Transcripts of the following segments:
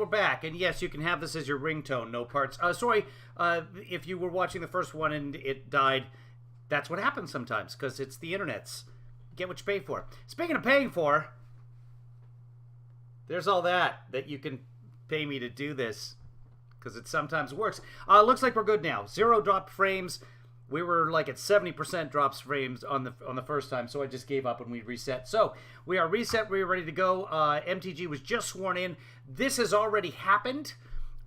we're back. And yes, you can have this as your ringtone, no parts. Sorry, if you were watching the first one and it died, that's what happens sometimes, because it's the internet's. Get what you pay for. Speaking of paying for, there's all that you can pay me to do this, because it sometimes works. Looks like we're good now. 0 dropped frames. We were like at 70% drops frames on the first time, so I just gave up and we reset. So we are reset. We are ready to go. MTG was just sworn in. This has already happened.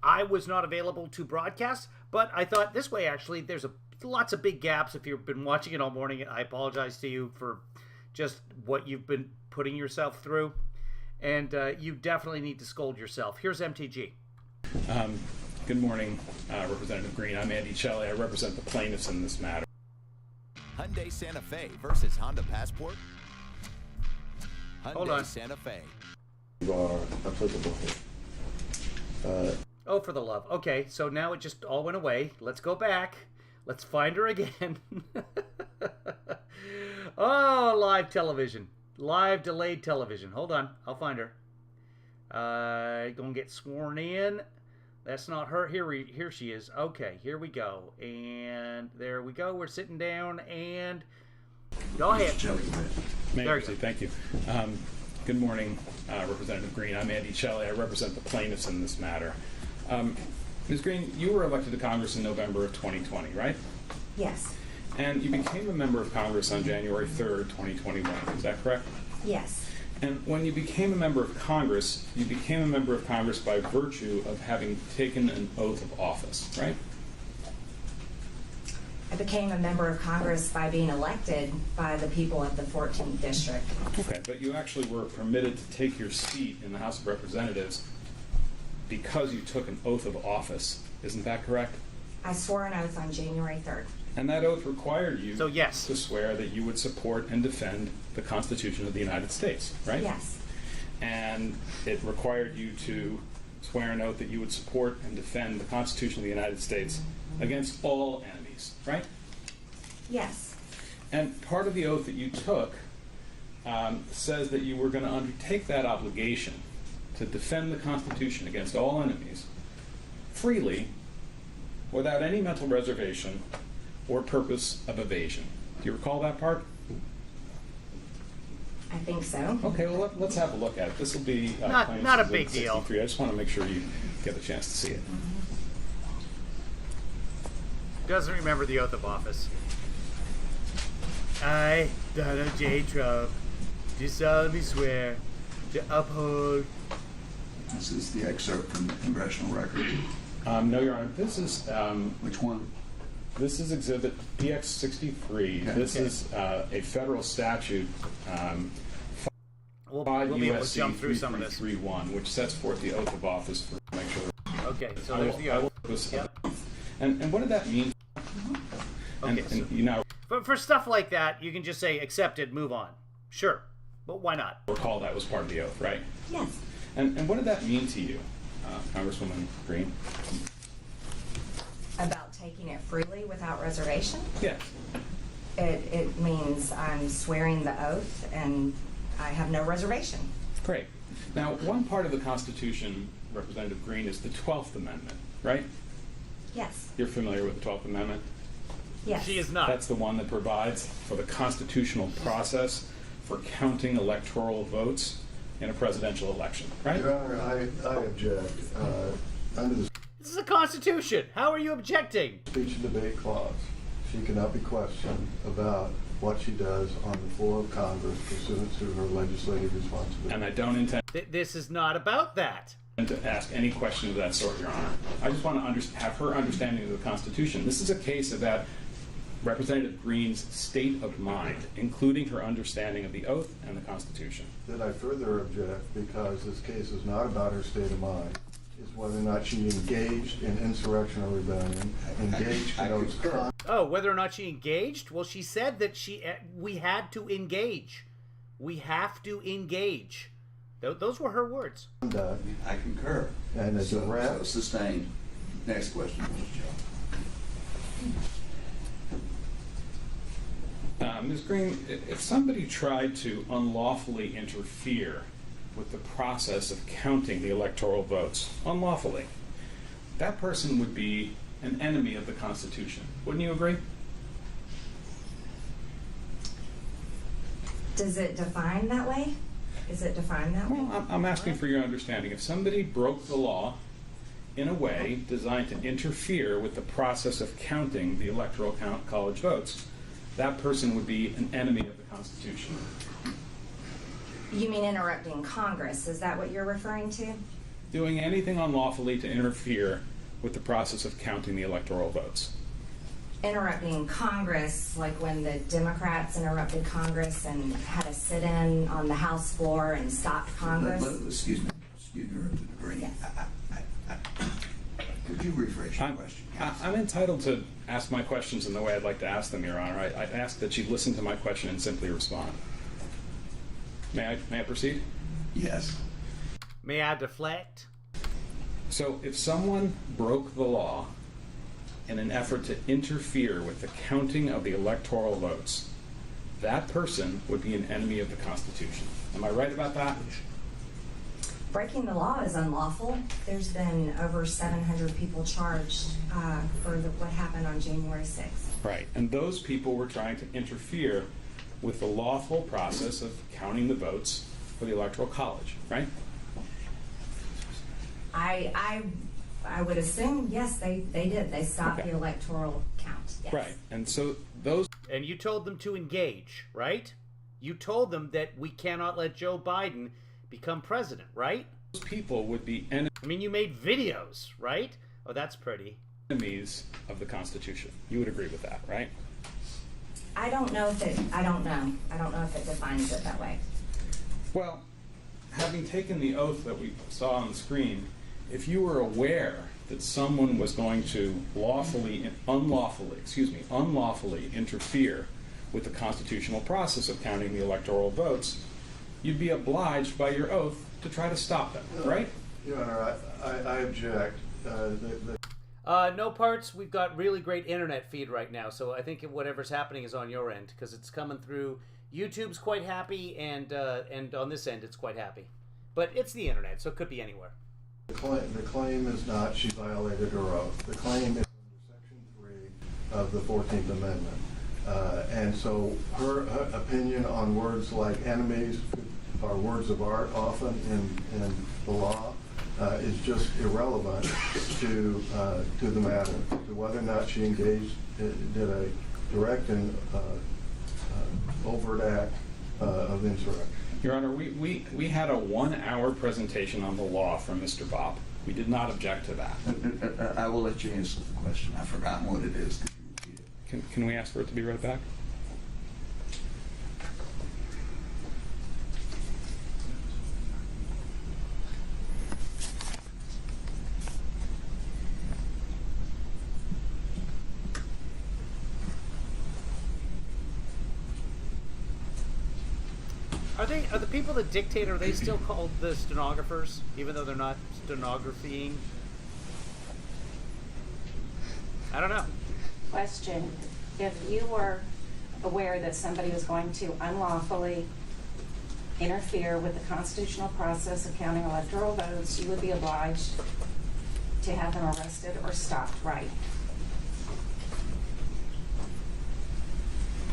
I was not available to broadcast, but I thought this way, actually, there's lots of big gaps. If you've been watching it all morning, I apologize to you for just what you've been putting yourself through. And you definitely need to scold yourself. Here's MTG. Good morning, Representative Green. I'm Andy Shelley. I represent the plaintiffs in this matter. Hyundai Santa Fe versus Honda Passport. Hold on. Santa Fe. Are applicable here. Oh, for the love. Okay, so now it just all went away. Let's go back. Let's find her again. Oh, live television. Live delayed television. Hold on. I'll find her. Gonna get sworn in. That's not her. Here she is. Okay, here we go. And there we go. We're sitting down and go ahead. Thank you. Good morning, Representative Green. I'm Andy Shelley. I represent the plaintiffs in this matter. Ms. Green, you were elected to Congress in November of 2020, right? Yes. And you became a member of Congress on January 3rd, 2021. Is that correct? Yes. And when you became a member of Congress, you became a member of Congress by virtue of having taken an oath of office, right? I became a member of Congress by being elected by the people of the 14th District. Okay, but you actually were permitted to take your seat in the House of Representatives because you took an oath of office. Isn't that correct? I swore an oath on January 3rd. And that oath required you So, yes. to swear that you would support and defend the Constitution of the United States, right? Yes. And it required you to swear an oath that you would support and defend the Constitution of the United States against all enemies, right? Yes. And part of the oath that you took says that you were going to undertake that obligation to defend the Constitution against all enemies freely, without any mental reservation or purpose of evasion. Do you recall that part? I think so. Okay, well, let's have a look at it. This will be Not a big deal. 63. I just want to make sure you get a chance to see it. Doesn't remember the oath of office. I, Donald J. Trump, do solemnly swear to uphold. This is the excerpt from the congressional record. No, Your Honor. This is Which one? This is Exhibit PX63. Okay. This is a federal statute, We'll 5 be able to USC jump through some of this. 3331, which sets forth the oath of office for make sure. Okay, so there's the oath. Yep. And what did that mean? Okay, And you now for stuff like that, you can just say accepted, move on. Sure, but why not? recall that was part of the oath, right? Yes. And what did that mean to you, Congresswoman Green? About taking it freely without reservation? Yeah. It means I'm swearing the oath and I have no reservation. Great. Now, one part of the Constitution, Representative Green, is the 12th Amendment, right? Yes. You're familiar with the 12th Amendment? Yes. She is not. That's the one that provides for the constitutional process for counting electoral votes in a presidential election, right? Your Honor, I object. Under the This is a constitution. How are you objecting? speech and debate clause, she cannot be questioned about what she does on the floor of Congress pursuant to her legislative responsibility. And I don't intend This is not about that. to ask any question of that sort, Your Honor. I just want to have her understanding of the Constitution. This is a case about Representative Green's state of mind, including her understanding of the oath and the Constitution. Then I further object because this case is not about her state of mind. It's whether or not she engaged in insurrection or rebellion, engaged in those Oh, whether or not she engaged? Well, she said that we had to engage. We have to engage. Those were her words. conduct. I concur. And as a rep- So sustained. Next question, Mr. Joe. Ms. Green, if somebody tried to unlawfully interfere with the process of counting the electoral votes unlawfully, that person would be an enemy of the Constitution. Wouldn't you agree? Does it define that way? Is it defined that way? Well, I'm asking for your understanding. If somebody broke the law in a way designed to interfere with the process of counting the electoral college votes, that person would be an enemy of the Constitution. You mean interrupting Congress? Is that what you're referring to? Doing anything unlawfully to interfere with the process of counting the electoral votes. Interrupting Congress, like when the Democrats interrupted Congress and had a sit-in on the House floor and stopped Congress? Excuse me, to the degree. Yes. Could you rephrase your question? I'm entitled to ask my questions in the way I'd like to ask them, Your Honor. I ask that you listen to my question and simply respond. May I proceed? Yes. May I deflect? So if someone broke the law in an effort to interfere with the counting of the electoral votes, that person would be an enemy of the Constitution. Am I right about that? Breaking the law is unlawful. There's been over 700 people charged for what happened on January 6th. Right. And those people were trying to interfere with the lawful process of counting the votes for the Electoral College, right? I would assume, yes, they did. They stopped Okay. the electoral count. Yes. Right. And so those And you told them to engage, right? You told them that we cannot let Joe Biden become president, right? people would be I mean, you made videos, right? Oh, that's pretty. enemies of the Constitution. You would agree with that, right? I don't know if it. I don't know. I don't know if it defines it that way. Well, having taken the oath that we saw on the screen, if you were aware that someone was going to unlawfully interfere with the constitutional process of counting the electoral votes, you'd be obliged by your oath to try to stop them, right? Your Honor, I object. No parts. We've got really great internet feed right now, so I think whatever's happening is on your end because it's coming through. YouTube's quite happy, and on this end it's quite happy, but it's the internet, so it could be anywhere. The claim is not she violated her oath. The claim is under Section 3 of the 14th Amendment. And so her opinion on words like enemies are words of art often in the law is just irrelevant to the matter, to whether or not she engaged, did a direct and overt act of insurrection. Your Honor, we had a 1-hour presentation on the law from Mr. Bob. We did not object to that. I will let you answer the question. I've forgotten what it is. Could you repeat it? Can we ask for it to be read back? Are the people that dictate, are they still called the stenographers, even though they're not stenographying? I don't know. Question: if you were aware that somebody was going to unlawfully interfere with the constitutional process of counting electoral votes, you would be obliged to have them arrested or stopped, right?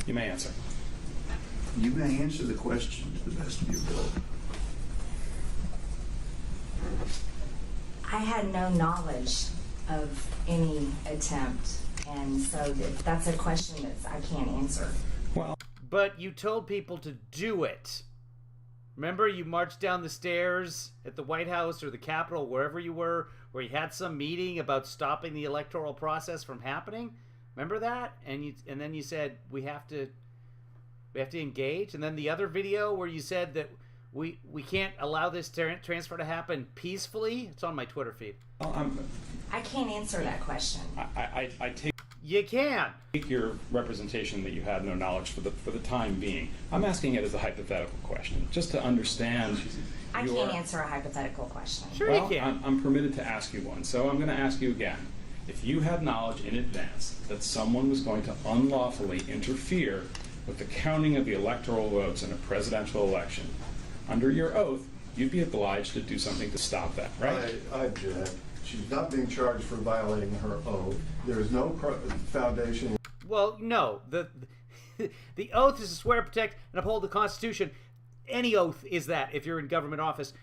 You may answer. You may answer the question to the best of your ability. I had no knowledge of any attempt, and so that's a question that I can't answer. Well, But you told people to do it. Remember, you marched down the stairs at the White House or the Capitol, wherever you were, where you had some meeting about stopping the electoral process from happening. Remember that? And then you said we have to engage. And then the other video where you said that we can't allow this transfer to happen peacefully. It's on my Twitter feed. I can't answer that question. I take You can. your representation that you had no knowledge for the time being. I'm asking it as a hypothetical question, just to understand. I can't answer a hypothetical question. Sure Well, you can. I'm permitted to ask you one, so I'm going to ask you again. If you had knowledge in advance that someone was going to unlawfully interfere with the counting of the electoral votes in a presidential election, under your oath, you'd be obliged to do something to stop that, right? I object. She's not being charged for violating her oath. There is no foundation. Well, no. The oath is to swear, protect, and uphold the Constitution. Any oath is that if you're in government office.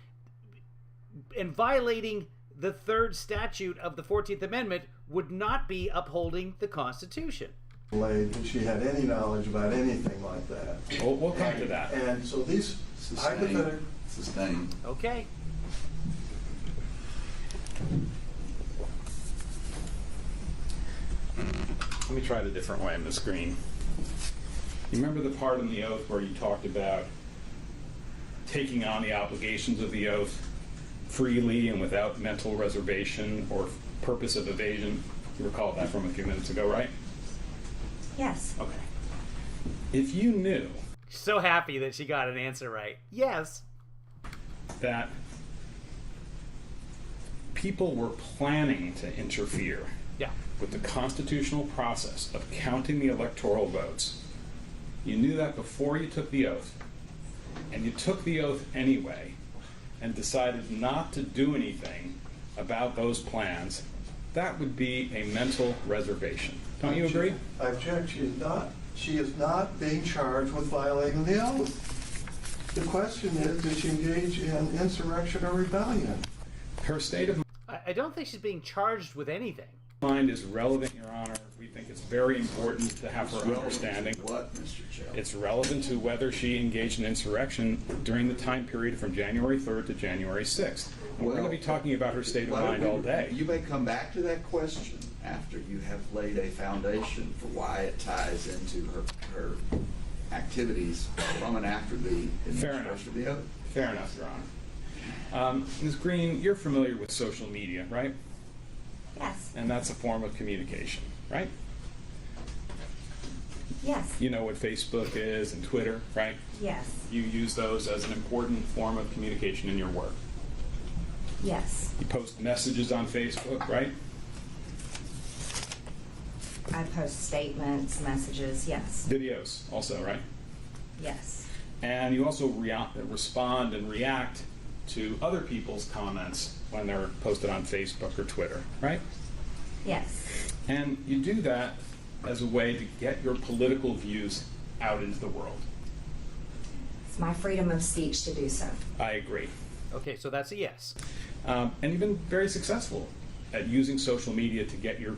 And violating the third statute of the 14th Amendment would not be upholding the Constitution. That she had any knowledge about anything like that. We'll come to that. And so these hypothetical. Sustained. Okay. Let me try it a different way, Ms. Green. You remember the part in the oath where you talked about taking on the obligations of the oath freely and without mental reservation or purpose of evasion? You recall that from a few minutes ago, right? Yes. Okay. If you knew So happy that she got an answer right. Yes. that people were planning to interfere Yeah. with the constitutional process of counting the electoral votes, you knew that before you took the oath, and you took the oath anyway, and decided not to do anything about those plans, that would be a mental reservation. Don't you agree? I object. She is not being charged with violating the oath. The question is, did she engage in insurrection or rebellion? Her state of I don't think she's being charged with anything. mind is relevant, Your Honor. We think it's very important to have her Relevant understanding. to what, Mr. Chair? It's relevant to whether she engaged in insurrection during the time period from January 3rd to January 6th. And we're going to be talking about her state of Why don't mind we- all day. You may come back to that question after you have laid a foundation for why it ties into her activities from and after the Fair administration enough. of the oath. Fair enough, Your Honor. Ms. Green, you're familiar with social media, right? Yes. And that's a form of communication, right? Yes. You know what Facebook is and Twitter, right? Yes. You use those as an important form of communication in your work. Yes. You post messages on Facebook, right? I post statements, messages, yes. Videos also, right? Yes. And you also respond and react to other people's comments when they're posted on Facebook or Twitter, right? Yes. And you do that as a way to get your political views out into the world. It's my freedom of speech to do so. I agree. Okay, so that's a yes. And you've been very successful at using social media to get your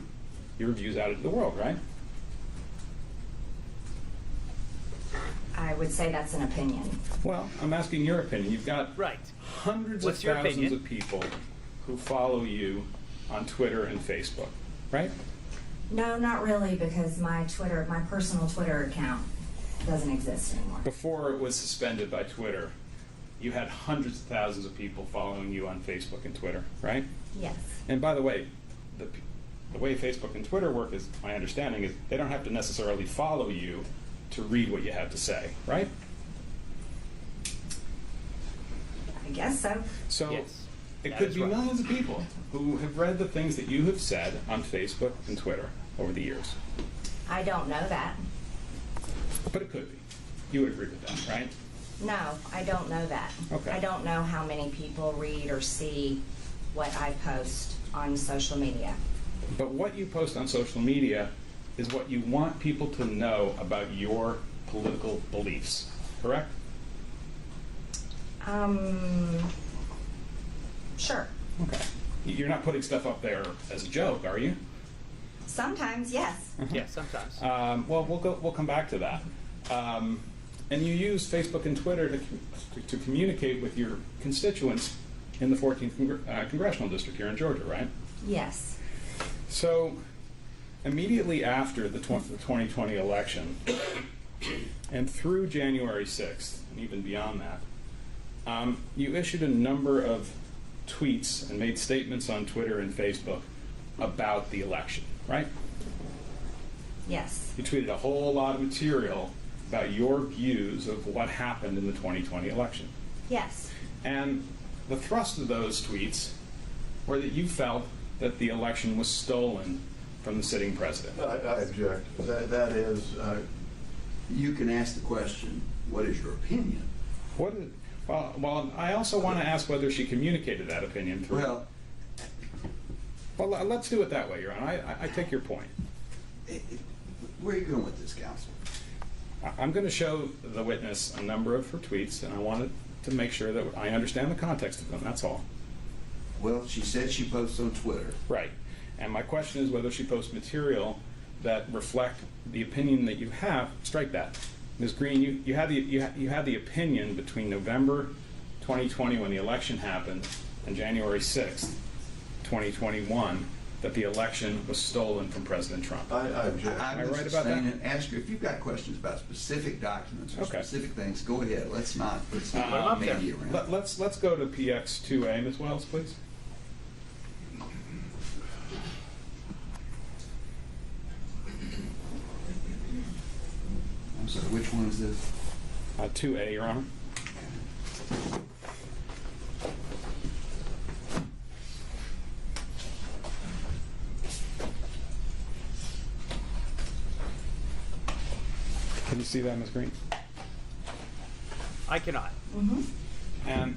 views out into the world, right? I would say that's an opinion. Well, I'm asking your opinion. You've got Right. hundreds What's of your thousands opinion? of people who follow you on Twitter and Facebook, right? No, not really, because my personal Twitter account doesn't exist anymore. Before it was suspended by Twitter, you had hundreds of thousands of people following you on Facebook and Twitter, right? Yes. And by the way, the way Facebook and Twitter work, is my understanding, is they don't have to necessarily follow you to read what you have to say, right? I guess so. So Yes, it that could is be right. millions of people who have read the things that you have said on Facebook and Twitter over the years. I don't know that. But it could be. You would agree with that, right? No, I don't know that. Okay. I don't know how many people read or see what I post on social media. But what you post on social media is what you want people to know about your political beliefs, correct? Sure. Okay. You're not putting stuff up there as a joke, are you? Sometimes, yes. Yeah, sometimes. Well, we'll come back to that. And you use Facebook and Twitter to communicate with your constituents in the 14th congressional district here in Georgia, right? Yes. So, immediately after the 2020 election, and through January 6th, and even beyond that, you issued a number of tweets and made statements on Twitter and Facebook about the election, right? Yes. You tweeted a whole lot of material about your views of what happened in the 2020 election. Yes. And the thrust of those tweets were that you felt that the election was stolen from the sitting president. I object. That is, You can ask the question, what is your opinion? What Well, I also want to ask whether she communicated that opinion through. Well, let's do it that way, Your Honor. I take your point. Where are you going with this, counsel? I'm going to show the witness a number of her tweets, and I wanted to make sure that I understand the context of them. That's all. Well, she said she posts on Twitter. Right. And my question is whether she posts material that reflect the opinion that you have. Strike that. Ms. Green, you had the opinion between November 2020 when the election happened and January 6th, 2021, that the election was stolen from President Trump. I object. Am I right about that? And ask you if you've got questions about specific documents or Okay. specific things. Go ahead. Let's not up there. maybe around. Let's go to PX2A, Ms. Wells, please. I'm sorry. Which one is this? 2A, Your Honor. Can you see that, Ms. Green? I cannot. And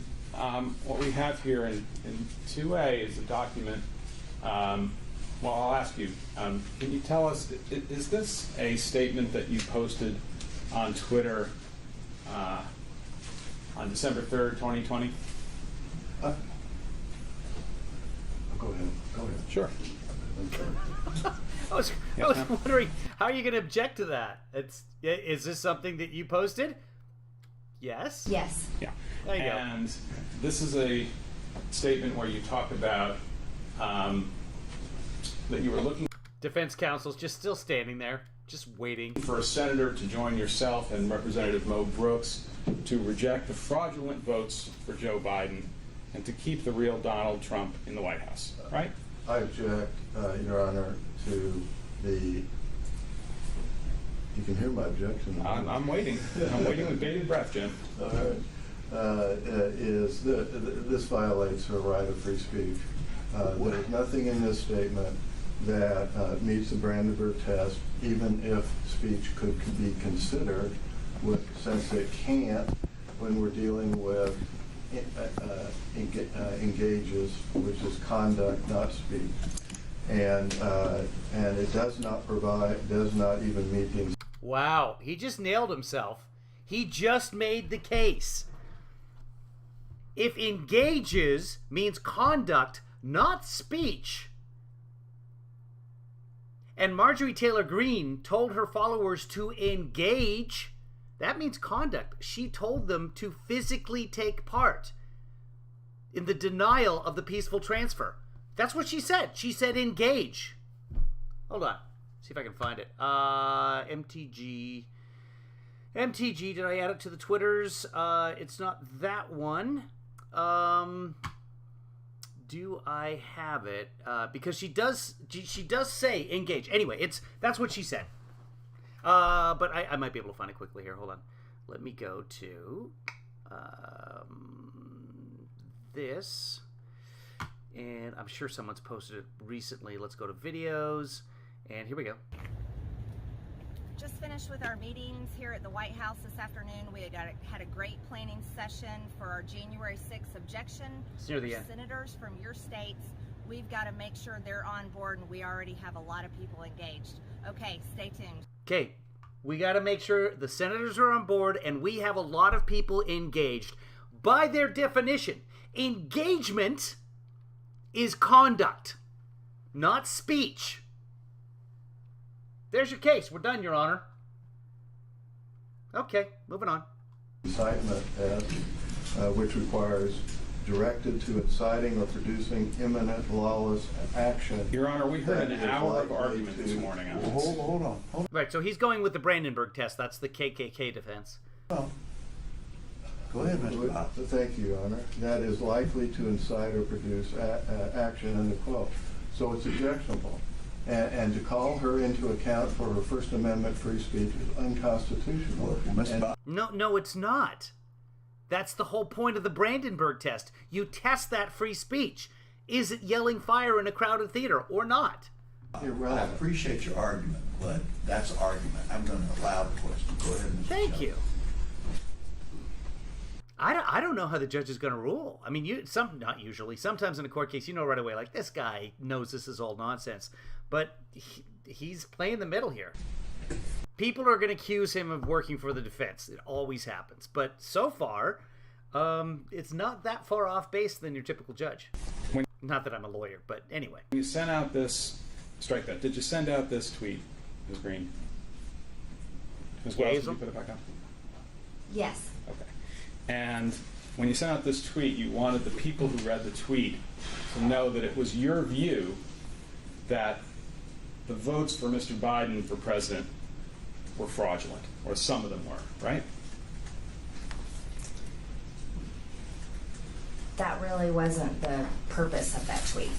what we have here in 2A is a document. Well, I'll ask you, can you tell us, is this a statement that you posted on Twitter on December 3rd, 2020? Go ahead. Sure. I was ma'am. wondering, how are you going to object to that? Is this something that you posted? Yes? Yes. Yeah. There you go. And this is a statement where you talk about that you were looking Defense counsel's just still standing there, just waiting. for a senator to join yourself and Representative Mo Brooks to reject the fraudulent votes for Joe Biden and to keep the real Donald Trump in the White House, right? I object, Your Honor, to the. You can hear my objection. I'm waiting. I'm waiting with bated breath, Jim. All right. This violates her right of free speech. There's nothing in this statement that meets the Brandenburg test, even if speech could be considered, since it can't when we're dealing with engages, which is conduct, not speech. And it does not even meet the. Wow, he just nailed himself. He just made the case. If engages means conduct, not speech, and Marjorie Taylor Greene told her followers to engage, that means conduct. She told them to physically take part in the denial of the peaceful transfer. That's what she said. She said engage. Hold on. See if I can find it. MTG, did I add it to the Twitters? It's not that one. Do I have it? Because she does say engage. Anyway, that's what she said. But I might be able to find it quickly here. Hold on. Let me go to this. And I'm sure someone's posted it recently. Let's go to videos. And here we go. Just finished with our meetings here at the White House this afternoon. We had a great planning session for our January 6th objection. It's near the end. Senators from your states, we've got to make sure they're on board, and we already have a lot of people engaged. Okay, stay tuned. Okay, we got to make sure the senators are on board, and we have a lot of people engaged. By their definition, engagement is conduct, not speech. There's your case. We're done, Your Honor. Okay, moving on. Incitement as, which requires directed to inciting or producing imminent lawless action. Your Honor, we heard that an is hour of likely argument this to- morning on this. Hold on. Right, so he's going with the Brandenburg test. That's the KKK defense. Go ahead, Mr. Bob. Thank you, Your Honor. That is likely to incite or produce action, end of quote. So it's objectionable. And to call her into account for her First Amendment free speech is unconstitutional. Mr. Bob. No, it's not. That's the whole point of the Brandenburg test. You test that free speech. Is it yelling fire in a crowded theater or not? I Irrelevant. appreciate your argument, but that's argument. I'm going to allow the question. Go ahead, Mr. Thank Chairman. you. I don't know how the judge is going to rule. I mean, not usually. Sometimes in a court case, you know right away, like, this guy knows this is all nonsense. But he's playing the middle here. People are going to accuse him of working for the defense. It always happens. But so far, it's not that far off base than your typical judge. Not that I'm a lawyer, but anyway. You sent out this, strike that. Did you send out this tweet, Ms. Green? Ms. Wells, did you put it back up? Yes. Okay. And when you sent out this tweet, you wanted the people who read the tweet to know that it was your view that the votes for Mr. Biden for president were fraudulent, or some of them were, right? That really wasn't the purpose of that tweet.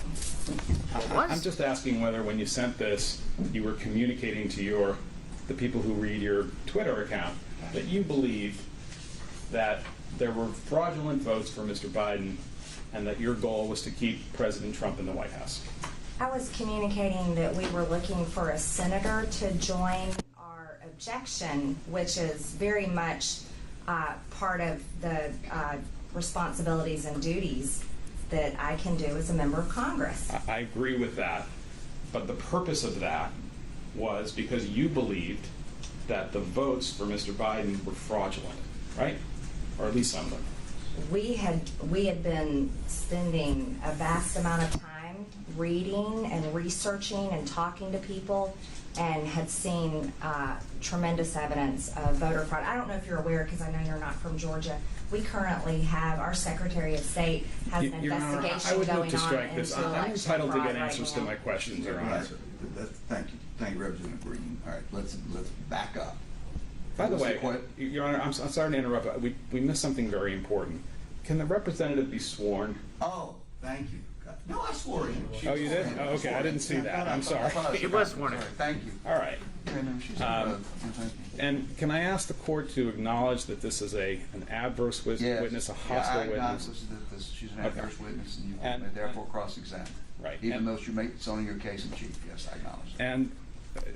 I'm just asking whether when you sent this, you were communicating to the people who read your Twitter account that you believed that there were fraudulent votes for Mr. Biden and that your goal was to keep President Trump in the White House. I was communicating that we were looking for a senator to join our objection, which is very much part of the responsibilities and duties that I can do as a member of Congress. I agree with that, but the purpose of that was because you believed that the votes for Mr. Biden were fraudulent, right? Or at least some of them. We had been spending a vast amount of time reading and researching and talking to people, and had seen tremendous evidence of voter fraud. I don't know if you're aware, because I know you're not from Georgia. We currently have, our Secretary of State has an investigation I would going move to strike on this. into I'm election entitled to fraud get answers right to now. my questions, Your Honor. Thank you. Thank you, Representative Green. All right, let's back up. By the way, Your Honor, I'm sorry to interrupt. We missed something very important. Can the representative be sworn? Oh, thank you. No, I swore in. Oh, you did? Oh, okay, I didn't see that. I'm sorry. It was sworn in. Thank you. All right. Thank you. And can I ask the court to acknowledge that this is an adverse witness, a hostile I witness? acknowledge that she's an adverse witness, and you can therefore cross-examine. Right. Even though it's only your case in chief. Yes, I acknowledge that. And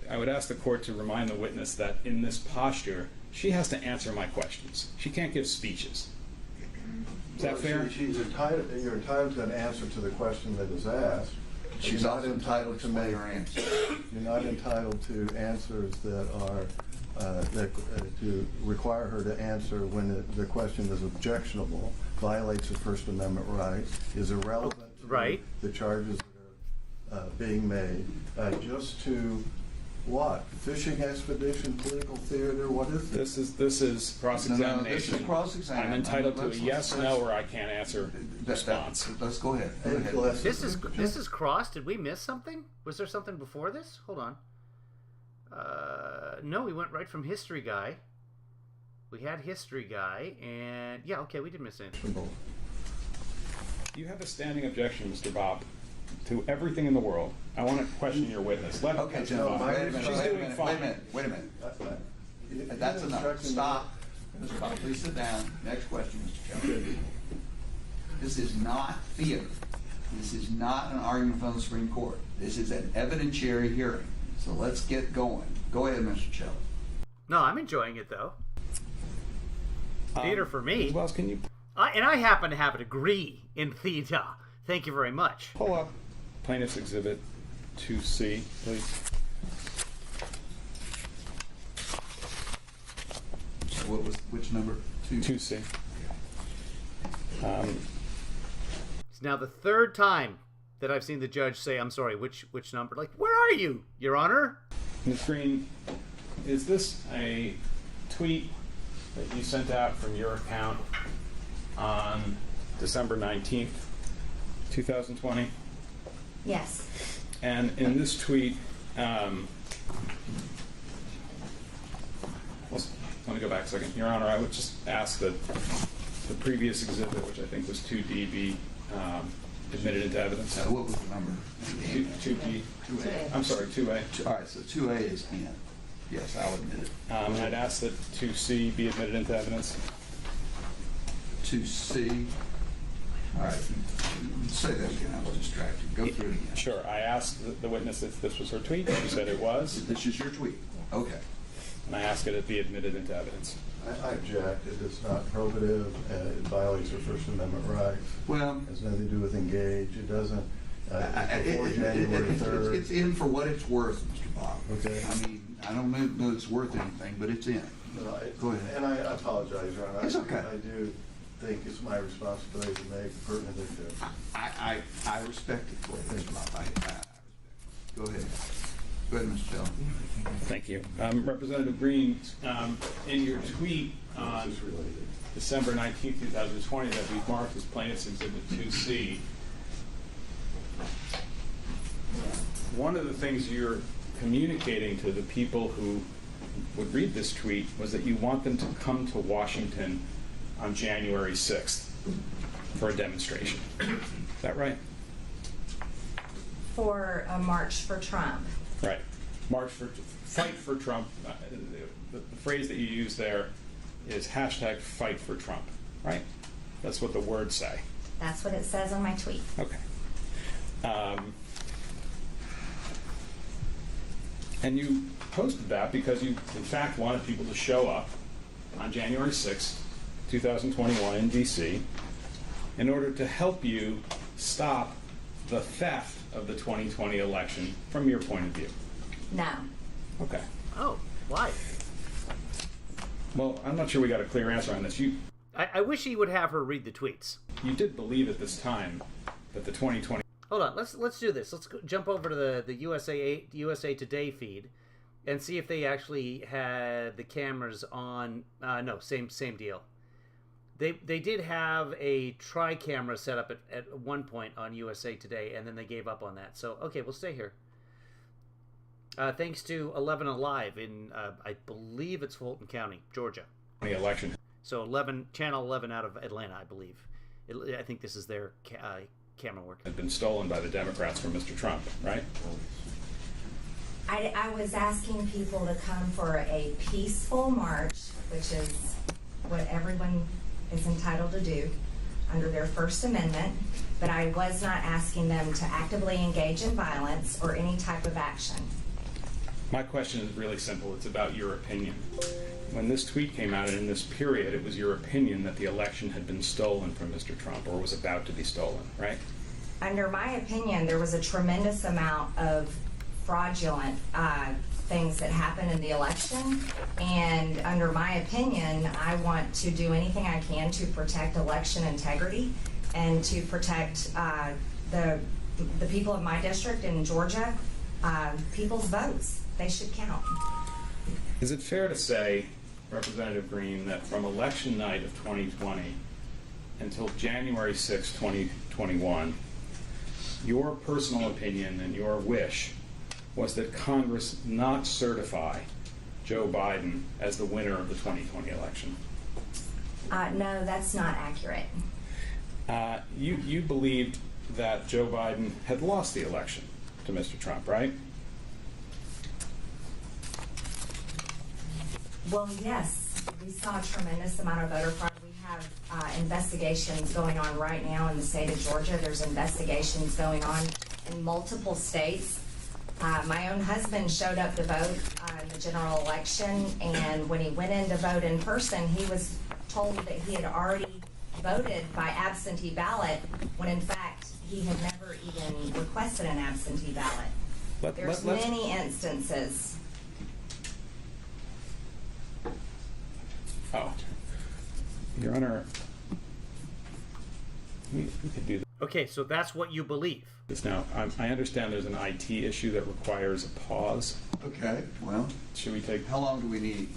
I would ask the court to remind the witness that in this posture, she has to answer my questions. She can't give speeches. Is that fair? You're entitled to an answer to the question that is asked. She's also entitled to make her answer. You're not entitled to answers that are to require her to answer when the question is objectionable, violates her First Amendment rights, is irrelevant to the charges that are being made, just to what? Fishing expedition, political theater, what is this? This is cross-examination. No, this is cross-examination. I'm entitled to a yes, no, or I can't answer response. Let's go ahead. This is cross. Did we miss something? Was there something before this? Hold on. No, we went right from History Guy. We had History Guy, and yeah, okay, we did miss anything. You have a standing objection, Mr. Bob, to everything in the world. I want to question your witness. Okay, She's doing fine. Wait a minute. That's enough. Stop. Mr. Bob, please sit down. Next question, Mr. Kelly. This is not theater. This is not an argument from the Supreme Court. This is an evidentiary hearing. So let's get going. Go ahead, Mr. Kelly. No, I'm enjoying it though. Theater for me. As well as can you and I happen to have a degree in theater. Thank you very much. pull up Plaintiff's Exhibit 2C, please? So which number? 2C. It's now the third time that I've seen the judge say, "I'm sorry, which number?" Like, where are you, Your Honor? Ms. Green, is this a tweet that you sent out from your account on December 19th, 2020? Yes. And in this tweet, let me go back a second. Your Honor, I would just ask that the previous exhibit, which I think was 2D, be admitted into evidence. What was the number? 2B. 2A. I'm sorry, 2A. All right, so 2A is in. Yes, I'll admit it. I'd ask that 2C be admitted into evidence. 2C. All right. Say that again. I was distracted. Go through it again. Sure. I asked the witness if this was her tweet. She said it was. This is your tweet. Okay. and I ask that it be admitted into evidence. I object. It is not probative. It violates her First Amendment rights. Well, It has nothing to do with engage. It doesn't. Before January 3rd. It's in for what it's worth, Mr. Bob. Okay. I mean, I don't know it's worth anything, but it's in. Go ahead. And I apologize, Your Honor. It's okay. I do think it's my responsibility to make pertinent issues. I respect it for you, Mr. Bob. I respect it. Go ahead. Go ahead, Mr. Taylor. Thank you. Representative Green, in your tweet on December 19, 2020, that we've marked as Plaintiff's Exhibit 2C, one of the things you're communicating to the people who would read this tweet was that you want them to come to Washington on January 6th for a demonstration. Is that right? For a march for Trump. Right. Fight for Trump. The phrase that you use there is hashtag fight for Trump, right? That's what the words say. That's what it says on my tweet. Okay. And you posted that because you, in fact, wanted people to show up on January 6th, 2021 in D.C. in order to help you stop the theft of the 2020 election from your point of view. No. Okay. Oh, why? Well, I'm not sure we got a clear answer on this. I wish he would have her read the tweets. You did believe at this time that the 2020... Hold on, let's do this. Let's jump over to the USA Today feed and see if they actually had the cameras on. No, same deal. They did have a tri-camera set up at one point on USA Today, and then they gave up on that. So okay, we'll stay here. Thanks to 11 Alive in I believe it's Fulton County, Georgia. The election. So Channel 11 out of Atlanta, I believe. I think this is their camera work. Had been stolen by the Democrats from Mr. Trump, right? I was asking people to come for a peaceful march, which is what everyone is entitled to do under their First Amendment, but I was not asking them to actively engage in violence or any type of action. My question is really simple. It's about your opinion. When this tweet came out, and in this period, it was your opinion that the election had been stolen from Mr. Trump or was about to be stolen, right? Under my opinion, there was a tremendous amount of fraudulent things that happened in the election, and under my opinion, I want to do anything I can to protect election integrity and to protect the people of my district in Georgia, people's votes. They should count. Is it fair to say, Representative Green, that from election night of 2020 until January 6, 2021, your personal opinion and your wish was that Congress not certify Joe Biden as the winner of the 2020 election? No, that's not accurate. You believed that Joe Biden had lost the election to Mr. Trump, right? Well, yes, we saw a tremendous amount of voter fraud. We have investigations going on right now in the state of Georgia. There's investigations going on in multiple states. My own husband showed up to vote in the general election, and when he went in to vote in person, he was told that he had already voted by absentee ballot, when in fact he had never even requested an absentee ballot. There's many instances. Oh, Your Honor, we could do Okay, so that's what you believe. this now. I understand there's an IT issue that requires a pause. Okay, well, Should we take... how long do we need?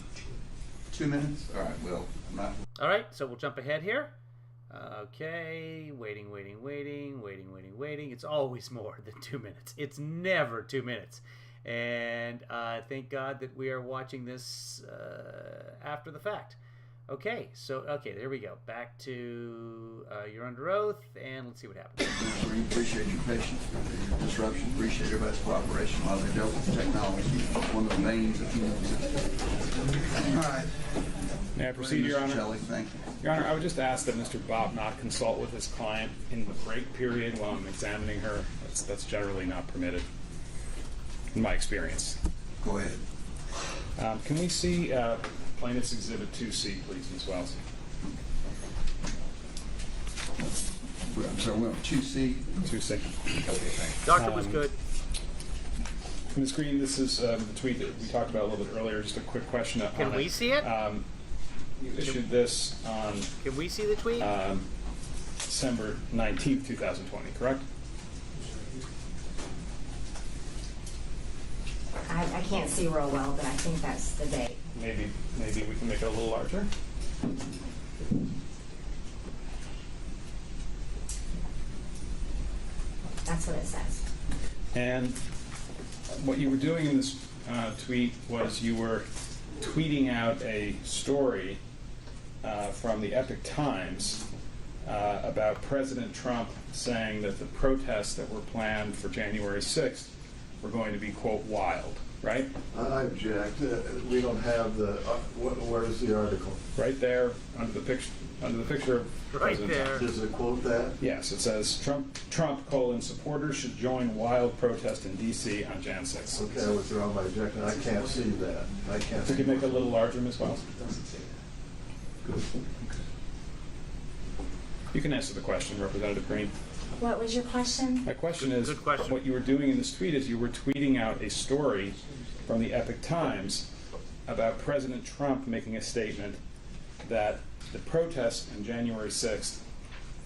2 minutes? All right, well, I'm not... All right, so we'll jump ahead here. Okay, waiting. It's always more than 2 minutes. It's never 2 minutes. And thank God that we are watching this after the fact. Okay, there we go. Back to you're under oath, and let's see what happens. We appreciate your patience, your disruption, appreciate everybody's cooperation while they dealt with technology. One of the main All right. May I proceed, Your Honor? Shelley, thank you. Your Honor, I would just ask that Mr. Bob not consult with his client in the break period while I'm examining her. That's generally not permitted, in my experience. Go ahead. Can we see Plaintiff's Exhibit 2C, please, Ms. Wells? I'm sorry, we're on 2C. 2C. Doctor was good. Ms. Green, this is the tweet that we talked about a little bit earlier. Just a quick question on it. Can we see it? You issued this on Can we see the tweet? December 19th, 2020, correct? I can't see real well, but I think that's the date. Maybe we can make it a little larger. That's what it says. And what you were doing in this tweet was you were tweeting out a story from the Epoch Times about President Trump saying that the protests that were planned for January 6th were going to be, quote, wild, right? I object. We don't have the, where's the article? Right there under the picture of Right President there. Trump. Does it quote that? Yes, it says Trump, supporters should join wild protest in D.C. on Jan 6th. Okay, I withdraw my objection. I can't see that. I can't If see you could make it a little larger, Ms. Wells. Good. You can answer the question, Representative Green. What was your question? My question is, Good question. what you were doing in this tweet is you were tweeting out a story from the Epoch Times about President Trump making a statement that the protests on January 6th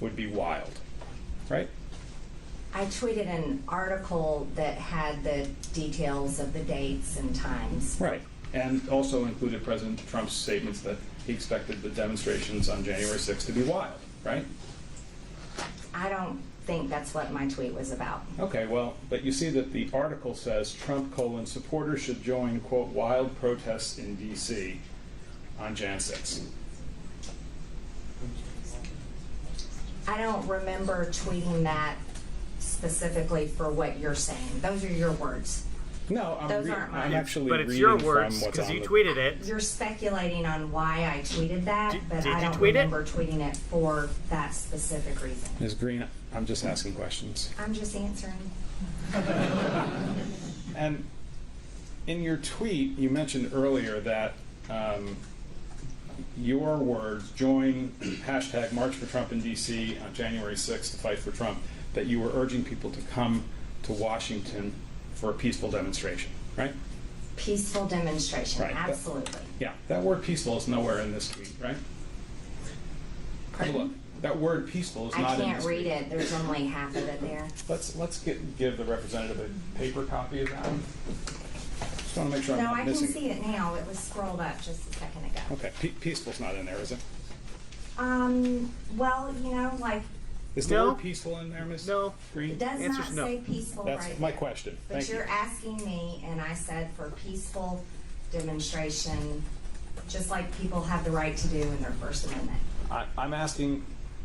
would be wild, right? I tweeted an article that had the details of the dates and times. Right. And also included President Trump's statements that he expected the demonstrations on January 6th to be wild, right? I don't think that's what my tweet was about. Okay, well, but you see that the article says Trump, supporters should join, quote, wild protests in D.C. on Jan 6th. I don't remember tweeting that specifically for what you're saying. Those are your words. No, Those aren't mine. I'm actually But it's reading your from words what's because on you the tweeted it. You're speculating on why I tweeted that, but Did I you don't tweet it? remember tweeting it for that specific reason. Ms. Green, I'm just asking questions. I'm just answering. And in your tweet, you mentioned earlier that your words, join hashtag March for Trump in D.C. on January 6th to fight for Trump, that you were urging people to come to Washington for a peaceful demonstration, right? Peaceful demonstration, Right. absolutely. Yeah, that word peaceful is nowhere in this tweet, right? Have a look. That word peaceful is I not in can't this read tweet. it. There's only half of it there. Let's give the representative a paper copy of that one. Just want to make sure I'm No, not I can missing. see it now. It was scrolled up just a second ago. Okay, peaceful's not in there, is it? Well, you know, like, Is the No. word peaceful in there, Ms. No. Green? it does Answer's not no. say peaceful That's right my there. question. But Thank you. you're asking me, and I said for peaceful demonstration, just like people have the right to do in their First Amendment. I'm asking,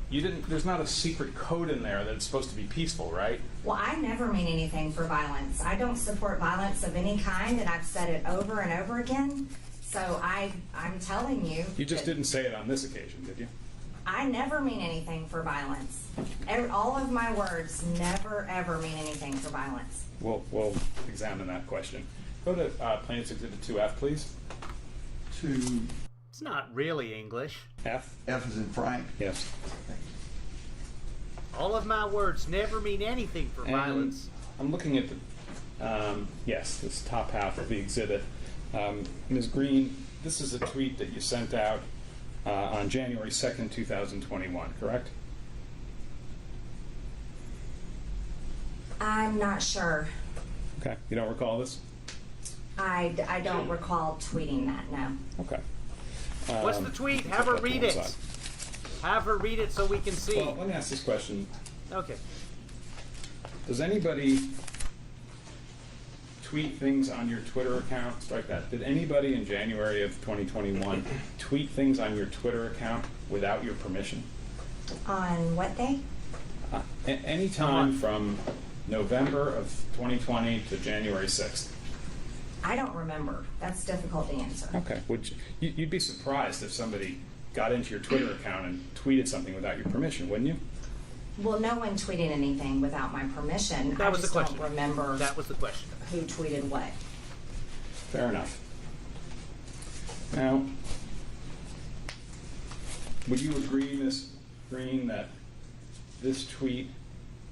there's not a secret code in there that it's supposed to be peaceful, right? Well, I never mean anything for violence. I don't support violence of any kind, and I've said it over and over again. So I'm telling you. You just that didn't say it on this occasion, did you? I never mean anything for violence. All of my words never, ever mean anything for violence. We'll examine that question. Go to Plaintiff's Exhibit 2F, please. 2F It's not really English. F? is in Frank. Yes. All of my words never mean anything for And violence. I'm looking at yes, this top half of the exhibit. Ms. Green, this is a tweet that you sent out on January 2nd, 2021, correct? I'm not sure. Okay. You don't recall this? I don't recall tweeting that, no. Okay. What's the tweet? Have her put that to read one it. side. Have her read it so we can see. Well, let me ask this question. Okay. Does anybody tweet things on your Twitter account? Strike that. Did anybody in January of 2021 tweet things on your Twitter account without your permission? On what day? Any time from November of 2020 to January 6th. I don't remember. That's difficult to answer. Okay. You'd be surprised if somebody got into your Twitter account and tweeted something without your permission, wouldn't you? Well, no one tweeted anything without my permission. That was I the just question. don't remember That was the question. who tweeted what. Fair enough. Now, would you agree, Ms. Green, that this tweet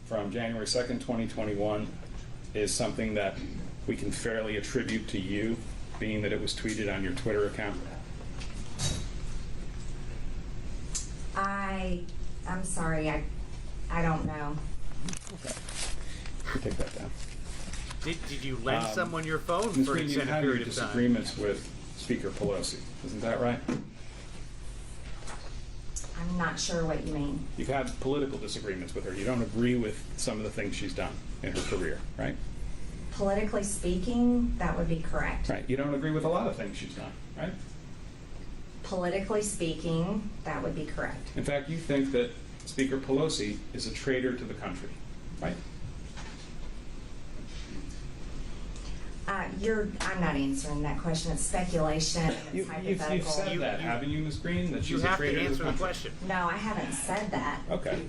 from January 2nd, 2021 is something that we can fairly attribute to you, being that it was tweeted on your Twitter account? I'm sorry, I don't know. Okay. We'll take that down. Did you lend someone your phone Ms. for an Green, you've extended had your period of time? disagreements with Speaker Pelosi. Isn't that right? I'm not sure what you mean. You've had political disagreements with her. You don't agree with some of the things she's done in her career, right? Politically speaking, that would be correct. Right. You don't agree with a lot of things she's done, right? Politically speaking, that would be correct. In fact, you think that Speaker Pelosi is a traitor to the country, right? I'm not answering that question. It's speculation. And it's hypothetical. You've said that, haven't you, Ms. Green? That You she's a have to traitor to answer the the country. question. No, I haven't said that. Okay.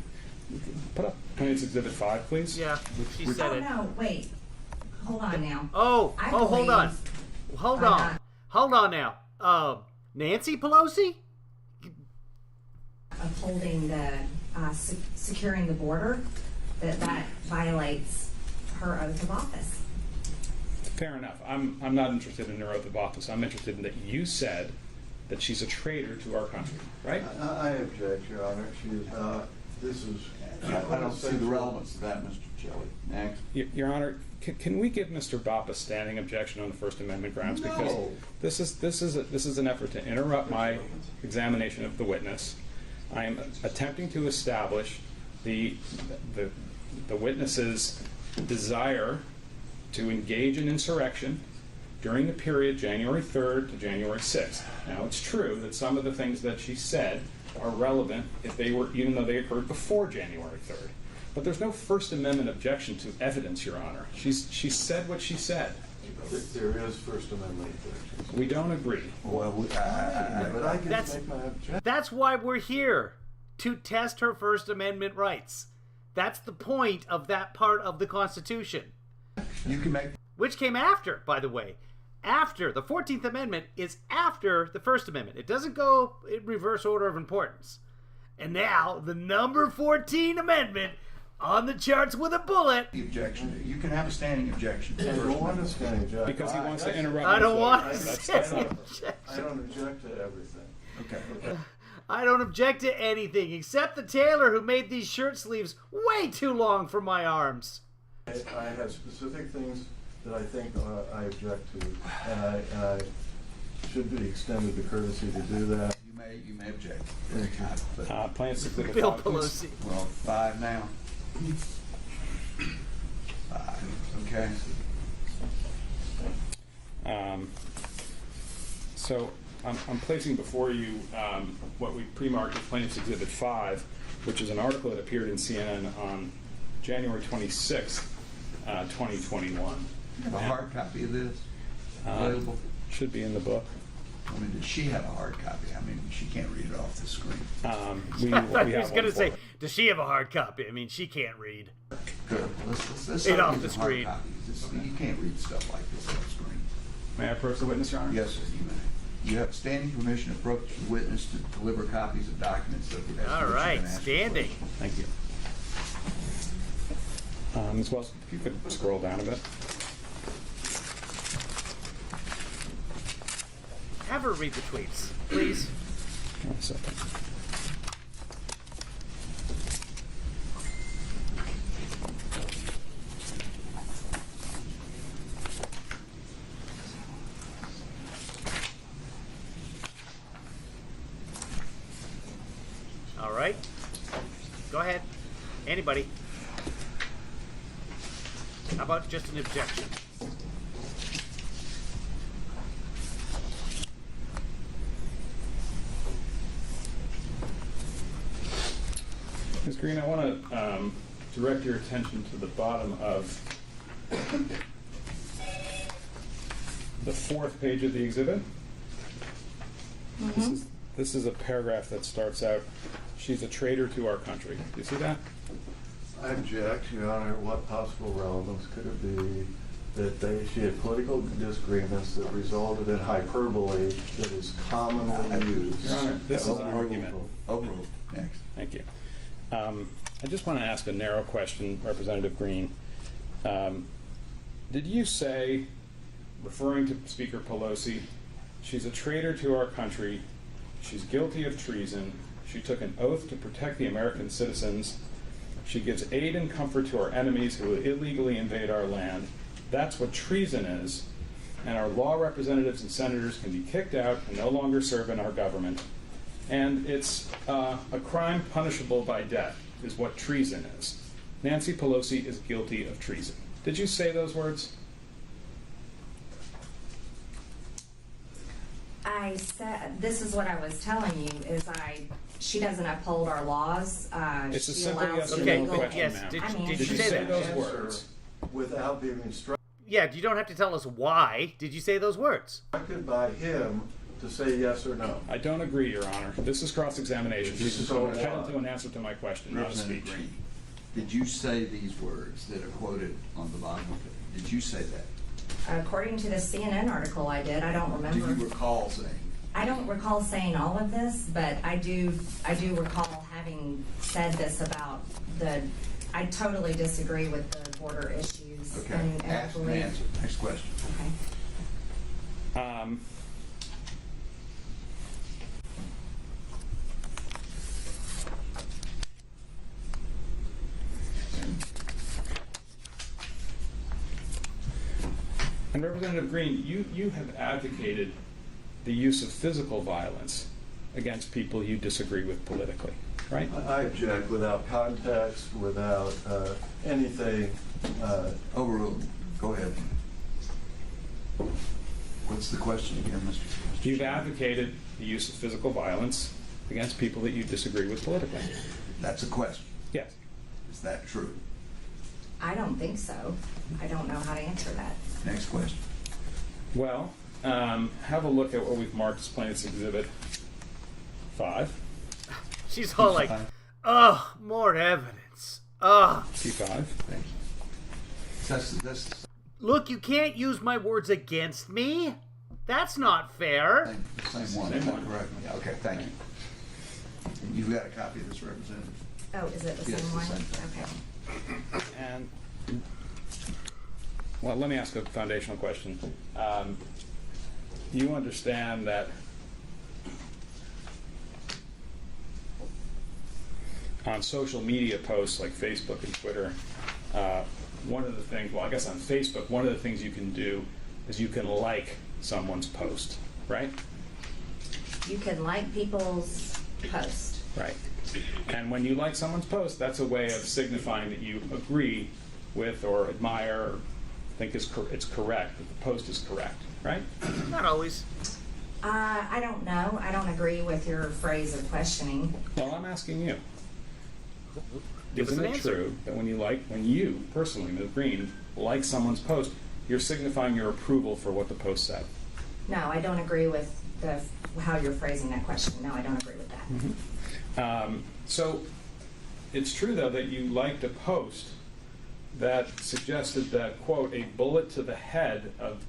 Put up Plaintiff's Exhibit 5, please. Yeah, she said Oh, it. no, wait. Hold on now. Oh, I hold on. believe Hold I'm on. not- Hold on now. Nancy Pelosi? Upholding the, securing the border, that violates her oath of office. Fair enough. I'm not interested in her oath of office. I'm interested in that you said that she's a traitor to our country, right? I object, Your Honor. She is not. This is. I don't see the relevance of that, Mr. Shelley. Next. Your Honor, can we give Mr. Bopp a standing objection on the First Amendment grounds? No. Because this is an effort to interrupt my examination of the witness. I am attempting to establish the witness's desire to engage in insurrection during the period January 3rd to January 6th. Now, it's true that some of the things that she said are relevant if they were, even though they occurred before January 3rd. But there's no First Amendment objection to evidence, Your Honor. She said what she said. There is First Amendment objections. We don't agree. Well, But I can That's- make my objection. That's why we're here, to test her First Amendment rights. That's the point of that part of the Constitution. you can make. Which came after, by the way. After. The 14th Amendment is after the First Amendment. It doesn't go in reverse order of importance. And now, the number 14 Amendment on the charts with a bullet. The objection. You can have a standing objection. to the I First don't want to Amendment. stand object. Because he wants to interrupt. I don't Ms. want Lawyer. to That's say not a- I don't object to everything. Okay. I don't object to anything except the tailor who made these shirt sleeves way too long for my arms. I have specific things that I think I object to, and I should be extended the courtesy to do that. You may object. Thank you. But, Plaintiff's Exhibit Bill 5, please. Pelosi. well, 5 now. 5. Okay. So I'm placing before you what we pre-marked as Plaintiff's Exhibit 5, which is an article that appeared in CNN on January 26th, 2021. Have a hard copy of this available? Should be in the book. I mean, does she have a hard copy? I mean, she can't read it off the screen. We I thought he have was going to one say, for her. does she have a hard copy? I mean, she can't read. Good. Let's Read start off the using hard screen. copies. You can't read stuff like this off the screen. May I approach the witness, Your Honor? Yes, sir, you may. You have standing permission to approach the witness to deliver copies of documents that would All right, standing. Thank you. Ms. Wells, if you could scroll down a bit. Have her read the tweets, please. 1 second. All right. Go ahead. Anybody. How about just an objection? Ms. Green, I want to direct your attention to the bottom of the 4th page of the exhibit. This is a paragraph that starts out, "She's a traitor to our country." Do you see that? I object, Your Honor. What possible relevance could it be that she had political disagreements that resulted in hyperbole that is commonly used. Your Honor, this is an argument. Overruled. Next. Thank you. I just want to ask a narrow question, Representative Green. Did you say, referring to Speaker Pelosi, she's a traitor to our country, she's guilty of treason, she took an oath to protect the American citizens, she gives aid and comfort to our enemies who illegally invade our land, that's what treason is, and our law representatives and senators can be kicked out and no longer serve in our government, and it's a crime punishable by death, is what treason is. Nancy Pelosi is guilty of treason. Did you say those words? I said, this is what I was telling you, is she doesn't uphold our laws. It's a She simple allows yes or Okay, no illegal- but question, yes, ma'am. did, I mean- did you Did you say say that? those Answer words? without being instructed Yeah, you don't have to tell us why. Did you say those words? by him to say yes or no. I don't agree, Your Honor. This is cross-examination. This She's is so entitled why? to an answer to my question, not a Representative speech. Green, did you say these words that are quoted on the bottom of it? Did you say that? According to the CNN article I did, I don't Do remember. you recall saying? I don't recall saying all of this, but I do recall having said this about I totally disagree with the border issues. Okay, And I ask and believe. answer. Next question. Okay. And Representative Green, you have advocated the use of physical violence against people you disagree with politically, right? I object without context, without anything. Overruled. Go ahead. What's the question again, Mr. You've advocated the use of physical violence against people that you disagree with politically. That's a question. Yes. Is that true? I don't think so. I don't know how to answer that. Next question. Well, have a look at what we've marked as Plaintiff's Exhibit 5. She's all like, oh, more evidence. Oh. P5. Thank you. That's Look, you can't use my words against me. That's not fair. the same one. Same Am I one. correct? Yeah, okay, thank you. You've got a copy of this, Representative? Oh, is it the Yes, same the one? same thing. Okay. And, well, let me ask a foundational question. You understand that on social media posts like Facebook and Twitter, one of the things, well, I guess on Facebook, one of the things you can do is you can like someone's post, right? You can like people's post. Right. And when you like someone's post, that's a way of signifying that you agree with or admire or think it's correct, that the post is correct, right? Not always. I don't know. I don't agree with your phrase of questioning. Well, I'm asking you. Give us Isn't an it answer. true that when you personally, Ms. Green, like someone's post, you're signifying your approval for what the post said? No, I don't agree with how you're phrasing that question. No, I don't agree with that. So it's true, though, that you liked a post that suggested that, quote, a bullet to the head of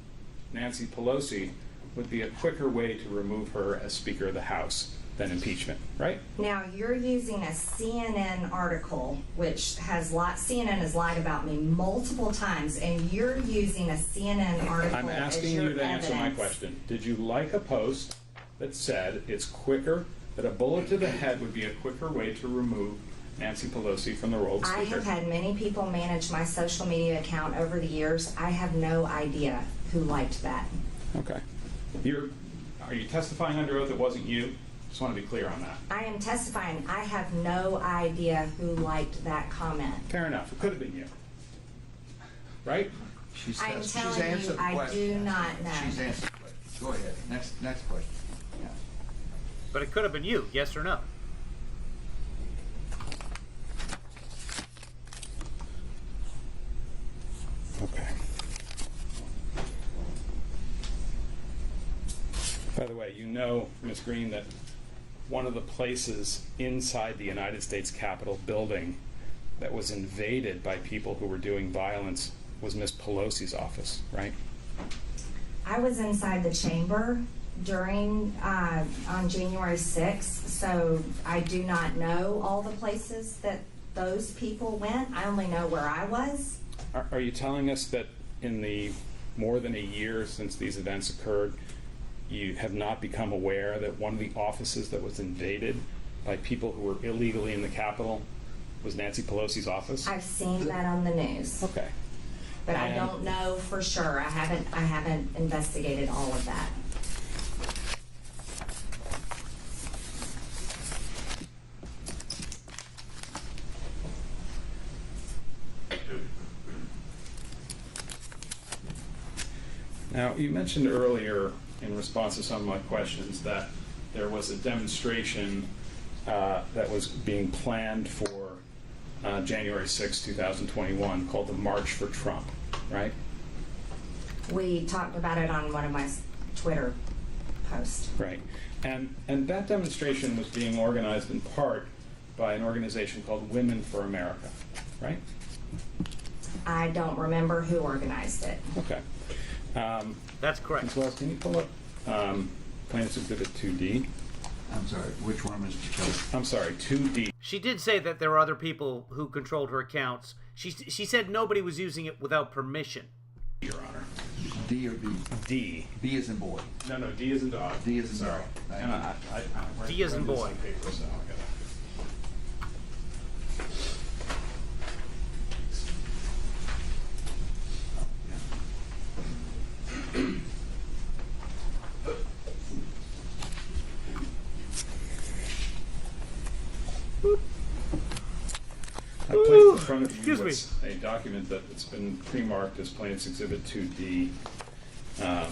Nancy Pelosi would be a quicker way to remove her as Speaker of the House than impeachment, right? Now, you're using a CNN article, which CNN has lied about me multiple times, and you're using a CNN article I'm asking as your you to answer my evidence. question. Did you like a post that said it's quicker, that a bullet to the head would be a quicker way to remove Nancy Pelosi from the role of I Speaker? have had many people manage my social media account over the years. I have no idea who liked that. Okay. Are you testifying under oath it wasn't you? Just want to be clear on that. I am testifying. I have no idea who liked that comment. Fair enough. It could have been you. Right? I'm She's telling you, answered the I question. do not know. She's answered the question. Go ahead. Next question. Yeah. But it could have been you, yes or no? Okay. By the way, you know, Ms. Green, that one of the places inside the United States Capitol building that was invaded by people who were doing violence was Miss Pelosi's office, right? I was inside the chamber during, on January 6th, so I do not know all the places that those people went. I only know where I was. Are you telling us that in the more than a year since these events occurred, you have not become aware that one of the offices that was invaded by people who were illegally in the Capitol was Nancy Pelosi's office? I've seen that on the news. Okay. But I don't know for sure. I haven't investigated all of that. Now, you mentioned earlier, in response to some of my questions, that there was a demonstration that was being planned for January 6, 2021, called the March for Trump, right? We talked about it on one of my Twitter posts. Right. And that demonstration was being organized in part by an organization called Women for America, right? I don't remember who organized it. Okay. That's correct. As well as, can you pull up Plaintiff's Exhibit 2D? I'm sorry, which one, Mr. Kelly? I'm sorry, 2D. She did say that there were other people who controlled her accounts. She said nobody was using it without permission. Your Honor. D or B? D. B as in boy. No, D is in dog. D as in Sorry. dog. And D as in boy. Paper, so I'll get it. I placed in front of you a document that's been pre-marked as Plaintiff's Exhibit 2D. Let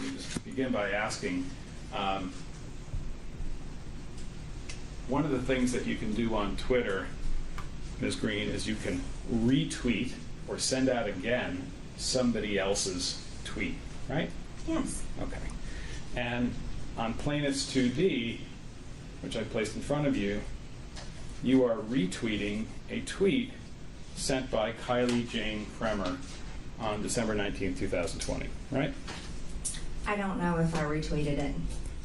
me just begin by asking, one of the things that you can do on Twitter, Ms. Green, is you can retweet or send out again somebody else's tweet, right? Yes. Okay. And on Plaintiff's 2D, which I placed in front of you, you are retweeting a tweet sent by Kylie Jane Kremer on December 19, 2020, right? I don't know if I retweeted it.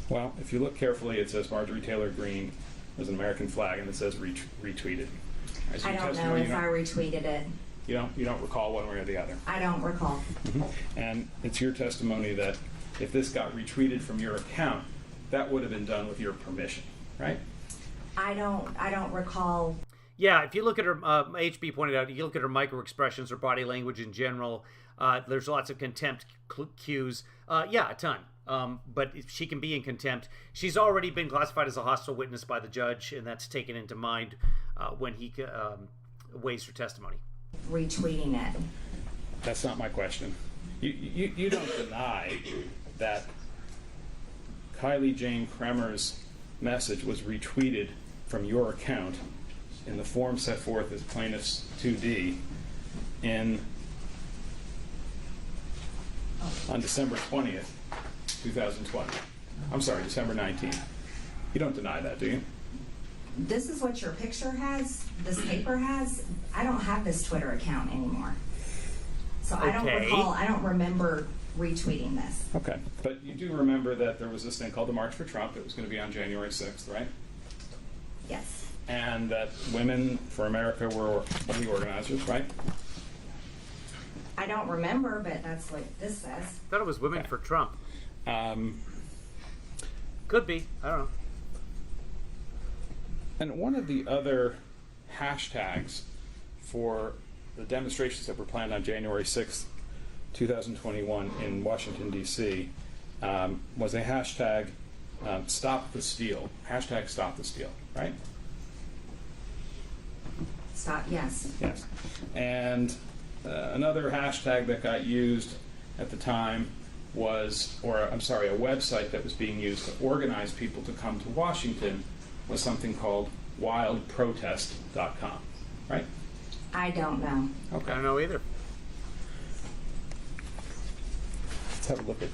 Well, if you look carefully, it says Marjorie Taylor Greene. There's an American flag, and it says retweeted. As I your don't know testimony, if I retweeted it. You don't recall one way or the other. I don't recall. And it's your testimony that if this got retweeted from your account, that would have been done with your permission, right? I don't recall. Yeah, if you look at her, HB pointed out, you look at her micro expressions, her body language in general, there's lots of contempt cues. Yeah, a ton. But she can be in contempt. She's already been classified as a hostile witness by the judge, and that's taken into mind when he weighs her testimony. Retweeting it. That's not my question. You don't deny that Kylie Jane Kremer's message was retweeted from your account in the form set forth as Plaintiff's 2D on December 20th, 2020. I'm sorry, December 19th. You don't deny that, do you? This is what your picture has, this paper has. I don't have this Twitter account anymore. So I don't recall, I don't remember retweeting this. Okay, but you do remember that there was this thing called the March for Trump that was going to be on January 6th, right? Yes. And that Women for America were one of the organizers, right? I don't remember, but that's what this says. I thought it was Women for Trump. Could be. I don't know. And one of the other hashtags for the demonstrations that were planned on January 6th, 2021 in Washington, D.C. Was a hashtag Stop the Steal. Hashtag Stop the Steal, right? Stop, yes. Yes. And another hashtag that got used at the time was, a website that was being used to organize people to come to Washington was something called wildprotest.com, right? I don't know. Okay. I don't know either. Let's have a look at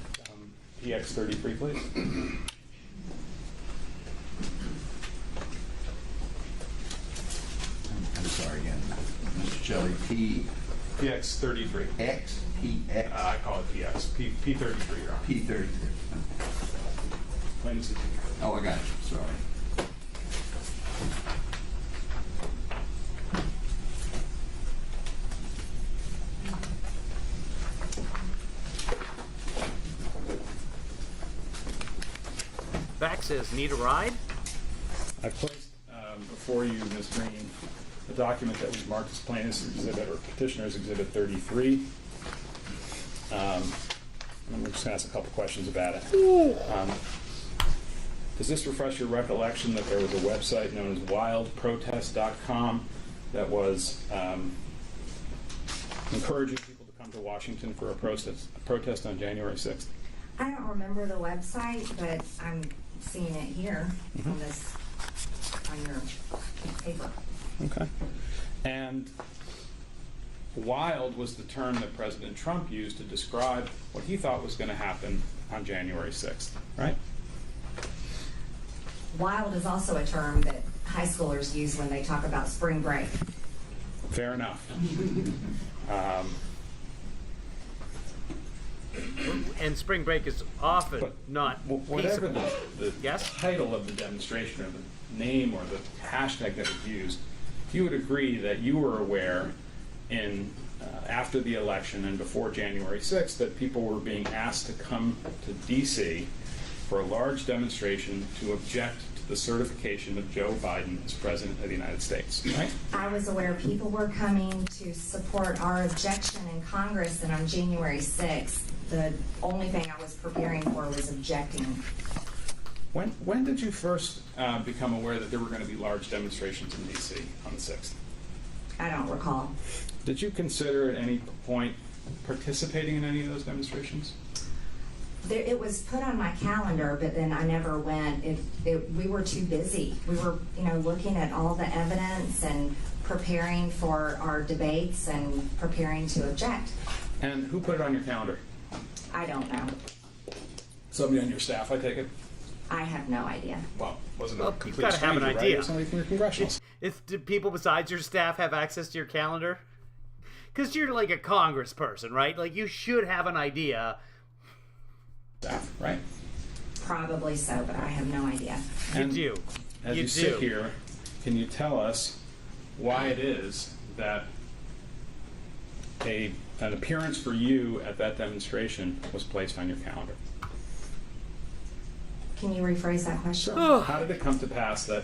PX33, please. I'm sorry again, Mr. Shelley. PX33. XPX. I call it PX. P33, Your Honor. P33. Plain and simple. Oh, I got you. Sorry. Back says, need a ride? I've placed before you, Ms. Green, a document that we've marked as plaintiff's exhibit or petitioner's exhibit 33. I'm just going to ask a couple questions about it. Does this refresh your recollection that there was a website known as wildprotest.com that was encouraging people to come to Washington for a protest on January 6th? I don't remember the website, but I'm seeing it here on this, on your paper. Okay. And wild was the term that President Trump used to describe what he thought was going to happen on January 6th, right? Wild is also a term that high schoolers use when they talk about spring break. Fair enough. And spring break is often But not whatever peaceable. the Yes? title of the demonstration or the name or the hashtag that was used, you would agree that you were aware in after the election and before January 6th that people were being asked to come to D.C. for a large demonstration to object to the certification of Joe Biden as President of the United States, right? I was aware people were coming to support our objection in Congress, and on January 6th, the only thing I was preparing for was objecting. When did you first become aware that there were going to be large demonstrations in D.C. on the 6th? I don't recall. Did you consider at any point participating in any of those demonstrations? It was put on my calendar, but then I never went. We were too busy. We were, looking at all the evidence and preparing for our debates and preparing to object. And who put it on your calendar? I don't know. Somebody on your staff, I take it? I have no idea. Well, wasn't Well, a you've complete gotta have an stranger, right? idea. It was somebody from your congressional Do people besides your staff have access to your calendar? Because you're like a congressperson, right? Like, you should have an idea. staff, right? Probably so, but I have no idea. And You do. As you sit here, can you tell us why it is that an appearance for you at that demonstration was placed on your calendar? Can you rephrase that question? How did it come to pass that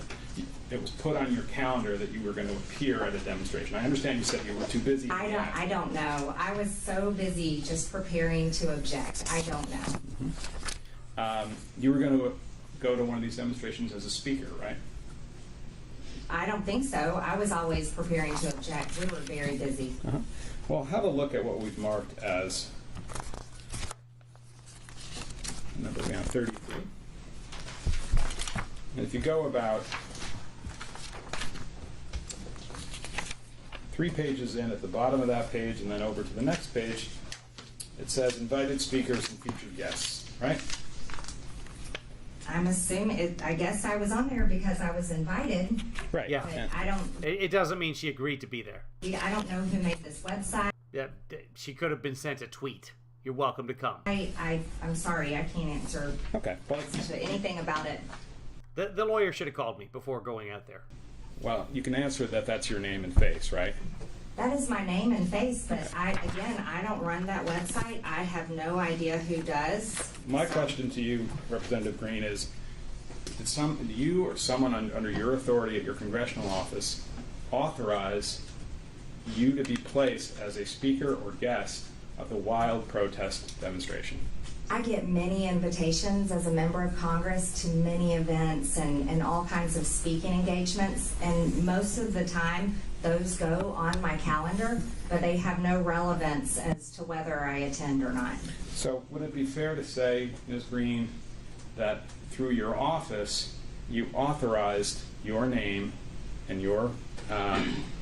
it was put on your calendar that you were going to appear at a demonstration? I understand you said you were too busy. I don't know. I was so busy just preparing to object. I don't know. You were going to go to one of these demonstrations as a speaker, right? I don't think so. I was always preparing to object. We were very busy. Well, have a look at what we've marked as number 33. And if you go about 3 pages in at the bottom of that page and then over to the next page, it says invited speakers and featured guests, right? I'm assuming, I guess I was on there because I was invited. Right. Yeah. But I don't, It doesn't mean she agreed to be there. I don't know who made this website. Yeah, she could have been sent a tweet. You're welcome to come. I'm sorry, I can't answer Okay. Well, anything about it. The lawyer should have called me before going out there. well, you can answer that that's your name and face, right? That is my name and face, but I don't run that website. I have no idea who does. My question to you, Representative Green, is did you or someone under your authority at your congressional office authorize you to be placed as a speaker or guest of the wild protest demonstration? I get many invitations as a member of Congress to many events and all kinds of speaking engagements, and most of the time those go on my calendar, but they have no relevance as to whether I attend or not. So would it be fair to say, Ms. Green, that through your office you authorized your name and your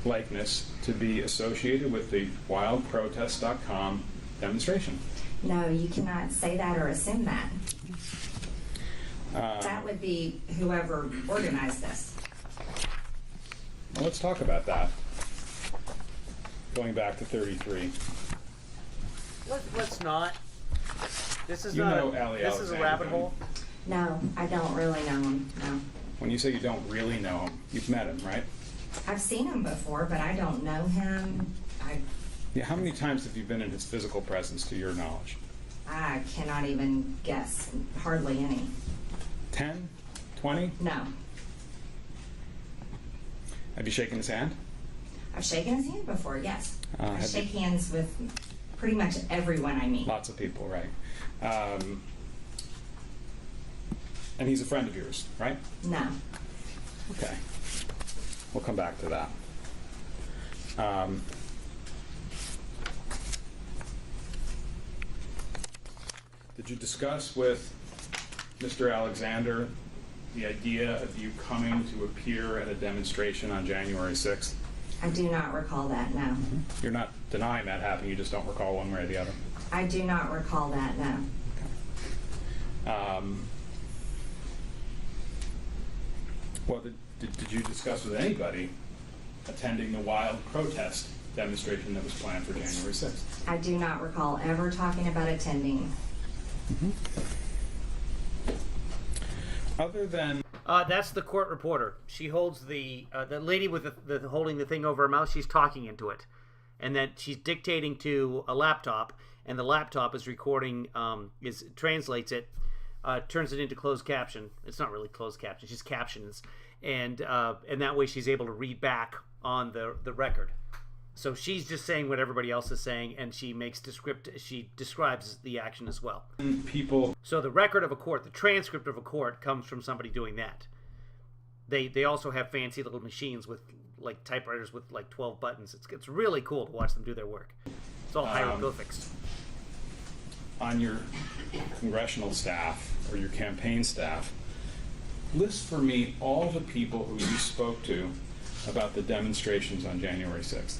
likeness to be associated with the wildprotest.com demonstration? No, you cannot say that or assume that. That would be whoever organized this. Well, let's talk about that. going back to 33. Let's not. This is You not. know Allie This is a Alexander, rabbit don't you? hole. No, I don't really know him, no. When you say you don't really know him, you've met him, right? I've seen him before, but I don't know him. Yeah. How many times have you been in his physical presence, to your knowledge? I cannot even guess, hardly any. 10? 20? No. Have you shaken his hand? I've shaken his hand before, yes. I have shake you- hands with pretty much everyone I meet. Lots of people, right? And he's a friend of yours, right? No. Okay. We'll come back to that. Did you discuss with Mr. Alexander the idea of you coming to appear at a demonstration on January 6th? I do not recall that, no. You're not denying that happened, you just don't recall one way or the other? I do not recall that, no. Well, did you discuss with anybody attending the wild protest demonstration that was planned for January 6th? I do not recall ever talking about attending. Other than That's the court reporter. She holds the lady with the holding the thing over her mouth. She's talking into it, and then she's dictating to a laptop, and the laptop is recording. Translates it, turns it into closed caption. It's not really closed caption. She's captions, and that way she's able to read back on the record. So she's just saying what everybody else is saying, and she describes the action as well. people, So the record of a court, the transcript of a court, comes from somebody doing that. They also have fancy little machines with like typewriters with like 12 buttons. It's really cool to watch them do their work. It's all hieroglyphics. on your congressional staff or your campaign staff, list for me all the people who you spoke to about the demonstrations on January 6th.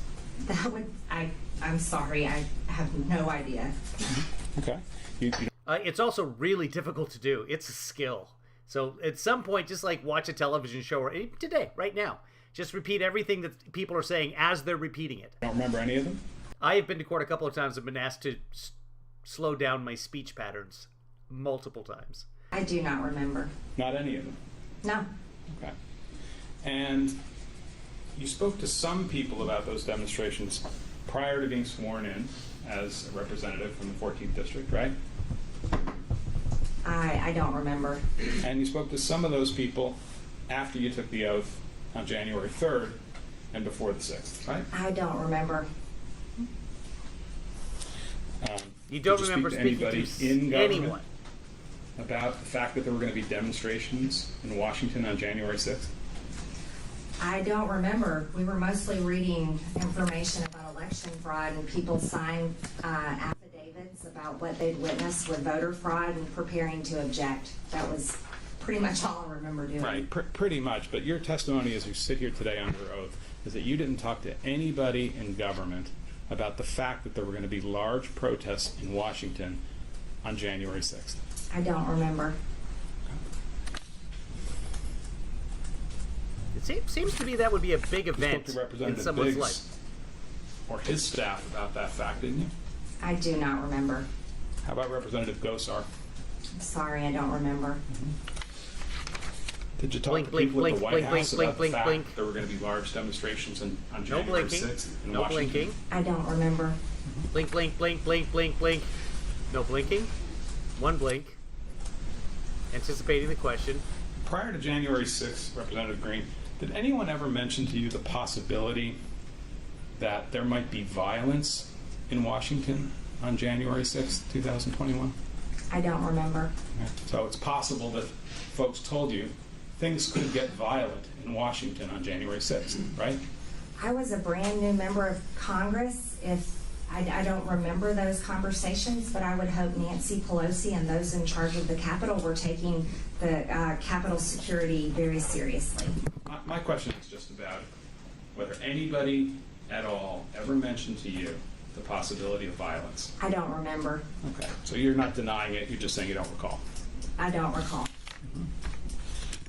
I'm sorry, I have no idea. Okay. It's also really difficult to do. It's a skill. So at some point, just like watch a television show, or today, right now, just repeat everything that people are saying as they're repeating it. Don't remember any of them? I have been to court a couple of times and been asked to slow down my speech patterns multiple times. I do not remember. Not any of them? No. Okay. And you spoke to some people about those demonstrations prior to being sworn in as a representative from the 14th District, right? I don't remember. And you spoke to some of those people after you took the oath on January 3rd and before the 6th, right? I don't remember. You don't did remember speak to speaking anybody to in government anyone? about the fact that there were going to be demonstrations in Washington on January 6th? I don't remember. We were mostly reading information about election fraud, and people signed affidavits about what they'd witnessed with voter fraud and preparing to object. That was pretty much all I remember doing. Right, pretty much. But your testimony as you sit here today under oath is that you didn't talk to anybody in government about the fact that there were going to be large protests in Washington on January 6th. I don't remember. It seems to me that would be a big You spoke event to in Representative someone's Biggs life. or his staff about that fact, didn't you? I do not remember. How about Representative Gosar? I'm sorry, I don't remember. Did you talk Blink, to blink, people blink, at the White blink, House blink, about blink, the fact blink. that there were going to be large demonstrations on No January blinking. 6th in No Washington? blinking. I don't remember. Blink, blink, blink, blink, blink, blink. No blinking. One blink. Anticipating the question. Prior to January 6th, Representative Green, did anyone ever mention to you the possibility that there might be violence in Washington on January 6th, 2021? I don't remember. So it's possible that folks told you things could get violent in Washington on January 6th, right? I was a brand new member of Congress. I don't remember those conversations, but I would hope Nancy Pelosi and those in charge of the Capitol were taking the Capitol security very seriously. My question is just about whether anybody at all ever mentioned to you the possibility of violence. I don't remember. Okay, so you're not denying it, you're just saying you don't recall. I don't recall.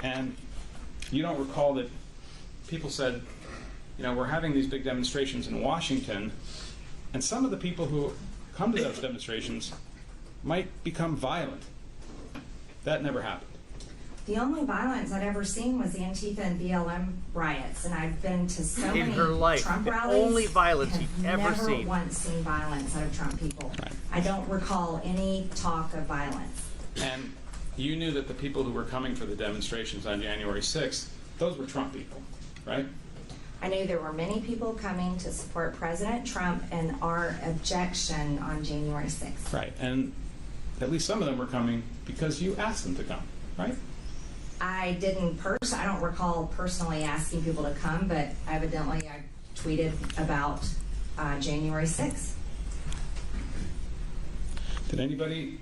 And you don't recall that people said we're having these big demonstrations in Washington, and some of the people who come to those demonstrations might become violent. That never happened. The only violence I'd ever seen was the Antifa and BLM riots, and I've been to so In many her life, Trump the rallies. only violence and you've ever never seen. once seen violence out of Trump people. Right. I don't recall any talk of violence. And you knew that the people who were coming for the demonstrations on January 6th, those were Trump people, right? I knew there were many people coming to support President Trump and our objection on January 6th. Right. And at least some of them were coming because you asked them to come, right? I don't recall personally asking people to come, but evidently I tweeted about January 6th. Did anybody,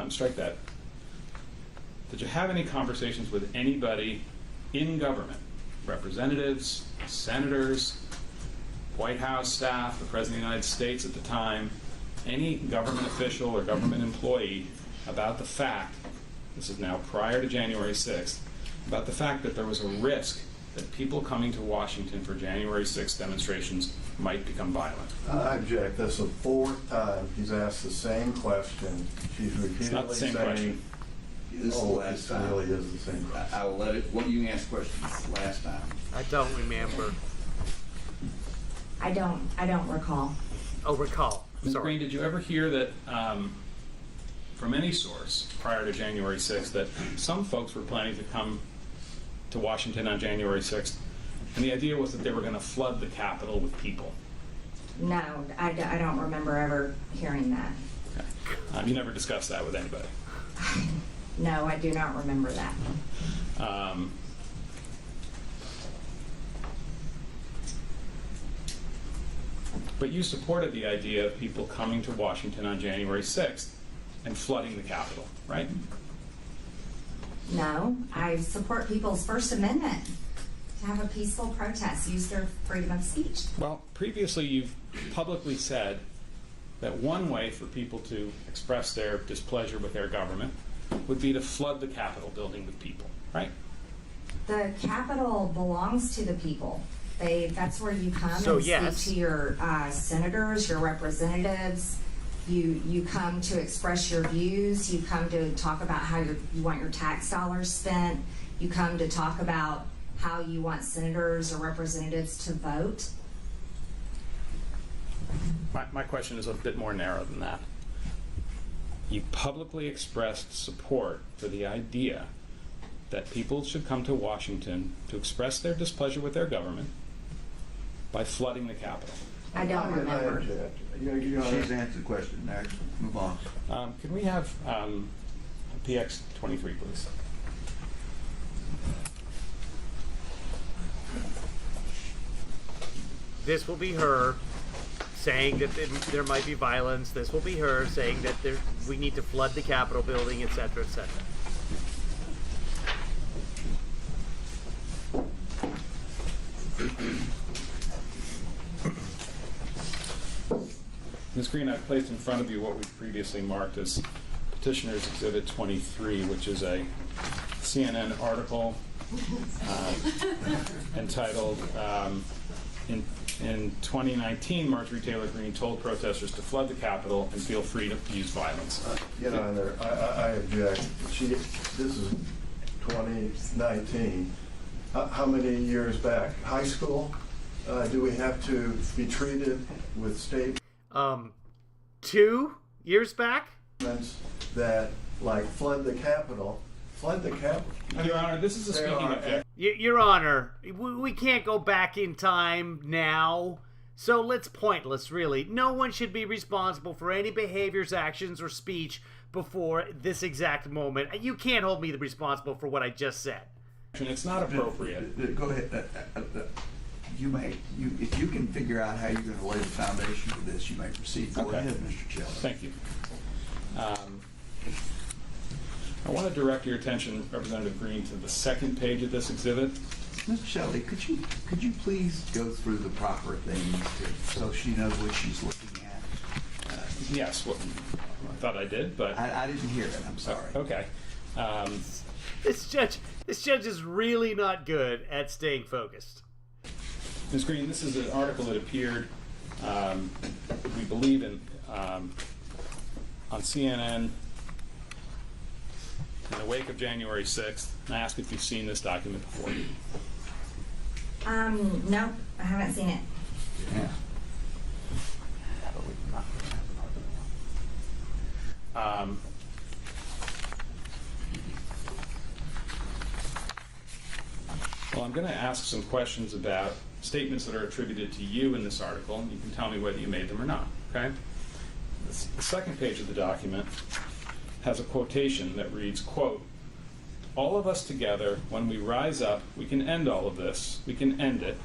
strike that, did you have any conversations with anybody in government, representatives, senators, White House staff, the President of the United States at the time, any government official or government employee about the fact, this is now prior to January 6th, about the fact that there was a risk that people coming to Washington for January 6th demonstrations might become violent? I object. That's the fourth time he's asked the same question. She's repeatedly It's not the same question. This is the last time. It really is the same question. I will let it, what you can ask questions last time. I don't remember. I don't recall. Oh, recall. Ms. Sorry. Green, did you ever hear that from any source prior to January 6th that some folks were planning to come to Washington on January 6th, and the idea was that they were going to flood the Capitol with people? No, I don't remember ever hearing that. Okay. You never discussed that with anybody? No, I do not remember that. But you supported the idea of people coming to Washington on January 6th and flooding the Capitol, right? No, I support people's First Amendment to have a peaceful protest, use their freedom of speech. Well, previously you've publicly said that one way for people to express their displeasure with their government would be to flood the Capitol building with people, right? The Capitol belongs to the people. That's where you come So, and yes. speak to your senators, your representatives. You come to express your views. You come to talk about how you want your tax dollars spent. You come to talk about how you want senators or representatives to vote. My question is a bit more narrow than that. You publicly expressed support for the idea that people should come to Washington to express their displeasure with their government by flooding the Capitol. I don't remember. She's answered the question. Next, move on. Can we have PX 23, please? This will be her saying that there might be violence. This will be her saying that we need to flood the Capitol building, etc., etc. Ms. Green, I've placed in front of you what we've previously marked as Petitioner's Exhibit 23, which is a CNN article entitled, in 2019, Marjorie Taylor Greene told protesters to flood the Capitol and feel free to use violence. Your Honor, I object. This is 2019. How many years back? High school? Do we have to be treated with state 2 years back? that like flood the Capitol? Flood the Capitol? Your Honor, this is a speaking objection. Your Honor, we can't go back in time now. So it's pointless, really. No one should be responsible for any behaviors, actions, or speech before this exact moment. You can't hold me responsible for what I just said. It's not appropriate. Go ahead. If you can figure out how you're going to lay the foundation for this, you may proceed. Go Okay. ahead, Mr. Shelley. Thank you. I want to direct your attention, Representative Green, to the second page of this exhibit. Mr. Shelley, could you please go through the proper things so she knows what she's looking at? Yes, well, I thought I did, but I didn't hear it. I'm sorry. okay. This judge is really not good at staying focused. Ms. Green, this is an article that appeared, we believe, on CNN in the wake of January 6th. And I ask if you've seen this document before. No, I haven't seen it. Yeah. Well, I'm going to ask some questions about statements that are attributed to you in this article, and you can tell me whether you made them or not, okay? The second page of the document has a quotation that reads, quote, "All of us together, when we rise up, we can end all of this. We can end it.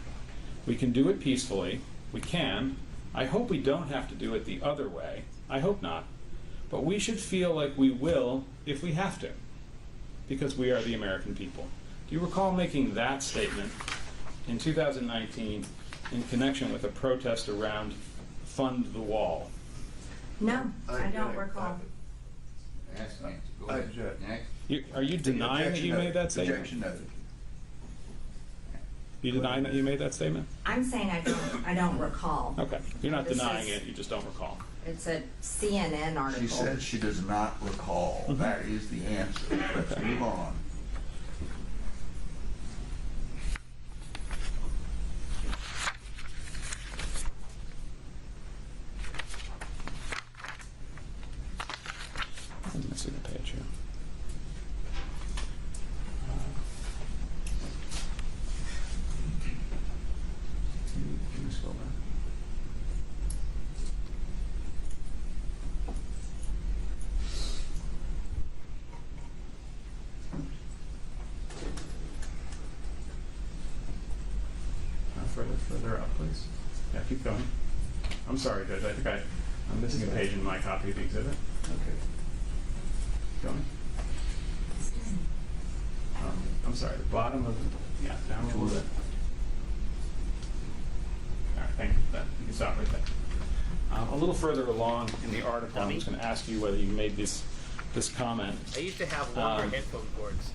We can do it peacefully. We can. I hope we don't have to do it the other way. I hope not. But we should feel like we will if we have to, because we are the American people." Do you recall making that statement in 2019 in connection with a protest around Fund the Wall? No, I don't recall. Ask Nancy. Go I ahead. object. Next. Are you denying that you made that statement? Objection noted. You denying that you made that statement? I'm saying I don't recall. Okay. You're not This denying is- it, you just don't recall. It's a CNN article. She says she does not recall. That is the answer. Let's move on. I'm missing a page here. Can you scroll back? Further up, please. Yeah, keep going. I'm sorry, Judge. I think I'm missing a page in my copy of the exhibit. Okay. Going. I'm sorry, the bottom of, yeah, down a little bit. All right, thank you for that. You can stop right there. A little further along in the article, I'm just going to ask you whether you made this comment. I used to have longer headphone cords.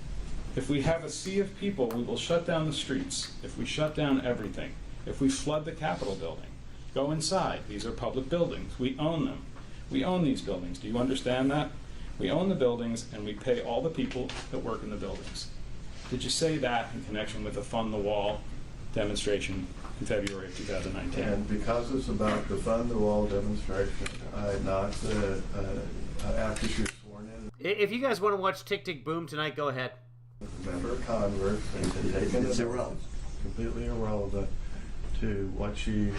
If we have a sea of people, we will shut down the streets. If we shut down everything, if we flood the Capitol building, go inside. These are public buildings. We own them. We own these buildings. Do you understand that? We own the buildings, and we pay all the people that work in the buildings. Did you say that in connection with the Fund the Wall demonstration in February of 2019? And because it's about the Fund the Wall demonstration, I not, after she was sworn in, If you guys want to watch Tick Tick Boom tonight, go ahead. as a member of Congress, and taken It's it irrelevant. completely irrelevant to what she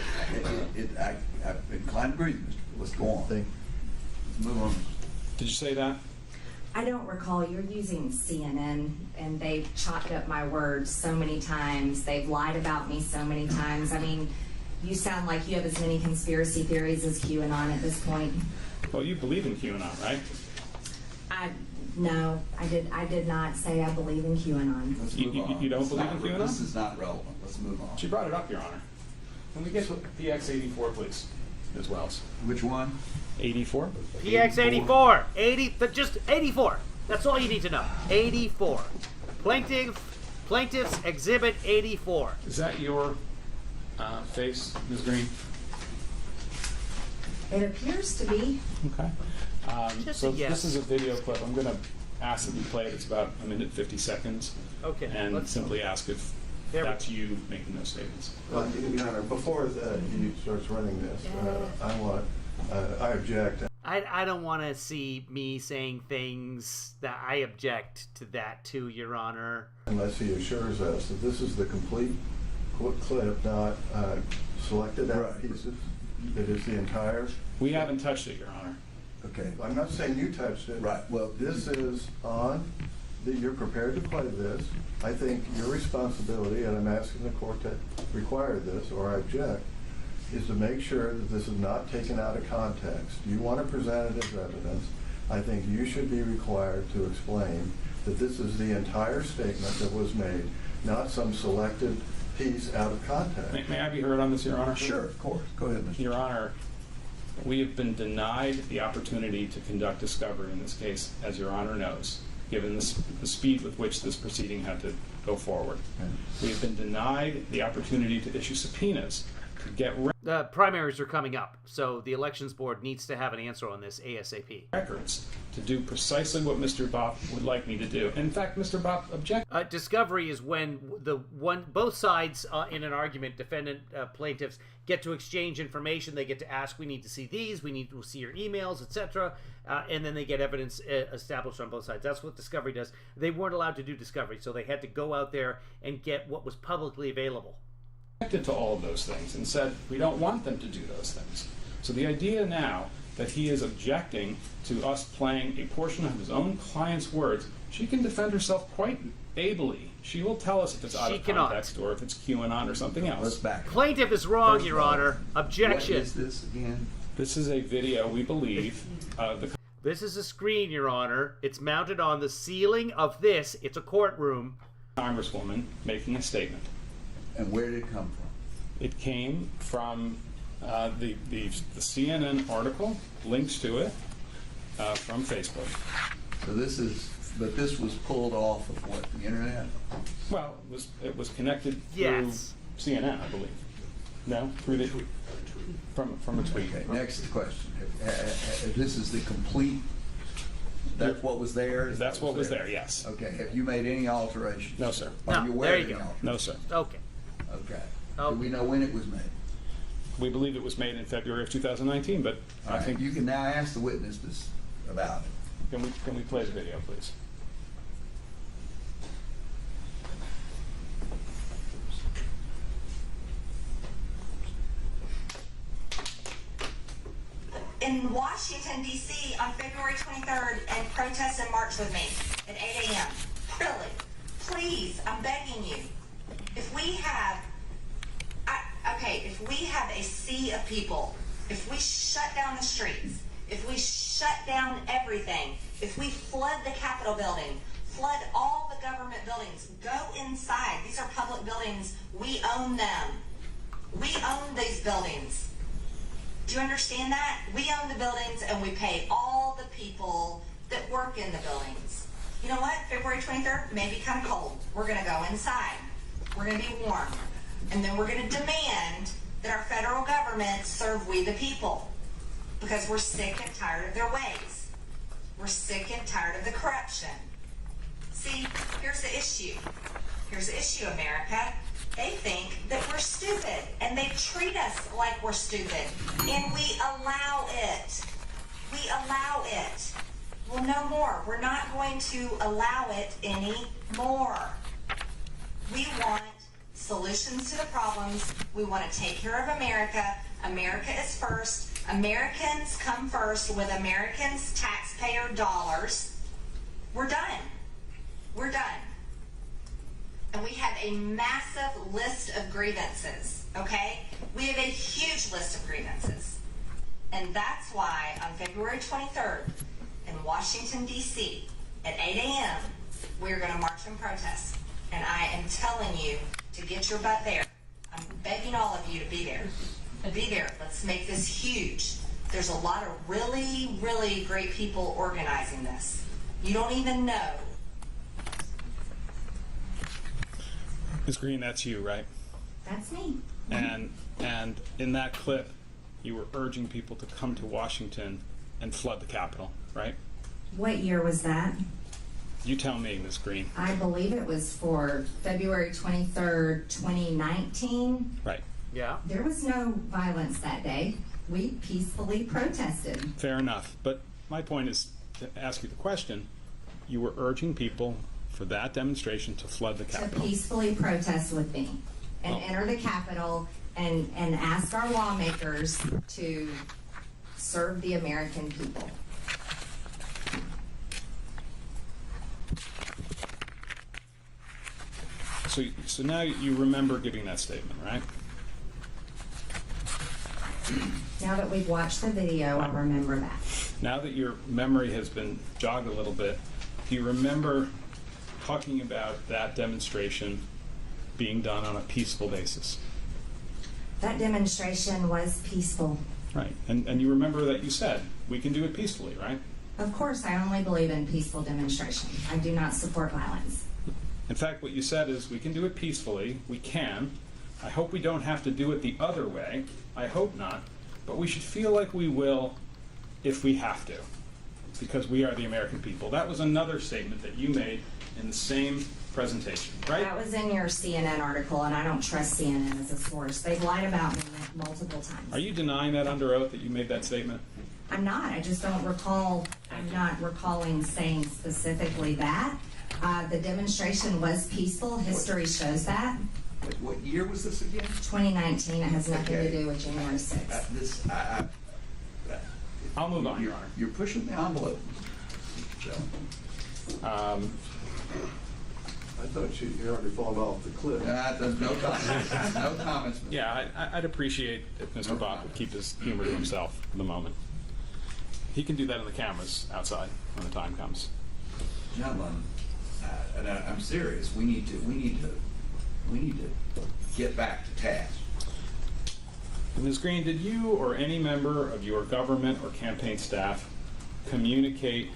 I'm inclined to agree, Mr. Let's go on. think. Let's move on. Did you say that? I don't recall. You're using CNN, and they've chopped up my words so many times. They've lied about me so many times. I mean, you sound like you have as many conspiracy theories as QAnon at this point. Well, you believe in QAnon, right? No, I did not say I believe in QAnon. Let's You- move you- on. you don't It's believe not in re- QAnon? This is not relevant. Let's move on. She brought it up, Your Honor. Can we get to PX84, please, as well? Which one? 84? PX84. 80, just 84. That's all you need to know. 84. Plaintiff's Exhibit 84. Is that your face, Ms. Green? It appears to be. Okay. Just So a yes. this is a video clip. I'm going to ask that you play it. It's about 1 minute 50 seconds. Okay. And let's- simply ask if There we- that's you making those statements. Well, Your Honor, before he starts running this, I object. I don't want to see me saying things that I object to that too, Your Honor. Unless he assures us that this is the complete clip, not selected out pieces. It is the entire. We haven't touched it, Your Honor. Okay. I'm not saying you touched it. Right, well- This is on, that you're prepared to play this. I think your responsibility, and I'm asking the court to require this, or I object, is to make sure that this is not taken out of context. You want to present it as evidence. I think you should be required to explain that this is the entire statement that was made, not some selected piece out of context. May I be heard on this, Your Honor? Sure, of course. Go ahead, Mr. Your Honor, we have been denied the opportunity to conduct discovery in this case, as Your Honor knows, given the speed with which this proceeding had to go forward. We have been denied the opportunity to issue subpoenas to get The primaries are coming up, so the elections board needs to have an answer on this ASAP. records to do precisely what Mr. Bopp would like me to do. In fact, Mr. Bopp objected. Discovery is when both sides in an argument, defendant, plaintiffs, get to exchange information. They get to ask, we need to see these, we need to see your emails, etc., and then they get evidence established on both sides. That's what discovery does. They weren't allowed to do discovery, so they had to go out there and get what was publicly available. To all of those things and said, we don't want them to do those things. So the idea now that he is objecting to us playing a portion of his own client's words, she can defend herself quite ably. She will tell us if it's out of context or if it's QAnon or something else. Let's back up. Plaintiff is wrong, First Your of all, Honor. Objection. What is this again? This is a video, we believe, of the This is a screen, Your Honor. It's mounted on the ceiling of this. It's a courtroom. Congresswoman making a statement. And where did it come from? It came from the CNN article, links to it, from Facebook. So this was pulled off of what, the internet? Well, it was connected through Yes. CNN, I believe. No, through the from a tweet. Okay, next question. This is the complete, that's what was there? That's what was there, yes. Okay, have you made any alterations? No, sir. Are No, you aware there of you any go. alterations? No, sir. Okay. Okay. Okay. Do we know when it was made? We believe it was made in February of 2019, but All I right, think you can now ask the witness this about it. can we play the video, please? In Washington, D.C. on February 23rd and protest and march with me at 8 a.m. Really? Please, I'm begging you. If we have, if we have a sea of people, if we shut down the streets, if we shut down everything, if we flood the Capitol building, flood all the government buildings, go inside. These are public buildings. We own them. We own these buildings. Do you understand that? We own the buildings and we pay all the people that work in the buildings. You know what? February 23rd may be kind of cold. We're going to go inside. We're going to be warm. And then we're going to demand that our federal government serve we the people. Because we're sick and tired of their ways. We're sick and tired of the corruption. See, here's the issue. Here's the issue, America. They think that we're stupid, and they treat us like we're stupid, and we allow it. We allow it. Well, no more. We're not going to allow it anymore. We want solutions to the problems. We want to take care of America. America is first. Americans come first with Americans' taxpayer dollars. We're done. We're done. And we have a massive list of grievances, okay? We have a huge list of grievances. And that's why on February 23rd in Washington, D.C. at 8 a.m., we're going to march and protest. And I am telling you to get your butt there. I'm begging all of you to be there. Be there. Let's make this huge. There's a lot of really, really great people organizing this. You don't even know. Ms. Green, that's you, right? That's me. And in that clip, you were urging people to come to Washington and flood the Capitol, right? What year was that? You tell me, Ms. Green. I believe it was for February 23rd, 2019. Right. Yeah. There was no violence that day. We peacefully protested. Fair enough. But my point is to ask you the question. You were urging people for that demonstration to flood the To Capitol. peacefully protest with me and enter the Capitol and ask our lawmakers to serve the American people. So now you remember giving that statement, right? Now that we've watched the video, I remember that. Now that your memory has been jogged a little bit, do you remember talking about that demonstration being done on a peaceful basis? That demonstration was peaceful. Right. And you remember that you said, we can do it peacefully, right? Of course, I only believe in peaceful demonstration. I do not support violence. In fact, what you said is, we can do it peacefully. We can. I hope we don't have to do it the other way. I hope not. But we should feel like we will if we have to, because we are the American people. That was another statement that you made in the same presentation, right? That was in your CNN article, and I don't trust CNN as a source. They've lied about me multiple times. Are you denying that under oath that you made that statement? I'm not. I just don't recall. I'm not recalling saying specifically that. The demonstration was peaceful. History shows that. What year was this again? 2019. It has nothing Okay. to do with January 6th. I'll move on, Your Honor. You're pushing the envelope. So, I thought you already fallen off the cliff. there's no comments. No comments. Yeah, I'd appreciate if Mr. Bach would keep his humor to himself for the moment. He can do that in the cameras outside when the time comes. Gentlemen, and I'm serious. We need to get back to task. Ms. Green, did you or any member of your government or campaign staff communicate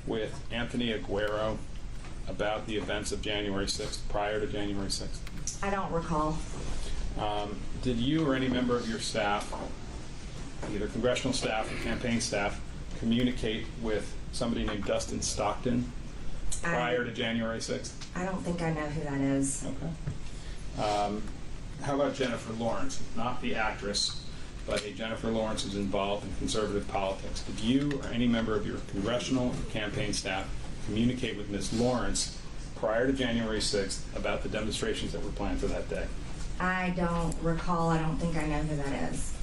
with Anthony Aguero about the events of January 6th, prior to January 6th? I don't recall. Did you or any member of your staff, either congressional staff or campaign staff, communicate with somebody named Dustin Stockton prior to January 6th? I don't think I know who that is. Okay. How about Jennifer Lawrence? Not the actress, but a Jennifer Lawrence who's involved in conservative politics. Did you or any member of your congressional or campaign staff communicate with Ms. Lawrence prior to January 6th about the demonstrations that were planned for that day? I don't recall. I don't think I know who that is.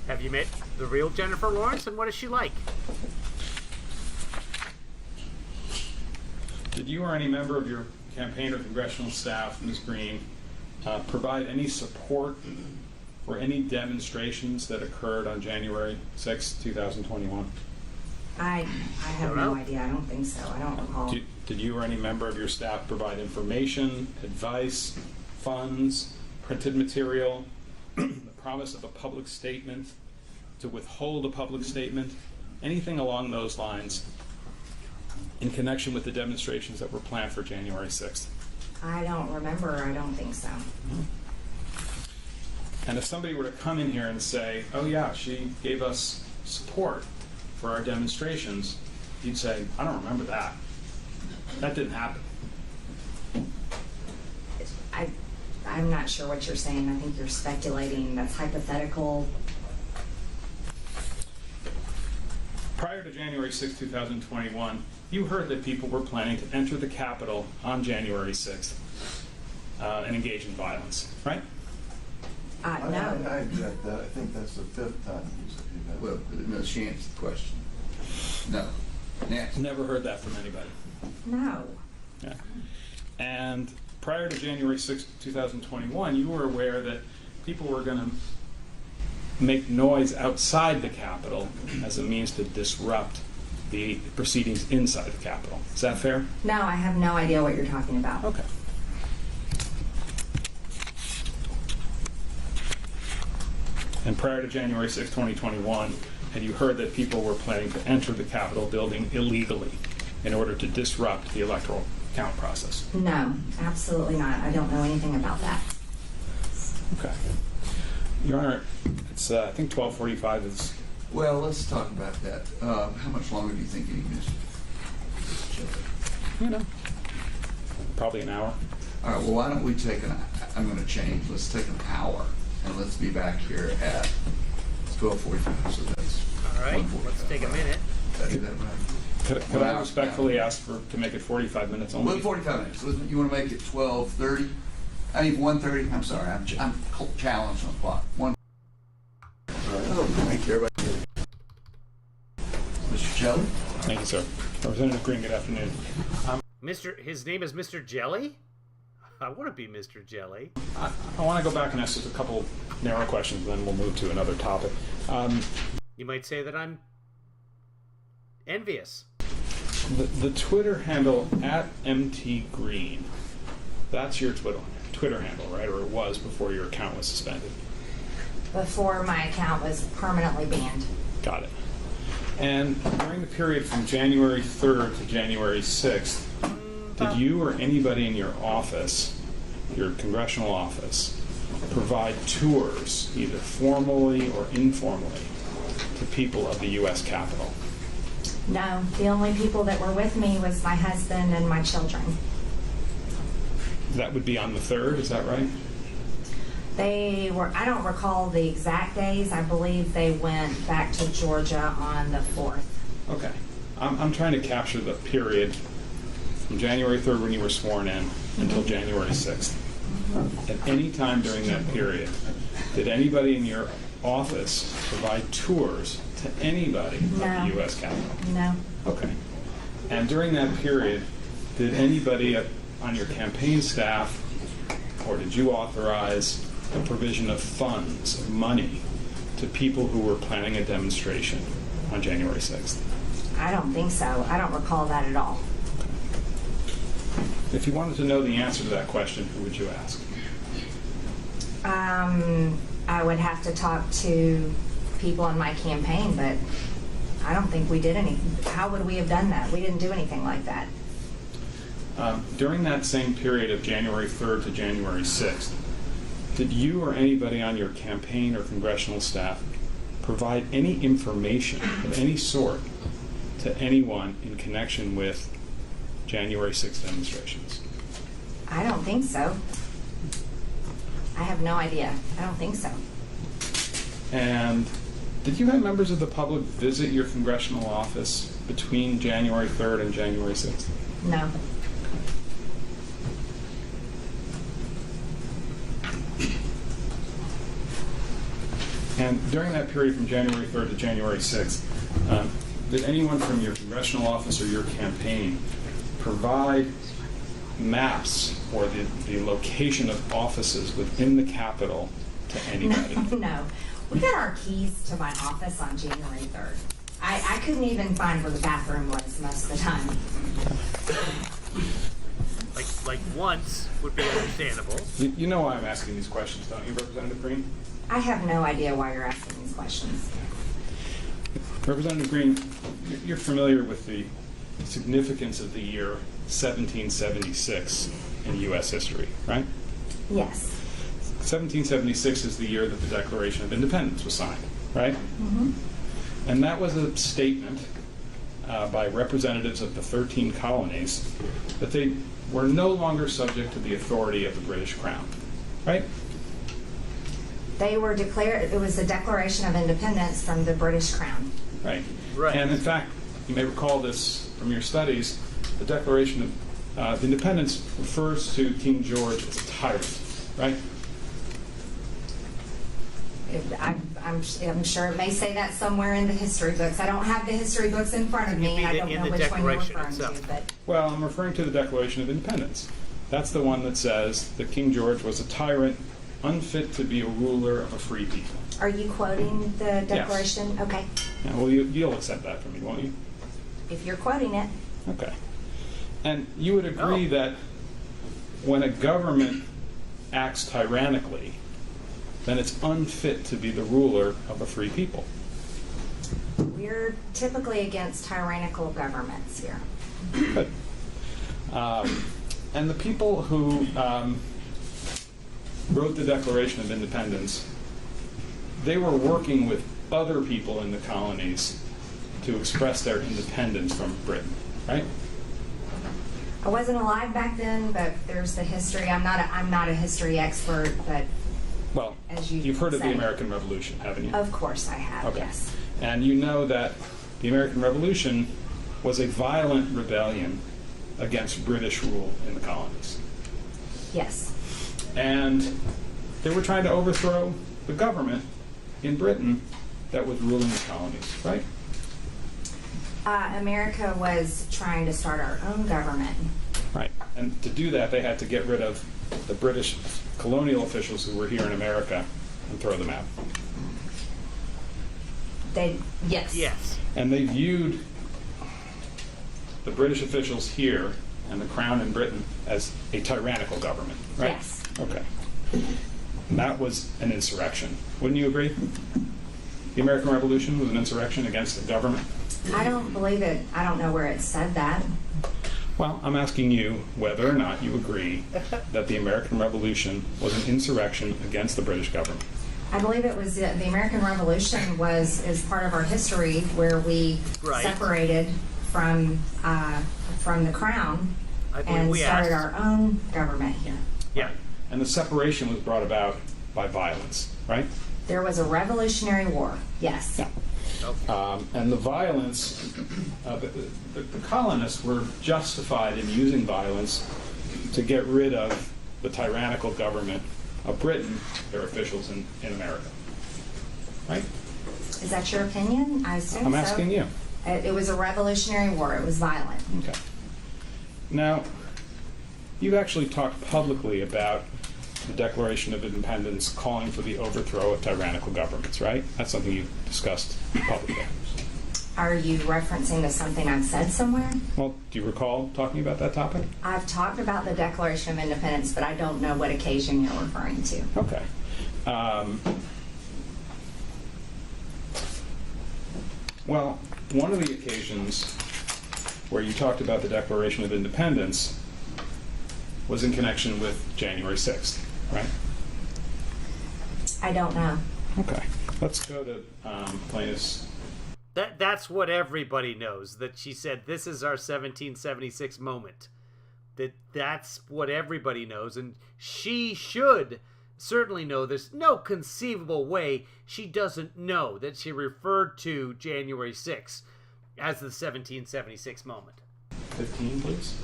Have you met the real Jennifer Lawrence, and what is she like? Did you or any member of your campaign or congressional staff, Ms. Green, provide any support for any demonstrations that occurred on January 6, 2021? I have no idea. I don't think so. I don't recall. Did you or any member of your staff provide information, advice, funds, printed material, the promise of a public statement, to withhold a public statement, anything along those lines in connection with the demonstrations that were planned for January 6th? I don't remember. I don't think so. And if somebody were to come in here and say, oh yeah, she gave us support for our demonstrations, you'd say, I don't remember that. That didn't happen. I'm not sure what you're saying. I think you're speculating. That's hypothetical. Prior to January 6, 2021, you heard that people were planning to enter the Capitol on January 6th and engage in violence, right? No. I object that. I think that's the fifth time you said that. Well, no, she answered the question. No. Next. Never heard that from anybody. No. Yeah. And prior to January 6, 2021, you were aware that people were going to make noise outside the Capitol as a means to disrupt the proceedings inside the Capitol. Is that fair? No, I have no idea what you're talking about. Okay. And prior to January 6, 2021, had you heard that people were planning to enter the Capitol building illegally in order to disrupt the electoral count process? No, absolutely not. I don't know anything about that. Okay. Your Honor, it's I think 12:45 is. Well, let's talk about that. How much longer do you think you need, Mr. Chilton? You know, probably an hour. All right, well, why don't we take I'm going to change. Let's take an hour, and let's be back here at 12:45. So that's All right, 1:45. let's take a minute. Did I do that right? Could I respectfully ask to make it 45 minutes only? Well, 45 minutes. You want to make it 12:30? I mean 1:30. I'm sorry. I'm challenged on the clock. Thank you, everybody. Mr. Shelley? Thank you, sir. Representative Green, good afternoon. His name is Mr. Jelly? I want to be Mr. Jelly. I want to go back and ask just a couple narrow questions, and then we'll move to another topic. You might say that I'm envious. The Twitter handle @MTGreen That's your Twitter handle, right? Or it was before your account was suspended. Before my account was permanently banned. Got it. And during the period from January 3rd to January 6th, did you or anybody in your office, your congressional office, provide tours, either formally or informally, to people of the U.S. Capitol? No, the only people that were with me was my husband and my children. That would be on the 3rd, is that right? They were, I don't recall the exact days. I believe they went back to Georgia on the 4th. Okay. I'm trying to capture the period from January 3rd when you were sworn in until January 6th. At any time during that period, did anybody in your office provide tours to anybody of the U.S. Capitol? No. Okay. And during that period, did anybody on your campaign staff, or did you authorize the provision of funds, of money, to people who were planning a demonstration on January 6th? I don't think so. I don't recall that at all. If you wanted to know the answer to that question, who would you ask? I would have to talk to people on my campaign, but I don't think we did anything. How would we have done that? We didn't do anything like that. During that same period of January 3rd to January 6th, did you or anybody on your campaign or congressional staff provide any information of any sort to anyone in connection with January 6th demonstrations? I don't think so. I have no idea. I don't think so. And did you have members of the public visit your congressional office between January 3rd and January 6th? No. And during that period from January 3rd to January 6th, did anyone from your congressional office or your campaign provide maps or the location of offices within the Capitol to anybody? No. We got our keys to my office on January 3rd. I couldn't even find where the bathroom was most of the time. Like once would be understandable. You know why I'm asking these questions, don't you, Representative Green? I have no idea why you're asking these questions. Representative Green, you're familiar with the significance of the year 1776 in U.S. history, right? Yes. 1776 is the year that the Declaration of Independence was signed, right? Mm-hmm. And that was a statement by representatives of the 13 colonies that they were no longer subject to the authority of the British Crown, right? They were declared, it was a Declaration of Independence from the British Crown. Right. Right. And in fact, you may recall this from your studies, the Declaration of Independence refers to King George as a tyrant, right? I'm sure it may say that somewhere in the history books. I don't have the history books in front of me. I don't know which one you're referring to. But Well, I'm referring to the Declaration of Independence. That's the one that says that King George was a tyrant, unfit to be a ruler of a free people. are you quoting the Declaration? Yes. Okay. Yeah, well, you'll accept that from me, won't you? If you're quoting it. Okay. And you would agree that when a government acts tyrannically, then it's unfit to be the ruler of a free people. We're typically against tyrannical governments here. Good. And the people who wrote the Declaration of Independence, they were working with other people in the colonies to express their independence from Britain, right? I wasn't alive back then, but there's the history. I'm not a history expert, but Well, as you've heard of the say. American Revolution, haven't you? Of course I have, Okay. yes. And you know that the American Revolution was a violent rebellion against British rule in the colonies. Yes. And they were trying to overthrow the government in Britain that was ruling the colonies, right? America was trying to start our own government. Right. And to do that, they had to get rid of the British colonial officials who were here in America and throw them out. Yes. Yes. And they viewed the British officials here and the Crown in Britain as a tyrannical government, right? Yes. Okay. And that was an insurrection. Wouldn't you agree? The American Revolution was an insurrection against the government? I don't believe it. I don't know where it said that. Well, I'm asking you whether or not you agree that the American Revolution was an insurrection against the British government. I believe it was the American Revolution is part of our history where we separated from the Crown and started our own government here. Yeah. And the separation was brought about by violence, right? There was a Revolutionary War, yes. Yeah. And the violence, the colonists were justified in using violence to get rid of the tyrannical government of Britain, their officials in America. Right? Is that your opinion? I assume so. I'm asking you. It was a Revolutionary War. It was violent. Okay. Now, you've actually talked publicly about the Declaration of Independence calling for the overthrow of tyrannical governments, right? That's something you discussed publicly. Are you referencing to something I've said somewhere? Well, do you recall talking about that topic? I've talked about the Declaration of Independence, but I don't know what occasion you're referring to. Okay. Well, one of the occasions where you talked about the Declaration of Independence was in connection with January 6th, right? I don't know. Okay. Let's go to plaintiff's. That's what everybody knows, that she said this is our 1776 moment. That's what everybody knows, and she should certainly know. There's no conceivable way she doesn't know that she referred to January 6th as the 1776 moment. 15, please.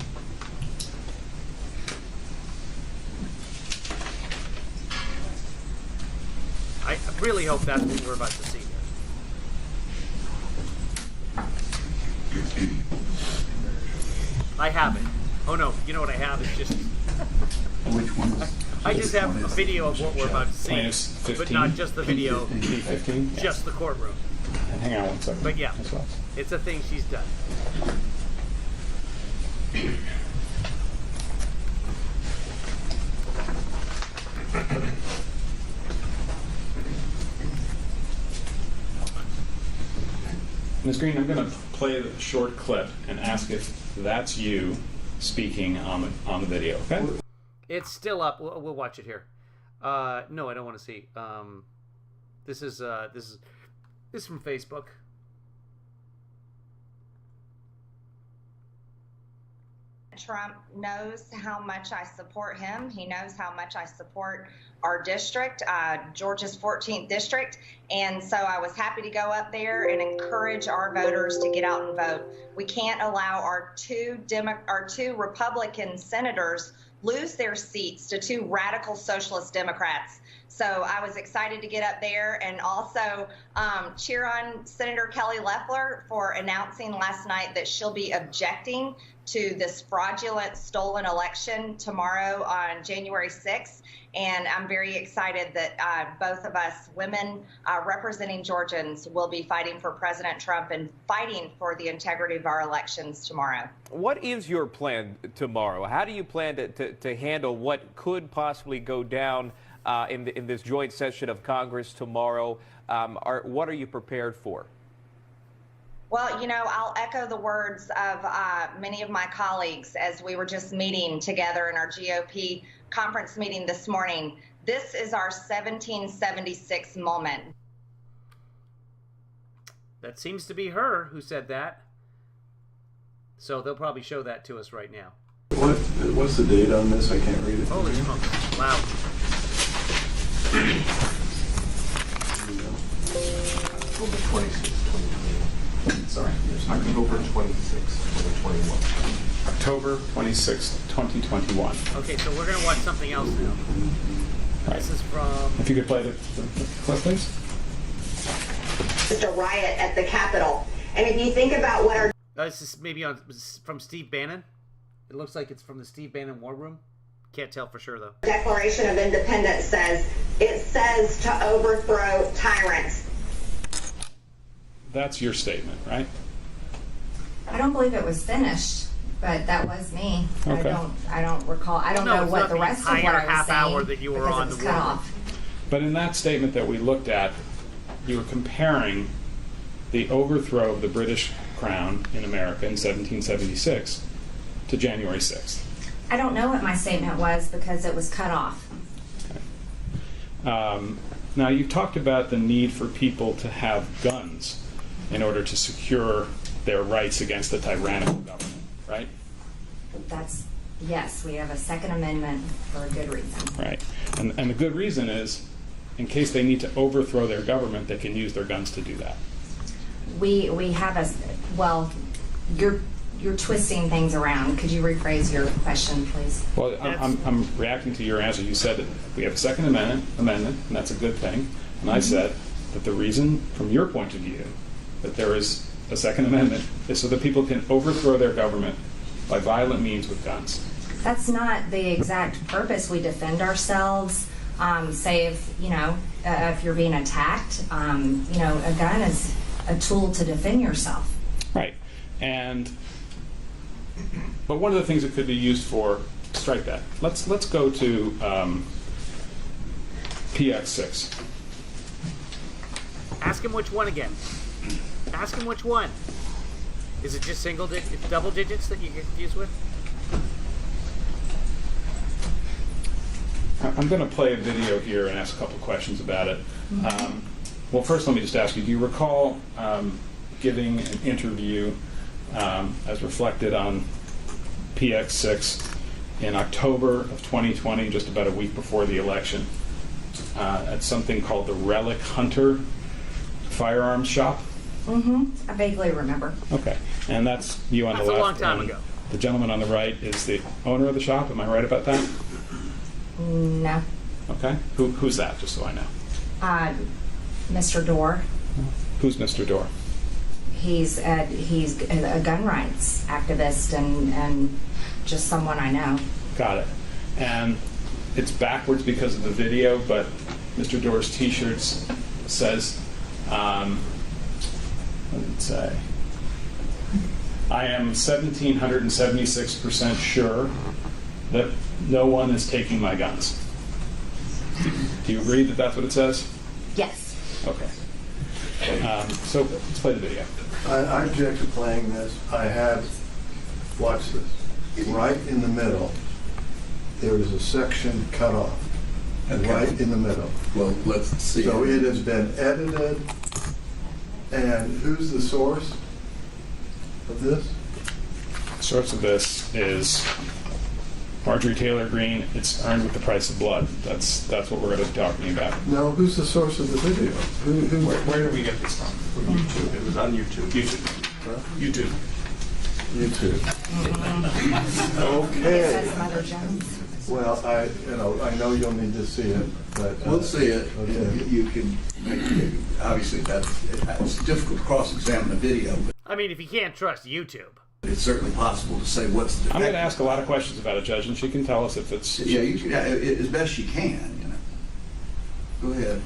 I really hope that's what we're about to see here. I have it. Oh no, you know what I have is just... Which one is? I just have a video of what we're about to see, but not just the video, 15? just the courtroom. And hang on one second. But yeah, as well. it's a thing she's done. Ms. Green, I'm going to play a short clip and ask if that's you speaking on the video, okay? It's still up. We'll watch it here. No, I don't want to see. This is from Facebook. Trump knows how much I support him. He knows how much I support our district, Georgia's 14th district. And so I was happy to go up there and encourage our voters to get out and vote. We can't allow our two Republican senators lose their seats to two radical socialist Democrats. So I was excited to get up there and also cheer on Senator Kelly Loeffler for announcing last night that she'll be objecting to this fraudulent stolen election tomorrow on January 6th. And I'm very excited that both of us women representing Georgians will be fighting for President Trump and fighting for the integrity of our elections tomorrow. What is your plan tomorrow? How do you plan to handle what could possibly go down in this joint session of Congress tomorrow? What are you prepared for? Well, you know, I'll echo the words of many of my colleagues as we were just meeting together in our GOP conference meeting this morning. This is our 1776 moment. That seems to be her who said that. So they'll probably show that to us right now. What's the date on this? I can't read it. Holy smokes. Wow. October 26, 2021. Sorry, October 26, 2021. October 26, 2021. Okay, so we're going to watch something else now. Right. This is from... If you could play the clip, please. Just a riot at the Capitol. And if you think about what our... This is maybe from Steve Bannon. It looks like it's from the Steve Bannon War Room. Can't tell for sure, though. Declaration of Independence says, it says to overthrow tyrants. That's your statement, right? I don't believe it was finished. But that was me. Okay. I don't recall. I don't know it's what not the rest of what entire I was half saying hour that you were because on it was the cut war. off. But in that statement that we looked at, you were comparing the overthrow of the British crown in America in 1776 to January 6th. I don't know what my statement was because it was cut off. Now, you've talked about the need for people to have guns in order to secure their rights against a tyrannical government, right? Yes, we have a Second Amendment for a good reason. Right. And the good reason is, in case they need to overthrow their government, they can use their guns to do that. We have well, you're twisting things around. Could you rephrase your question, please? Well, I'm reacting to your answer. You said that we have a Second Amendment, and that's a good thing. And I said that the reason, from your point of view, that there is a Second Amendment is so that people can overthrow their government by violent means with guns. That's not the exact purpose. We defend ourselves. Say if you're being attacked, a gun is a tool to defend yourself. Right. But one of the things it could be used for, strike that. Let's go to PX6. Ask him which one again. Ask him which one. Is it just double digits that you get confused with? I'm going to play a video here and ask a couple questions about it. Well, first let me just ask you, do you recall giving an interview as reflected on PX6 in October of 2020, just about a week before the election, at something called the Relic Hunter firearms shop? I vaguely remember. Okay. And that's you on the left. That's a long time and ago. The gentleman on the right is the owner of the shop. Am I right about that? No. Okay. Who's that, just so I know? Mr. Dorr. Who's Mr. Dorr? He's a gun rights activist and just someone I know. Got it. And it's backwards because of the video, but Mr. Dorr's T-shirt says, what did it say? I am 1,776% sure that no one is taking my guns. Do you agree that that's what it says? Yes. Okay. So let's play the video. I object to playing this. I have, watch this. Right in the middle, there is a section cut off. And right in the middle. Well, let's see. So it has been edited. And who's the source of this? The source of this is Marjorie Taylor Greene. It's Earned with the Price of Blood. That's what we're going to be talking about. No, who's the source of the video? Where did we get this from? From YouTube. It was on YouTube. Huh? YouTube. YouTube. It Okay. says Mother Jones. Well, I know you'll need to see it, but We'll see it. Okay. You can obviously it's difficult to cross-examine a video, but I mean, if you can't trust YouTube. it's certainly possible to say what's the. I'm going to ask a lot of questions about it, Judge, and she can tell us if it's. Yeah, as best you can. Go ahead.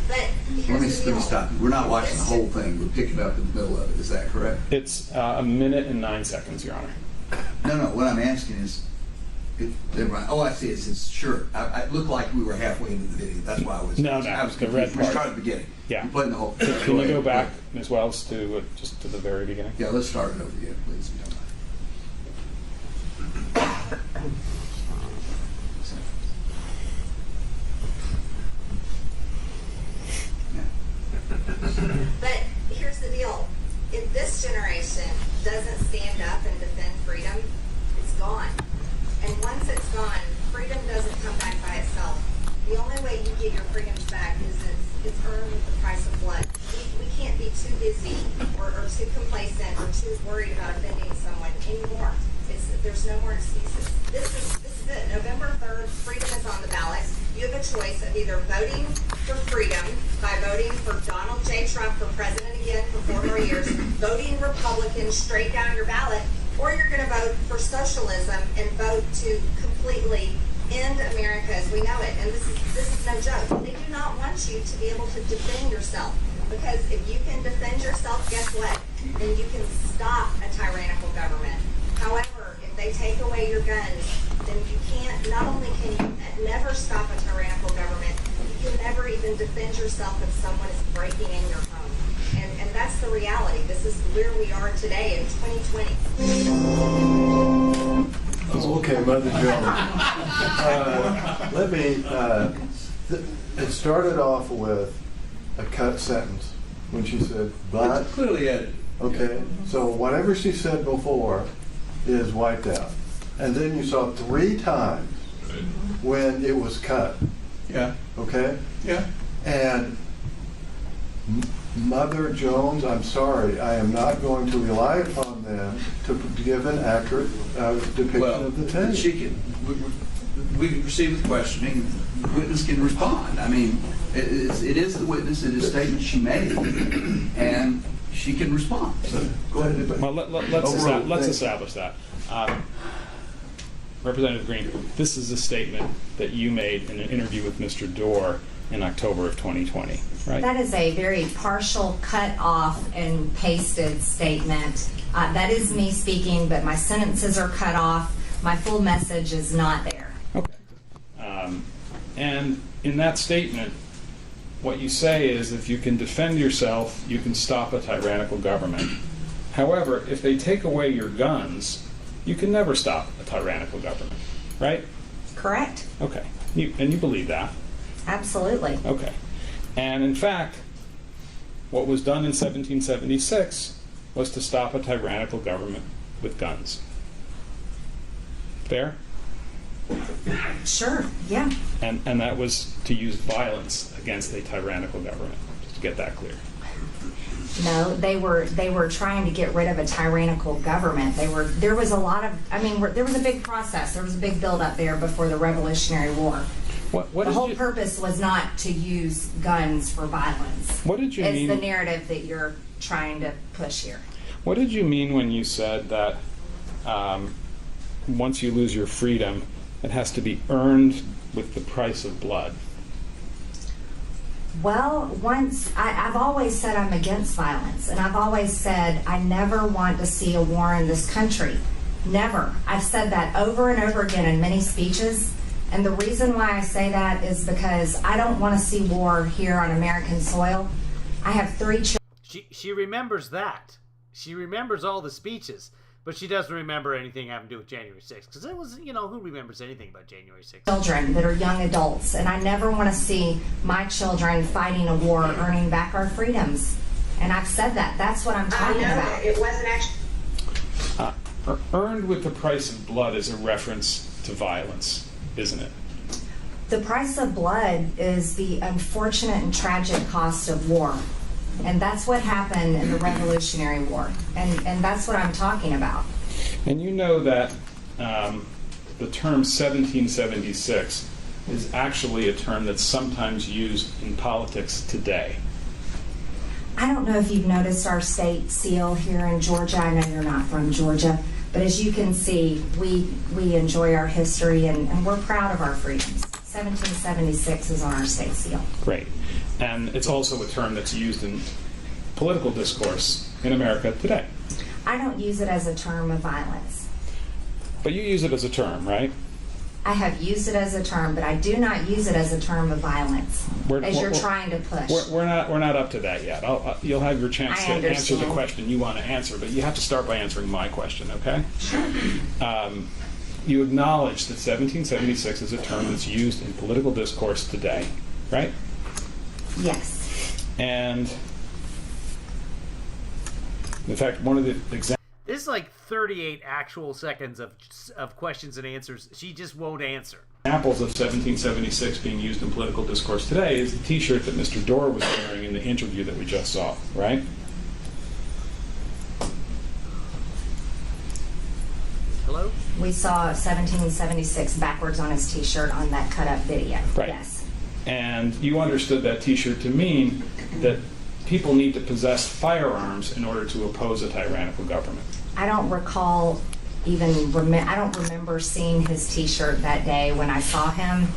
But Let me stop you. We're not watching the whole thing. We're picking up in the middle of it. Is that correct? It's a minute and 9 seconds, Your Honor. No. What I'm asking is, oh, I see. It says sure. It looked like we were halfway into the video. That's why I was. No, I was the red confused. We part. started at the beginning. Yeah. We're playing the whole. Can you go back, Ms. Wells, to just to the very beginning? Yeah, let's start it over again, please. If you don't mind. But here's the deal. If this generation doesn't stand up and defend freedom, it's gone. And once it's gone, freedom doesn't come back by itself. The only way you get your freedoms back is it's earned with the price of blood. We can't be too busy or too complacent or too worried about offending someone anymore. There's no more excuses. This is it. November 3rd, freedom is on the ballot. You have a choice of either voting for freedom by voting for Donald J. Trump for president again for 4 more years, voting Republican straight down your ballot, or you're going to vote for socialism and vote to completely end America as we know it. And this is no joke. They do not want you to be able to defend yourself. Because if you can defend yourself, guess what? Then you can stop a tyrannical government. However, if they take away your guns, then you can't, not only can you never stop a tyrannical government, you can never even defend yourself if someone is breaking in your home. And that's the reality. This is where we are today in 2020. Okay, Mother Jones. Let me, it started off with a cut sentence when she said, but. It's clearly edited. Okay, so whatever she said before is wiped out. And then you saw 3 times when it was cut. Yeah. Okay? Yeah. And Mother Jones, I'm sorry, I am not going to rely upon them to give an accurate depiction of the tape. She can. We can proceed with questioning. The witness can respond. I mean, it is the witness in his statement she made, and she can respond. So go ahead. Well, let's establish that. Representative Green, this is a statement that you made in an interview with Mr. Dorr in October of 2020, right? That is a very partial, cut off and pasted statement. That is me speaking, but my sentences are cut off. My full message is not there. Okay. And in that statement, what you say is if you can defend yourself, you can stop a tyrannical government. However, if they take away your guns, you can never stop a tyrannical government, right? Correct. Okay. And you believe that? Absolutely. Okay. And in fact, what was done in 1776 was to stop a tyrannical government with guns. Fair? Sure, yeah. And that was to use violence against a tyrannical government, just to get that clear. No, they were trying to get rid of a tyrannical government. There was a lot of, there was a big process. There was a big build-up there before the Revolutionary War. What the whole purpose was not to use guns for violence. What did you mean? It's the narrative that you're trying to push here. What did you mean when you said that once you lose your freedom, it has to be earned with the price of blood? Well, I've always said I'm against violence, and I've always said I never want to see a war in this country. Never. I've said that over and over again in many speeches, and the reason why I say that is because I don't want to see war here on American soil. I have 3 children. She remembers that. She remembers all the speeches, but she doesn't remember anything having to do with January 6th, because it was, who remembers anything about January 6th? Children that are young adults, and I never want to see my children fighting a war, earning back our freedoms. And I've said that. That's what I'm talking about. It wasn't actually. Earned with the price of blood is a reference to violence, isn't it? The price of blood is the unfortunate and tragic cost of war. And that's what happened in the Revolutionary War. And that's what I'm talking about. And you know that the term 1776 is actually a term that's sometimes used in politics today. I don't know if you've noticed our state seal here in Georgia. I know you're not from Georgia. But as you can see, we enjoy our history and we're proud of our freedoms. 1776 is on our state seal. Great. And it's also a term that's used in political discourse in America today. I don't use it as a term of violence. But you use it as a term, right? I have used it as a term, but I do not use it as a term of violence, as you're trying to push. We're not up to that yet. You'll have your chance to answer the question you want to answer, but you have to start by answering my question, okay? Sure. You acknowledge that 1776 is a term that's used in political discourse today, right? Yes. And in fact, one of the examples. This is like 38 actual seconds of questions and answers. She just won't answer. Examples of 1776 being used in political discourse today is the T-shirt that Mr. Dorr was wearing in the interview that we just saw, right? Hello? We saw 1776 backwards on his T-shirt on that cut-up video. Right. Yes. And you understood that T-shirt to mean that people need to possess firearms in order to oppose a tyrannical government. I don't recall I don't remember seeing his T-shirt that day when I saw him.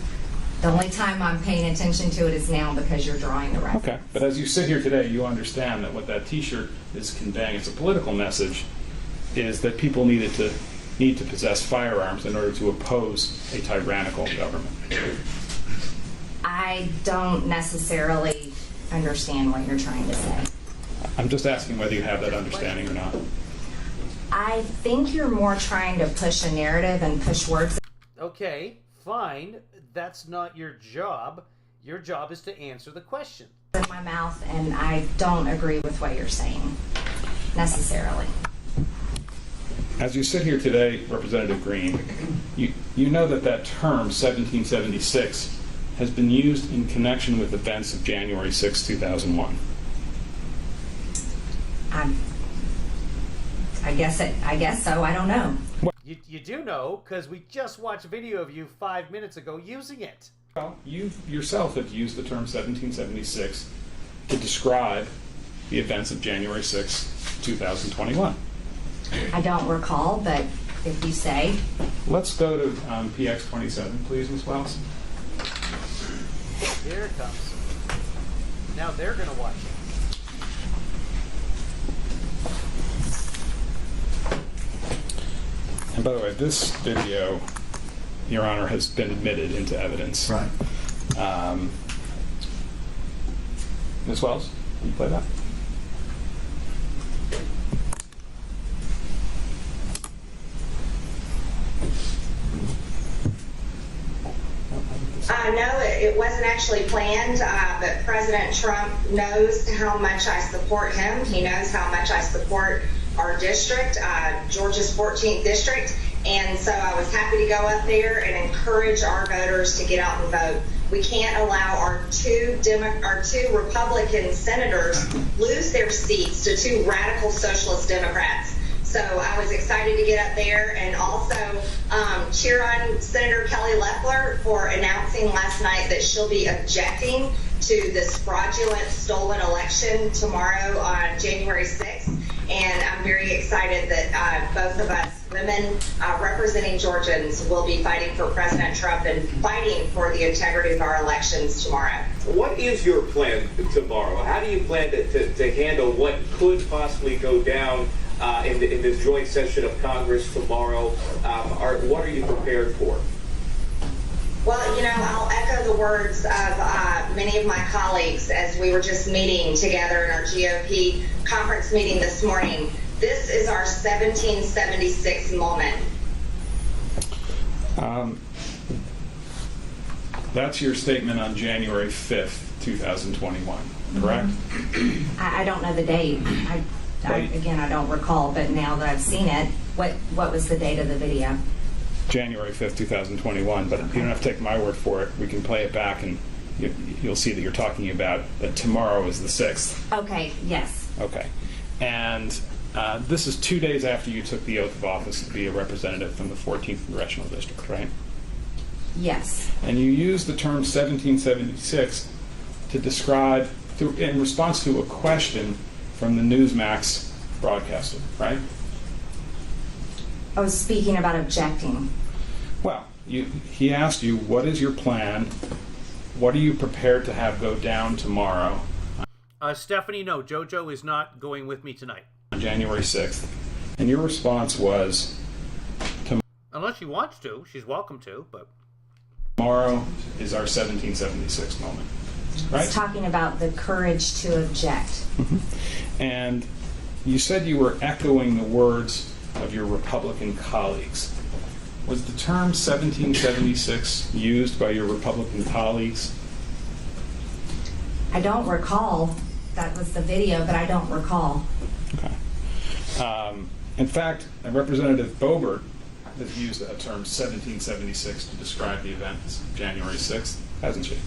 The only time I'm paying attention to it is now because you're drawing the reference. Okay, but as you sit here today, you understand that what that T-shirt is conveying, it's a political message, is that people need to possess firearms in order to oppose a tyrannical government. I don't necessarily understand what you're trying to say. I'm just asking whether you have that understanding or not. I think you're more trying to push a narrative and push words. Okay, fine. That's not your job. Your job is to answer the question. In my mouth, and I don't agree with what you're saying necessarily. As you sit here today, Representative Green, you know that term 1776 has been used in connection with events of January 6, 2001. I guess so. I don't know. You do know, because we just watched a video of you 5 minutes ago using it. Well, you yourself have used the term 1776 to describe the events of January 6, 2021. I don't recall, but if you say. Let's go to PX 27, please, Ms. Wells. Here it comes. Now they're going to watch it. And by the way, this video, Your Honor, has been admitted into evidence. Right. Ms. Wells, can you play that? No, it wasn't actually planned, but President Trump knows how much I support him. He knows how much I support our district, Georgia's 14th district, and so I was happy to go up there and encourage our voters to get out and vote. We can't allow our two Republican senators lose their seats to two radical socialist Democrats. So I was excited to get up there and also cheer on Senator Kelly Loeffler for announcing last night that she'll be objecting to this fraudulent stolen election tomorrow on January 6th. And I'm very excited that both of us women representing Georgians will be fighting for President Trump and fighting for the integrity of our elections tomorrow. What is your plan tomorrow? How do you plan to handle what could possibly go down in this joint session of Congress tomorrow? What are you prepared for? Well, you know, I'll echo the words of many of my colleagues as we were just meeting together in our GOP conference meeting this morning. This is our 1776 moment. That's your statement on January 5th, 2021, correct? I don't know the date. Again, I don't recall, but now that I've seen it, what was the date of the video? January 5th, 2021, but you don't have to take my word for it. We can play it back and you'll see that you're talking about that tomorrow is the 6th. Okay, yes. Okay. And this is 2 days after you took the oath of office to be a representative from the 14th Congressional District, right? Yes. And you used the term 1776 to describe, in response to a question from the Newsmax broadcaster, right? I was speaking about objecting. Well, he asked you, what is your plan? What are you prepared to have go down tomorrow? Stephanie, no, JoJo is not going with me tonight. On January 6th. And your response was, unless she wants to, she's welcome to, but tomorrow is our 1776 moment. Right? It's talking about the courage to object. And you said you were echoing the words of your Republican colleagues. Was the term 1776 used by your Republican colleagues? I don't recall. That was the video, but I don't recall. Okay. In fact, Representative Boebert has used that term 1776 to describe the events of January 6th, hasn't she?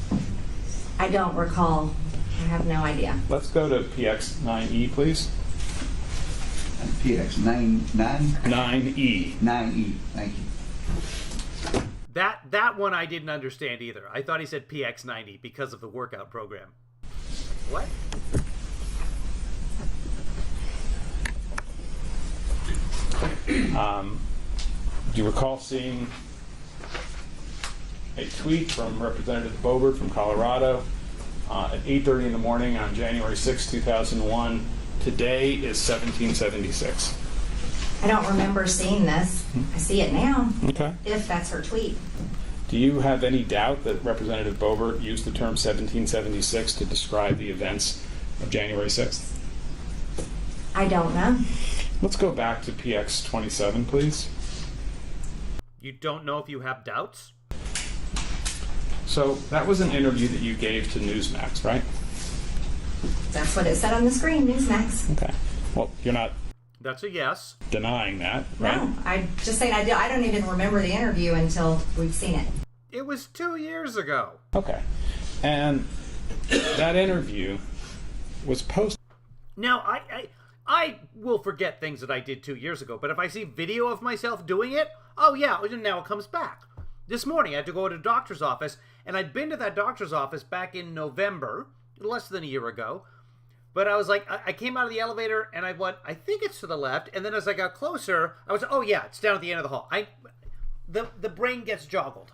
I don't recall. I have no idea. Let's go to PX 9E, please. PX 9E. 9E. Thank you. That one I didn't understand either. I thought he said PX90 because of the workout program. What? Do you recall seeing a tweet from Representative Boebert from Colorado at 8:30 in the morning on January 6, 2001. Today is 1776. I don't remember seeing this. I see it now. Okay. If that's her tweet. Do you have any doubt that Representative Boebert used the term 1776 to describe the events of January 6th? I don't know. Let's go back to PX 27, please. You don't know if you have doubts? So that was an interview that you gave to Newsmax, right? That's what it said on the screen, Newsmax. Okay. Well, you're not That's a yes. denying that, right? No, I just saying I don't even remember the interview until we've seen it. It was 2 years ago. Okay. And that interview was posted. Now, I will forget things that I did 2 years ago, but if I see video of myself doing it, oh yeah, now it comes back. This morning I had to go to a doctor's office, and I'd been to that doctor's office back in November, less than a year ago. But I was like, I came out of the elevator, and I went, I think it's to the left. And then as I got closer, I was, oh yeah, it's down at the end of the hall. The brain gets joggled.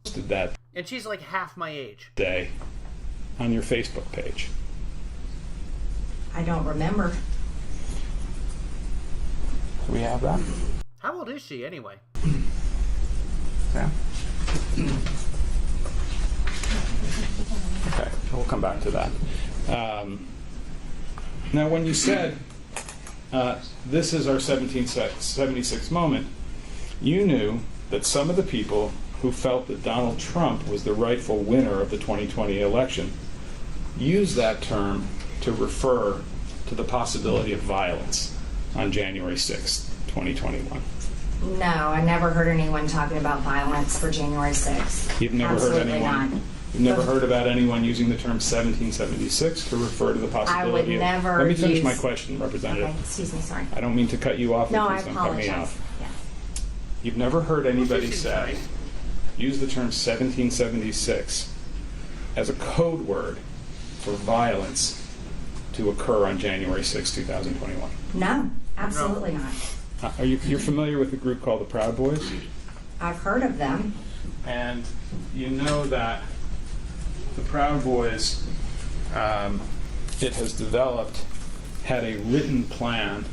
Posted that And she's like half my age. day on your Facebook page. I don't remember. Do we have that? How old is she anyway? Yeah. Okay, we'll come back to that. Now, when you said this is our 1776 moment, you knew that some of the people who felt that Donald Trump was the rightful winner of the 2020 election used that term to refer to the possibility of violence on January 6th, 2021. No, I never heard anyone talking about violence for January 6th. You've never Absolutely heard anyone. not. You've never heard about anyone using the term 1776 to refer to the possibility I would never Let me finish use- my question, Representative. Okay, excuse me, sorry. I don't mean to cut you off. No, I Please don't cut me apologize. off. Yeah. You've never heard anybody Well, say, use the term 1776 as a code word for violence to occur on January 6, 2021. No, absolutely not. You're familiar with a group called the Proud Boys? I've heard of them. And you know that the Proud Boys, it has developed, had a written plan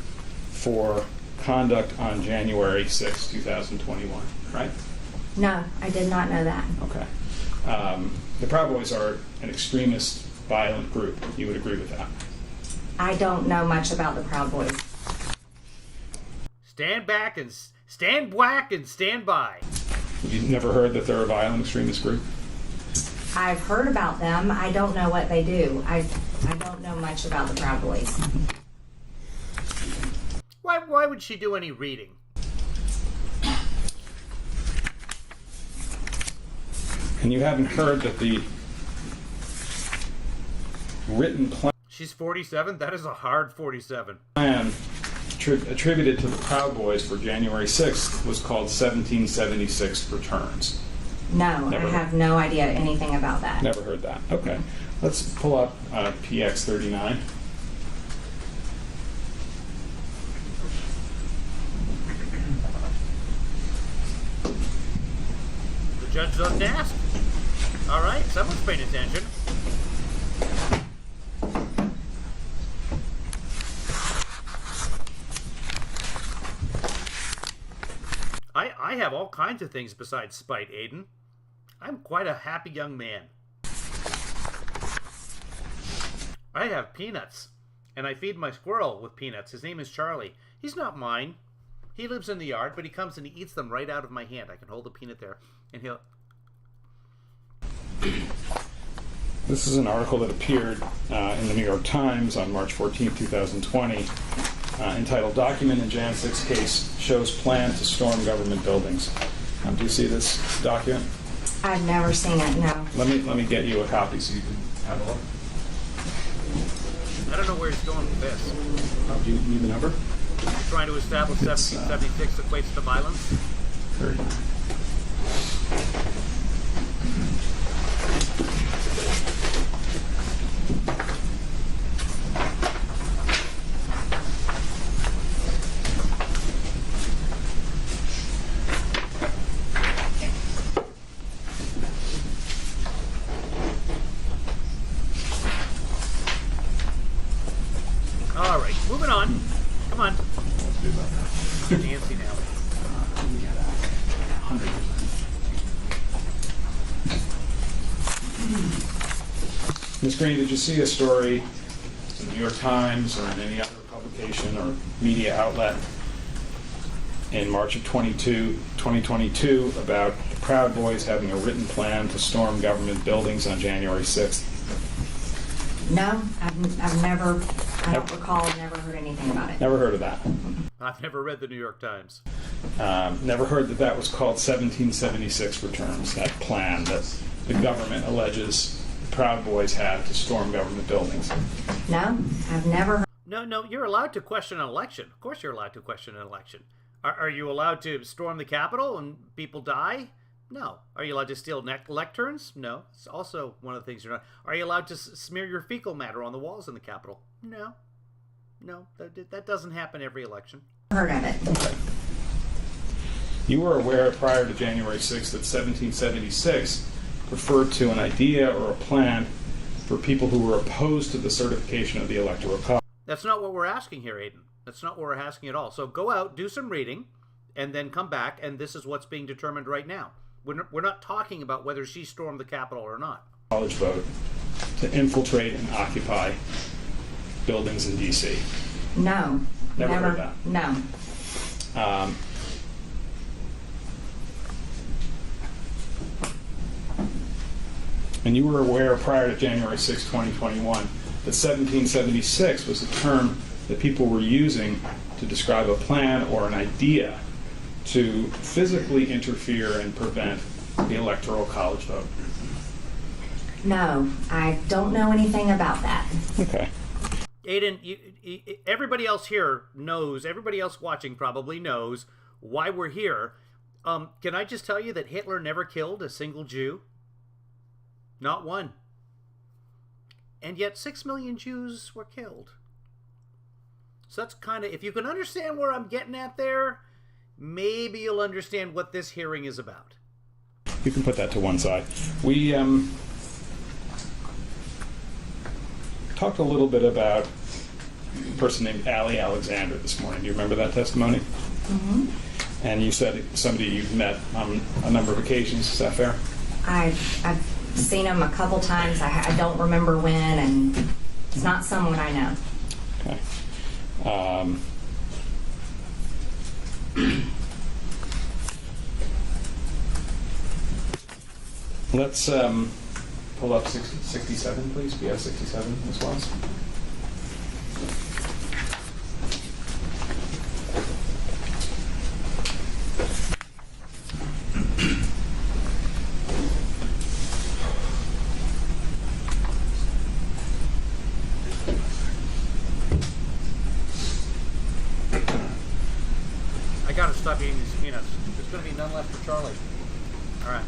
for conduct on January 6, 2021, right? No, I did not know that. Okay. The Proud Boys are an extremist, violent group. You would agree with that? I don't know much about the Proud Boys. Stand back and stand back and stand by. You've never heard that they're a violent extremist group? I've heard about them. I don't know what they do. I don't know much about the Proud Boys. Why would she do any reading? And you haven't heard that the written She's 47? That is a hard 47. plan attributed to the Proud Boys for January 6th was called 1776 Returns. No, Never I heard. have no idea anything about that. Never heard that. Okay. Let's pull up PX 39. The judge doesn't ask. All right, someone's paying attention. I have all kinds of things besides spite, Aiden. I'm quite a happy young man. I have peanuts, and I feed my squirrel with peanuts. His name is Charlie. He's not mine. He lives in the yard, but he comes and he eats them right out of my hand. I can hold a peanut there, and he'll... This is an article that appeared in the New York Times on March 14, 2020, entitled "Document in Jan 6 Case Shows Plan to Storm Government Buildings." Do you see this document? I've never seen it, no. Let me get you a copy so you can have a look. I don't know where he's going with this. Do you need the number? Trying to establish 1776 equates to violence? 39. Ms. Green, did you see a story in the New York Times or in any other publication or media outlet in March of 2022 about the Proud Boys having a written plan to storm government buildings on January 6th? No, I've never, I don't recall, never heard anything about it. Never heard of that. I've never read the New York Times. Never heard that that was called 1776 returns, that plan that the government alleges the Proud Boys had to storm government buildings. No, I've never heard. No, you're allowed to question an election. Of course you're allowed to question an election. Are you allowed to storm the Capitol and people die? No. Are you allowed to steal lecterns? No. It's also one of the things you're not. Are you allowed to smear your fecal matter on the walls in the Capitol? No. No, that doesn't happen every election. Heard of it. Okay. You were aware prior to January 6th that 1776 referred to an idea or a plan for people who were opposed to the certification of the Electoral College. That's not what we're asking here, Aiden. That's not what we're asking at all. So go out, do some reading, and then come back, and this is what's being determined right now. We're not talking about whether she stormed the Capitol or not. College vote to infiltrate and occupy buildings in D.C. No. Never heard that. No. And you were aware prior to January 6, 2021, that 1776 was a term that people were using to describe a plan or an idea to physically interfere and prevent the Electoral College vote. No, I don't know anything about that. Okay. Aiden, everybody else here knows, everybody else watching probably knows why we're here. Can I just tell you that Hitler never killed a single Jew? Not one. And yet 6 million Jews were killed. So that's kind of, if you can understand where I'm getting at there, maybe you'll understand what this hearing is about. You can put that to one side. We talked a little bit about a person named Allie Alexander this morning. Do you remember that testimony? Mm-hmm. And you said somebody you've met on a number of occasions. Is that fair? I've seen him a couple times. I don't remember when, and it's not someone I know. Okay. Let's pull up 67, please. BS 67 as well. I gotta stop eating these peanuts. There's gonna be none left for Charlie. All right.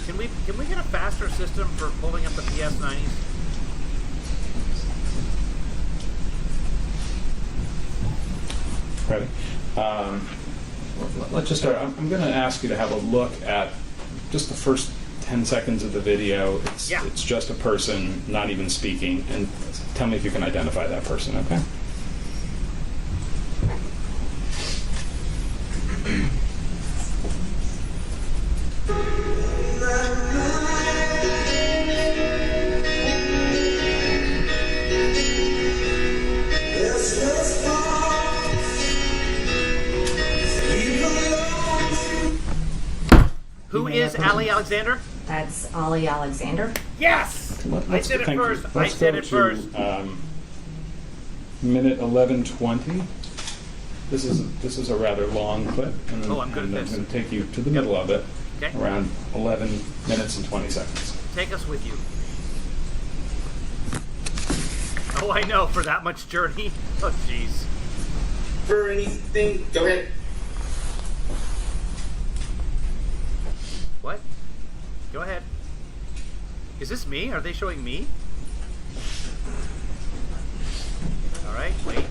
Can we get a faster system for pulling up the PS90s? Ready? Let's just start. I'm going to ask you to have a look at just the first 10 seconds of the video. It's just a person not even speaking, and tell me if you can identify that person, okay? Who is Allie Alexander? That's Ollie Alexander. Yes! I said it first. I Let's said go it first. to minute 11:20. This is a rather long clip, and I'm good at this. I'm going to take you to the middle of it, Okay. around 11 minutes and 20 seconds. Take us with you. Oh, I know, for that much journey. Oh, jeez. For anything, go ahead. What? Go ahead. Is this me? Are they showing me? All right, wait.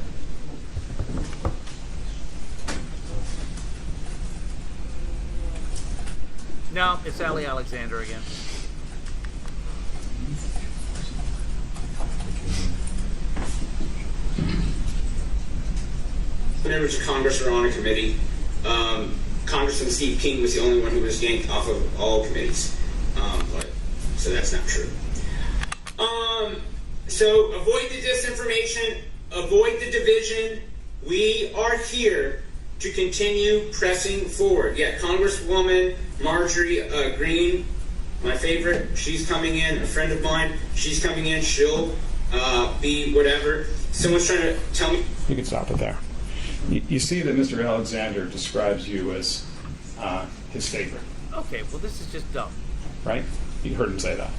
No, it's Allie Alexander again. Members of Congress are on a committee. Congressman Steve King was the only one who was yanked off of all committees. So that's not true. So avoid the disinformation, avoid the division. We are here to continue pressing forward. Yeah, Congresswoman Marjorie Greene, my favorite, she's coming in, a friend of mine, she's coming in, she'll be whatever. Someone's trying to tell me. You can stop it there. You see that Mr. Alexander describes you as his favorite, Okay, well, this is just dumb. right? You heard him say that.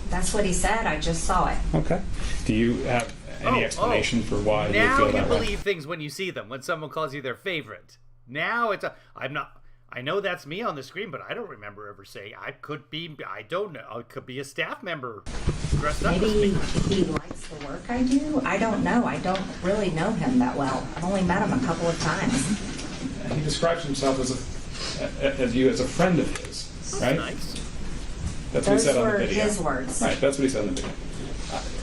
That's what he said. I just saw it. Okay. Do you have any explanation for why you Now feel you that way? believe things when you see them. When someone calls you their favorite. Now it's I'm not. I know that's me on the screen, but I don't remember ever saying. I could be. I don't know. It could be a staff member dressed up as Maybe me. he likes the work I do. I don't know. I don't really know him that well. I've only met him a couple of times. He describes himself as a friend of his, right? Nice. That's what he Those said on the were video. his words. Right, that's what he said in the video.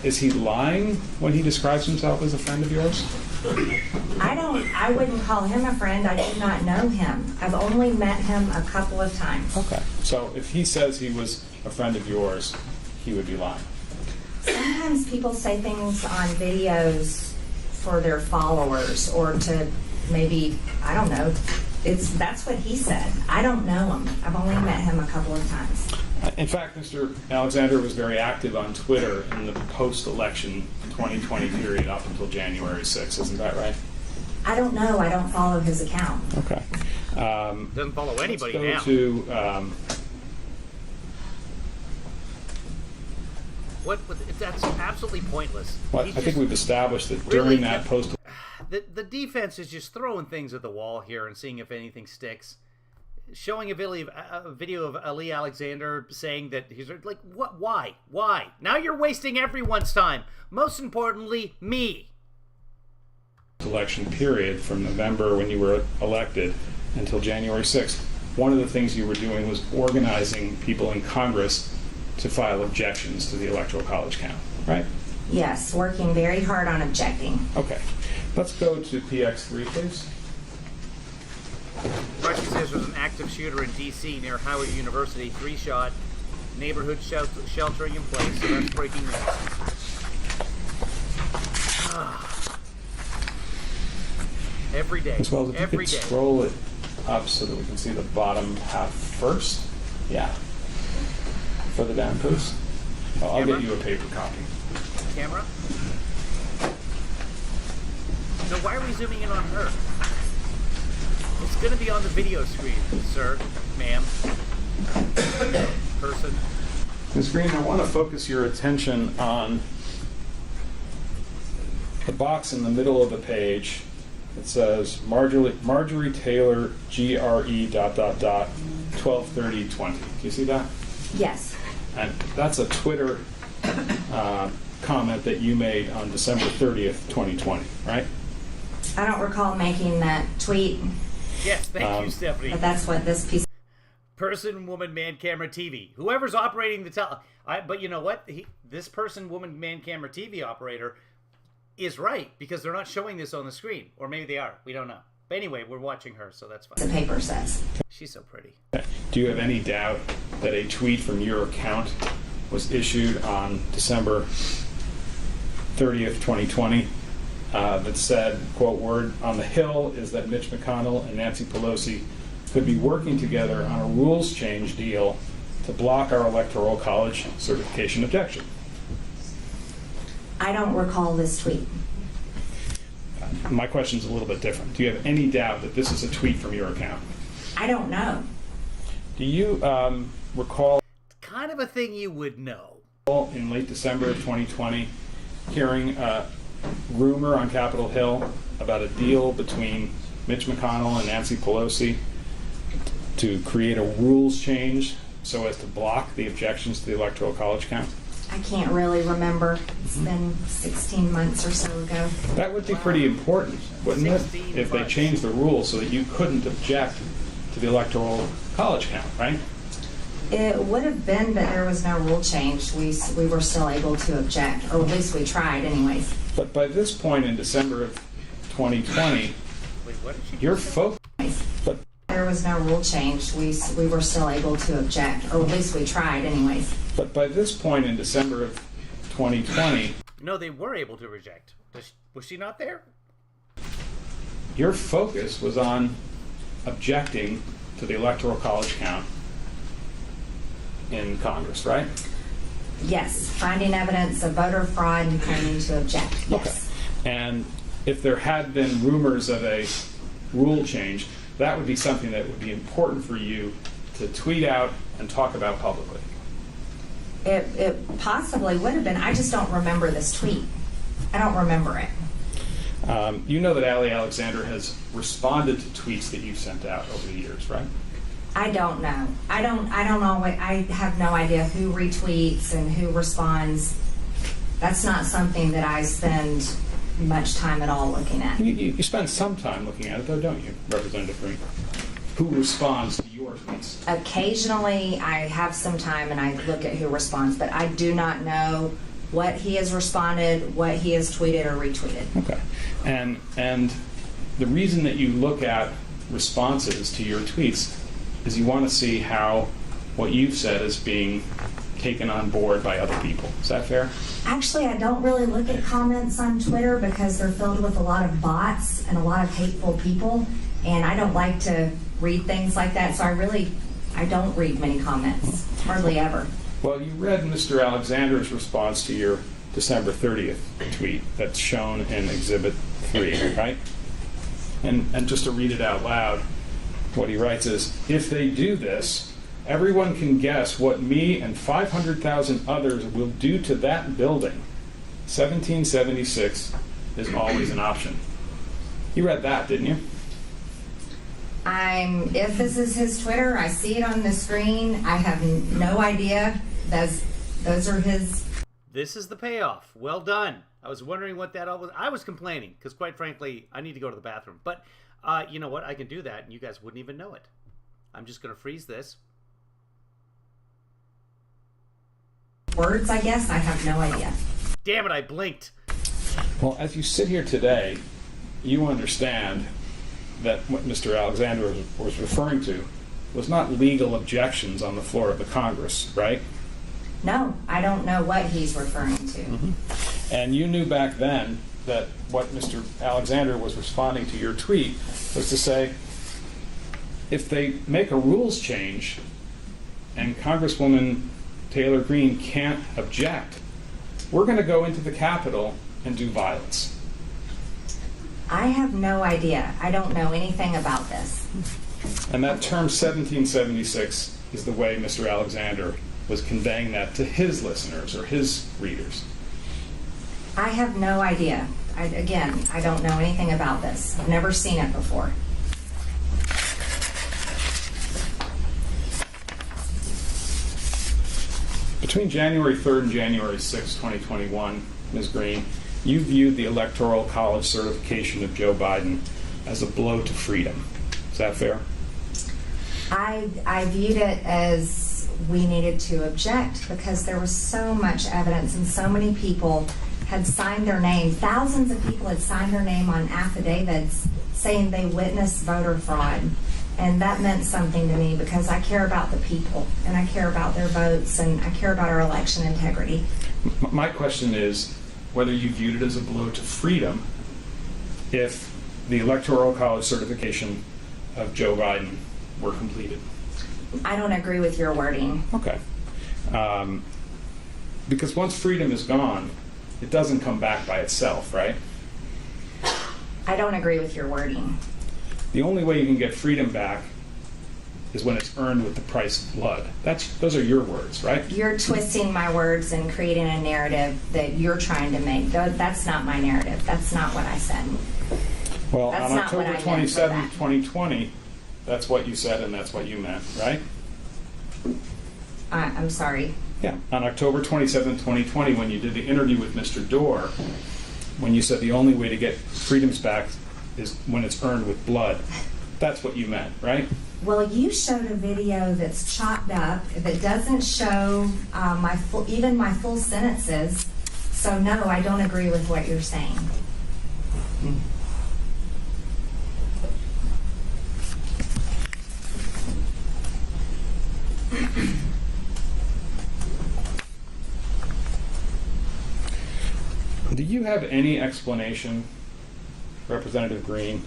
Is he lying when he describes himself as a friend of yours? I wouldn't call him a friend. I do not know him. I've only met him a couple of times. Okay. So if he says he was a friend of yours, he would be lying. Sometimes people say things on videos for their followers or to maybe, I don't know. That's what he said. I don't know him. I've only met him a couple of times. In fact, Mr. Alexander was very active on Twitter in the post-election 2020 period up until January 6th. Isn't that right? I don't know. I don't follow his account. Okay. Doesn't follow anybody now. Let's go to That's absolutely pointless. I think we've established that during that post. The defense is just throwing things at the wall here and seeing if anything sticks. Showing a video of Ali Alexander saying that he's like, what? Why? Now you're wasting everyone's time. Most importantly, me. Election period from November when you were elected until January 6th. One of the things you were doing was organizing people in Congress to file objections to the Electoral College count, right? Yes, working very hard on objecting. Okay. Let's go to PX3, please. Russia says there's an active shooter in D.C. near Howard University, 3-shot, neighborhood sheltering in place, so that's breaking news. Every day. As well as if you every could day. scroll it up so that we can see the bottom half first. Yeah. Further down, please. Oh, I'll Camera? get you a paper copy. Camera? So why are we zooming in on her? It's going to be on the video screen, sir, ma'am, person. Ms. Green, I want to focus your attention on the box in the middle of the page. It says Marjorie Taylor GRE ... 12/30/20. Do you see that? Yes. And that's a Twitter comment that you made on December 30th, 2020, right? I don't recall making that tweet, Yes, thank you, Stephanie. but that's what this piece. Person, woman, man, camera, TV. Whoever's operating the but you know what? This person, woman, man, camera, TV operator is right because they're not showing this on the screen. Or maybe they are. We don't know. But anyway, we're watching her, so that's fine. The paper says. She's so pretty. Do you have any doubt that a tweet from your account was issued on December 30th, 2020 that said, quote, word on the Hill is that Mitch McConnell and Nancy Pelosi could be working together on a rules change deal to block our Electoral College certification objection? I don't recall this tweet. My question is a little bit different. Do you have any doubt that this is a tweet from your account? I don't know. Do you recall Kind of a thing you would know. in late December of 2020 hearing a rumor on Capitol Hill about a deal between Mitch McConnell and Nancy Pelosi to create a rules change so as to block the objections to the Electoral College count? I can't really remember. It's been 16 months or so ago. That would be pretty important, wouldn't it? 16 If they months. changed the rules so that you couldn't object to the Electoral College count, right? It would have been that there was no rule change. We were still able to object, or at least we tried anyways. But by this point in December of 2020, Wait, what did she your just say? focus. But There was no rule change. We were still able to object, or at least we tried anyways. But by this point in December of 2020... No, they were able to reject. Was she not there? Your focus was on objecting to the Electoral College count in Congress, right? Yes, finding evidence of voter fraud and planning to object, yes. Okay. And if there had been rumors of a rule change, that would be something that would be important for you to tweet out and talk about publicly. It possibly would have been. I just don't remember this tweet. I don't remember it. You know that Ali Alexander has responded to tweets that you've sent out over the years, right? I don't know. I don't know. I have no idea who retweets and who responds. That's not something that I spend much time at all looking at. You spend some time looking at it, though, don't you, Representative Green? Who responds to your tweets? Occasionally, I have some time and I look at who responds, but I do not know what he has responded, what he has tweeted or retweeted. Okay. And the reason that you look at responses to your tweets is you want to see how what you've said is being taken on board by other people. Is that fair? Actually, I don't really look at comments on Twitter because they're filled with a lot of bots and a lot of hateful people, and I don't like to read things like that, so I don't read many comments, hardly ever. Well, you read Mr. Alexander's response to your December 30th tweet that's shown in Exhibit 3, right? And just to read it out loud, what he writes is, if they do this, everyone can guess what me and 500,000 others will do to that building. 1776 is always an option. You read that, didn't you? If this is his Twitter, I see it on the screen. I have no idea. Those are his. This is the payoff. Well done. I was wondering what that all was. I was complaining because, quite frankly, I need to go to the bathroom. But you know what? I can do that, and you guys wouldn't even know it. I'm just going to freeze this. Words, I guess. I have no idea. Damn it, I blinked. Well, as you sit here today, you understand that what Mr. Alexander was referring to was not legal objections on the floor of the Congress, right? No, I don't know what he's referring to. Mm-hmm. And you knew back then that what Mr. Alexander was responding to your tweet was to say, if they make a rules change and Congresswoman Taylor Greene can't object, we're going to go into the Capitol and do violence. I have no idea. I don't know anything about this. And that term 1776 is the way Mr. Alexander was conveying that to his listeners or his readers. I have no idea. Again, I don't know anything about this. I've never seen it before. Between January 3rd and January 6th, 2021, Ms. Green, you viewed the Electoral College certification of Joe Biden as a blow to freedom. Is that fair? I viewed it as we needed to object because there was so much evidence and so many people had signed their name. Thousands of people had signed their name on affidavits saying they witnessed voter fraud. And that meant something to me because I care about the people and I care about their votes and I care about our election integrity. My question is whether you viewed it as a blow to freedom if the Electoral College certification of Joe Biden were completed. I don't agree with your wording. Okay. Because once freedom is gone, it doesn't come back by itself, right? I don't agree with your wording. The only way you can get freedom back is when it's earned with the price of blood. Those are your words, right? You're twisting my words and creating a narrative that you're trying to make. That's not my narrative. That's not what I said. Well, that's on not October 27, 2020, that's what you said and that's what you meant, right? I'm sorry. Yeah, on October 27, 2020, when you did the interview with Mr. Doerr, when you said the only way to get freedoms back is when it's earned with blood, that's what you meant, right? Well, you showed a video that's chopped up that doesn't show even my full sentences. So no, I don't agree with what you're saying. Do you have any explanation, Representative Green,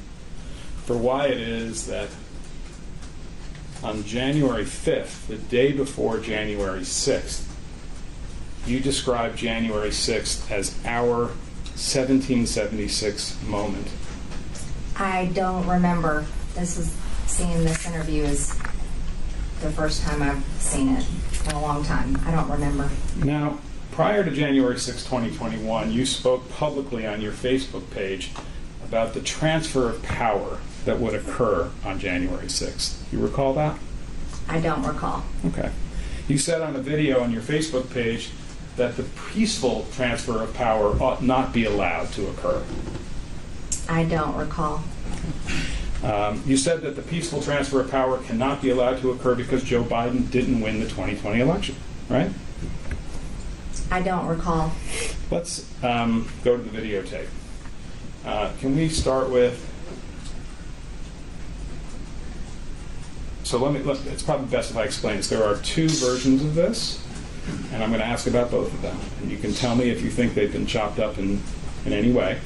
for why it is that on January 5th, the day before January 6th, you described January 6th as our 1776 moment? I don't remember. Seeing this interview is the first time I've seen it in a long time. I don't remember. Now, prior to January 6, 2021, you spoke publicly on your Facebook page about the transfer of power that would occur on January 6th. You recall that? I don't recall. Okay. You said on a video on your Facebook page that the peaceful transfer of power ought not be allowed to occur. I don't recall. You said that the peaceful transfer of power cannot be allowed to occur because Joe Biden didn't win the 2020 election, right? I don't recall. Let's go to the videotape. Can we start with... So it's probably best if I explain this. There are two versions of this, and I'm going to ask about both of them. And you can tell me if you think they've been chopped up in any way.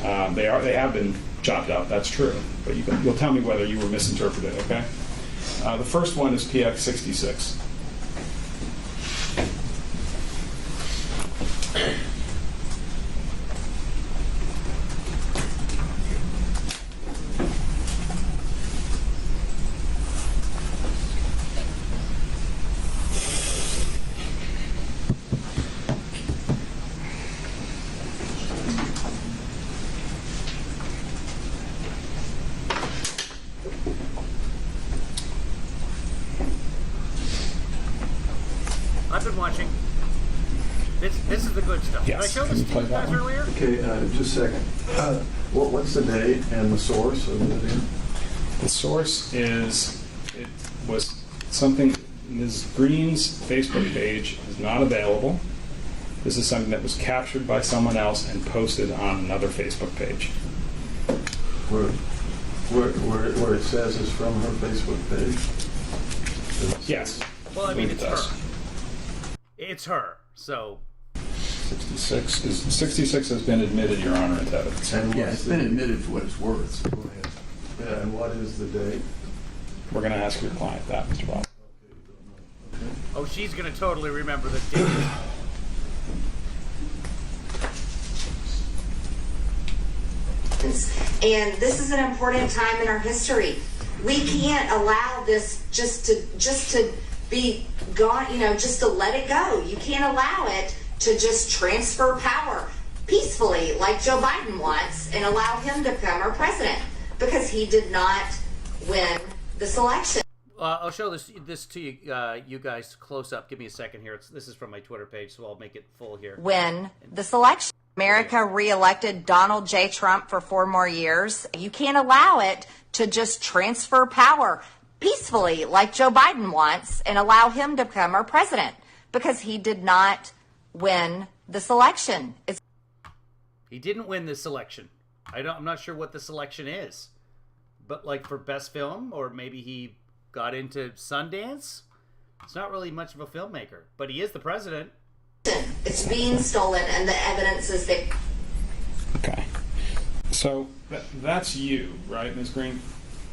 They have been chopped up, that's true. But you'll tell me whether you were misinterpreted, okay? The first one is PX 66. I've been watching. This is the good stuff. Yes. Did I show this to you guys earlier? Okay, just a second. What's the date and the source of the video? The source is, it was something, Ms. Green's Facebook page is not available. This is something that was captured by someone else and posted on another Facebook page. Where it says it's from her Facebook page? Yes. Well, I mean, believe it's it does. her. It's her. So 66 has been admitted, Your Honor, into evidence. Yeah, it's been admitted for what it's worth. Yeah, and what is the date? We're going to ask your client that, Mr. Bob. oh, she's going to totally remember the date. And this is an important time in our history. We can't allow this just to be gone, just to let it go. You can't allow it to just transfer power peacefully like Joe Biden wants and allow him to become our president because he did not win this election. I'll show this to you, you guys close up. Give me a second here. This is from my Twitter page, so I'll make it full here. Win this election. America reelected Donald J. Trump for 4 more years. You can't allow it to just transfer power peacefully like Joe Biden wants and allow him to become our president because he did not win this election. He didn't win this election. I'm not sure what this election is, but like for best film, or maybe he got into Sundance. It's not really much of a filmmaker, but he is the president. It's being stolen, and the evidence is there. Okay. So that's you, right, Ms. Green?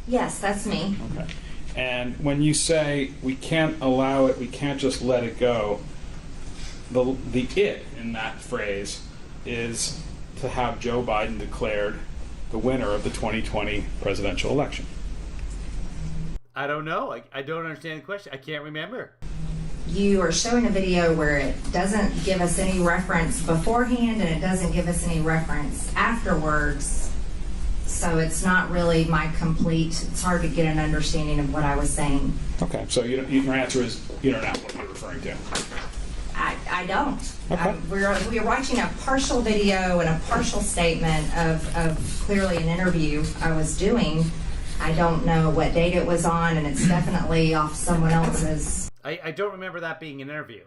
Yes, that's me. Okay. And when you say we can't allow it, we can't just let it go, the it in that phrase is to have Joe Biden declared the winner of the 2020 presidential election. I don't know. I don't understand the question. I can't remember. You are showing a video where it doesn't give us any reference beforehand and it doesn't give us any reference afterwards. So it's not really my complete, it's hard to get an understanding of what I was saying. Okay, so your answer is you don't know what you're referring to. I don't. Okay. We're watching a partial video and a partial statement of clearly an interview I was doing. I don't know what date it was on, and it's definitely off someone else's. I don't remember that being an interview.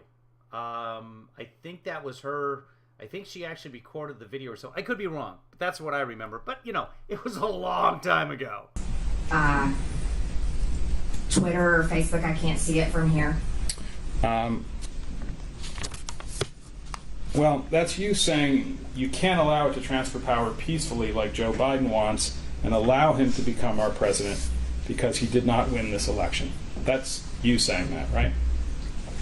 I think that was her. I think she actually recorded the video or so. I could be wrong, but that's what I remember. But, it was a long time ago. Twitter or Facebook. I can't see it from here. Well, that's you saying you can't allow it to transfer power peacefully like Joe Biden wants and allow him to become our president because he did not win this election. That's you saying that, right?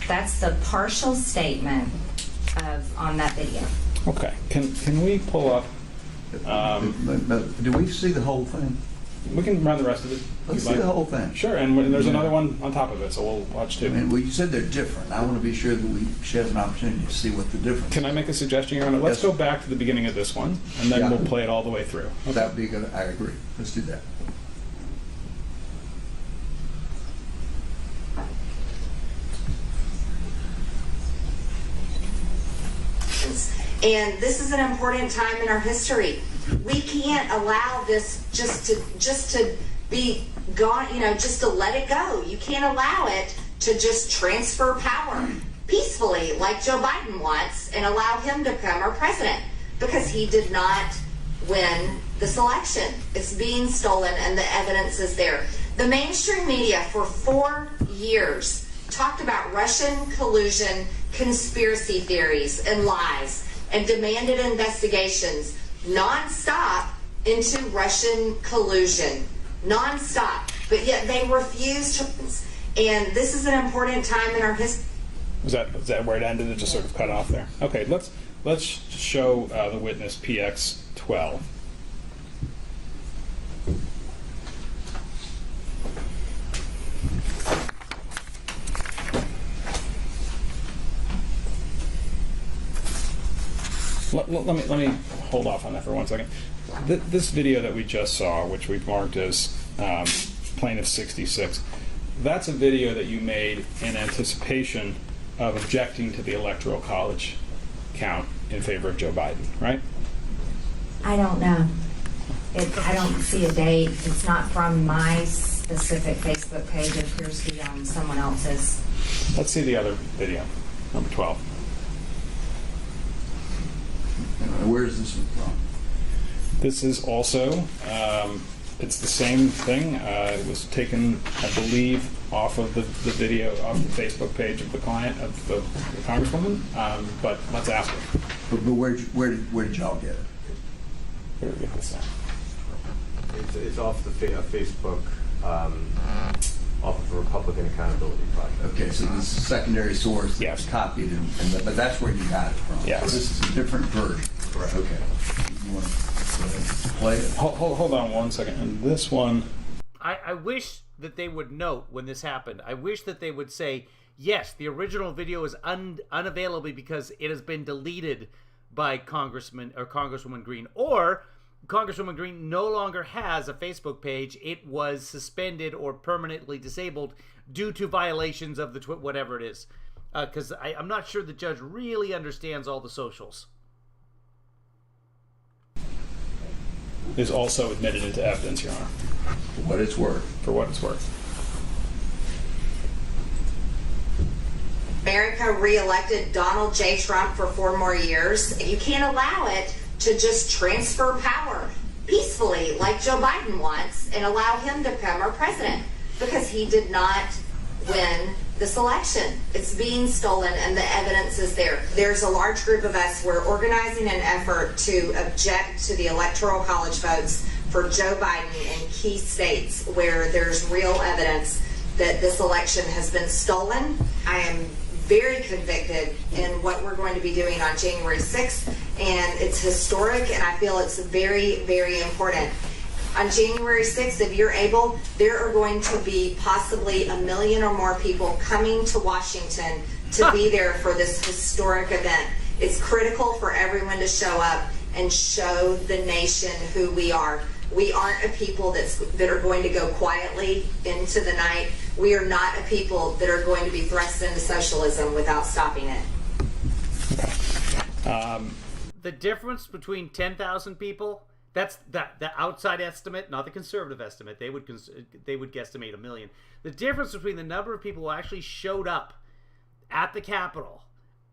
That's the partial statement on that video. Okay. Can we pull up? Do we see the whole thing? We can run the rest of it. Let's see the whole thing. Sure, and there's another one on top of it, so we'll watch too. Well, you said they're different. I want to be sure that she has an opportunity to see what the difference is. Can I make a suggestion, Your Honor? Let's go back to the beginning of this one, and then we'll play it all the way through. Okay. That would be good. I agree. Let's do that. And this is an important time in our history. We can't allow this just to be gone, just to let it go. You can't allow it to just transfer power peacefully like Joe Biden wants and allow him to become our president, because he did not win this election. It's being stolen and the evidence is there. The mainstream media for 4 years talked about Russian collusion, conspiracy theories, and lies, and demanded investigations nonstop into Russian collusion. Nonstop. But yet they refused to. And this is an important time in our history. Is that where it ended? It just sort of cut off there. Okay, let's show the witness PX12. Let me hold off on that for 1 second. This video that we just saw, which we've marked as Plaintiff 66, that's a video that you made in anticipation of objecting to the Electoral College count in favor of Joe Biden, right? I don't know. I don't see a date. It's not from my specific Facebook page. It appears to be on someone else's. Let's see the other video, number 12. Where is this one from? This is also, it's the same thing. It was taken, I believe, off of the video, off the Facebook page of the client, of the Congresswoman, but let's ask her. But where did y'all get it? Where did we get this at? It's off the Facebook, off of the Republican Accountability Project. Okay, so this is a secondary source that's copied, but that's where you got it from. Yes. So this is a different version. Correct. Okay. You want to play it? Hold on 1 second. And this one... I wish that they would note when this happened. I wish that they would say, yes, the original video is unavailable because it has been deleted by Congressman or Congresswoman Green, or Congresswoman Green no longer has a Facebook page. It was suspended or permanently disabled due to violations of the whatever it is. Because I'm not sure the judge really understands all the socials. Is also admitted into evidence, Your Honor. For what it's worth. For what it's worth. America re-elected Donald J. Trump for 4 more years. You can't allow it to just transfer power peacefully like Joe Biden wants and allow him to become our president, because he did not win this election. It's being stolen and the evidence is there. There's a large group of us. We're organizing an effort to object to the Electoral College votes for Joe Biden in key states where there's real evidence that this election has been stolen. I am very convicted in what we're going to be doing on January 6th, and it's historic, and I feel it's very, very important. On January 6th, if you're able, there are going to be possibly 1 million or more people coming to Washington to be there for this historic event. It's critical for everyone to show up and show the nation who we are. We aren't a people that are going to go quietly into the night. We are not a people that are going to be thrust into socialism without stopping it. The difference between 10,000 people, that's the outside estimate, not the conservative estimate. They would guesstimate 1 million. The difference between the number of people who actually showed up at the Capitol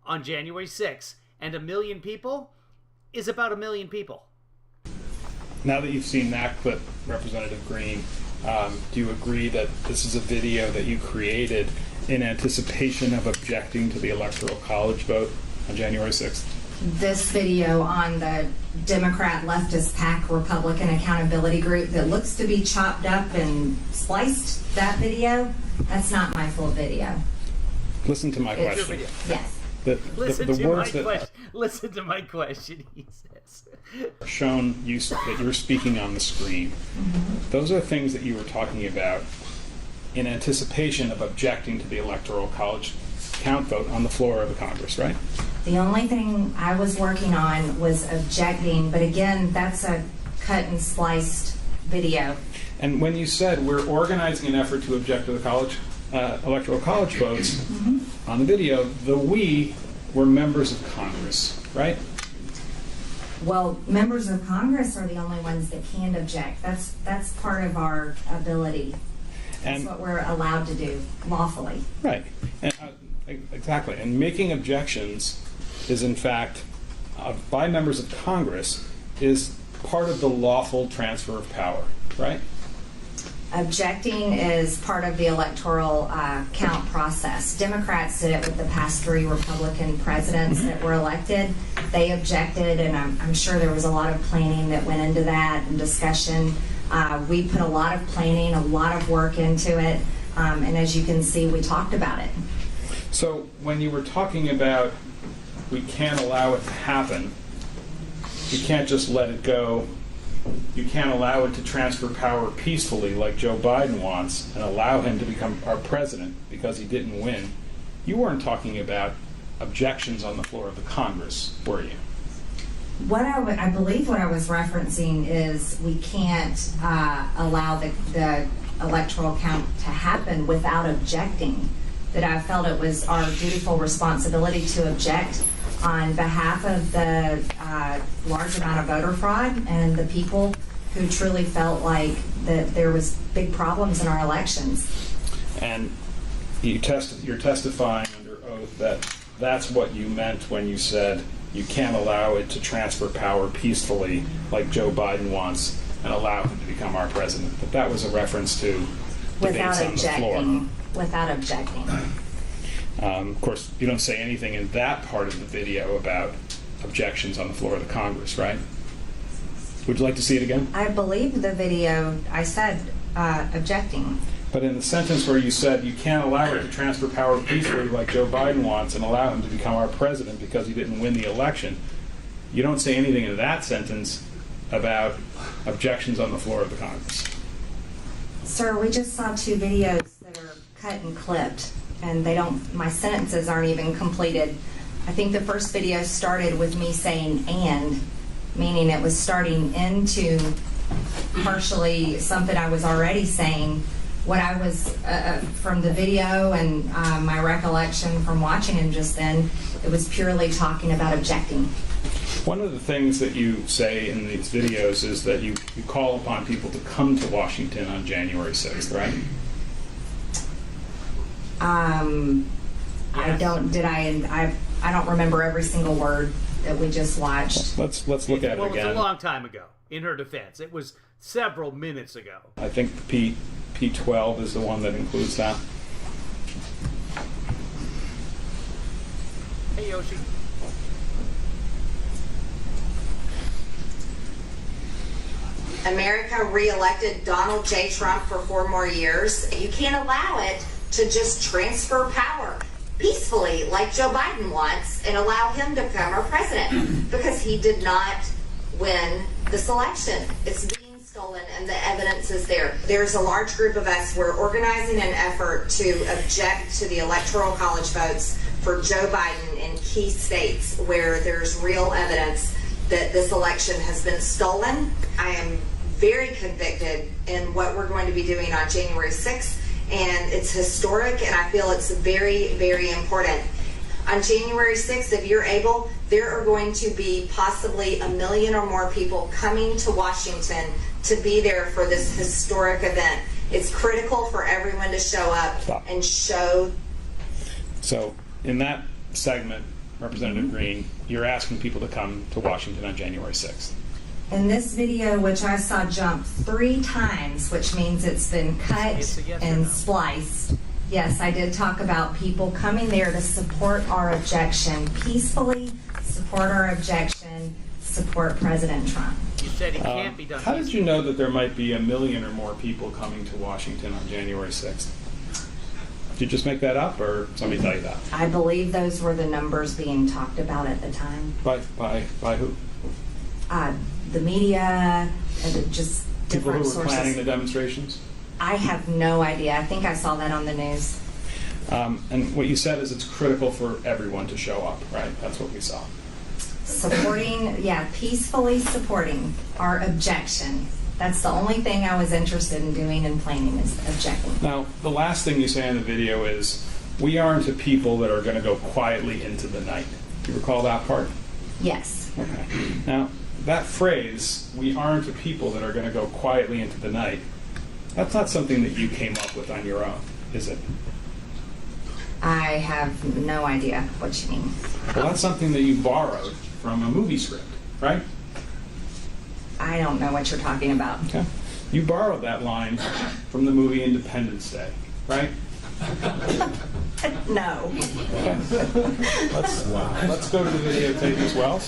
on January 6th and 1 million people is about 1 million people. Now that you've seen that clip, Representative Green, do you agree that this is a video that you created in anticipation of objecting to the Electoral College vote on January 6th? This video on the Democrat leftist PAC Republican accountability group that looks to be chopped up and spliced, that video, that's not my full video. Listen to my question. Yes. Listen to my question, he says. Shown you that you're speaking on the screen. Those are things that you were talking about in anticipation of objecting to the Electoral College count vote on the floor of the Congress, right? The only thing I was working on was objecting, but again, that's a cut and spliced video. And when you said we're organizing an effort to object to the Electoral College votes on the video, the we were members of Congress, right? Well, members of Congress are the only ones that can object. That's part of our ability. That's what we're allowed to do lawfully. Right. And, exactly. And making objections is, in fact, by members of Congress, is part of the lawful transfer of power, right? Objecting is part of the electoral count process. Democrats did it with the past 3 Republican presidents that were elected. They objected, and I'm sure there was a lot of planning that went into that and discussion. We put a lot of planning, a lot of work into it, and as you can see, we talked about it. So when you were talking about we can't allow it to happen, you can't just let it go, you can't allow it to transfer power peacefully like Joe Biden wants and allow him to become our president because he didn't win, you weren't talking about objections on the floor of the Congress, were you? What I believe what I was referencing is we can't allow the electoral count to happen without objecting. That I felt it was our dutiful responsibility to object on behalf of the large amount of voter fraud and the people who truly felt like that there was big problems in our elections. And you're testifying under oath that that's what you meant when you said you can't allow it to transfer power peacefully like Joe Biden wants and allow him to become our president. But that was a reference to debates on the floor. Without objecting. Of course, you don't say anything in that part of the video about objections on the floor of the Congress, right? Would you like to see it again? I believe the video, I said objecting. But in the sentence where you said you can't allow it to transfer power peacefully like Joe Biden wants and allow him to become our president because he didn't win the election, you don't say anything in that sentence about objections on the floor of the Congress. Sir, we just saw 2 videos that are cut and clipped, and my sentences aren't even completed. I think the first video started with me saying "and," meaning it was starting into partially something I was already saying. What I was, from the video and my recollection from watching him just then, it was purely talking about objecting. One of the things that you say in these videos is that you call upon people to come to Washington on January 6th, right? I don't remember every single word that we just watched. Let's look at it again. Well, it was a long time ago, in her defense. It was several minutes ago. I think P12 is the one that includes that. Hey, Yoshi. America re-elected Donald J. Trump for 4 more years. You can't allow it to just transfer power peacefully like Joe Biden wants and allow him to become our president because he did not win this election. It's being stolen and the evidence is there. There's a large group of us. We're organizing an effort to object to the Electoral College votes for Joe Biden in key states where there's real evidence that this election has been stolen. I am very convicted in what we're going to be doing on January 6th, and it's historic, and I feel it's very, very important. On January 6th, if you're able, there are going to be possibly 1 million or more people coming to Washington to be there for this historic event. It's critical for everyone to show up and show. So in that segment, Representative Green, you're asking people to come to Washington on January 6th. In this video, which I saw jump 3 times, which means it's been cut It's a yes or and no. spliced, yes, I did talk about people coming there to support our objection peacefully, support our objection, support President Trump. You said it can't be done. How did you know that there might be 1 million or more people coming to Washington on January 6th? Did you just make that up, or somebody tell you that? I believe those were the numbers being talked about at the time. By who? The media, and just People who different were sources. planning the demonstrations? I have no idea. I think I saw that on the news. And what you said is it's critical for everyone to show up, right? That's what we saw. Supporting, peacefully supporting our objection. That's the only thing I was interested in doing and planning is objecting. Now, the last thing you say in the video is, we aren't a people that are going to go quietly into the night. Do you recall that part? Yes. Okay. Now, that phrase, we aren't a people that are going to go quietly into the night, that's not something that you came up with on your own, is it? I have no idea what you mean. Well, that's something that you borrowed from a movie script, right? I don't know what you're talking about. Okay. You borrowed that line from the movie Independence Day, right? No. Okay. Let's go to the videotape as well.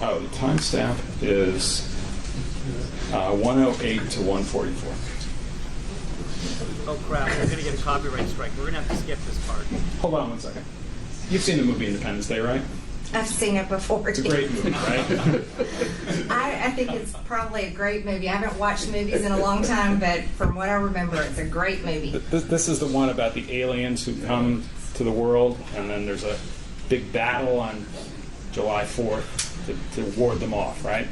Oh, the timestamp is 108 to 144. Oh crap, we're going to get a copyright strike. We're going to have to skip this part. Hold on 1 second. You've seen the movie Independence Day, right? I've seen it before. It's a great movie, right? I think it's probably a great movie. I haven't watched movies in a long time, but from what I remember, it's a great movie. This is the one about the aliens who come to the world, and then there's a big battle on July 4th to ward them off, right?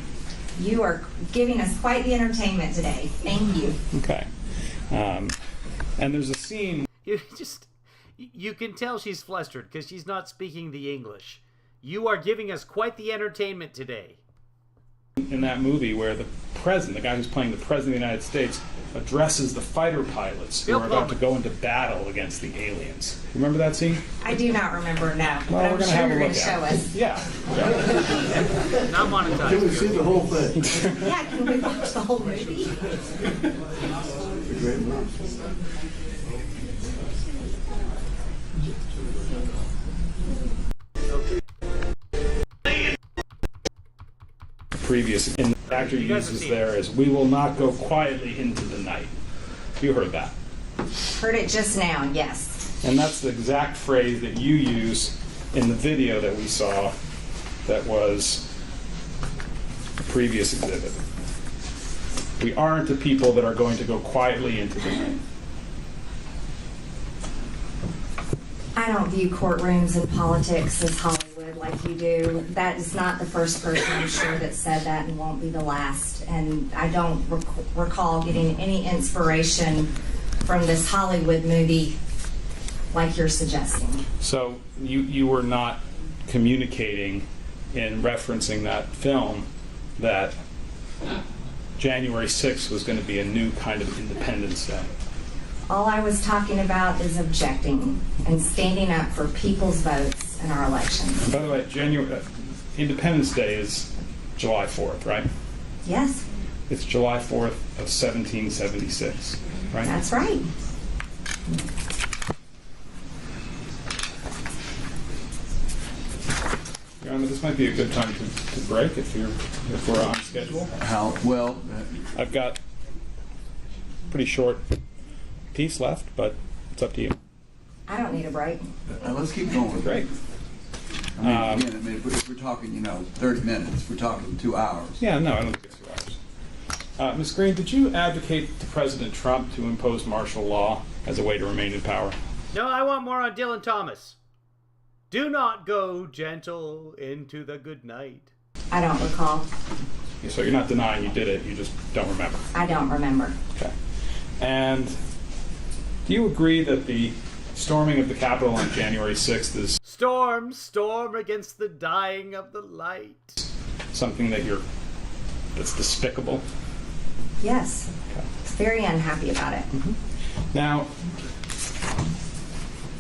You are giving us quite the entertainment today. Thank you. Okay. And there's a scene. You can tell she's flustered because she's not speaking the English. You are giving us quite the entertainment today. In that movie where the president, the guy who's playing the president of the United States, addresses the fighter pilots who Bill are about to Pullman. go into battle against the aliens. Remember that scene? I do not remember, no. Well, But we're I'm going to sure have you're a going look to show at it. us. Yeah. Not monetized. Can we see the whole thing? Yeah, can we watch the whole movie? It's a great movie. Previous, and the actor You guys have uses seen there is, we will not go quietly into the night. You heard that. Heard it just now, yes. And that's the exact phrase that you use in the video that we saw that was the previous exhibit. We aren't the people that are going to go quietly into the night. I don't view courtrooms and politics as Hollywood like you do. That is not the first person, I'm sure, that said that and won't be the last. And I don't recall getting any inspiration from this Hollywood movie like you're suggesting. So you were not communicating in referencing that film that January 6th was going to be a new kind of Independence Day. All I was talking about is objecting and standing up for people's votes in our elections. And by the way, Independence Day is July 4th, right? Yes, It's July 4th of 1776, right? that's right. Your Honor, this might be a good time to break if we're on schedule. How, well, I've got a pretty short piece left, but it's up to you. I don't need a break. let's keep going. Great. I mean, again, if we're talking, 30 minutes, we're talking 2 hours. Yeah, no, I don't think it's 2 hours. Ms. Green, did you advocate to President Trump to impose martial law as a way to remain in power? No, I want more on Dylan Thomas. Do not go gentle into the good night. I don't recall. So you're not denying you did it, you just don't remember. I don't remember. Okay. And do you agree that the storming of the Capitol on January 6th is Storm, storm against the dying of the light. Something that's despicable? Yes. Okay. Very unhappy about it. Now,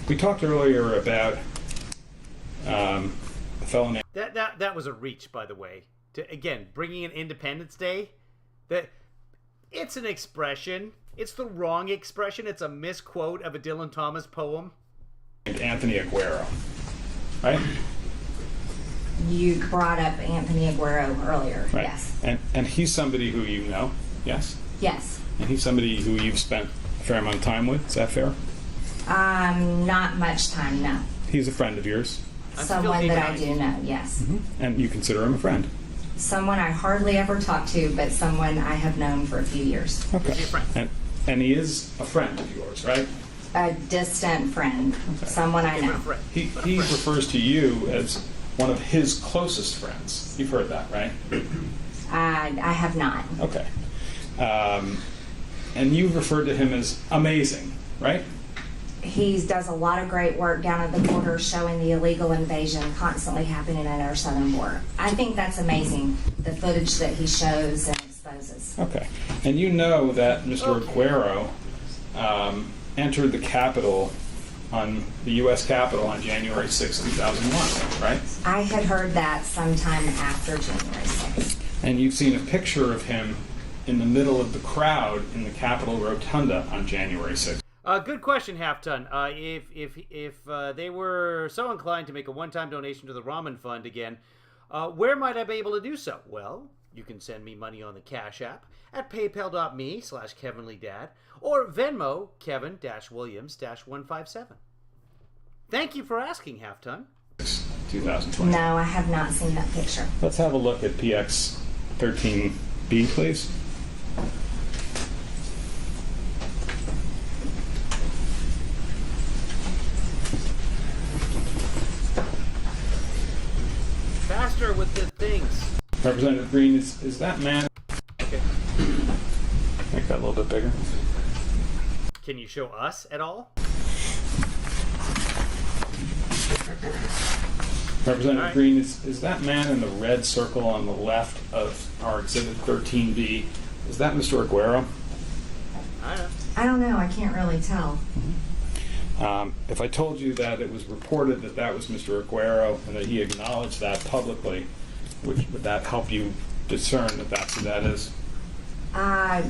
we talked earlier about a fellow named... That was a reach, by the way. Again, bringing in Independence Day, it's an expression. It's the wrong expression. It's a misquote of a Dylan Thomas poem. Anthony Aguero, right? You brought up Anthony Aguero earlier. Right. Yes. And he's somebody who you know, yes? Yes. And he's somebody who you've spent a fair amount of time with. Is that fair? Not much time, no. He's a friend of yours. Someone that I do know, yes. And you consider him a friend. Someone I hardly ever talk to, but someone I have known for a few years. Okay. Is he a friend? And he is a friend of yours, right? A distant friend, someone I know. He refers to you as one of his closest friends. You've heard that, right? I have not. Okay. And you've referred to him as amazing, right? He does a lot of great work down at the border showing the illegal invasion constantly happening at our southern border. I think that's amazing, the footage that he shows and exposes. Okay. And you know that Mr. Aguero entered the Capitol, on the U.S. Capitol on January 6, 2001, right? I had heard that sometime after January 6th. And you've seen a picture of him in the middle of the crowd in the Capitol Rotunda on January 6th. Good question, Half-Ton. If they were so inclined to make a one-time donation to the Ramen Fund again, where might I be able to do so? Well, you can send me money on the Cash App at paypal.me/KevinLeeDad or Venmo Kevin-Williams-157. Thank you for asking, Half-Ton. 2020. No, I have not seen that picture. Let's have a look at PX 13B, please. Faster with the things. Representative Green, is that man... Okay. Make that a little bit bigger. Can you show us at all? Representative right. Green, is that man in the red circle on the left of our Exhibit 13B, is that Mr. Aguero? I don't know. I can't really tell. If I told you that it was reported that that was Mr. Aguero and that he acknowledged that publicly, would that help you discern that that's who that is? I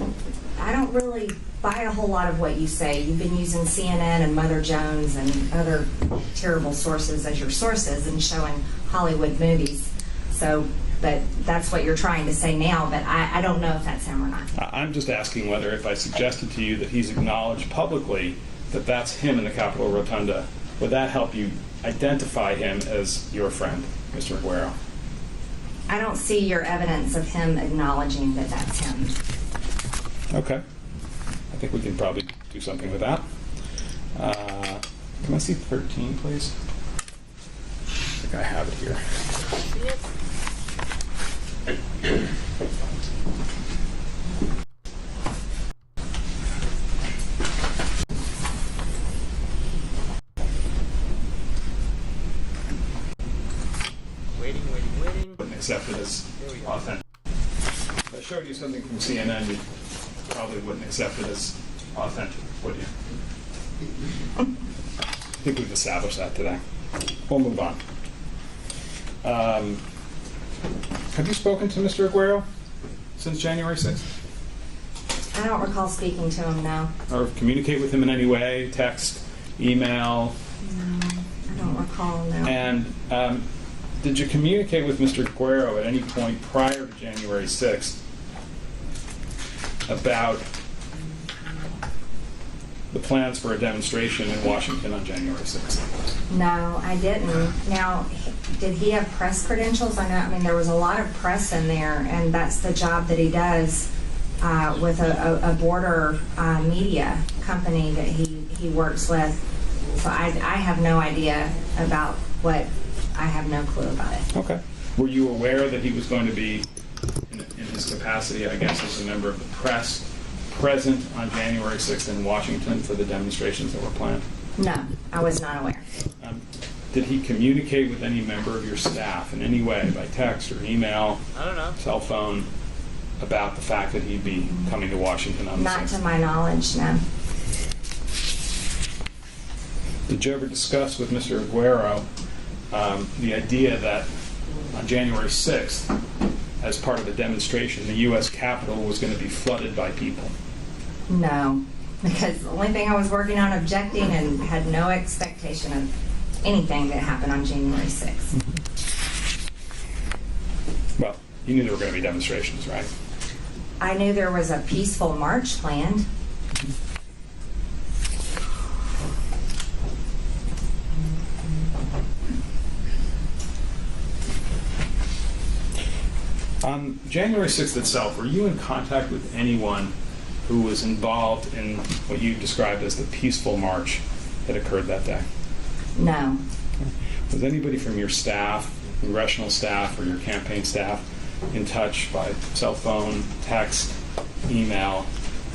don't really buy a whole lot of what you say. You've been using CNN and Mother Jones and other terrible sources as your sources and showing Hollywood movies. So, but that's what you're trying to say now, but I don't know if that's him or not. I'm just asking whether if I suggested to you that he's acknowledged publicly that that's him in the Capitol Rotunda, would that help you identify him as your friend, Mr. Aguero? I don't see your evidence of him acknowledging that that's him. Okay. I think we can probably do something with that. Can I see 13, please? I think I have it here. Waiting. Wouldn't accept it as authentic. If I showed you something from CNN, you probably wouldn't accept it as authentic, would you? I think we've established that today. We'll move on. Have you spoken to Mr. Aguero since January 6th? I don't recall speaking to him, no. Or communicate with him in any way, text, email? No, I don't recall, no. And did you communicate with Mr. Aguero at any point prior to January 6th about the plans for a demonstration in Washington on January 6th? No, I didn't. Now, did he have press credentials? I mean, there was a lot of press in there, and that's the job that he does with a border media company that he works with. So I have no idea about what, I have no clue about it. Okay. Were you aware that he was going to be, in his capacity, I guess, as a member of the press, present on January 6th in Washington for the demonstrations that were planned? No, I was not aware. Did he communicate with any member of your staff in any way, by text or email, I don't know, cell phone, about the fact that he'd be coming to Washington on the 6th? Not to my knowledge, no. Did you ever discuss with Mr. Aguero the idea that on January 6th, as part of the demonstration, the U.S. Capitol was going to be flooded by people? No, because the only thing I was working on objecting and had no expectation of anything that happened on January 6th. Well, you knew there were going to be demonstrations, right? I knew there was a peaceful march planned. On January 6th itself, were you in contact with anyone who was involved in what you described as the peaceful march that occurred that day? No. Was anybody from your staff, congressional staff, or your campaign staff in touch by cell phone, text, email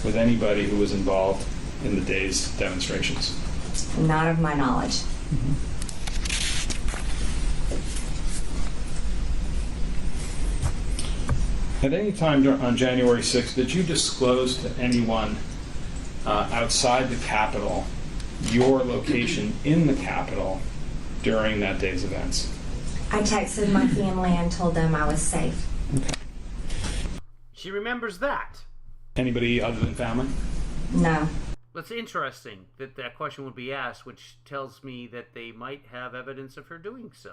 with anybody who was involved in the day's demonstrations? Not of my knowledge. At any time on January 6th, did you disclose to anyone outside the Capitol your location in the Capitol during that day's events? I texted my family and told them I was safe. Okay. She remembers that. Anybody other than family? No. That's interesting that that question would be asked, which tells me that they might have evidence of her doing so.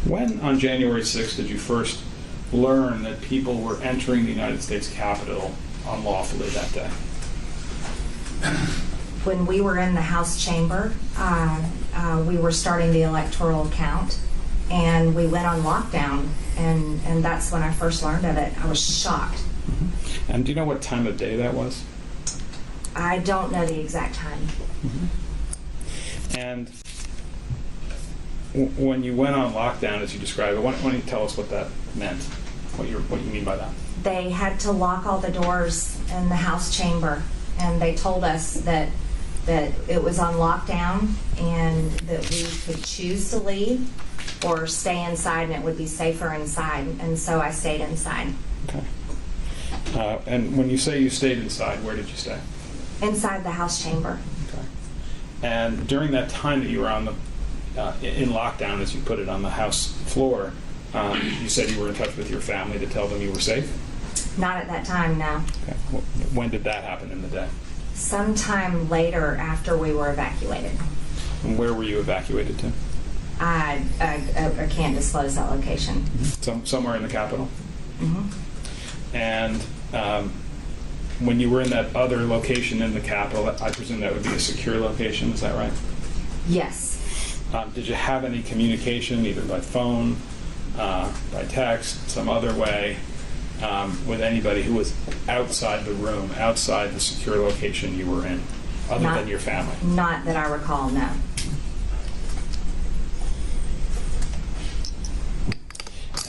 When on January 6th did you first learn that people were entering the United States Capitol unlawfully that day? When we were in the House chamber, we were starting the electoral count, and we went on lockdown, and that's when I first learned of it. I was shocked. Mm-hmm. And do you know what time of day that was? I don't know the exact time. Mm-hmm. And when you went on lockdown, as you described it, why don't you tell us what that meant, what you mean by that? They had to lock all the doors in the House chamber, and they told us that it was on lockdown and that we could choose to leave or stay inside, and it would be safer inside. And so I stayed inside. Okay. And when you say you stayed inside, where did you stay? Inside the House chamber. Okay. And during that time that you were on the in lockdown, as you put it, on the House floor, you said you were in touch with your family to tell them you were safe? Not at that time, no. Okay. When did that happen in the day? Sometime later after we were evacuated. And where were you evacuated to? I can't disclose that location. Somewhere in the Capitol? Mm-hmm. And when you were in that other location in the Capitol, I presume that would be a secure location, is that right? Yes. Did you have any communication, either by phone, by text, some other way, with anybody who was outside the room, outside the secure location you were in, other than your family? Not that I recall, no.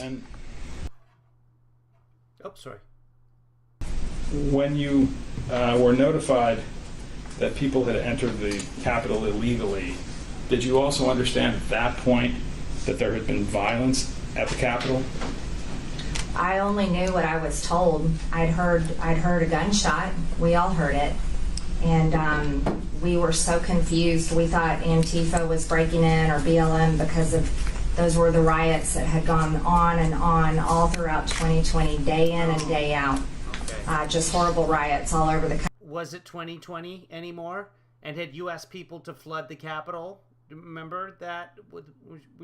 And sorry. When you were notified that people had entered the Capitol illegally, did you also understand at that point that there had been violence at the Capitol? I only knew what I was told. I'd heard a gunshot. We all heard it. And we were so confused. We thought Antifa was breaking in, or BLM, because of those were the riots that had gone on and on all throughout 2020, day in and day out. Okay. Just horrible riots all over the country. Was it 2020 anymore? And had you asked people to flood the Capitol? Remember that? Were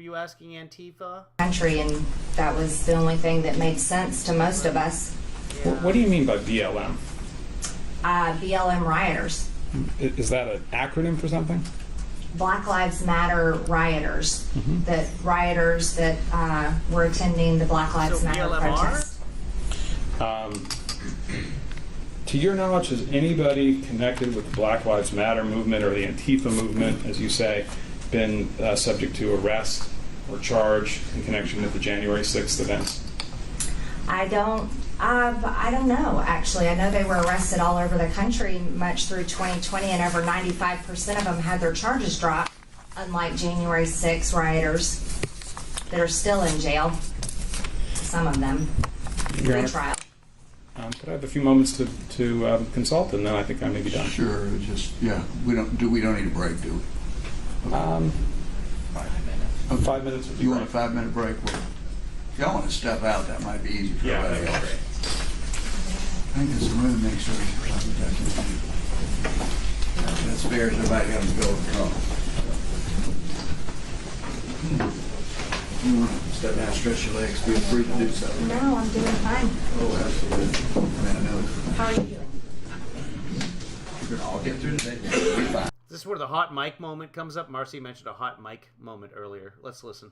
you asking Antifa? Country, and that was the only thing that made sense to most of us. Yeah. What do you mean by BLM? BLM rioters. Is that an acronym for something? Black Lives Matter rioters. Mm-hmm. That rioters that were attending the Black Lives Matter BLMR? protest. To your knowledge, has anybody connected with the Black Lives Matter movement or the Antifa movement, as you say, been subject to arrest or charge in connection with the January 6th events? I don't know, actually. I know they were arrested all over the country much through 2020, and over 95% of them had their charges dropped, unlike January 6 rioters that are still in jail, some of them, pre-trial. Could I have a few moments to consult, and then I think I may be done. Sure, we don't need a break, do we? 5 minutes. 5 minutes would be You want a great. 5-minute break? Well, if y'all want to step out, that might be easy for Yeah, everybody that'd be else. great. I think there's some room to make sure that spares everybody having to go and come. You want to step down, stretch your legs, feel free to do so. No, I'm doing fine. Oh, absolutely. I know. How are you doing? We're going to all get through today. We'll be fine. Is this where the hot mic moment comes up? Marcy mentioned a hot mic moment earlier. Let's listen.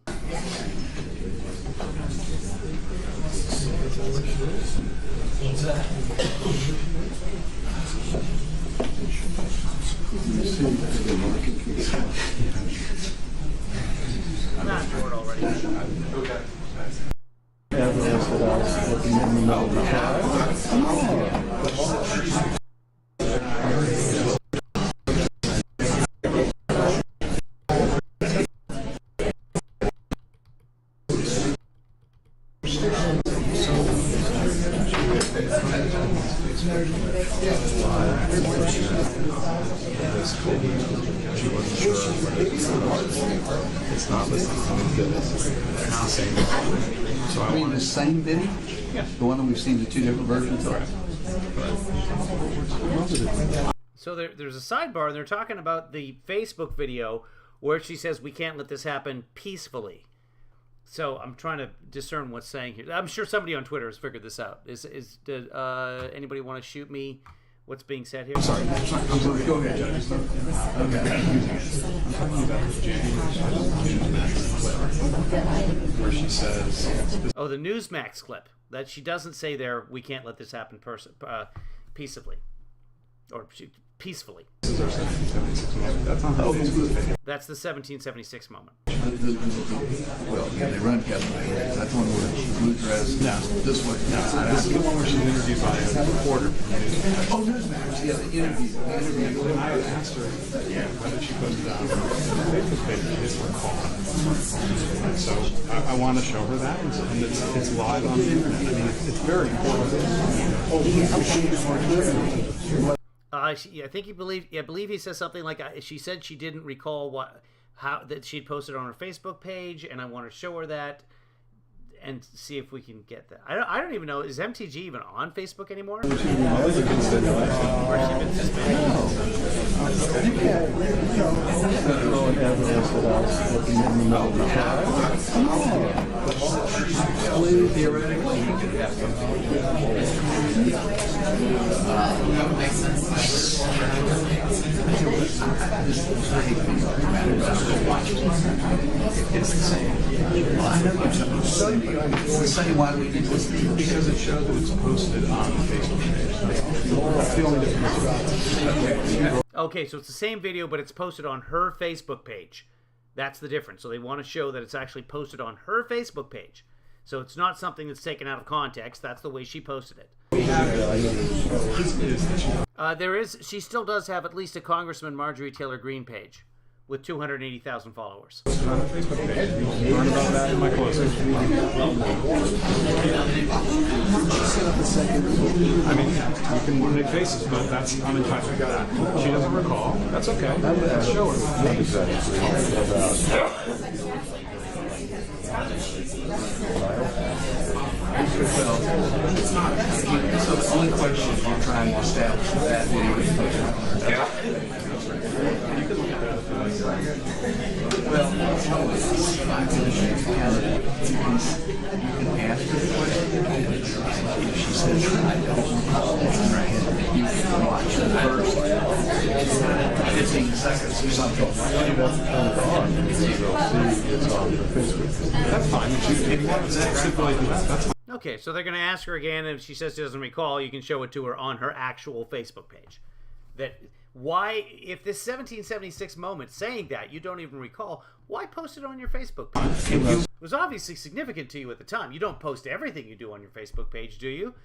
I'm not bored already. Okay. It's not listening to this. They're not saying this. So I mean, the same video? Yeah. The one that we've seen, the two different versions of? So there's a sidebar, and they're talking about the Facebook video where she says we can't let this happen peacefully. So I'm trying to discern what's saying here. I'm sure somebody on Twitter has figured this out. Did anybody want to shoot me what's being said here? Sorry. I'm sorry. Go ahead, Judge. Okay. I'm talking about this January where she says. Oh, the Newsmax clip that she doesn't say there. We can't let this happen peaceably, or peacefully. This is our 1776 moment. That's on the Facebook video. That's the 1776 moment. Well, yeah, they run together. That's one where blue dress. No. This way. No, this is the one where she's interviewed by a reporter. Oh, Newsmax. Yeah, the interview. And I asked her whether she posted it on her Facebook page. She didn't recall. And so I want to show her that, and it's live on the internet. I mean, it's very important. I think I believe he says something like she said she didn't recall how that she'd posted on her Facebook page, and I want to show her that and see if we can get that. I don't even know, is MTG even on Facebook anymore? Or has she been suspended? Theoretically, you could have it's the same. Well, I know you're talking about it's the same. Why do we do this? Because it shows that it's posted on the Facebook page. That's the only difference. Okay, so it's the same video, but it's posted on her Facebook page. That's the difference. So they want to show that it's actually posted on her Facebook page. So it's not something that's taken out of context. That's the way she posted it. She still does have at least a Congressman Marjorie Taylor Greene page with 280,000 followers. On the Facebook page. Learn about that in my closing. I mean, you can make faces, but that's I'm entitled to that. She doesn't recall. That's okay. Let's show So the only question you're trying to establish with that video is well, you can ask her the question, and if she says, I don't recall, you can watch the first 15 seconds or something. That's fine. If you want to stipulate that, that's fine. Okay, so they're going to ask her again, and if she says she doesn't recall, you can show it to her on her actual Facebook page. That why, if this 1776 moment saying that you don't even recall, why post it on your Facebook page? It was obviously significant to you at the time. You don't post everything you do on your Facebook page, do you?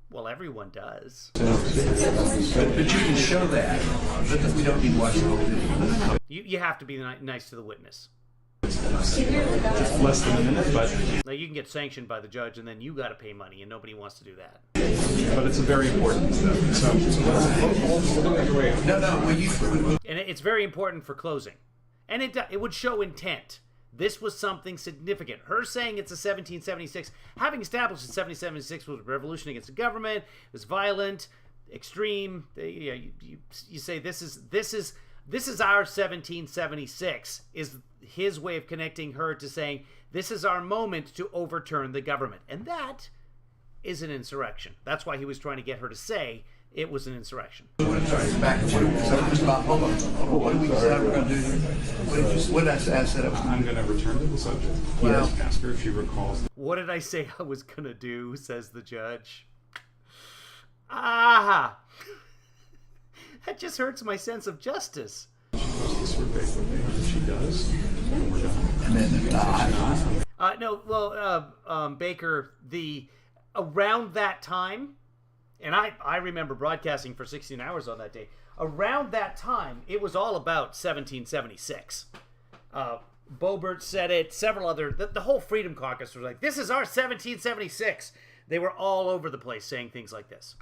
Well, everyone does. But you can show that, but we don't need to watch the whole video. You have to be nice to the witness. It's less than a minute, but Now, you can get sanctioned by the judge, and then you got to pay money, and nobody wants to do that. it's a very important step. So And it's very important for closing. And it would show intent. This was something significant. Her saying it's a 1776, having established that 1776 was a revolution against the government, it was violent, extreme. You say this is our 1776, is his way of connecting her to saying this is our moment to overturn the government. And that is an insurrection. That's why he was trying to get her to say it was an insurrection. Back to what we decided we're going to do here. What did I say? I said I'm going to return to the subject. Well, Ask her if she recalls. What did I say I was going to do, says the judge. Aha! That just hurts my sense of justice. She does. And we're done. And then No, well, Baker, around that time, and I remember broadcasting for 16 hours on that day. Around that time, it was all about 1776. Boebert said it, several other, the whole Freedom Caucus was like, this is our 1776. They were all over the place saying things like this.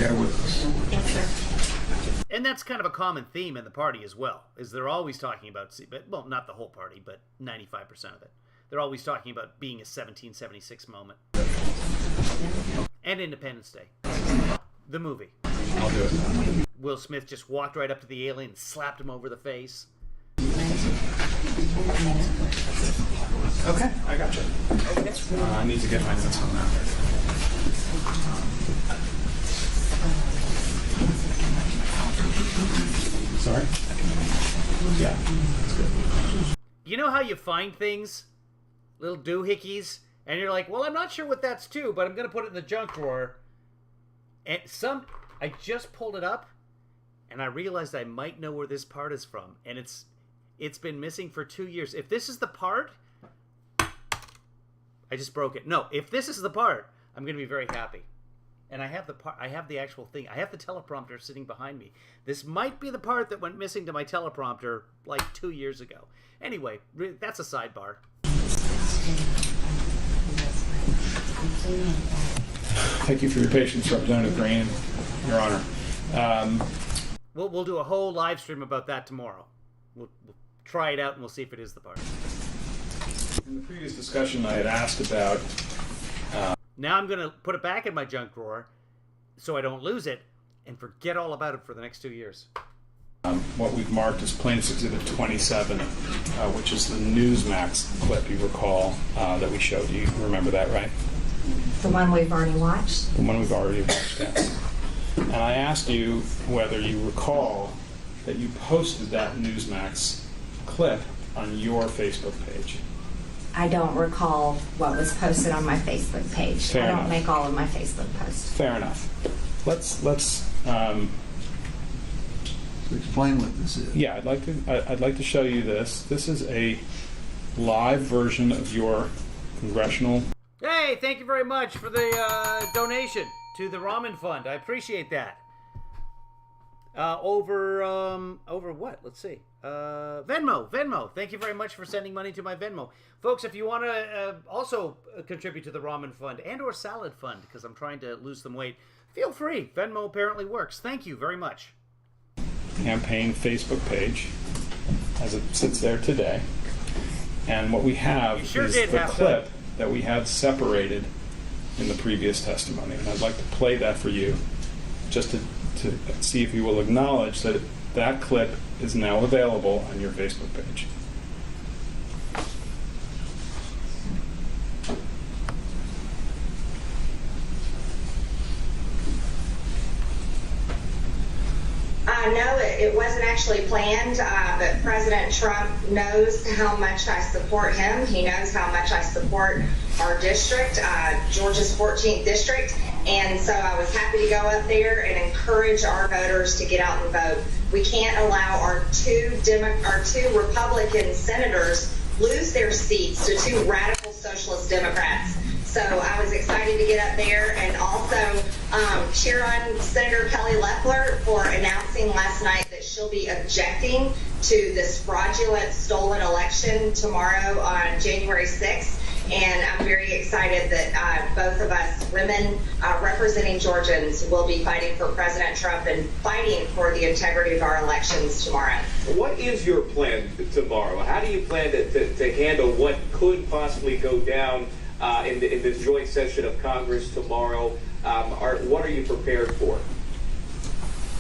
bear with us. And that's kind of a common theme in the party as well, is they're always talking about, well, not the whole party, but 95% of it. They're always talking about being a 1776 moment. And Independence Day. The movie. I'll do it. Will Smith just walked right up to the alien and slapped him over the face. Okay, I got you. Okay. I need to get my notes on that. Sorry? Yeah, that's good. You know how you find things? Little doohickeys? And you're like, well, I'm not sure what that's to, but I'm going to put it in the junk drawer. And I just pulled it up, and I realized I might know where this part is from. And it's been missing for 2 years. If this is the part, I just broke it. No, if this is the part, I'm going to be very happy. And I have the actual thing. I have the teleprompter sitting behind me. This might be the part that went missing to my teleprompter like 2 years ago. Anyway, that's a sidebar. Thank you for your patience, Representative Green, Your Honor. We'll do a whole live stream about that tomorrow. We'll try it out and we'll see if it is the part. In the previous discussion, I had asked about... Now I'm going to put it back in my junk drawer so I don't lose it and forget all about it for the next 2 years. what we've marked as Plaintiff's Exhibit 27, which is the Newsmax clip, you recall, that we showed you. You remember that, right? The one we've already watched? The one we've already watched, yes. And I asked you whether you recall that you posted that Newsmax clip on your Facebook page. I don't recall what was posted on my Facebook page. Fair I don't enough. make all of my Facebook posts. Fair enough. Let's explain what this is. Yeah, I'd like to show you this. This is a live version of your congressional. Hey, thank you very much for the donation to the Ramen Fund. I appreciate that. Over what? Let's see. Venmo. Thank you very much for sending money to my Venmo. Folks, if you want to also contribute to the Ramen Fund and or Salad Fund, because I'm trying to lose some weight, feel free. Venmo apparently works. Thank you very much. Campaign Facebook page as it sits there today. And what we have is the clip that we had separated in the previous testimony. And I'd like to play that for you just to see if you will acknowledge that that clip is now available on your Facebook page. I know it it wasn't actually planned, but President Trump knows how much I support him. He knows how much I support our district, Georgia's 14th district. And so I was happy to go up there and encourage our voters to get out and vote. We can't allow our two Republican senators lose their seats to two radical socialist Democrats. So I was excited to get up there and also cheer on Senator Kelly Loeffler for announcing last night that she'll be objecting to this fraudulent stolen election tomorrow on January 6th. And I'm very excited that both of us women representing Georgians will be fighting for President Trump and fighting for the integrity of our elections tomorrow. What is your plan tomorrow? How do you plan to handle what could possibly go down in this joint session of Congress tomorrow? What are you prepared for?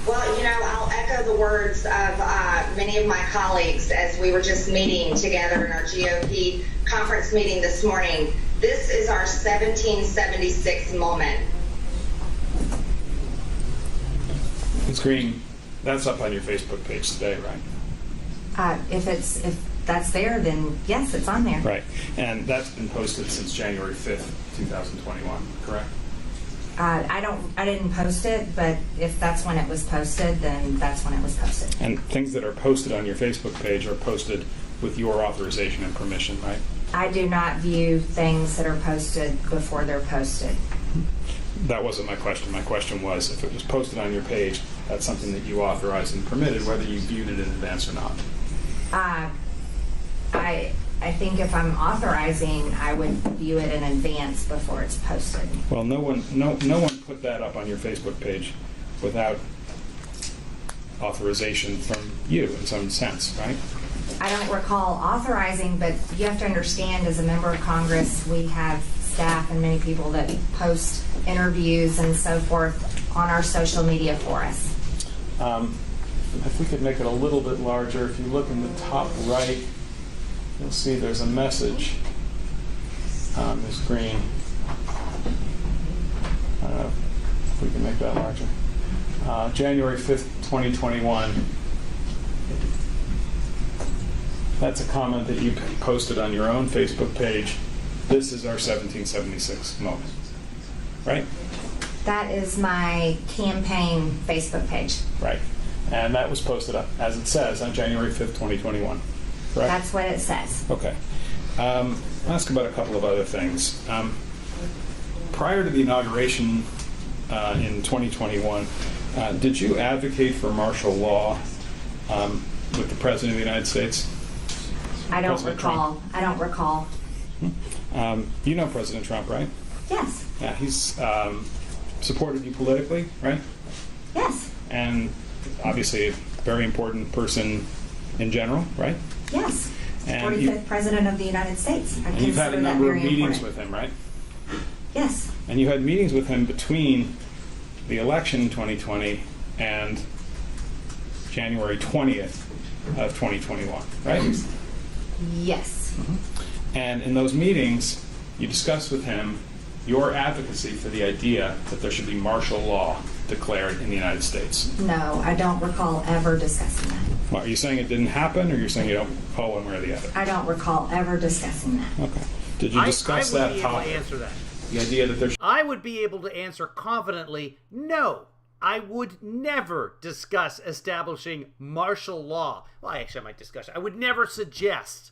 Well, you know, I'll echo the words of many of my colleagues as we were just meeting together in our GOP conference meeting this morning. This is our 1776 moment. Ms. Green, that's up on your Facebook page today, right? If that's there, then yes, it's on there. Right. And that's been posted since January 5th, 2021, correct? I didn't post it, but if that's when it was posted, then that's when it was posted. And things that are posted on your Facebook page are posted with your authorization and permission, right? I do not view things that are posted before they're posted. That wasn't my question. My question was, if it was posted on your page, that's something that you authorized and permitted, whether you viewed it in advance or not. I think if I'm authorizing, I would view it in advance before it's posted. Well, no one put that up on your Facebook page without authorization from you in some sense, right? I don't recall authorizing, but you have to understand, as a member of Congress, we have staff and many people that post interviews and so forth on our social media for us. If we could make it a little bit larger, if you look in the top right, you'll see there's a message, Ms. Green. I don't know if we can make that larger. January 5th, 2021. That's a comment that you posted on your own Facebook page. This is our 1776 moment, right? That is my campaign Facebook page. Right. And that was posted up, as it says, on January 5th, 2021. Correct? That's what it says. Okay. I'll ask about a couple of other things. Prior to the inauguration in 2021, did you advocate for martial law with the President of the United States? I don't President recall. Trump? I don't recall. You know President Trump, right? Yes. Yeah, he's supported you politically, right? Yes. And obviously a very important person in general, right? Yes. And 45th President of the United States. I and you've had a consider that number of very meetings important. with him, right? Yes. And you had meetings with him between the election in 2020 and January 20th of 2021, right? Yes. Mm-hmm. And in those meetings, you discussed with him your advocacy for the idea that there should be martial law declared in the United States. No, I don't recall ever discussing that. Well, are you saying it didn't happen, or you're saying you don't recall one way or the other? I don't recall ever discussing that. Okay. Did you discuss that topic? I would be able to answer that. The idea that there's... I would be able to answer confidently, no. I would never discuss establishing martial law. Well, actually, I might discuss it. I would never suggest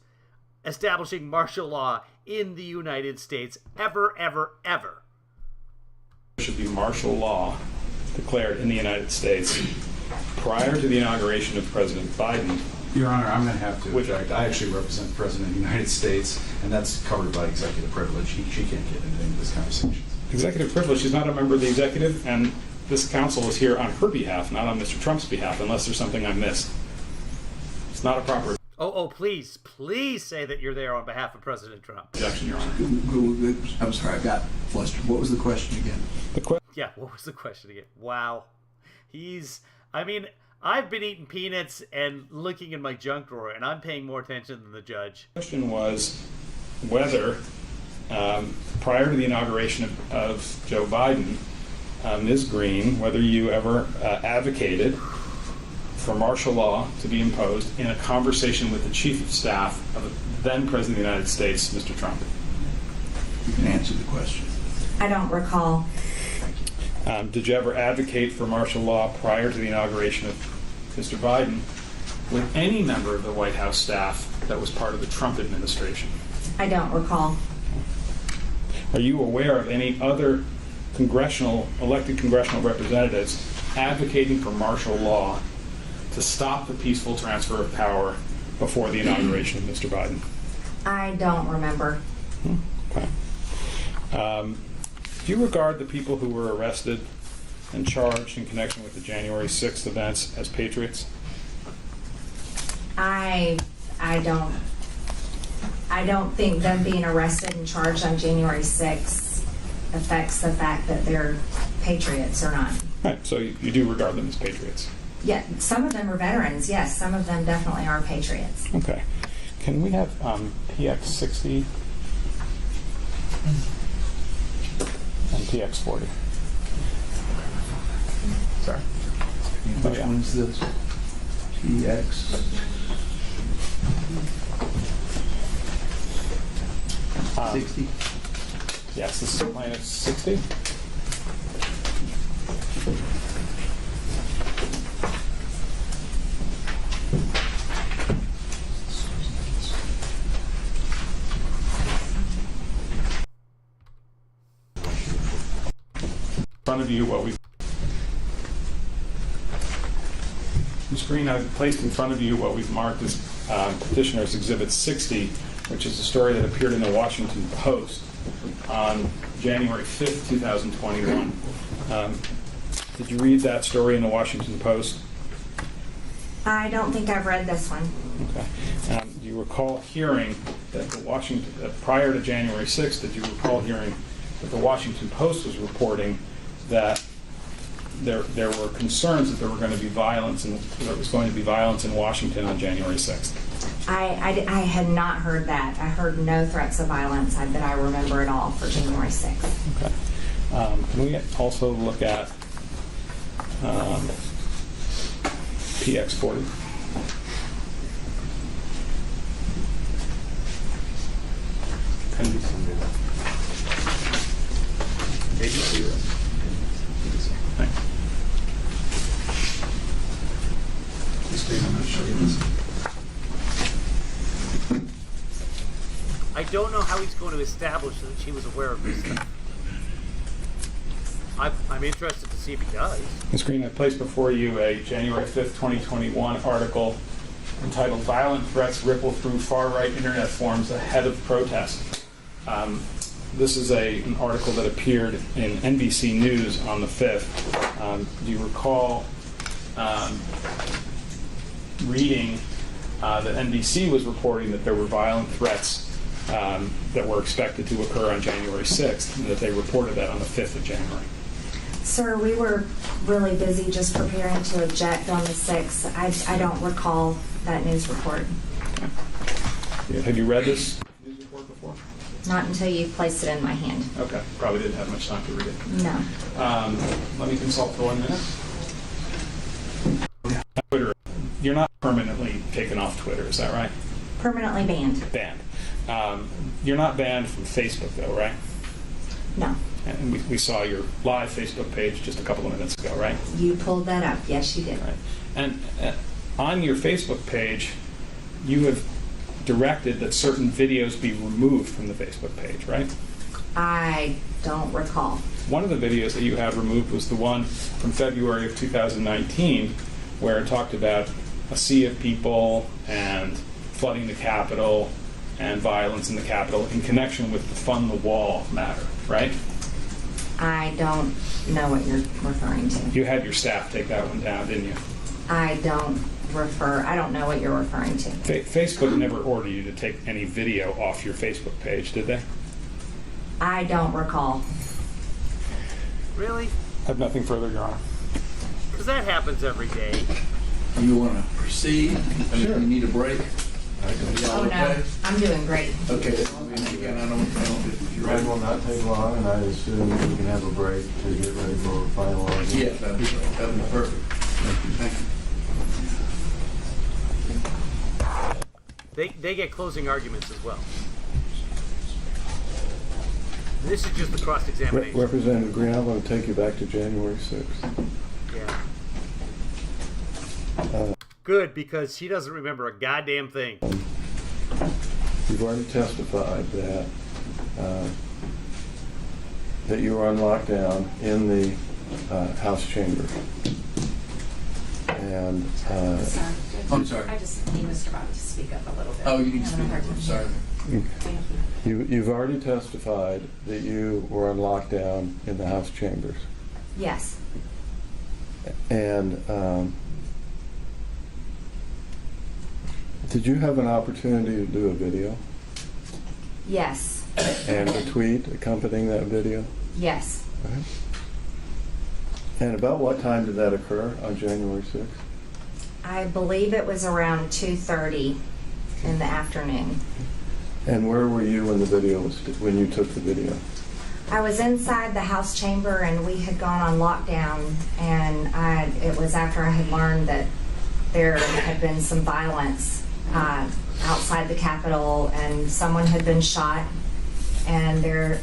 establishing martial law in the United States, ever, ever, ever. There should be martial law declared in the United States prior to the inauguration of President Biden. Your Honor, I'm going to have to object. I actually represent the President of the United States, and that's covered by executive privilege. She can't get into any of this conversation. Executive privilege. She's not a member of the executive, and this counsel is here on her behalf, not on Mr. Trump's behalf, unless there's something I missed. It's not a proper... Oh, please say that you're there on behalf of President Trump. Objection, Your Honor. I'm sorry, I got flustered. What was the question again? Yeah, what was the question again? Wow. I've been eating peanuts and looking in my junk drawer, and I'm paying more attention than the judge. The question was whether, prior to the inauguration of Joe Biden, Ms. Green, whether you ever advocated for martial law to be imposed in a conversation with the Chief of Staff of the then President of the United States, Mr. Trump? You can answer the question. I don't recall. Did you ever advocate for martial law prior to the inauguration of Mr. Biden with any member of the White House staff that was part of the Trump administration? I don't recall. Are you aware of any other elected congressional representatives advocating for martial law to stop the peaceful transfer of power before the inauguration of Mr. Biden? I don't remember. Okay. Do you regard the people who were arrested and charged in connection with the January 6th events as patriots? I don't think them being arrested and charged on January 6th affects the fact that they're patriots or not. Right, so you do regard them as patriots? Yeah, some of them are veterans, yes. Some of them definitely are patriots. Okay. Can we have PX 60 and PX 40? Sorry. Which one's this? PX? Um, 60? Yes, this is plaintiff 60. In front of you what we've on the screen, I've placed in front of you what we've marked as Petitioner's Exhibit 60, which is a story that appeared in the Washington Post on January 5th, 2021. Did you read that story in the Washington Post? I don't think I've read this one. Okay. Do you recall hearing that the Washington, prior to January 6th, did you recall hearing that the Washington Post was reporting that there were concerns that there were going to be violence and there was going to be violence in Washington on January 6th? I had not heard that. I heard no threats of violence that I remember at all for January 6th. Okay. Can we also look at PX 40? Can be somebody agency or thank you. I'm going to show you this. I don't know how he's going to establish that she was aware of this stuff. I'm interested to see if he does. On the screen, I placed before you a January 5th, 2021 article entitled "Violent Threats Ripple Through Far-Right Internet Forums Ahead of Protest." This is an article that appeared in NBC News on the 5th. Do you recall reading that NBC was reporting that there were violent threats that were expected to occur on January 6th, and that they reported that on the 5th of January? Sir, we were really busy just preparing to object on the 6th. I don't recall that news report. Okay. Have you read this news report before? Not until you placed it in my hand. Okay. Probably didn't have much time to read it. No. Let me consult for 1 minute. Twitter. You're not permanently taken off Twitter, is that right? Permanently banned. Banned. You're not banned from Facebook, though, right? No. And we saw your live Facebook page just a couple of minutes ago, right? You pulled that up. Yes, you did. Right. And on your Facebook page, you have directed that certain videos be removed from the Facebook page, right? I don't recall. One of the videos that you had removed was the one from February of 2019, where it talked about a sea of people and flooding the Capitol and violence in the Capitol in connection with the Fund the Wall matter, right? I don't know what you're referring to. You had your staff take that one down, didn't you? I don't know what you're referring to. Facebook never ordered you to take any video off your Facebook page, did they? I don't recall. Really? I have nothing further, Your Honor. Because that happens every day. You want to proceed? Sure. You need a break? Oh, no. I'm doing great. Okay. Again, I don't It will not take long, and I assume we can have a break to get ready for final argument. Yes, that'd be perfect. Thank you. They get closing arguments as well. This is just the cross-examination. Representative Green, I'm going to take you back to January 6th. Yeah. Good, because she doesn't remember a goddamn thing. You've already testified that you were on lockdown in the House chamber. And I'm sorry. I just need Mr. Bobby to speak up a little bit. Oh, you need to speak up. Sorry. you've already testified that you were on lockdown in the House chambers. Yes. And did you have an opportunity to do a video? Yes. And a tweet accompanying that video? Yes. Right. And about what time did that occur on January 6th? I believe it was around 2:30 in the afternoon. And where were you when the video was, when you took the video? I was inside the House chamber, and we had gone on lockdown, and it was after I had learned that there had been some violence outside the Capitol, and someone had been shot, and there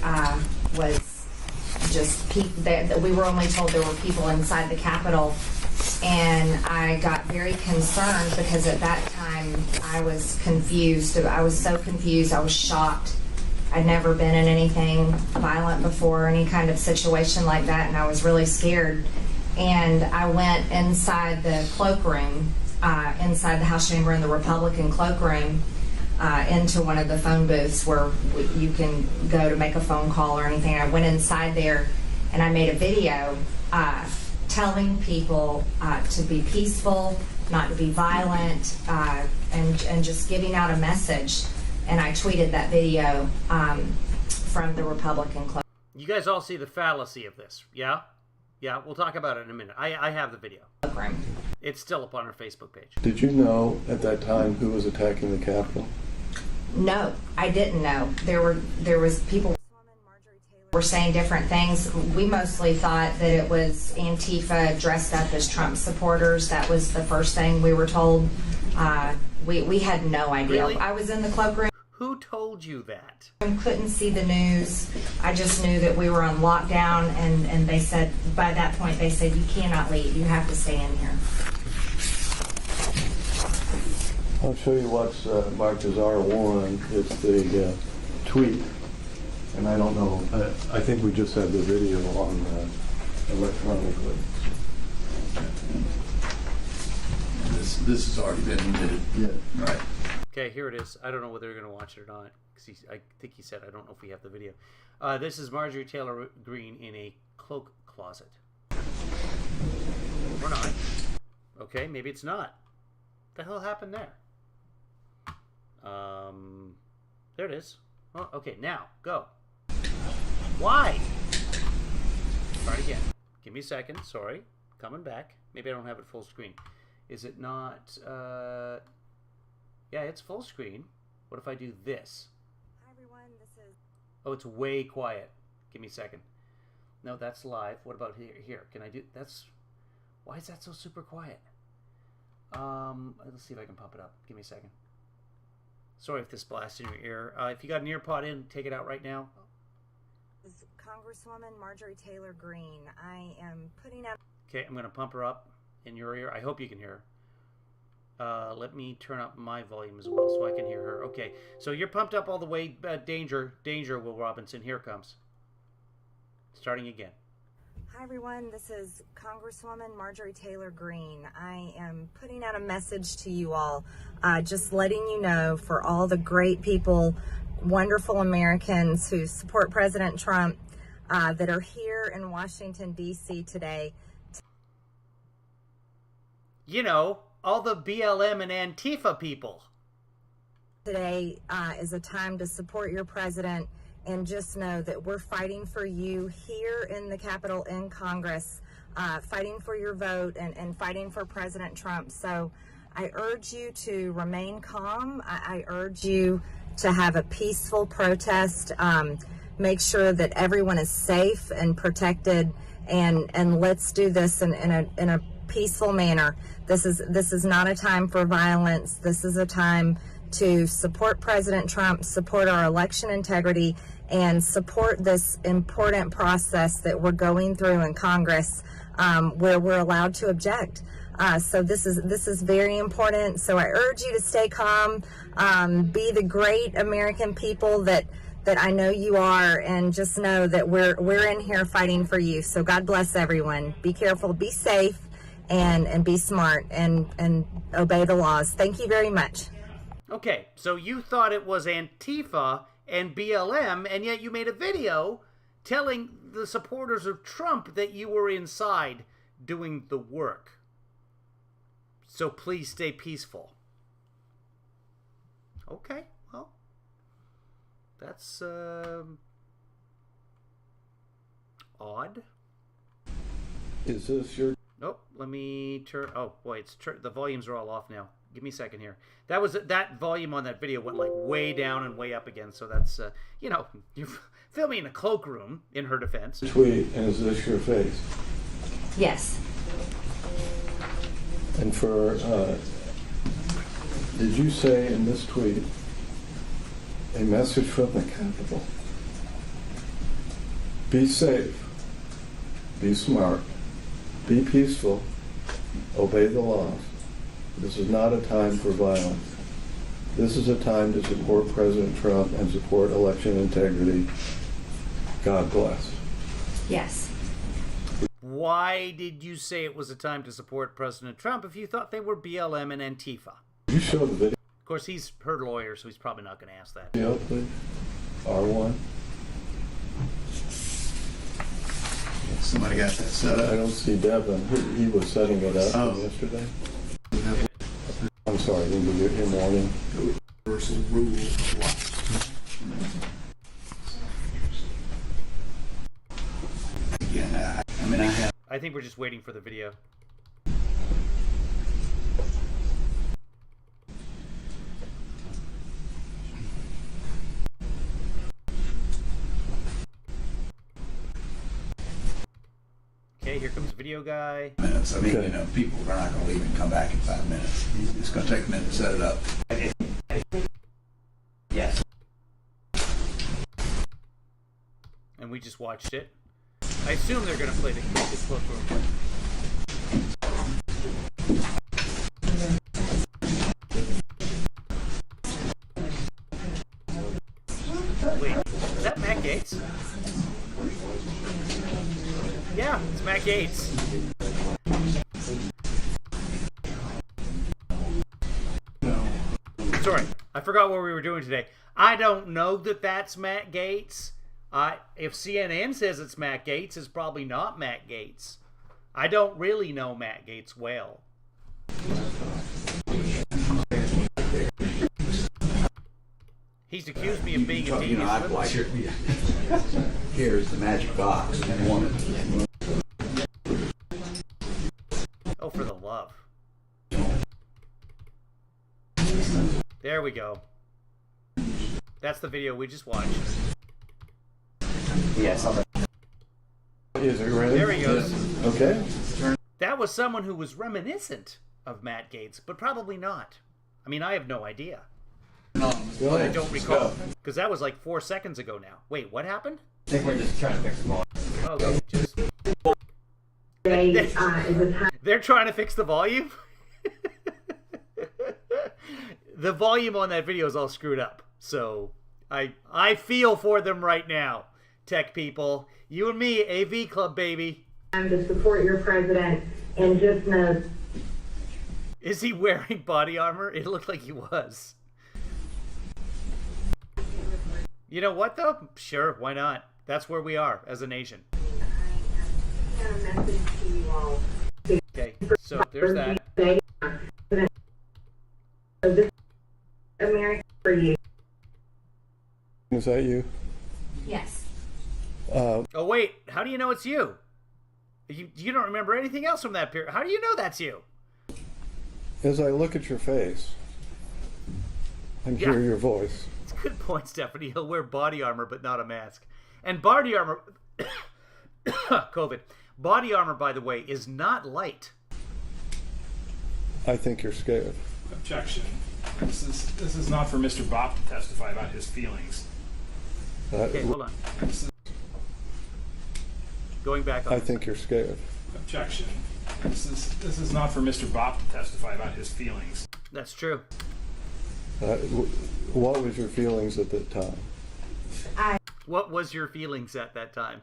was just people. We were only told there were people inside the Capitol, and I got very concerned because at that time I was confused. I was so confused. I was shocked. I'd never been in anything violent before, any kind of situation like that, and I was really scared. And I went inside the cloakroom, inside the House chamber in the Republican cloakroom, into one of the phone booths where you can go to make a phone call or anything. I went inside there and I made a video telling people to be peaceful, not to be violent, and just giving out a message. And I tweeted that video from the Republican Club. You guys all see the fallacy of this, yeah? Yeah, we'll talk about it in a minute. I have the video. It's still up on our Facebook page. Did you know at that time who was attacking the Capitol? No, I didn't know. There was people were saying different things. We mostly thought that it was Antifa dressed up as Trump supporters. That was the first thing we were told. We had no idea. Really? I was in the cloakroom. Who told you that? Couldn't see the news. I just knew that we were on lockdown, and they said, by that point, they said, you cannot leave. You have to stay in here. I'll show you what's marked as R1. It's the tweet. And I don't know, I think we just have the video on electronically. This has already been admitted. Yeah. Right. Okay, here it is. I don't know whether you're going to watch it or not. Because I think he said, I don't know if we have the video. This is Marjorie Taylor Greene in a cloak closet. Or not. Okay, maybe it's not. What the hell happened there? There it is. Oh, okay, now, go. Why? Try it again. Give me a second. Sorry. Coming back. Maybe I don't have it full screen. Is it not? Yeah, it's full screen. What if I do this? Hi everyone, this is... Oh, it's way quiet. Give me a second. No, that's live. What about here? Here, can I do... That's... Why is that so super quiet? Let's see if I can pump it up. Give me a second. Sorry if this blasts in your ear. If you got an ear pod in, take it out right now. Congresswoman Marjorie Taylor Greene. I am putting out... Okay, I'm going to pump her up in your ear. I hope you can hear her. Let me turn up my volume as well so I can hear her. Okay, so you're pumped up all the way. Danger, Will Robinson. Here it comes. Starting again. Hi everyone, this is Congresswoman Marjorie Taylor Greene. I am putting out a message to you all, just letting you know, for all the great people, wonderful Americans who support President Trump, that are here in Washington, D.C. today. You know, all the BLM and Antifa people. Today is a time to support your president, and just know that we're fighting for you here in the Capitol, in Congress, fighting for your vote and fighting for President Trump. So I urge you to remain calm. I urge you to have a peaceful protest. Make sure that everyone is safe and protected, and let's do this in a peaceful manner. This is not a time for violence. This is a time to support President Trump, support our election integrity, and support this important process that we're going through in Congress, where we're allowed to object. So this is very important. So I urge you to stay calm, be the great American people that I know you are, and just know that we're in here fighting for you. So God bless everyone. Be careful, be safe, and be smart, and obey the laws. Thank you very much. Okay, so you thought it was Antifa and BLM, and yet you made a video telling the supporters of Trump that you were inside doing the work. So please stay peaceful. Okay, well, that's odd. Is this your... Nope, let me turn... Oh, boy, the volumes are all off now. Give me a second here. That volume on that video went like way down and way up again, so that's, you know, you're filming in a cloakroom, in her defense. Tweet, and is this your face? Yes. And for, did you say in this tweet, a message from the Capitol? Be safe, be smart, be peaceful, obey the laws. This is not a time for violence. This is a time to support President Trump and support election integrity. God bless. Yes. Why did you say it was a time to support President Trump if you thought they were BLM and Antifa? You show the video. Of course, he's her lawyer, so he's probably not going to ask that. Video, please. R1. Somebody got that set up. I don't see Devin. He was setting it up yesterday. I'm sorry, in morning. Universal rule. Again, I think we're just waiting for the video. Okay, here comes video guy. Minutes. I mean, you know, people are not going to leave and come back in 5 minutes. It's going to take a minute to set it up. Yes. And we just watched it. I assume they're going to play the cloakroom. Wait, is that Matt Gaetz? Yeah, it's Matt Gaetz. Sorry, I forgot what we were doing today. I don't know that that's Matt Gaetz. If CNN says it's Matt Gaetz, it's probably not Matt Gaetz. I don't really know Matt Gaetz well. He's accused me of being a devious. Here's the magic box. Oh, for the love. There we go. That's the video we just watched. Yes. Is it ready? There he goes. Okay. That was someone who was reminiscent of Matt Gaetz, but probably not. I mean, I have no idea. I don't recall, because that was like 4 seconds ago now. Wait, what happened? I think we're just trying to fix the volume. Okay, they're trying to fix the volume? The volume on that video is all screwed up. So I feel for them right now, tech people. You and me, AV Club, baby. And to support your president, and just know. Is he wearing body armor? It looked like he was. You know what, though? Sure, why not? That's where we are as a nation. Okay, so there's that. America for you. Is that you? Yes. Oh, wait. How do you know it's you? You don't remember anything else from that period. How do you know that's you? As I look at your face and hear your voice. It's a good point, Stephanie. He'll wear body armor, but not a mask. And body armor... COVID. Body armor, by the way, is not light. I think you're scared. Objection. This is not for Mr. Bopp to testify about his feelings. Okay, hold on. Going back on. I think you're scared. Objection. This is not for Mr. Bopp to testify about his feelings. That's true. What was your feelings at that time? What was your feelings at that time?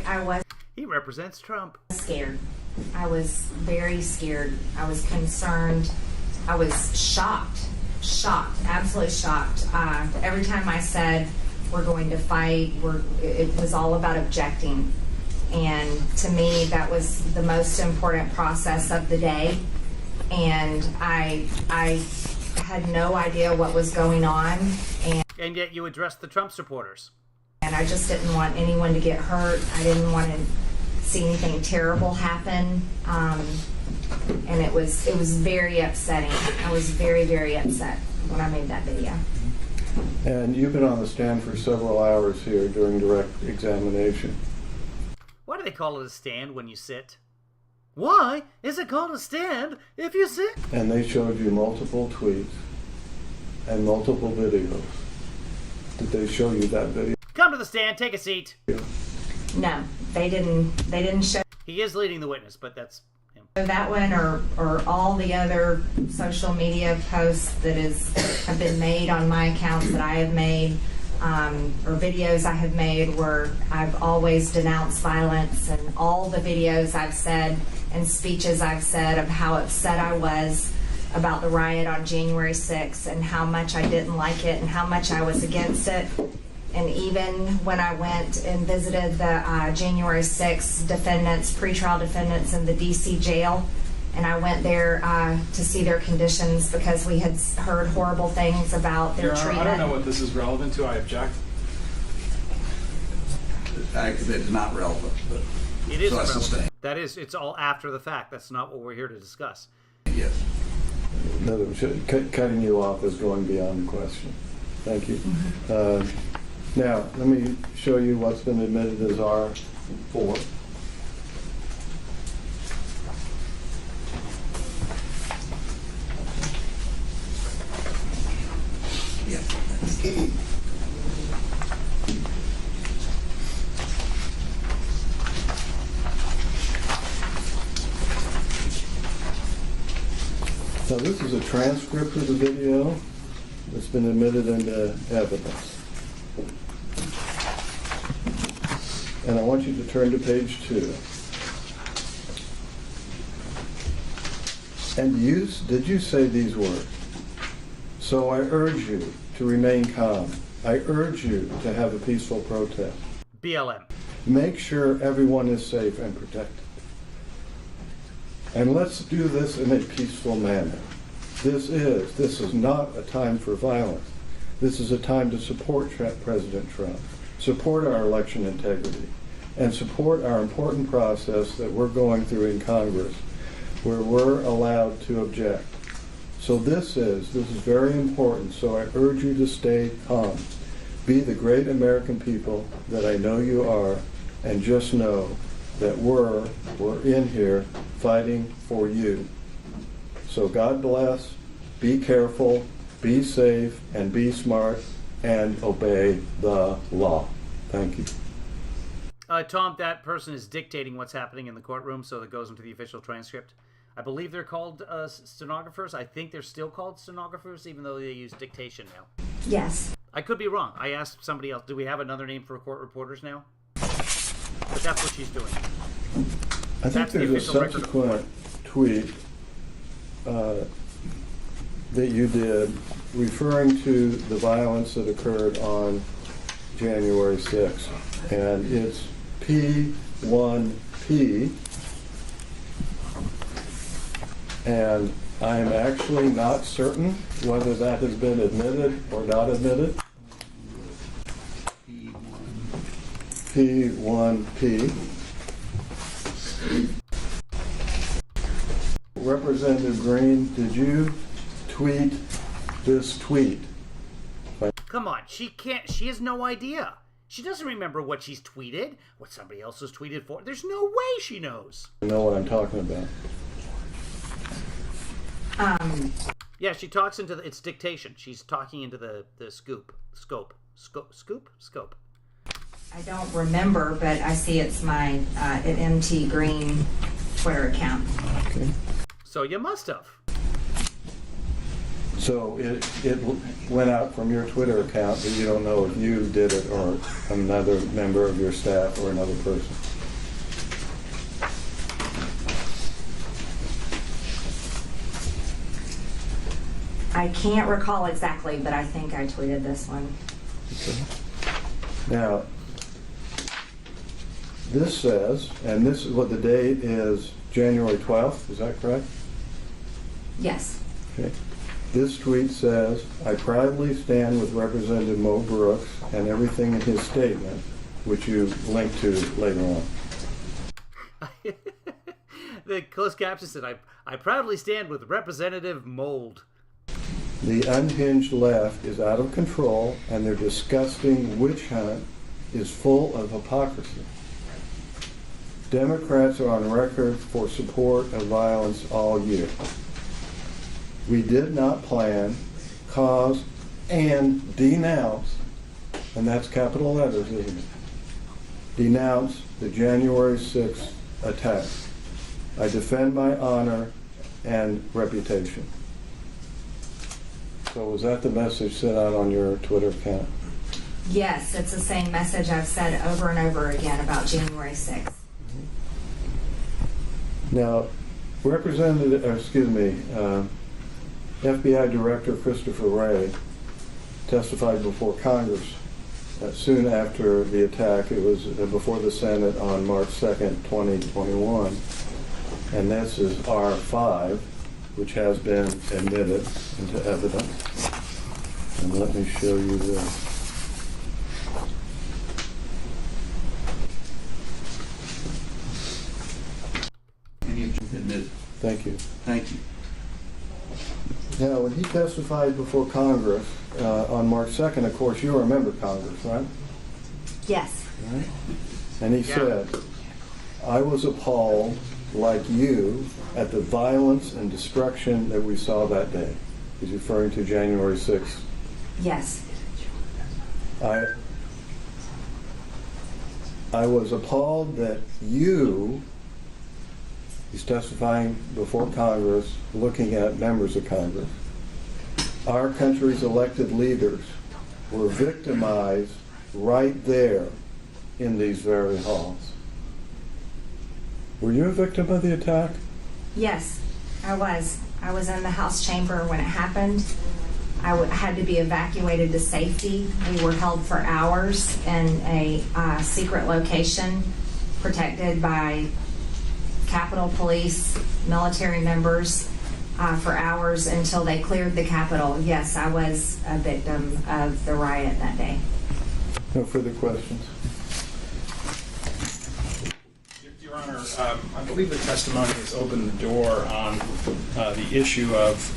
I was He represents Trump. scared. I was very scared. I was concerned. I was shocked, absolutely shocked. Every time I said we're going to fight, it was all about objecting. And to me, that was the most important process of the day. And I had no idea what was going on. And yet you addressed the Trump supporters. And I just didn't want anyone to get hurt. I didn't want to see anything terrible happen. And it was very upsetting. I was very, very upset when I made that video. And you've been on the stand for several hours here during direct examination. Why do they call it a stand when you sit? Why is it called a stand if you sit? And they showed you multiple tweets and multiple videos. Did they show you that video? Come to the stand, take a seat. No, they didn't show He is leading the witness, but that's him. that one or all the other social media posts that have been made on my accounts that I have made, or videos I have made where I've always denounced violence, and all the videos I've said and speeches I've said of how upset I was about the riot on January 6th and how much I didn't like it and how much I was against it. And even when I went and visited the January 6th defendants, pretrial defendants in the D.C. jail, and I went there to see their conditions because we had heard horrible things about their treatment. I don't know what this is relevant to. I object. It's not relevant, but It is so I relevant. sustain. That is, it's all after the fact. That's not what we're here to discuss. Yes. In other words, cutting you off is going beyond the question. Thank you. Now, let me show you what's been admitted as R4. So this is a transcript of the video that's been admitted into evidence. And I want you to turn to page 2. And did you say these words? So I urge you to remain calm. I urge you to have a peaceful protest. BLM. Make sure everyone is safe and protected. And let's do this in a peaceful manner. This is not a time for violence. This is a time to support President Trump, support our election integrity, and support our important process that we're going through in Congress, where we're allowed to object. So this is very important, so I urge you to stay calm. Be the great American people that I know you are, and just know that we're in here fighting for you. So God bless, be careful, be safe, and be smart, and obey the law. Thank you. Tom, that person is dictating what's happening in the courtroom, so it goes into the official transcript. I believe they're called stenographers. I think they're still called stenographers, even though they use dictation now. Yes. I could be wrong. I asked somebody else, do we have another name for court reporters now? But that's what she's doing. I think there's a subsequent tweet that you did referring to the violence that occurred on January 6th. And it's P1P. And I'm actually not certain whether that has been admitted or not admitted. P1P. Representative Green, did you tweet this tweet? Come on, she has no idea. She doesn't remember what she's tweeted, what somebody else has tweeted for. There's no way she knows. You know what I'm talking about. Yeah, she talks into it's dictation. She's talking into the scope. I don't remember, but I see it's my at MT Green Twitter account. Okay. So you must have. So it went out from your Twitter account, but you don't know if you did it or another member of your staff or another person. I can't recall exactly, but I think I tweeted this one. Okay. Now, this says, and this is what the date is, January 12th, is that correct? Yes. Okay. This tweet says, I proudly stand with Representative Mo Brooks and everything in his statement, which you link to later on. The closed caption said, I proudly stand with Representative Mold. The unhinged left is out of control, and their disgusting witch hunt is full of hypocrisy. Democrats are on record for support of violence all year. We did not plan, cause, and denounce, and that's capital letters, isn't it? Denounce the January 6th attack. I defend my honor and reputation. So was that the message sent out on your Twitter account? Yes, it's the same message I've said over and over again about January 6th. Now, FBI Director Christopher Wray testified before Congress soon after the attack. It was before the Senate on March 2nd, 2021. And this is R5, which has been admitted into evidence. And let me show you this. Thank you. Thank you. Now, when he testified before Congress on March 2nd, of course, you remember Congress, right? Yes. Right. And he said, I was appalled, like you, at the violence and destruction that we saw that day. He's referring to January 6th. Yes. I was appalled that you, he's testifying before Congress, looking at members of Congress, our country's elected leaders were victimized right there in these very halls. Were you a victim of the attack? Yes, I was. I was in the House chamber when it happened. I had to be evacuated to safety. We were held for hours in a secret location protected by Capitol Police, military members for hours until they cleared the Capitol. Yes, I was a victim of the riot that day. No further questions. Your Honor, I believe the testimony has opened the door on the issue of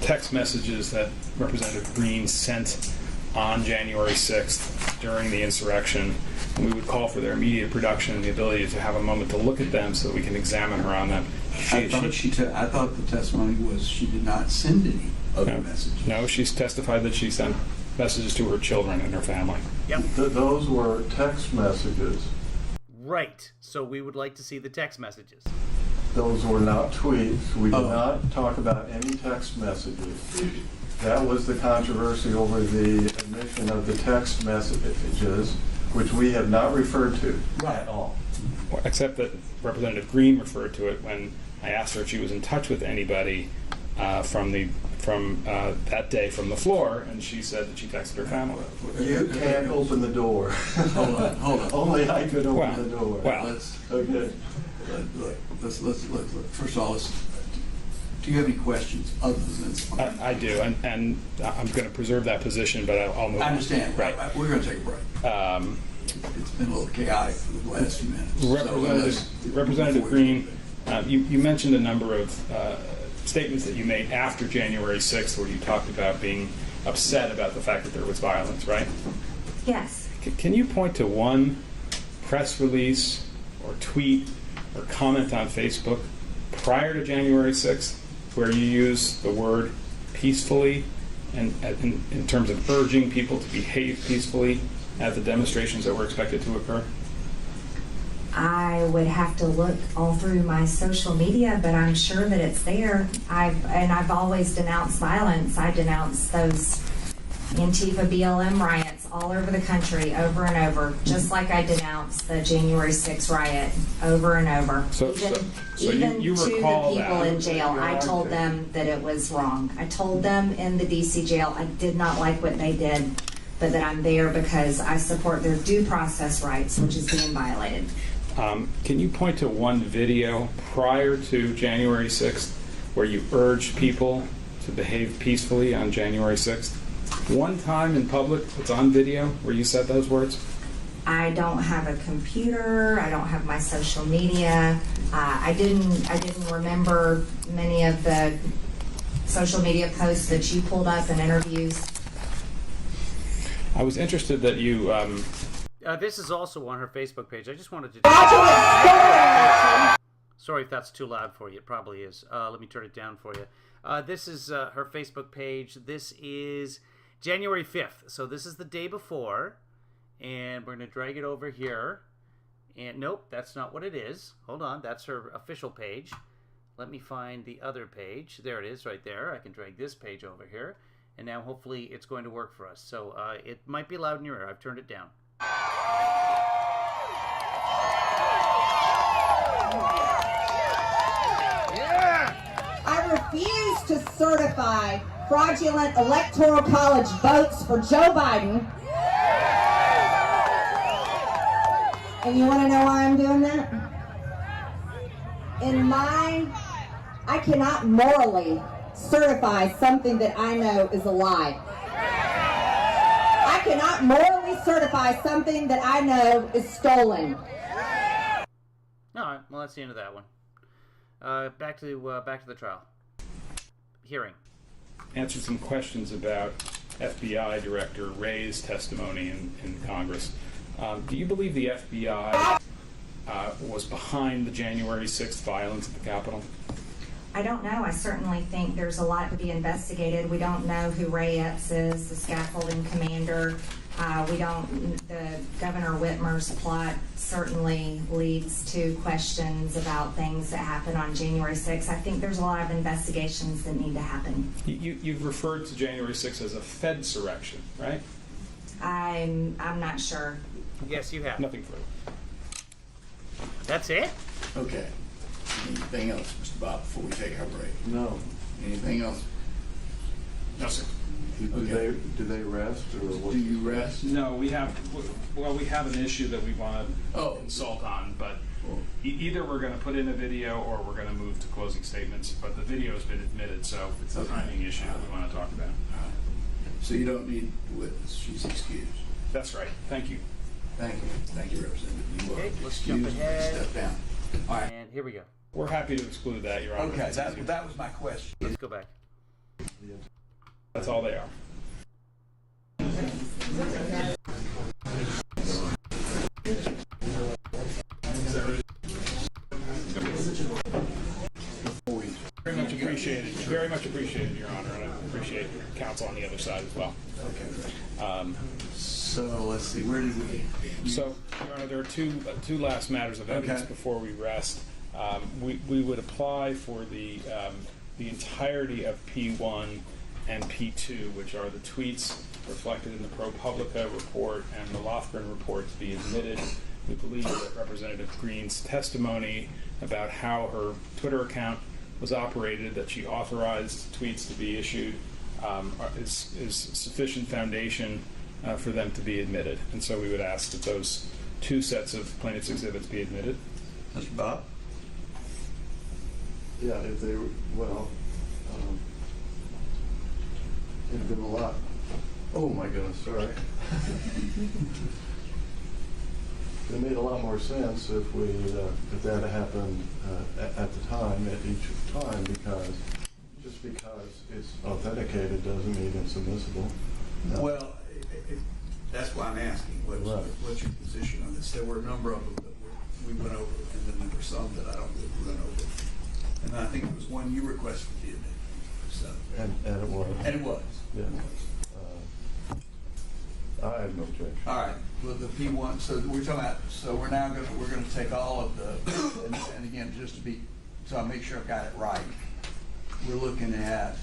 text messages that Representative Green sent on January 6th during the insurrection. And we would call for their immediate production and the ability to have a moment to look at them so that we can examine her on them. I thought the testimony was she did not send any other messages. No, she's testified that she sent messages to her children and her family. Yep. Those were text messages. Right. So we would like to see the text messages. Those were not tweets. We did not talk about any text messages. That was the controversy over the admission of the text messages, which we have not referred to at all. Except that Representative Green referred to it when I asked her if she was in touch with anybody from that day from the floor, and she said that she texted her family. You can't open the door. Hold on. Only I could open the door. Well, okay. Let's first of all, do you have any questions other than this? I do, and I'm going to preserve that position, but I'll move on. I understand. Right. We're going to take a break. It's been a little chaotic for the last few minutes. Representative Green, you mentioned a number of statements that you made after January 6th where you talked about being upset about the fact that there was violence, right? Yes. Can you point to one press release or tweet or comment on Facebook prior to January 6th where you use the word peacefully and in terms of urging people to behave peacefully at the demonstrations that were expected to occur? I would have to look all through my social media, but I'm sure that it's there. I've always denounced violence. I denounced those Antifa BLM riots all over the country over and over, just like I denounced the January 6th riot over and over. Even you to the recall people that. in jail, I told them that it was wrong. I told them in the DC jail I did not like what they did, but that I'm there because I support their due process rights, which is being violated. Can you point to one video prior to January 6th where you urged people to behave peacefully on January 6th? One time in public that's on video where you said those words? I don't have a computer. I don't have my social media. I didn't remember many of the social media posts that you pulled up in interviews. I was interested that you... This is also on her Facebook page. I just wanted to... Sorry if that's too loud for you. It probably is. Let me turn it down for you. This is her Facebook page. This is January 5th. So this is the day before. And we're going to drag it over here. And nope, that's not what it is. Hold on. That's her official page. Let me find the other page. There it is right there. I can drag this page over here. And now hopefully it's going to work for us. So it might be loud in your ear. I've turned it down. I refuse to certify fraudulent electoral college votes for Joe Biden. And you want to know why I'm doing that? I cannot morally certify something that I know is a lie. I cannot morally certify something that I know is stolen. All right. Well, that's the end of that one. Back to the trial hearing. Answered some questions about FBI Director Wray's testimony in Congress. Do you believe the FBI was behind the January 6th violence at the Capitol? I don't know. I certainly think there's a lot to be investigated. We don't know who Ray Epps is, the scaffolding commander. The Governor Whitmer's plot certainly leads to questions about things that happened on January 6th. I think there's a lot of investigations that need to happen. You've referred to January 6th as a Fedsurrection, right? I'm not sure. Yes, you have. Nothing further. That's it? Okay. Anything else, Mr. Bob, before we take our break? No. Anything else? No, sir. Do they rest, or what? Do you rest? No, we have an issue that we want to consult on, but either we're going to put in a video or we're going to move to closing statements, but the video has been admitted, so it's a timing issue that we want to talk about. So you don't need the witness. She's excused. That's right. Thank you. Thank you. Thank you, Representative. You Okay, are let's jump excused. ahead. Step down. All right. And here we go. We're happy to exclude that, Your Honor. Okay, that was my question. Let's go back. That's all they are. Very much appreciated. Very much appreciated, Your Honor, and I appreciate counsel on the other side as well. Okay. So let's see. Where did we? So, Your Honor, there are two last matters of evidence before we rest. We would apply for the entirety of P1 and P2, which are the tweets reflected in the ProPublica report and the Lofgren report, to be admitted. We believe that Representative Green's testimony about how her Twitter account was operated, that she authorized tweets to be issued, is sufficient foundation for them to be admitted. And so we would ask that those two sets of plaintiff's exhibits be admitted. Mr. Bob? Yeah, if they, it'd have been a lot. Oh my goodness, sorry. It made a lot more sense if that had happened at the time, at each time, because just because it's authenticated doesn't mean it's admissible. No. Well, that's why I'm asking. What's your position on this? There were a number of them that we went over, and then there were some that I don't think we went over. And I think there was one you requested to be admitted. of it. And it was. And it was. Yeah. I have no objection. All right, well, the P1, so we're talking about, so we're now we're gonna take all of the, and again, just to be, so I make sure I've got it right. We're looking at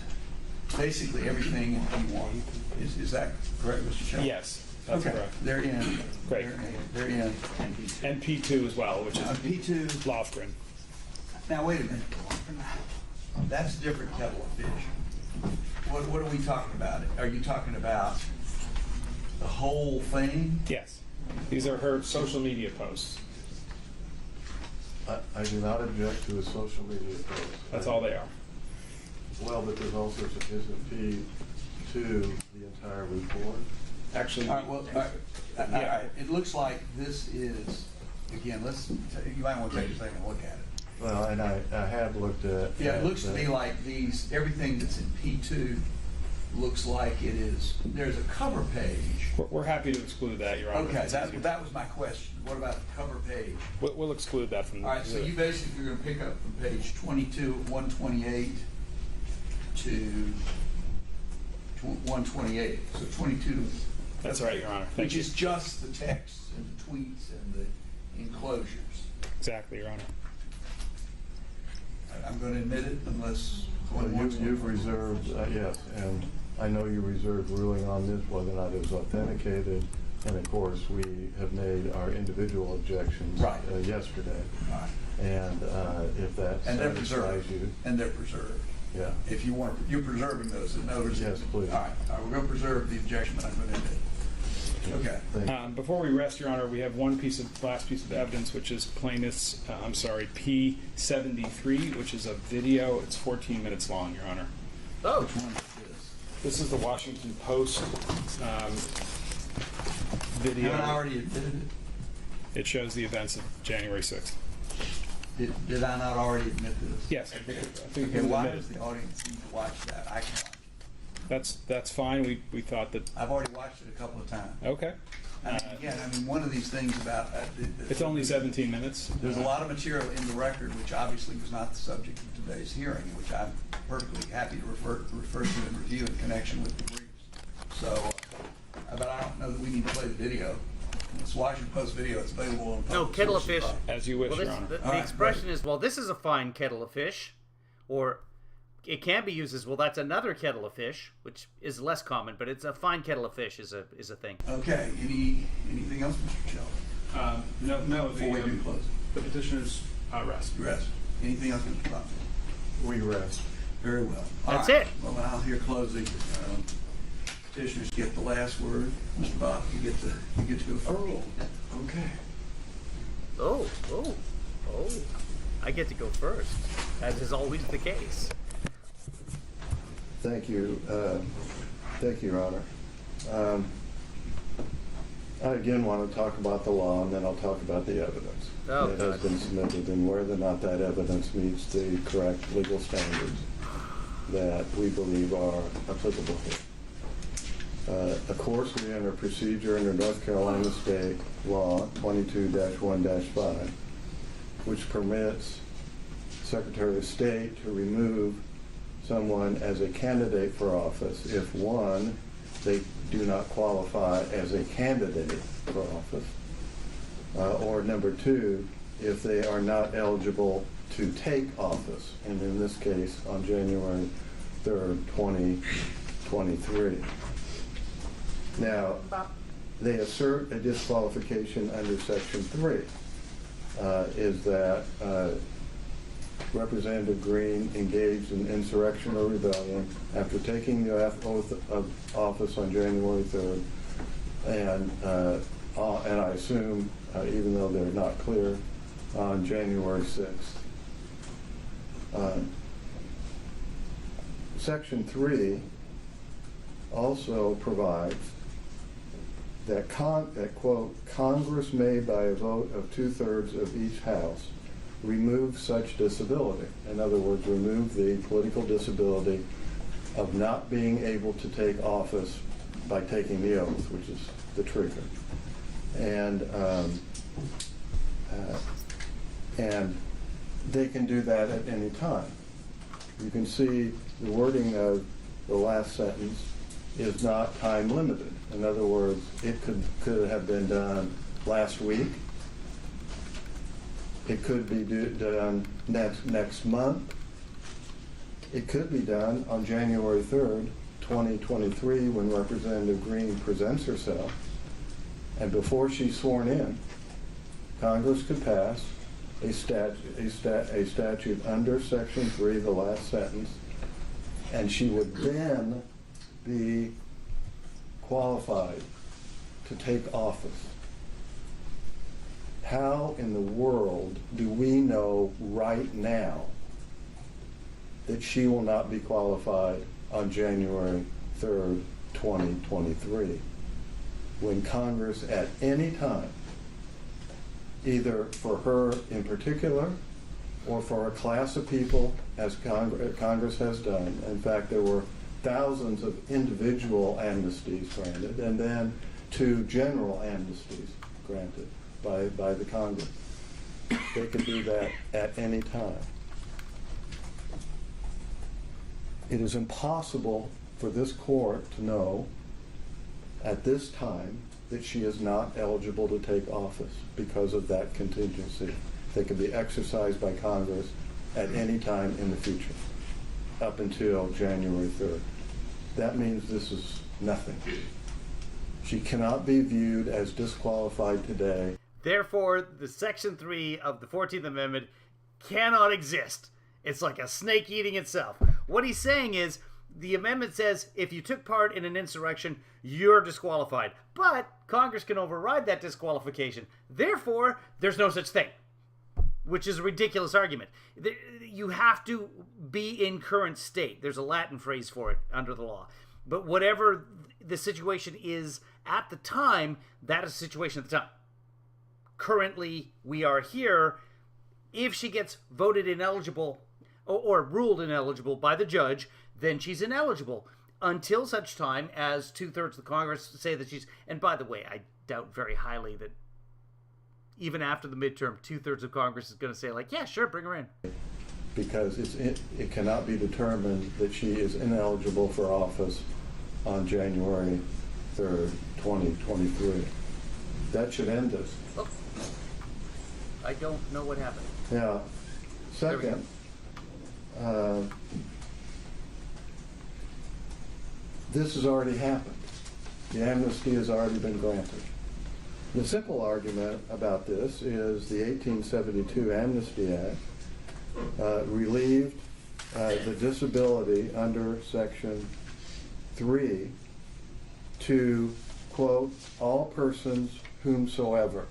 basically everything in P1. Is that correct, Mr. Chairman? Yes, that's Okay, correct. they're in. Great. They're in. And P2 as well, which is P2. Lofgren. Now, wait a minute. That's a different kettle of fish. What are we talking about? Are you talking about the whole thing? Yes. These are her social media posts. I do not object to a social media post. That's all they are. Well, but there's also, isn't P2 the entire report? Actually, All right, well, all right. It looks like this is, again, you might want to take a second and look at it. Well, and I have looked at. Yeah, it looks to me like everything that's in P2 looks like it is, there's a cover page. We're happy to exclude that, Your Honor. Okay, that was my question. What about the cover page? We'll exclude that from. All right, so you basically are going to pick up from page 22, 128 to 128. So 22 to. That's right, Your Honor. Thank which you. is just the text and the tweets and the enclosures. Exactly, Your Honor. I'm going to admit it unless. Well, you've reserved, yes, and I know you reserved ruling on this, whether or not it was authenticated. And of course, we have made our individual objections yesterday. Right. And if that satisfies you. And they're preserved. Yeah. If you weren't, you're preserving those. In other words, yes, please. All right, we're going to preserve the objection, but I'm going to admit it. Okay. Before we rest, Your Honor, we have one last piece of evidence, which is plaintiff's, P73, which is a video. It's 14 minutes long, Your Honor. Oh. Which one is this? This is the Washington Post video. Haven't I already admitted it? It shows the events of January 6th. Did I not already admit this? Yes, I think Okay, you why admitted. does the audience need to watch that? I can watch it. That's fine. We thought that. I've already watched it a couple of times. Okay. Again, I mean, one of these things about it's only 17 minutes. There's a lot of material in the record, which obviously was not the subject of today's hearing, which I'm perfectly happy to refer to and review in connection with the briefs. So, but I don't know that we need to play the video. It's Washington Post video. It's available on. No, kettle of fish. As you wish, well, Your Honor. The expression is, well, this is a fine kettle of fish, or it can be used as, well, that's another kettle of fish, which is less common, but it's a fine kettle of fish is a thing. Okay. Anything else, Mr. Shell? No. Before we do close. The petitioners rest. Rest. Anything else, Mr. Buffett? We rest. Very well. That's All right. it. Well, then I'll hear closing. Petitioners get the last word. Mr. Bob, you get to go first. Oh, okay. Oh. I get to go first, as is always the case. Thank you. Thank you, Your Honor. I again want to talk about the law, and then I'll talk about the evidence that has been submitted and whether or not that evidence meets the correct legal standards that we believe are applicable here. Of course, we enter procedure under North Carolina State Law 22-1-5, which permits Secretary of State to remove someone as a candidate for office if, one, they do not qualify as a candidate for office, or number two, if they are not eligible to take office, and in this case, on January 3rd, 2023. Now, they assert a disqualification under Section 3, is that Representative Green engaged in insurrection or rebellion after taking the oath of office on January 3rd, and I assume, even though they're not clear, on January 6th. Section 3 also provides that, quote, Congress may, by a vote of 2/3 of each house, remove such disability. In other words, remove the political disability of not being able to take office by taking the oath, which is the trigger. And they can do that at any time. you can see the wording of the last sentence is not time limited. In other words, it could have been done last week. It could be done next month. It could be done on January 3rd, 2023, when Representative Green presents herself. And before she's sworn in, Congress could pass a statute under Section 3, the last sentence, and she would then be qualified to take office. How in the world do we know right now that she will not be qualified on January 3rd, 2023, when Congress at any time, either for her in particular or for a class of people, as Congress has done. In fact, there were thousands of individual amnesties granted, and then 2 general amnesties granted by the Congress. They could do that at any time. It is impossible for this court to know at this time that she is not eligible to take office because of that contingency. They can be exercised by Congress at any time in the future, up until January 3rd. That means this is nothing. She cannot be viewed as disqualified today. Therefore, the Section 3 of the 14th Amendment cannot exist. It's like a snake eating itself. What he's saying is, the amendment says if you took part in an insurrection, you're disqualified. But Congress can override that disqualification. Therefore, there's no such thing, which is a ridiculous argument. You have to be in current state. There's a Latin phrase for it under the law. But whatever the situation is at the time, that is the situation at the time. Currently, we are here. If she gets voted ineligible or ruled ineligible by the judge, then she's ineligible until such time as 2/3 of the Congress say that she's... And by the way, I doubt very highly that even after the midterm, 2/3 of Congress is going to say, like, yeah, sure, bring her in. Because it cannot be determined that she is ineligible for office on January 3rd, 2023. That should end this. Oh. I don't know what happened. Yeah. Second, this has already happened. The amnesty has already been granted. The simple argument about this is the 1872 Amnesty Act relieved the disability under Section 3 to, quote, all persons whomsoever.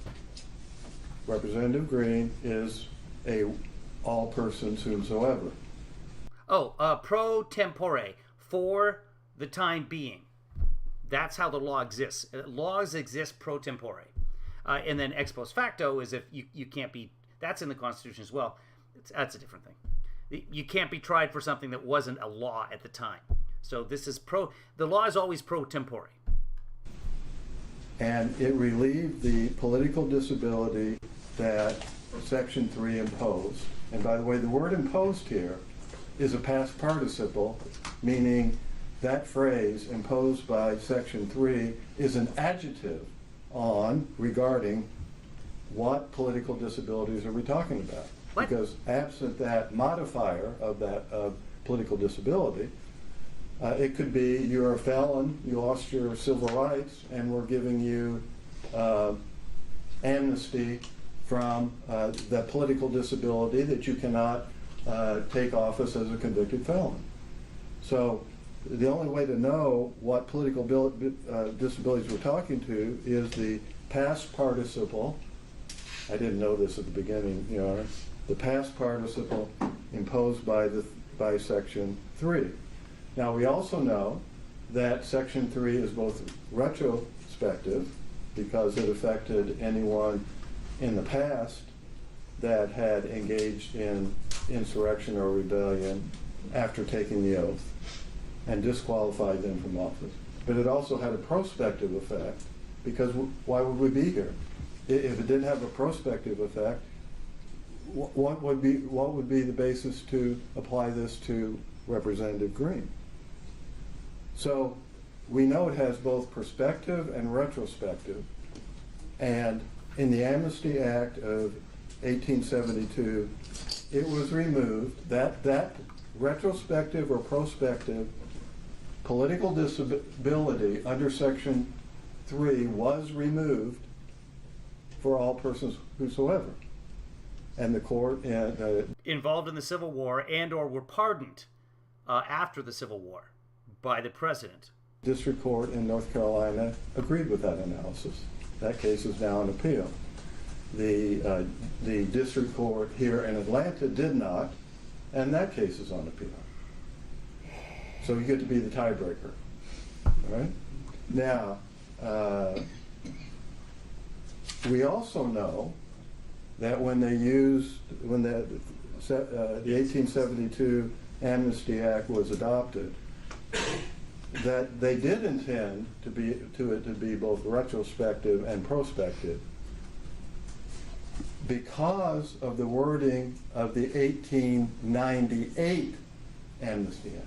Representative Green is a all persons whomsoever. Oh, pro tempore, for the time being. That's how the law exists. Laws exist pro tempore. And then ex post facto is if you can't be, that's in the Constitution as well. That's a different thing. You can't be tried for something that wasn't a law at the time. So this is the law is always pro tempore. And it relieved the political disability that Section 3 imposed. And by the way, the word imposed here is a past participle, meaning that phrase, imposed by Section 3, is an adjective regarding what political disabilities are we talking about. What? Because absent that modifier of political disability, it could be you're a felon, you lost your civil rights, and we're giving you amnesty from that political disability that you cannot take office as a convicted felon. So the only way to know what political disabilities we're talking to is the past participle. I didn't know this at the beginning, Your Honor. The past participle imposed by Section 3. Now we also know that Section 3 is both retrospective, because it affected anyone in the past that had engaged in insurrection or rebellion after taking the oath, and disqualified them from office. But it also had a prospective effect, because why would we be here? If it didn't have a prospective effect, what would be the basis to apply this to Representative Green? So we know it has both prospective and retrospective, and in the Amnesty Act of 1872, it was removed. That retrospective or prospective political disability under Section 3 was removed for all persons whosoever. And the court involved in the Civil War and or were pardoned after the Civil War by the president. District Court in North Carolina agreed with that analysis. That case is now in appeal. The District Court here in Atlanta did not, and that case is on appeal. So you get to be the tiebreaker. All right? Now, we also know that when the 1872 Amnesty Act was adopted, that they did intend it to be both retrospective and prospective because of the wording of the 1898 Amnesty Act.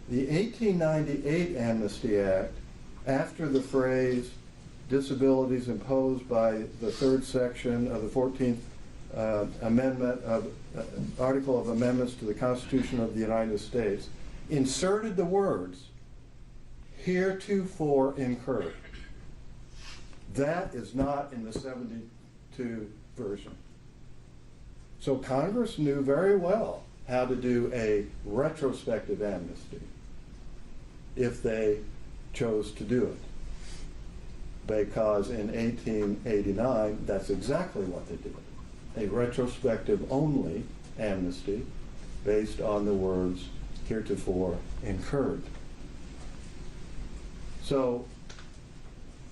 The 1898 Amnesty Act, after the phrase disabilities imposed by the third section of the 14th Amendment of Article of Amendments to the Constitution of the United States, inserted the words heretofore incurred. That is not in the 72 version. So Congress knew very well how to do a retrospective amnesty if they chose to do it. Because in 1889, that's exactly what they did. A retrospective only amnesty based on the words heretofore incurred. So,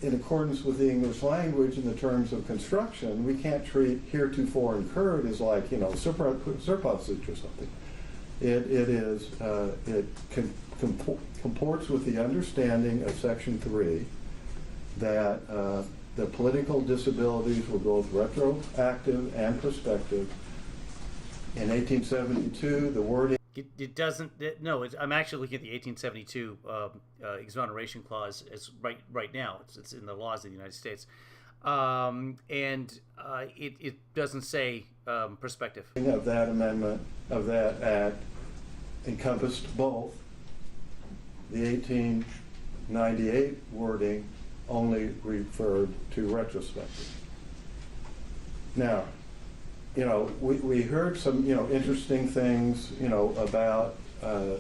in accordance with the English language in the terms of construction, we can't treat heretofore incurred as like, surplusage or something. It comports with the understanding of Section 3 that the political disabilities were both retroactive and prospective. In 1872, the wording... It doesn't... No, I'm actually looking at the 1872 exoneration clause as right now. It's in the laws of the United States. It doesn't say prospective. ...of that amendment, of that act, encompassed both. The 1898 wording only referred to retrospective. Now, we heard some, interesting things, about the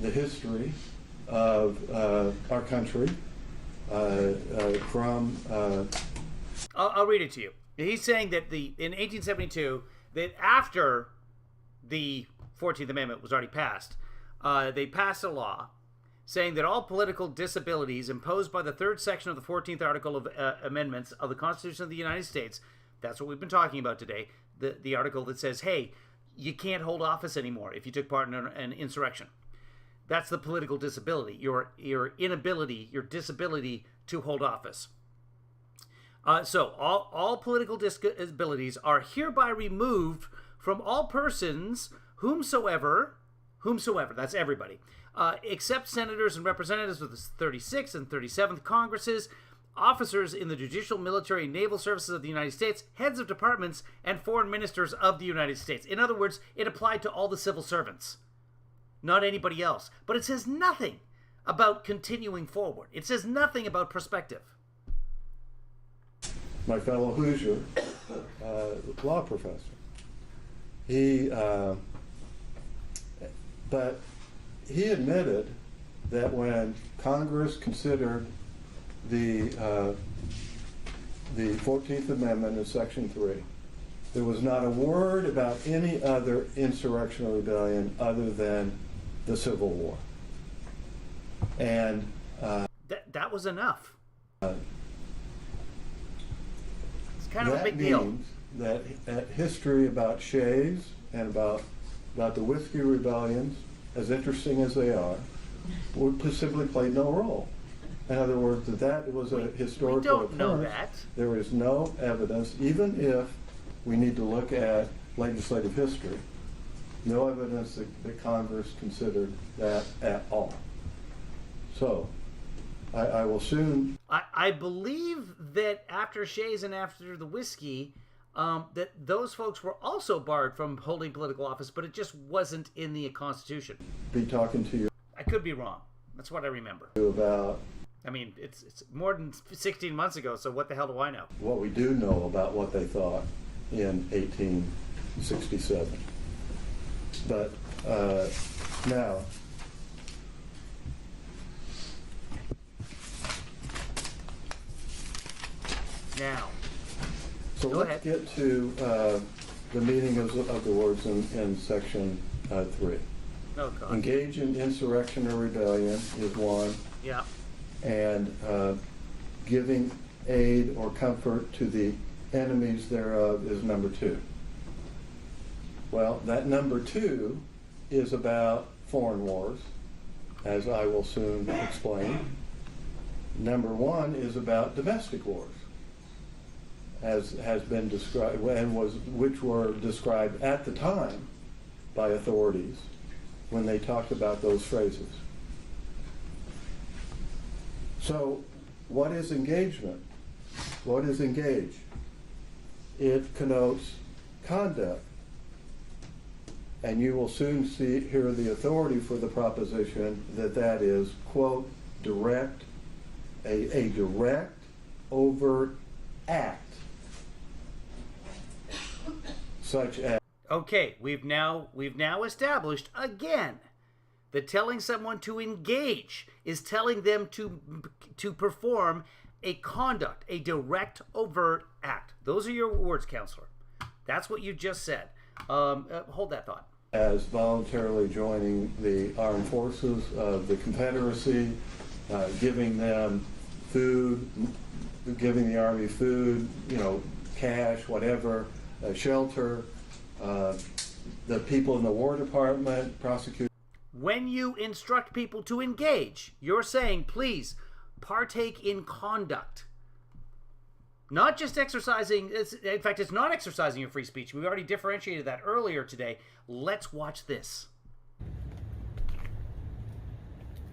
history of our country from... I'll read it to you. He's saying that in 1872, that after the 14th Amendment was already passed, they passed a law saying that all political disabilities imposed by the third section of the 14th Article of Amendments of the Constitution of the United States, that's what we've been talking about today, the article that says, hey, you can't hold office anymore if you took part in an insurrection. That's the political disability, your inability, your disability to hold office. So all political disabilities are hereby removed from all persons whomsoever, that's everybody, except senators and representatives of the 36th and 37th Congresses, officers in the judicial, military, and naval services of the United States, heads of departments, and foreign ministers of the United States. In other words, it applied to all the civil servants, not anybody else. But it says nothing about continuing forward. It says nothing about prospective. My fellow Hoosier, law professor, but he admitted that when Congress considered the 14th Amendment in Section 3, there was not a word about any other insurrectional rebellion other than the Civil War. And that was enough. It's kind of a big deal. That means that history about Shays and about the Whiskey Rebellions, as interesting as they are, simply played no role. In other words, that was a historical occurrence. We don't know that. There is no evidence, even if we need to look at legislative history. No evidence that Congress considered that at all. So, I will soon... I believe that after Shays and after the whiskey, that those folks were also barred from holding political office, but it just wasn't in the Constitution. Be talking to you. I could be wrong. That's what I remember. About... I mean, it's more than 16 months ago, so what the hell do I know? What we do know about what they thought in 1867. But now... So Go let's ahead. get to the meaning of the words in section 3. Oh, God. Engage in insurrection or rebellion is one. Yeah. And giving aid or comfort to the enemies thereof is number 2. Well, that number 2 is about foreign wars, as I will soon explain. Number 1 is about domestic wars, as has been described, which were described at the time by authorities when they talked about those phrases. So, what is engagement? What is engage? It connotes conduct. And you will soon hear the authority for the proposition that is, quote, direct, a direct, overt act. Such as... Okay, we've now established again that telling someone to engage is telling them to perform a conduct, a direct, overt act. Those are your words, Counselor. That's what you just said. Hold that thought. As voluntarily joining the armed forces of the Confederacy, giving them food, giving the Army food, cash, whatever, shelter, the people in the War Department, prosecutors. When you instruct people to engage, you're saying, please, partake in conduct. Not just exercising, in fact, it's not exercising your free speech. We already differentiated that earlier today. Let's watch this.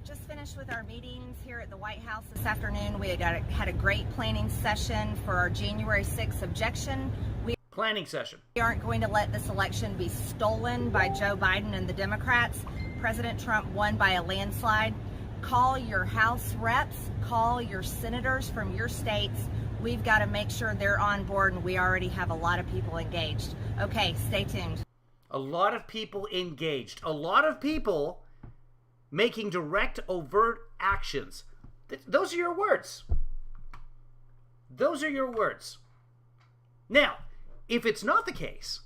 Just finished with our meetings here at the White House this afternoon. We had a great planning session for our January 6th objection. Planning session. We aren't going to let this election be stolen by Joe Biden and the Democrats. President Trump won by a landslide. Call your House reps, call your senators from your states. We've got to make sure they're on board, and we already have a lot of people engaged. Okay, stay tuned. A lot of people engaged. A lot of people making direct, overt actions. Those are your words. Those are your words. Now, if it's not the case,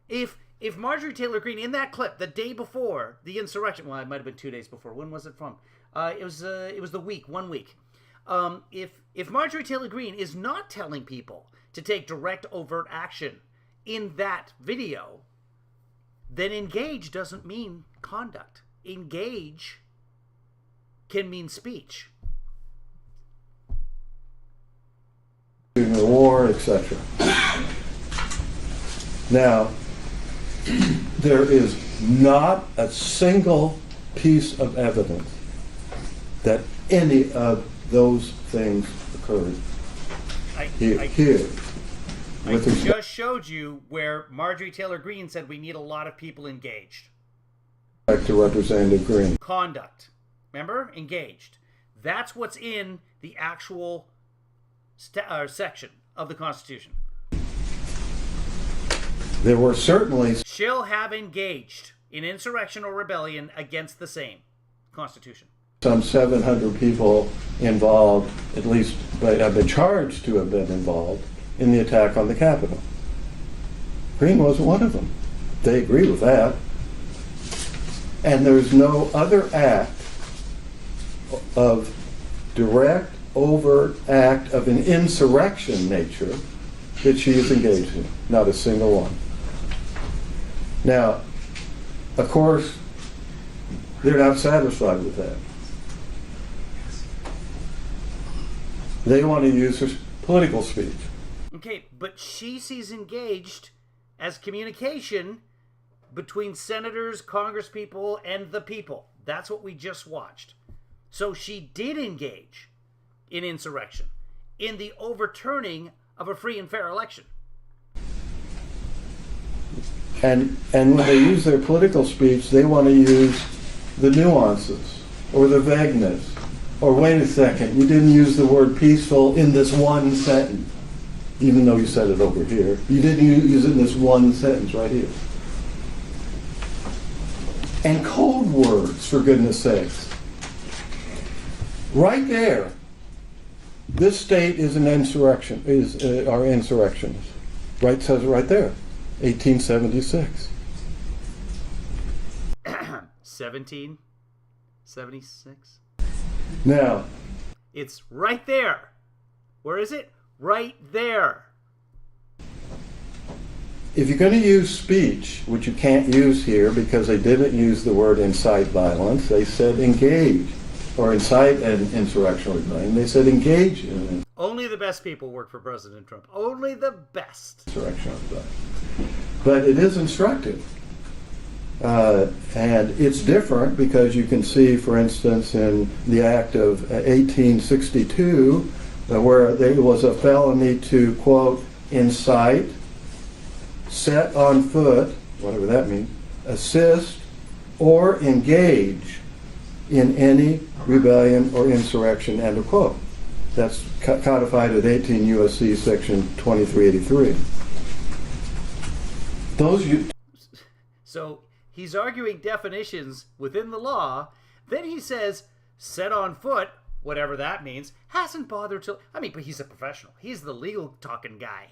if Marjorie Taylor Greene, in that clip, the day before the insurrection, well, it might have been 2 days before. When was it from? It was the week, 1 week. If Marjorie Taylor Greene is not telling people to take direct, overt action in that video, then engage doesn't mean conduct. Engage can mean speech. During the war, etc. Now, there is not a single piece of evidence that any of those things occurred here. I just showed you where Marjorie Taylor Greene said we need a lot of people engaged. Back to Representative Greene. Conduct. Remember? Engaged. That's what's in the actual section of the Constitution. There were certainly... Shall have engaged in insurrection or rebellion against the same Constitution. Some 700 people involved, at least, but have been charged to have been involved in the attack on the Capitol. Greene wasn't one of them. They agree with that. And there's no other act of direct, overt act of an insurrection nature that she is engaged in. Not a single one. Now, of course, they're not satisfied with that. They want to use her political speech. Okay, but she sees engaged as communication between senators, congresspeople, and the people. That's what we just watched. So she did engage in insurrection, in the overturning of a free and fair election. And when they use their political speech, they want to use the nuances or the vagueness. Or wait a second, you didn't use the word peaceful in this one sentence, even though you said it over here. You didn't use it in this one sentence right here. And code words, for goodness sakes. Right there, this state is an insurrection, are insurrectionists. Right, says it right there, 1876. 1776? Now, it's right there. Where is it? Right there. if you're going to use speech, which you can't use here because they didn't use the word incite violence, they said engage, or incite an insurrectional rebellion. They said engage in an Only the best people work for President Trump. Only the best. insurrectional rebellion. But it is instructive. And it's different because you can see, for instance, in the Act of 1862, where there was a felony to, quote, incite, set on foot, whatever that means, assist, or engage in any rebellion or insurrection, end of quote. That's codified at 18 U.S.C. section 2383. So he's arguing definitions within the law. Then he says, set on foot, whatever that means, hasn't bothered to... I mean, but he's a professional. He's the legal talking guy.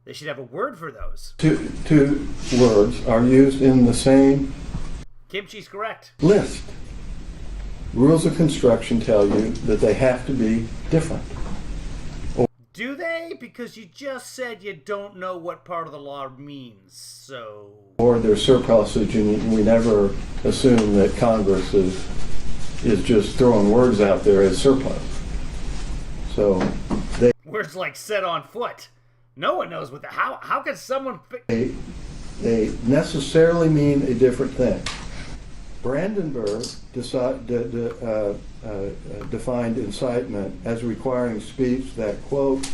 They should have a word for those. Two words are used in the same Kimchi's correct. list. Rules of construction tell you that they have to be different. Do they? Because you just said you don't know what part of the law means, so... Or they're surplusage, and we never assume that Congress is just throwing words out there as surplus. So they... Words like set on foot. No one knows what the... How can someone... They necessarily mean a different thing. Brandenburg defined incitement as requiring speech that, quote,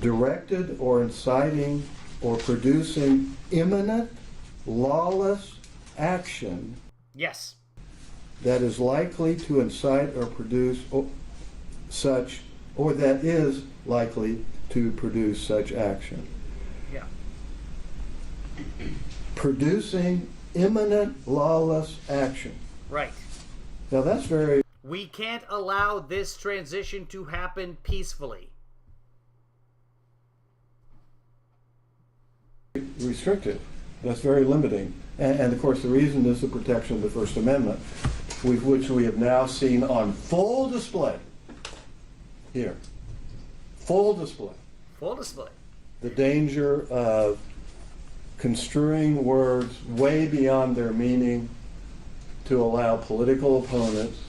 directed or inciting or producing imminent, lawless action. Yes. That is likely to incite or produce such, or that is likely to produce such action. Yeah. Producing imminent lawless action. Right. Now that's very... We can't allow this transition to happen peacefully. restrictive. That's very limiting. And of course the reason is the protection of the First Amendment, which we have now seen on full display here. Full display. Full display. The danger of construing words way beyond their meaning to allow political opponents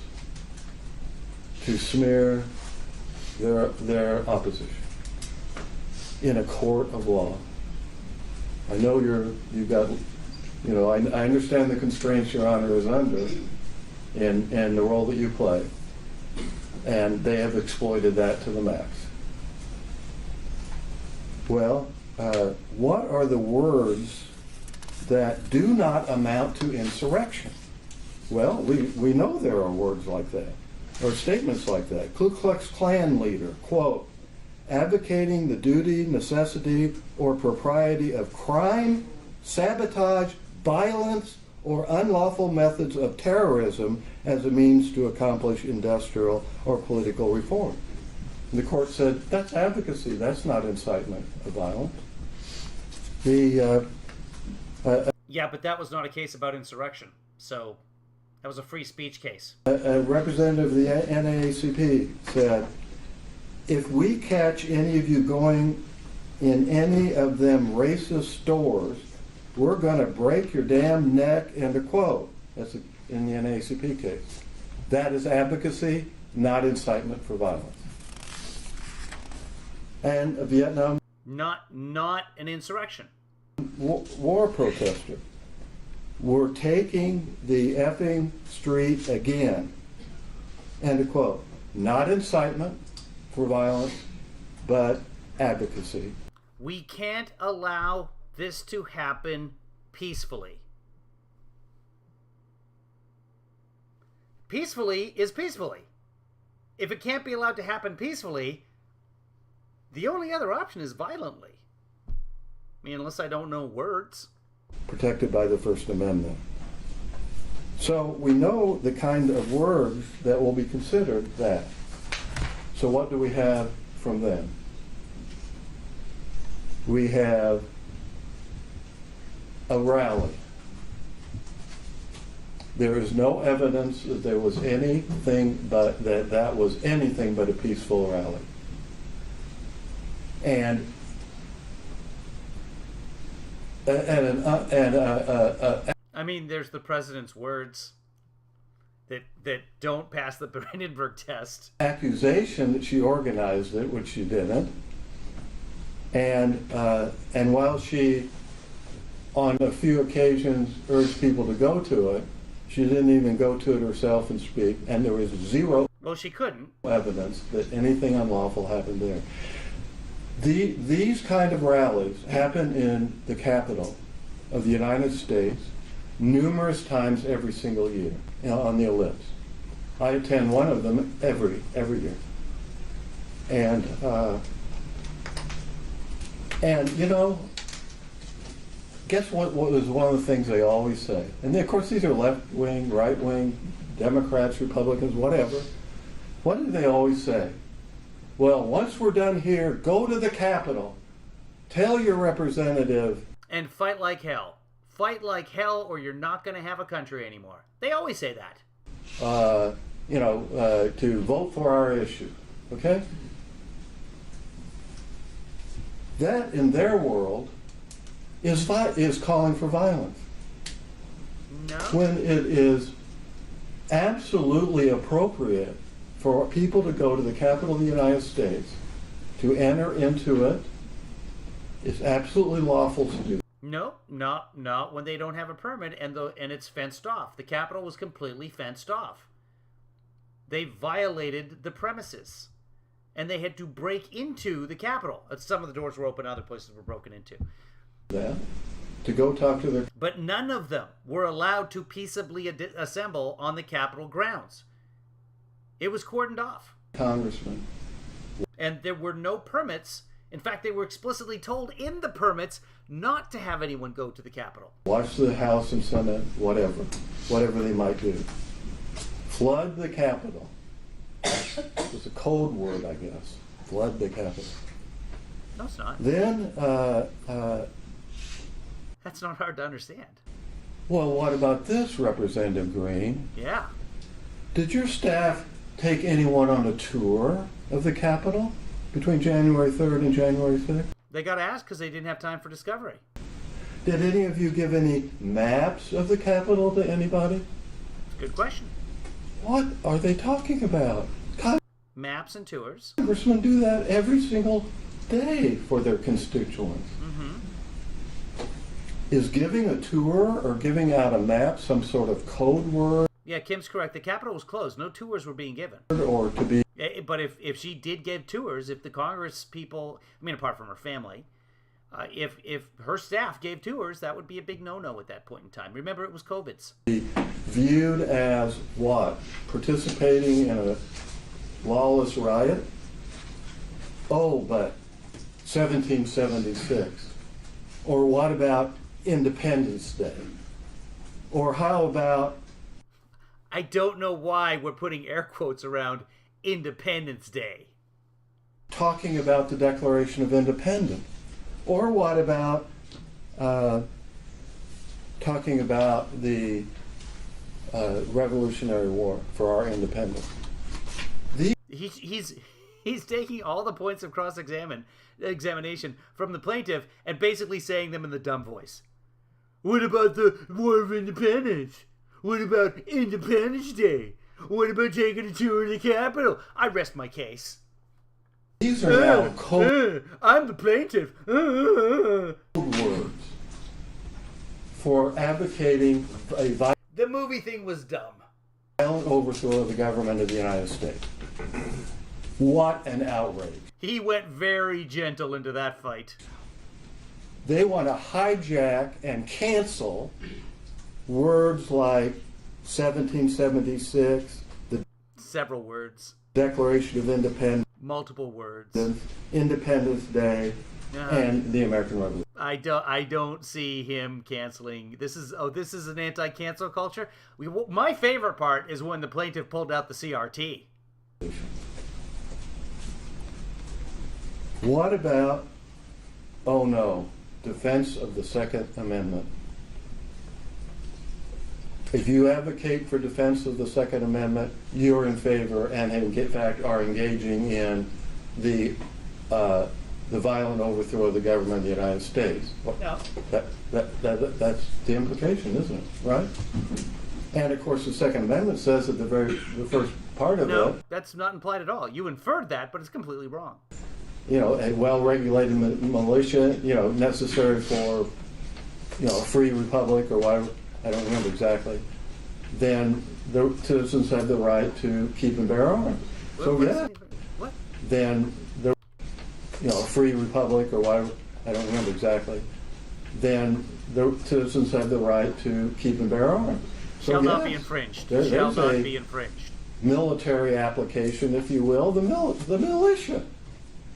to smear their opposition in a court of law. I know you've got, I understand the constraints Your Honor is under and the role that you play, and they have exploited that to the max. Well, what are the words that do not amount to insurrection? Well, we know there are words like that, or statements like that. Ku Klux Klan leader, quote, advocating the duty, necessity, or propriety of crime, sabotage, violence, or unlawful methods of terrorism as a means to accomplish industrial or political reform. And the court said, that's advocacy, that's not incitement of violence. Yeah, but that was not a case about insurrection, so that was a free speech case. A representative of the NAACP said, if we catch any of you going in any of them racist stores, we're going to break your damn neck, end of quote. That's in the NAACP case. That is advocacy, not incitement for violence. And Vietnam... Not an insurrection. war protester. We're taking the effing street again. End of quote. Not incitement for violence, but advocacy. We can't allow this to happen peacefully. Peacefully is peacefully. If it can't be allowed to happen peacefully, the only other option is violently. I mean, unless I don't know words. Protected by the First Amendment. So we know the kind of words that will be considered that. So what do we have from them? We have a rally. There is no evidence that there was anything but that was anything but a peaceful rally. And I mean, there's the president's words that don't pass the Brandenburg test. Accusation that she organized it, which she didn't. And while she, on a few occasions, urged people to go to it, she didn't even go to it herself and speak. And there was zero Well, she couldn't. evidence that anything unlawful happened there. These kind of rallies happen in the Capitol of the United States numerous times every single year, you know, on the ellipse. I attend one of them every year. And you know, guess what was one of the things they always say? And of course these are left-wing, right-wing, Democrats, Republicans, whatever. What do they always say? Well, once we're done here, go to the Capitol. Tell your representative. And fight like hell. Fight like hell or you're not going to have a country anymore. They always say that. To vote for our issue. Okay? That, in their world, is calling for violence. No. When it is absolutely appropriate for people to go to the Capitol of the United States, to enter into it, it's absolutely lawful to do. No, not when they don't have a permit and it's fenced off. The Capitol was completely fenced off. They violated the premises, and they had to break into the Capitol. Some of the doors were open, other places were broken into. That to go talk to their. But none of them were allowed to peaceably assemble on the Capitol grounds. It was cordoned off. Congressman. And there were no permits. In fact, they were explicitly told in the permits not to have anyone go to the Capitol. Watch the House and Senate, whatever they might do. Flood the Capitol. It's a code word, I guess. Flood the Capitol. No, it's not. Then, that's not hard to understand. Well, what about this, Representative Green? Yeah. Did your staff take anyone on a tour of the Capitol between January 3rd and January 6th? They got asked because they didn't have time for discovery. Did any of you give any maps of the Capitol to anybody? It's a good question. What are they talking about? Maps and tours. Congressmen do that every single day for their constituents. Mm-hmm. Is giving a tour or giving out a map some sort of code word? Yeah, Kim's correct. The Capitol was closed. No tours were being given. Or to be... But if she did give tours, if the Congress people, I mean, apart from her family, if her staff gave tours, that would be a big no-no at that point in time. Remember, it was COVID's. Viewed as what? Participating in a lawless riot? Oh, but 1776. Or what about Independence Day? Or how about... I don't know why we're putting air quotes around Independence Day. Talking about the Declaration of Independence. Or what about talking about the Revolutionary War for our independence? He's taking all the points of examination from the plaintiff and basically saying them in the dumb voice. What about the War of Independence? What about Independence Day? What about taking a tour of the Capitol? I rest my case. These are now code I'm the plaintiff. words. for advocating a The movie thing was dumb. violent overthrow of the government of the United States. What an outrage. He went very gentle into that fight. They want to hijack and cancel words like 1776, the Several words. Declaration of Independence, Multiple words. Independence Day, and the American Revolution. I don't see him canceling. This is an anti-cancel culture. My favorite part is when the plaintiff pulled out the CRT. What about, oh no, defense of the Second Amendment? If you advocate for defense of the Second Amendment, you're in favor and in fact are engaging in the violent overthrow of the government of the United States. No. That's the implication, isn't it? Right? And of course, the Second Amendment says that the first part of No, it, that's not implied at all. You inferred that, but it's completely wrong. a well-regulated militia, necessary for, a free republic or whatever, I don't remember exactly, then the citizens have the right to keep and bear arms. So yeah, What? then a free republic or whatever, I don't remember exactly, then the citizens have the right to keep and bear arms. So Shall not yes, be infringed. there's Shall not a be infringed. military application, if you will, the militia.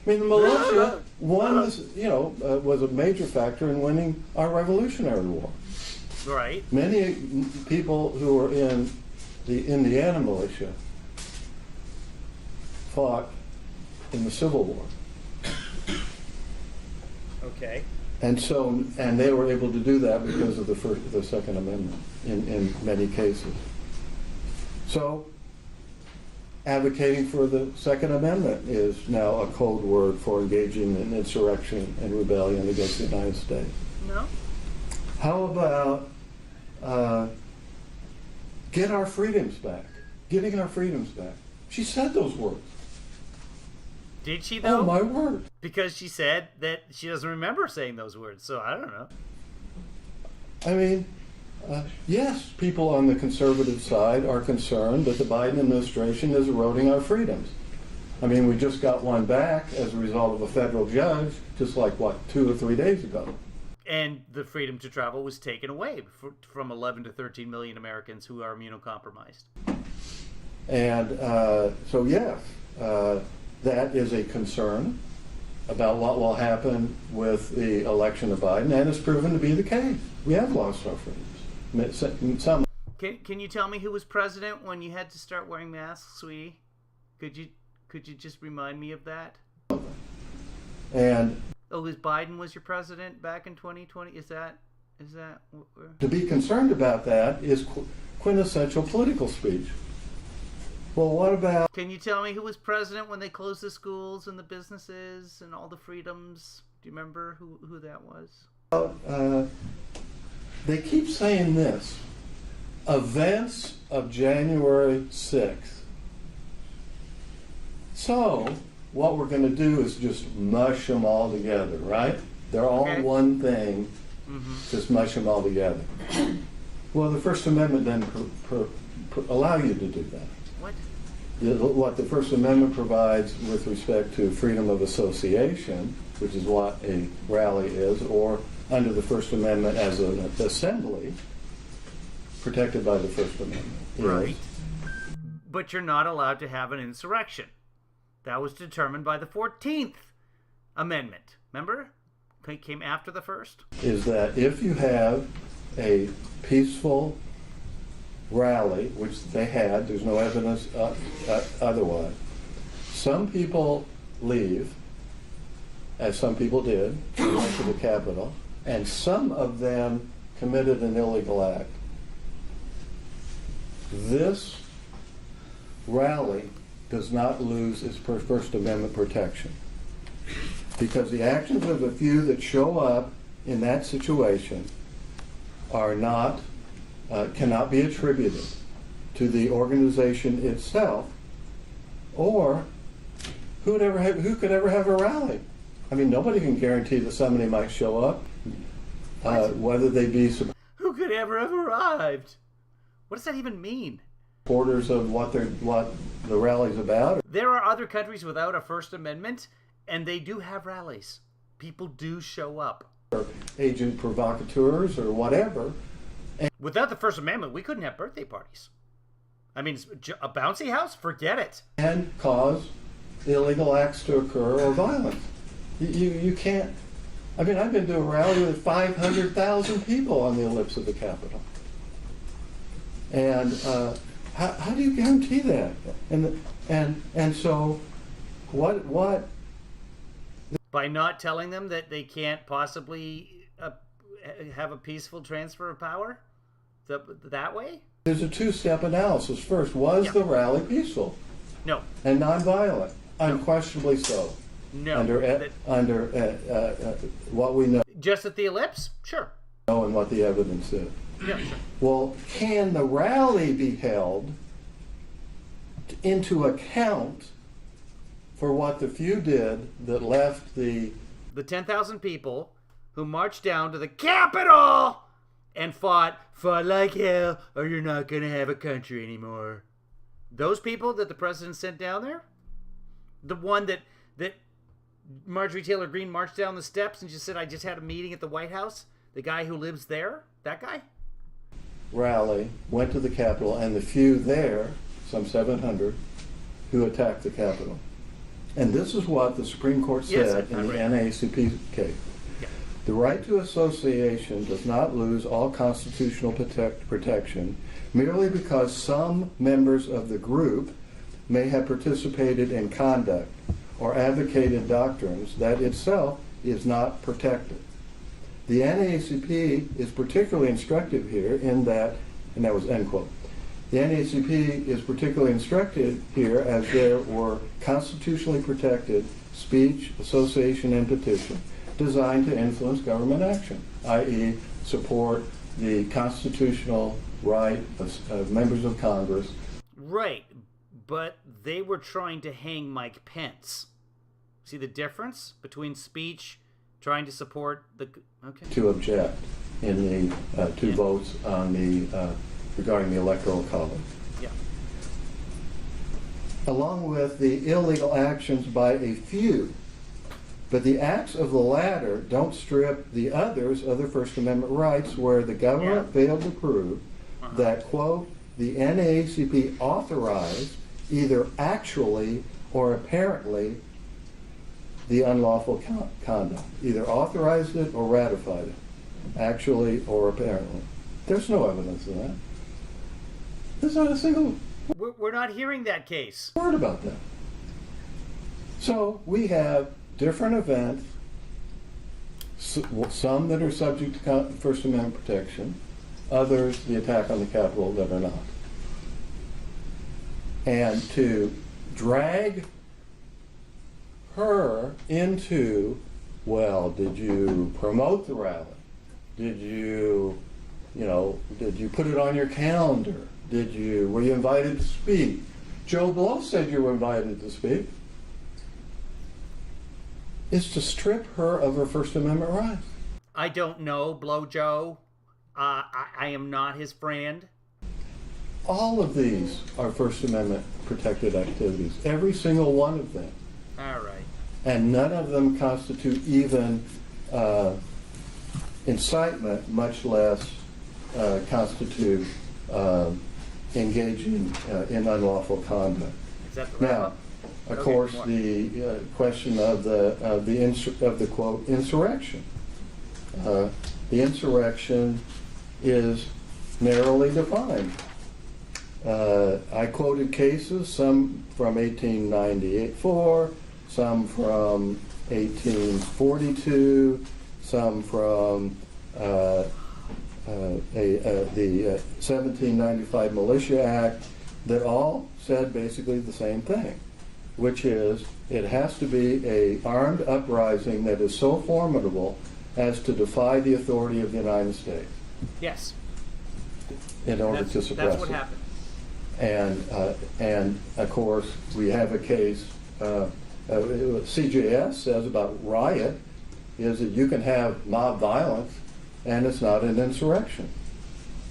I mean, the militia was a major factor in winning our Revolutionary War. Right. Many people who were in the Indiana militia fought in the Civil War. Okay. And they were able to do that because of the Second Amendment in many cases. So, advocating for the Second Amendment is now a code word for engaging in insurrection and rebellion against the United States. No. How about get our freedoms back? Getting our freedoms back. She said those words. Did she, though? Oh, my word. Because she said that she doesn't remember saying those words, so I don't know. I mean, yes, people on the conservative side are concerned that the Biden administration is eroding our freedoms. I mean, we just got one back as a result of a federal judge, just like, 2 or 3 days ago. And the freedom to travel was taken away from 11 to 13 million Americans who are immunocompromised. And so, yes, that is a concern about what will happen with the election of Biden, and it's proven to be the case. We have lost our freedoms. Can you tell me who was president when you had to start wearing masks, sweetie? Could you just remind me of that? And was Biden was your president back in 2020? Is that? To be concerned about that is quintessential political speech. Well, what about... Can you tell me who was president when they closed the schools and the businesses and all the freedoms? Do you remember who that was? They keep saying this. Events of January 6th. So, what we're going to do is just mush them all together, right? They're all one thing. Mm-hmm. Just mush them all together. Well, the First Amendment doesn't allow you to do that. What the First Amendment provides with respect to freedom of association, which is what a rally is, or under the First Amendment as an assembly, protected by the First Amendment. Right. But you're not allowed to have an insurrection. That was determined by the 14th Amendment. Remember? It came after the first. Is that if you have a peaceful rally, which they had, there's no evidence otherwise. Some people leave, as some people did, they went to the Capitol, and some of them committed an illegal act. This rally does not lose its First Amendment protection, because the actions of a few that show up in that situation are not cannot be attributed to the organization itself, or who could ever have a rally? I mean, nobody can guarantee that somebody might show up, whether they be. Who could ever have arrived? What does that even mean? Supporters of what the rally's about. There are other countries without a First Amendment, and they do have rallies. People do show up. Or agent provocateurs or whatever. And without the First Amendment, we couldn't have birthday parties. I mean, a bouncy house? Forget it. And cause illegal acts to occur or violence. You can't. I mean, I've been to a rally with 500,000 people on the ellipse of the Capitol. And how do you guarantee that? And so what? By not telling them that they can't possibly have a peaceful transfer of power that way? There's a two-step analysis. First, was the rally peaceful? No. And nonviolent? Unquestionably so. No. Under what we know. Just at the ellipse? Sure. And what the evidence is. Yeah, sure. Well, can the rally be held into account for what the few did that left the 10,000 people who marched down to the Capitol and fought like hell, or you're not going to have a country anymore? Those people that the president sent down there? The one that Marjorie Taylor Greene marched down the steps and just said, I just had a meeting at the White House? The guy who lives there? That guy? Rally went to the Capitol, and the few there, some 700, who attacked the Capitol. And this is what the Supreme Court said in the NAACP case. Yeah. The right to association does not lose all constitutional protection merely because some members of the group may have participated in conduct or advocated doctrines that itself is not protected. The NAACP is particularly instructive here in that, and that was end quote. The NAACP is particularly instructive here as there were constitutionally protected speech, association, and petition designed to influence government action, i.e. support the constitutional right of members of Congress. Right, but they were trying to hang Mike Pence. See the difference between speech, trying to support the... Okay. To object in the two votes on the regarding the Electoral College. Yeah. Along with the illegal actions by a few. But the acts of the latter don't strip the others of their First Amendment rights, where the government failed to prove that, quote, the NAACP authorized either actually or apparently the unlawful conduct. Either authorized it or ratified it, actually or apparently. There's no evidence of that. There's not a single... We're not hearing that case. Word about that. So we have different events, some that are subject to First Amendment protection, others, the attack on the Capitol, that are not. And to drag her into, well, did you promote the rally? Did you put it on your calendar? Were you invited to speak? Joe Blow said you were invited to speak. Is to strip her of her First Amendment rights. I don't know, Blow Joe. I am not his friend. All of these are First Amendment protected activities. Every single one of them. All right. And none of them constitute even incitement, much less constitute engaging in unlawful conduct. Is that the now, of course, the question of the quote insurrection. The insurrection is narrowly defined. I quoted cases, some from 1894, some from 1842, some from the 1795 Militia Act, that all said basically the same thing, which is it has to be an armed uprising that is so formidable as to defy the authority of the United States. Yes. In order to suppress that's what happened. And of course, we have a case, CJS says about riot, is that you can have mob violence and it's not an insurrection.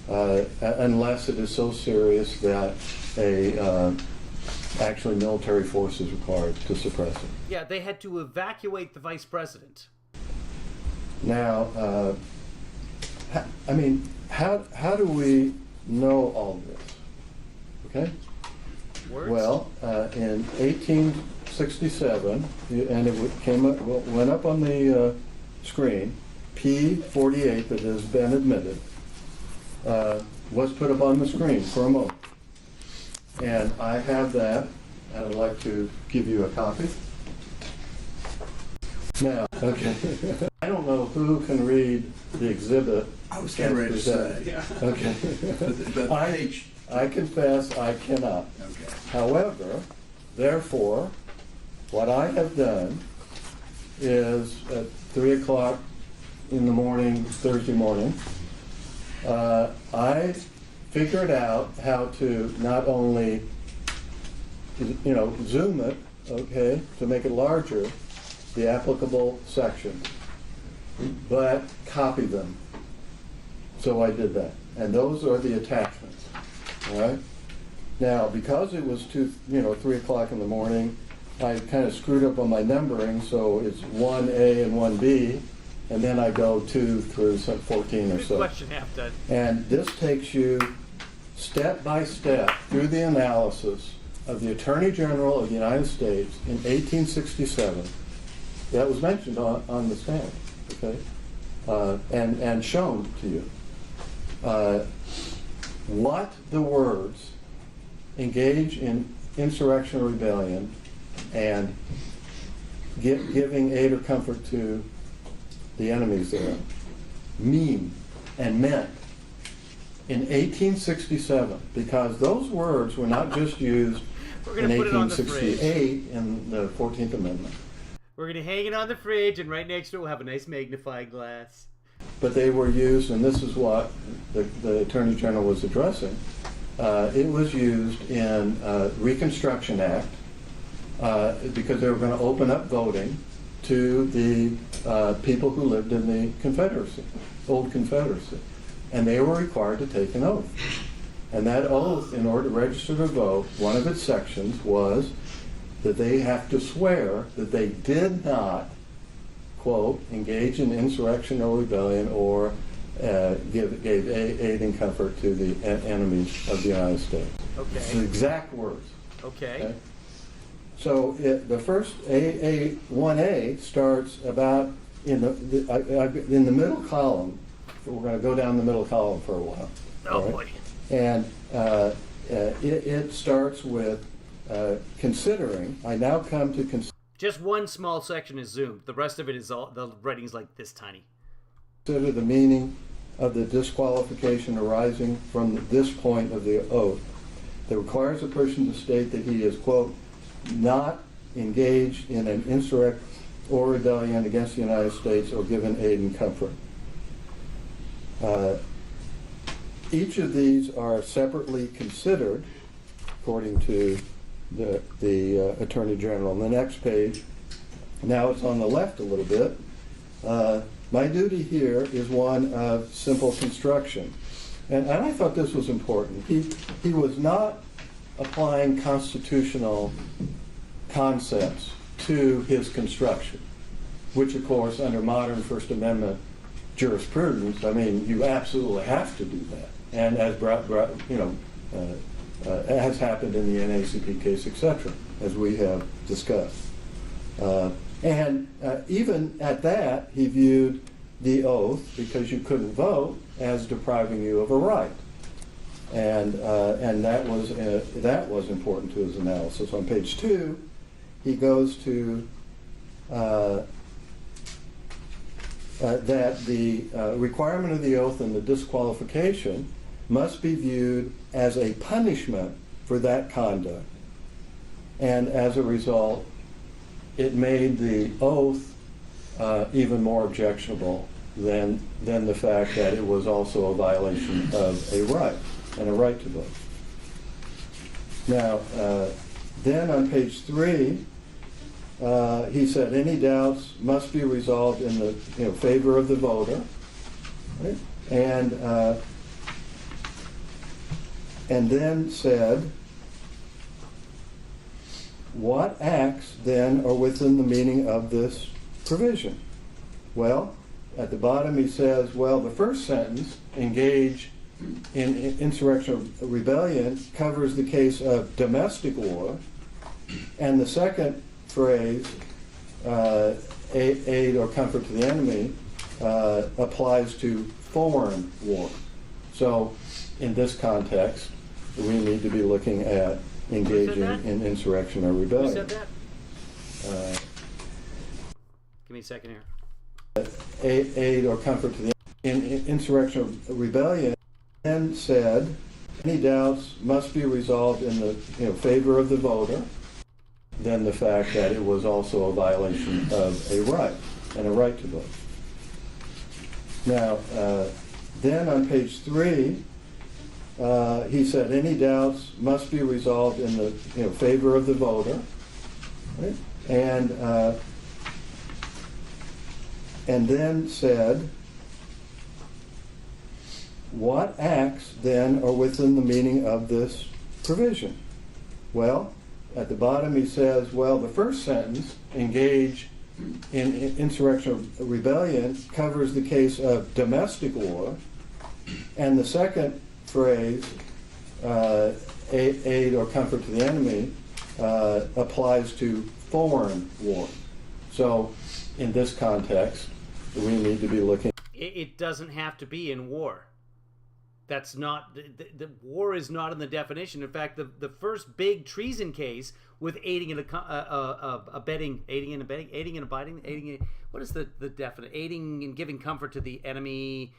unless it is so serious that actually military force is required to suppress it. Yeah, they had to evacuate the vice president. Now, I mean, how do we know all this? Okay? Words? Well, in 1867, and it went up on the screen, P48 that has been admitted was put up on the screen for a moment. And I have that, and I'd like to give you a copy. Now, okay. I don't know who can read the exhibit. I was getting ready to say. Okay. I confess I cannot. Okay. However, therefore, what I have done is at 3 o'clock in the morning, Thursday morning, I figured out how to not only, zoom it, okay, to make it larger, the applicable sections, but copy them. So I did that. And those are the attachments, all right? Now, because it was 3 o'clock in the morning, I kind of screwed up on my numbering, so it's 1A and 1B, and then I go 2 through 14 or Good so. question, half done. And this takes you step by step through the analysis of the Attorney General of the United States in 1867. That was mentioned on the stand, okay, and shown to you. What the words engage in insurrection or rebellion and giving aid or comfort to the enemies there mean and meant in 1867, because those words were not just used in 1868 in the 14th Amendment. We're going to hang it on the fridge, and right next to it we'll have a nice magnifying glass. But they were used, and this is what the Attorney General was addressing. It was used in Reconstruction Act because they were going to open up voting to the people who lived in the Confederacy, old Confederacy. And they were required to take an oath. And that oath, in order to register to vote, one of its sections was that they have to swear that they did not, quote, engage in insurrection or rebellion or gave aid and comfort to the enemies of the United States. Okay. It's the exact words. Okay. So the first 1A starts about in the middle column. We're going to go down the middle column for a while. Oh, right? Boy. And it starts with considering. I now come to consider. Just one small section is zoomed. The rest of it is all, the writing's like this tiny. Consider the meaning of the disqualification arising from this point of the oath that requires a person to state that he is, quote, not engaged in an insurrection or rebellion against the United States or given aid and comfort. Each of these are separately considered according to the Attorney General. On the next page, now it's on the left a little bit. My duty here is one of simple construction. And I thought this was important. He was not applying constitutional concepts to his construction, which of course under modern First Amendment jurisprudence, I mean, you absolutely have to do that. And as has happened in the NACP case, etc., as we have discussed. And even at that, he viewed the oath, because you couldn't vote, as depriving you of a right. And that was important to his analysis. On page 2, he goes to that the requirement of the oath and the disqualification must be viewed as a punishment for that conduct. And as a result, it made the oath even more objectionable than the fact that it was also a violation of a right, and a right to vote. Now, then on page 3, he said any doubts must be resolved in the favor of the voter, right? And and then said, what acts then are within the meaning of this provision? Well, at the bottom he says, well, the first sentence, engage in insurrection or rebellion, covers the case of domestic war, and the second phrase, aid or comfort to the enemy, applies to foreign war. So in this context, we need to be looking at engaging in insurrection or rebellion. Who said that? Give me a second here. Aid or comfort to the in insurrection or rebellion, and said any doubts must be resolved in the favor of the voter. Then the fact that it was also a violation of a right and a right to vote. Now, then on page 3, he said any doubts must be resolved in the favor of the voter, right? And then said, what acts then are within the meaning of this provision? Well, at the bottom he says, well, the first sentence, engage in insurrection or rebellion, covers the case of domestic war, and the second phrase, aid or comfort to the enemy, applies to foreign war. So in this context, we need to be looking. It doesn't have to be in war. That's not, the war is not in the definition. In fact, the first big treason case with aiding and abetting, what is the definite? Aiding and giving comfort to the enemy.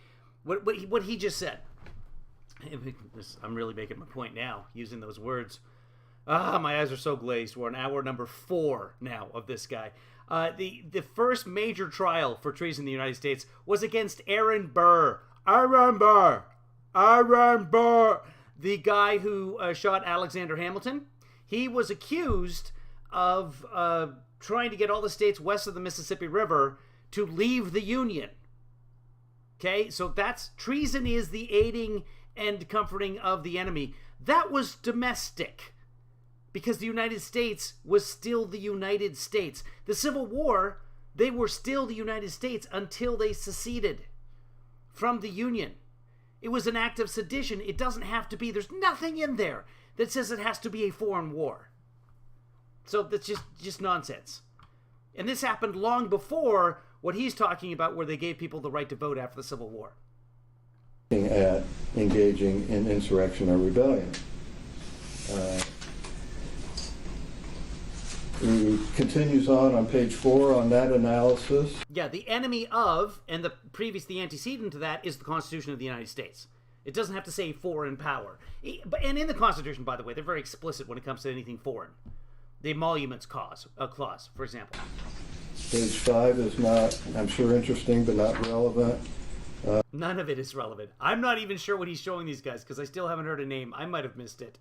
What he just said. I'm really making my point now, using those words. My eyes are so glazed. We're on hour number 4 now of this guy. The first major trial for treason in the United States was against Aaron Burr. Aaron Burr, the guy who shot Alexander Hamilton. He was accused of trying to get all the states west of the Mississippi River to leave the Union. Okay, so that's treason, is the aiding and comforting of the enemy. That was domestic, because the United States was still the United States. The Civil War, they were still the United States until they seceded from the Union. It was an act of sedition. It doesn't have to be. There's nothing in there that says it has to be a foreign war. So that's just nonsense. And this happened long before what he's talking about, where they gave people the right to vote after the Civil War. At engaging in insurrection or rebellion. He continues on page 4 on that analysis. Yeah, the enemy of, and the antecedent to that is the Constitution of the United States. It doesn't have to say foreign power. And in the Constitution, by the way, they're very explicit when it comes to anything foreign. The emoluments clause, for example. Page 5 is not, I'm sure, interesting, but not relevant. None of it is relevant. I'm not even sure what he's showing these guys, because I still haven't heard a name. I might have missed it.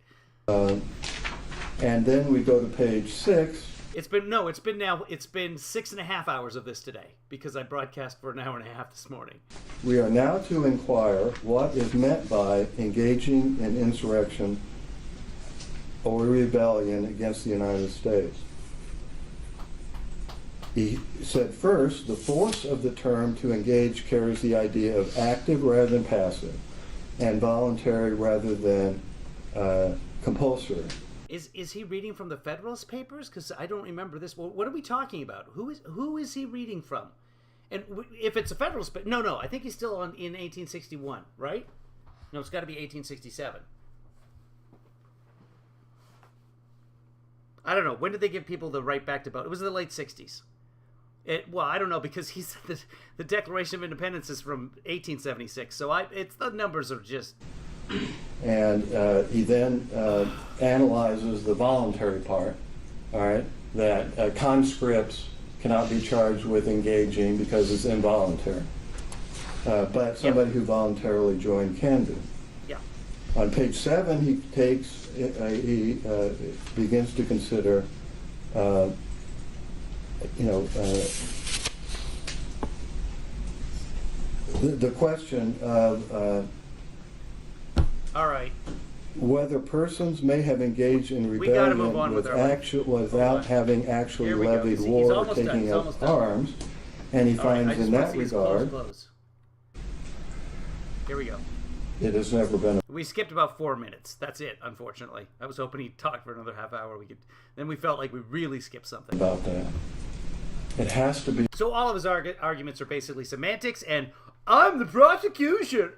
And then we go to page 6. It's been 6.5 hours of this today, because I broadcast for an hour and a half this morning. We are now to inquire what is meant by engaging in insurrection or rebellion against the United States. He said, first, the force of the term to engage carries the idea of active rather than passive, and voluntary rather than compulsory. Is he reading from the Federalist Papers? Because I don't remember this. Well, what are we talking about? Who is he reading from? And if it's a Federalist, no, I think he's still in 1861, right? No, it's got to be 1867. I don't know. When did they give people the right back to vote? It was in the late 60s. Well, I don't know, because he said the Declaration of Independence is from 1876. So the numbers are just. And he then analyzes the voluntary part, all right, that conscripts cannot be charged with engaging because it's involuntary. But somebody who voluntarily joined can do. Yeah. On page 7, he begins to consider, the question of. All right. whether persons may have engaged in We gotta move rebellion on with with our without having actually Here we go. levied He's war or almost done. taking He's up almost done. arms, and he All right, I finds just in wanna that see his regard close. Here we go. it has never been We skipped about 4 minutes. That's it, unfortunately. I was hoping he'd talk for another half hour. Then we felt like we really skipped something. about that. It has to be So all of his arguments are basically semantics, and I'm the prosecution.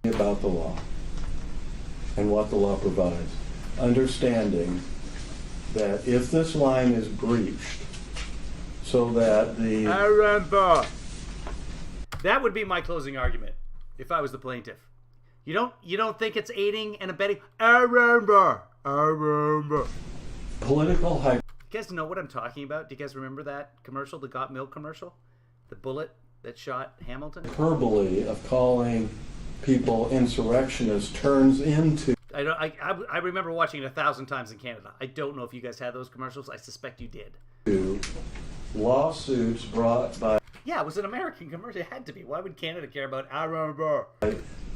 about the law and what the law provides. Understanding that if this line is breached, so that the That would be my closing argument if I was the plaintiff. You don't think it's aiding and abetting? political hype. You guys know what I'm talking about? Do you guys remember that commercial, the Got Milk commercial? The bullet that shot Hamilton? Hyperbole of calling people insurrectionists turns into I remember watching it 1,000 times in Canada. I don't know if you guys had those commercials. I suspect you did. lawsuits brought by Yeah, it was an American commercial. It had to be. Why would Canada care about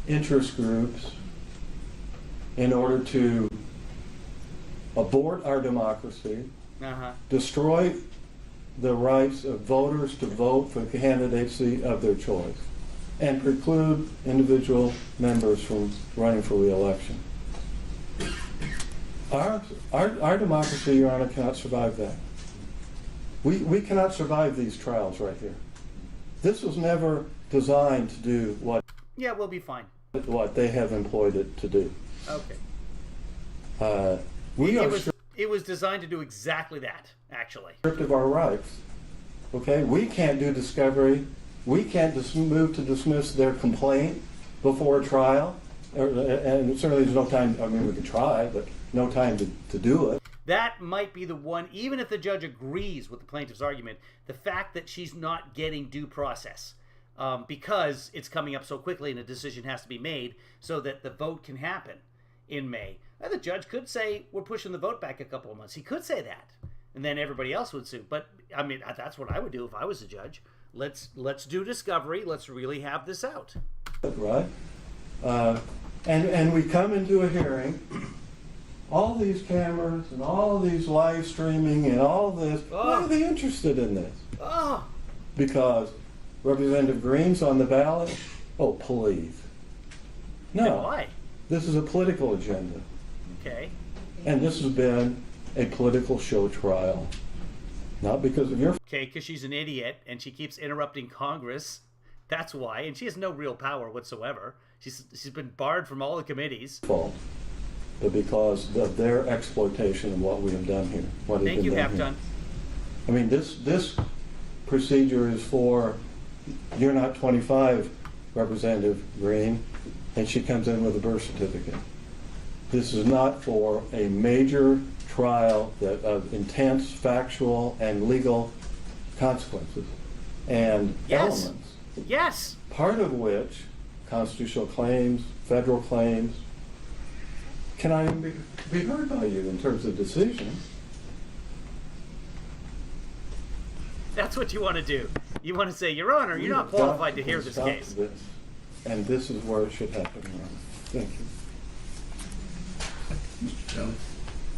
interest groups in order to abort our democracy, destroy the rights of voters to vote for the candidacy of their choice, and preclude individual members from running for re-election. Our democracy, Your Honor, cannot survive that. We cannot survive these trials right here. This was never designed to do what we'll be fine. What they have employed it to do. Okay. It was designed to do exactly that, actually. Stripped of our rights. Okay, we can't do discovery. We can't move to dismiss their complaint before a trial, and certainly there's no time. I mean, we can try, but no time to do it. That might be the one, even if the judge agrees with the plaintiff's argument, the fact that she's not getting due process because it's coming up so quickly and a decision has to be made so that the vote can happen in May. The judge could say, we're pushing the vote back a couple of months. He could say that, and then everybody else would sue. But, I mean, that's what I would do if I was a judge. Let's do discovery. Let's really have this out. Right? And we come into a hearing, all these cameras and all these live streaming and all this, why are they interested in this? Because Representative Green's on the ballot? Oh, please. No. Then why? This is a political agenda. Okay. And this has been a political show trial. Not because of your... Okay, because she's an idiot and she keeps interrupting Congress. That's why. And she has no real power whatsoever. She's been barred from all the committees. Fault. But because of their exploitation of what we have done here. What has Thank been you, done Halfton. I mean, this procedure is for... You're not 25, Representative Green, and she comes in with a birth certificate. This is not for a major trial of intense factual and legal consequences and elements. Yes. Part of which, constitutional claims, federal claims, cannot even be heard by you in terms of decision. That's what you want to do. You want to say, Your Honor, you're not qualified to hear this case. This. And this is where it should happen, Your Honor. Thank you. Mr. Kelly.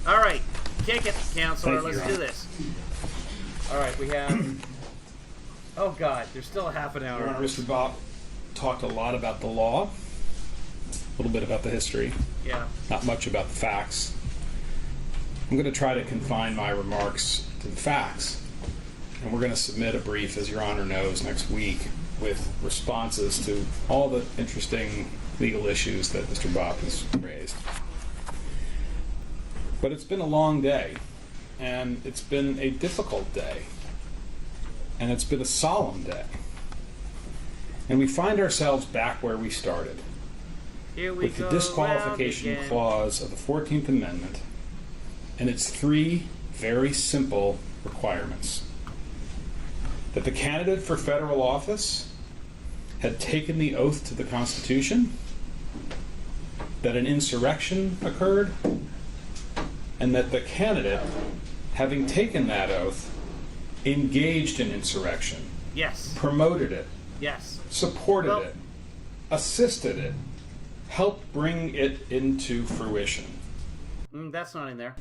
All right. Kick it, Counselor. Thank you, Let's do this. All right, we have... Oh, God. There's still a half an hour. Your Honor, Mr. Bob talked a lot about the law, a little bit about the history. Yeah. Not much about the facts. I'm going to try to confine my remarks to the facts. And we're going to submit a brief, as Your Honor knows, next week with responses to all the interesting legal issues that Mr. Bob has raised. But it's been a long day, and it's been a difficult day, and it's been a solemn day. And we find ourselves back where we started, with the disqualification clause of the 14th Amendment and its three very simple requirements. That the candidate for federal office had taken the oath to the Constitution, that an insurrection occurred, and that the candidate, having taken that oath, engaged in insurrection. Yes. Promoted it. Yes. Supported it. Assisted it. help bring it into fruition. That's not in there.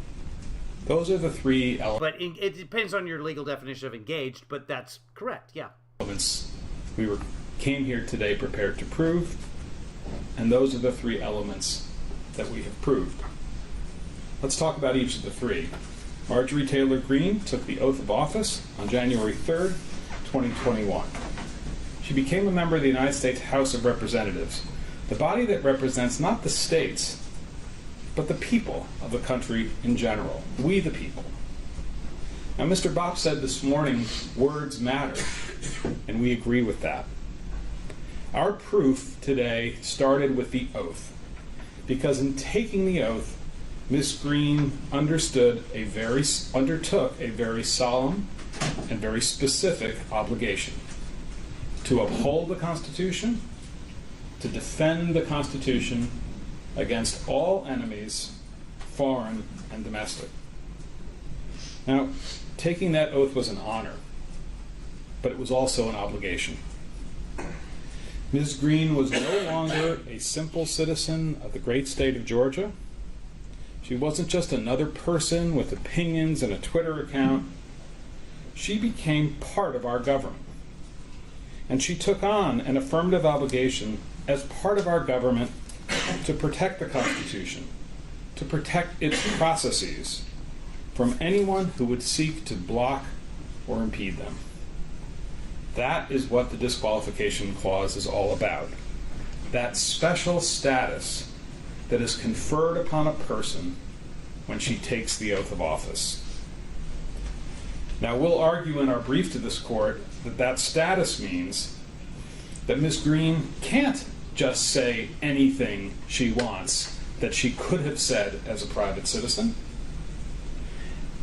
Those are the three But it depends on your legal definition of engaged, but that's correct, yeah. elements we came here today prepared to prove, and those are the three elements that we have proved. Let's talk about each of the three. Marjorie Taylor Greene took the oath of office on January 3rd, 2021. She became a member of the United States House of Representatives, the body that represents not the states, but the people of the country in general. We the people. Now, Mr. Bopp said this morning, words matter, and we agree with that. Our proof today started with the oath, because in taking the oath, Ms. Greene undertook a very solemn and very specific obligation to uphold the Constitution, to defend the Constitution against all enemies, foreign and domestic. Now, taking that oath was an honor, but it was also an obligation. Ms. Greene was no longer a simple citizen of the great state of Georgia. She wasn't just another person with opinions and a Twitter account. She became part of our government. And she took on an affirmative obligation as part of our government to protect the Constitution, to protect its processes from anyone who would seek to block or impede them. That is what the disqualification clause is all about. That special status that is conferred upon a person when she takes the oath of office. Now, we'll argue in our brief to this court that that status means that Ms. Greene can't just say anything she wants that she could have said as a private citizen.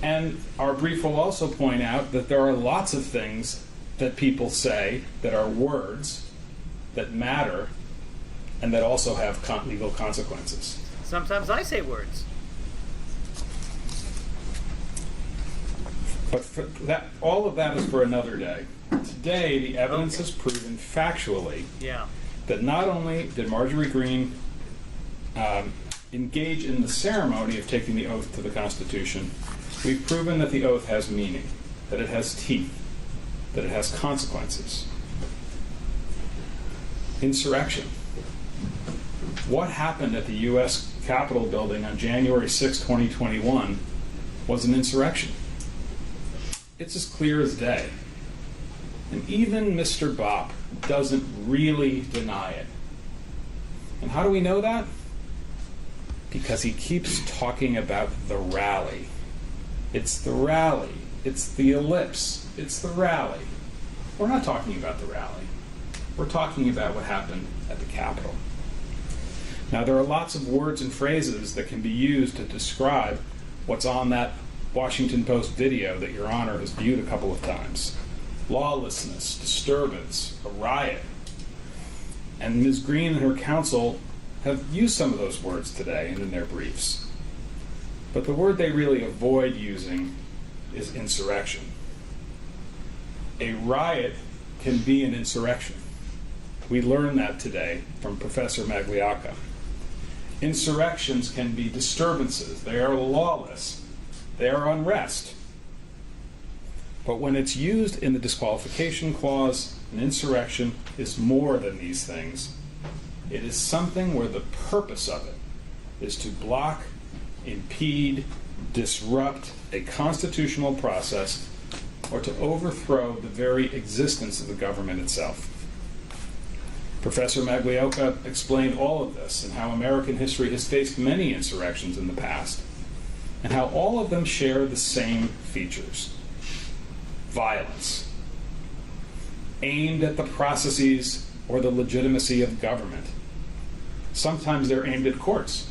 And our brief will also point out that there are lots of things that people say that are words that matter and that also have legal consequences. Sometimes I say words. But for that, all of that is for another day. Today, the evidence has proven factually that not only did Marjorie Greene engage in the ceremony of taking the oath to the Constitution, we've proven that the oath has meaning, that it has teeth, that it has consequences. Insurrection. What happened at the U.S. Capitol building on January 6, 2021 was an insurrection. It's as clear as day. And even Mr. Bopp doesn't really deny it. And how do we know that? Because he keeps talking about the rally. It's the rally. It's the ellipse. It's the rally. We're not talking about the rally. We're talking about what happened at the Capitol. Now, there are lots of words and phrases that can be used to describe what's on that Washington Post video that Your Honor has viewed a couple of times. Lawlessness, disturbance, a riot. And Ms. Greene and her counsel have used some of those words today and in their briefs. But the word they really avoid using is insurrection. A riot can be an insurrection. We learned that today from Professor Magliocca. Insurrections can be disturbances. They are lawless. They are unrest. But when it's used in the disqualification clause, an insurrection is more than these things. It is something where the purpose of it is to block, impede, disrupt a constitutional process or to overthrow the very existence of the government itself. Professor Magliocca explained all of this and how American history has faced many insurrections in the past and how all of them share the same features. Violence, aimed at the processes or the legitimacy of government. Sometimes they're aimed at courts.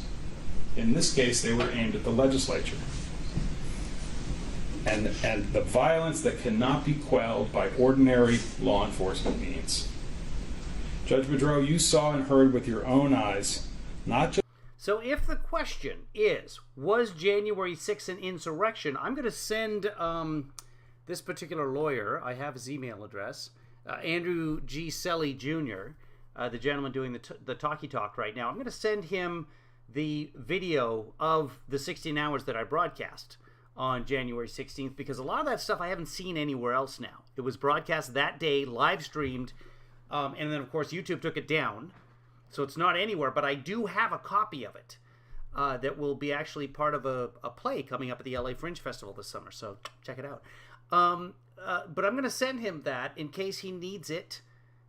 In this case, they were aimed at the legislature. And the violence that cannot be quelled by ordinary law enforcement means. Judge Boudreau, you saw and heard with your own eyes, not just... So if the question is, was January 6th an insurrection, I'm going to send this particular lawyer, I have his email address, Andrew G. Selly Jr., the gentleman doing the talkie talk right now. I'm going to send him the video of the 16 hours that I broadcast on January 16th, because a lot of that stuff I haven't seen anywhere else now. It was broadcast that day, live streamed, and then of course YouTube took it down, so it's not anywhere, but I do have a copy of it that will be actually part of a play coming up at the LA Fringe Festival this summer, so check it out. But I'm going to send him that in case he needs it,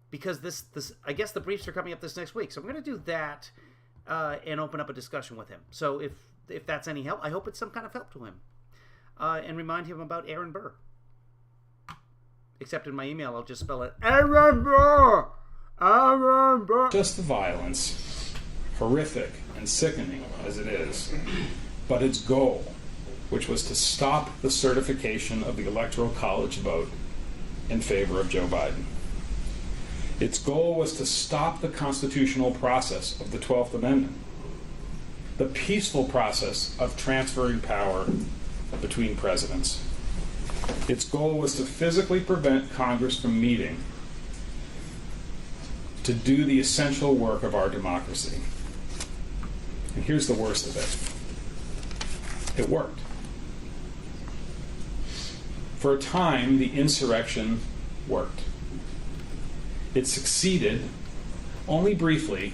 because this I guess the briefs are coming up this next week, so I'm going to do that and open up a discussion with him. So if that's any help, I hope it's some kind of help to him. And remind him about Aaron Burr. Except in my email, I'll just spell it Aaron Burr! Aaron Burr! Just the violence, horrific and sickening as it is, but its goal, which was to stop the certification of the Electoral College vote in favor of Joe Biden. Its goal was to stop the constitutional process of the 12th Amendment, the peaceful process of transferring power between presidents. Its goal was to physically prevent Congress from meeting to do the essential work of our democracy. And here's the worst of it. It worked. For a time, the insurrection worked. It succeeded, only briefly,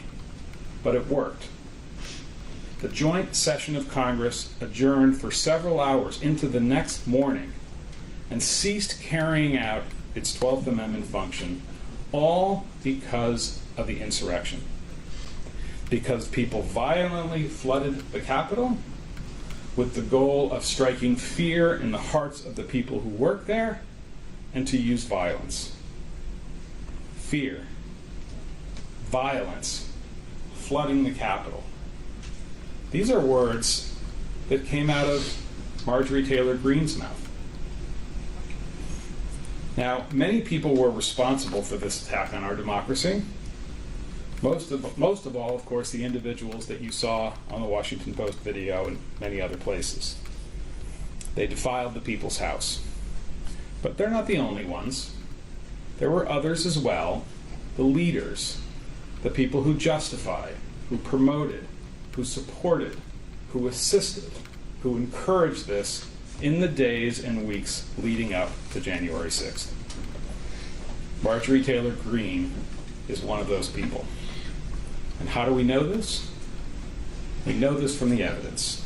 but it worked. The joint session of Congress adjourned for several hours into the next morning and ceased carrying out its 12th Amendment function, all because of the insurrection. Because people violently flooded the Capitol with the goal of striking fear in the hearts of the people who work there and to use violence. Fear, violence, flooding the Capitol. These are words that came out of Marjorie Taylor Greene's mouth. Now, many people were responsible for this attack on our democracy. Most of all, of course, the individuals that you saw on the Washington Post video and many other places. They defiled the people's house. But they're not the only ones. There were others as well, the leaders, the people who justified, who promoted, who supported, who assisted, who encouraged this in the days and weeks leading up to January 6th. Marjorie Taylor Greene is one of those people. And how do we know this? We know this from the evidence.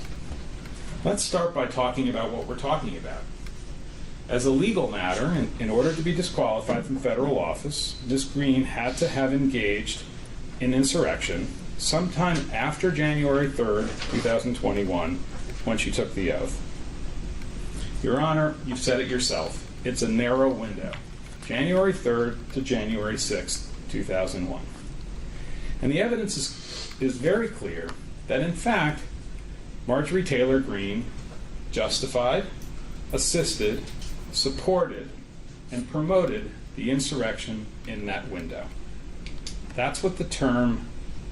Let's start by talking about what we're talking about. As a legal matter, in order to be disqualified from federal office, Ms. Greene had to have engaged in insurrection sometime after January 3rd, 2021, when she took the oath. Your Honor, you've said it yourself. It's a narrow window. January 3rd to January 6th, 2001. And the evidence is very clear that, in fact, Marjorie Taylor Greene justified, assisted, supported, and promoted the insurrection in that window. That's what the term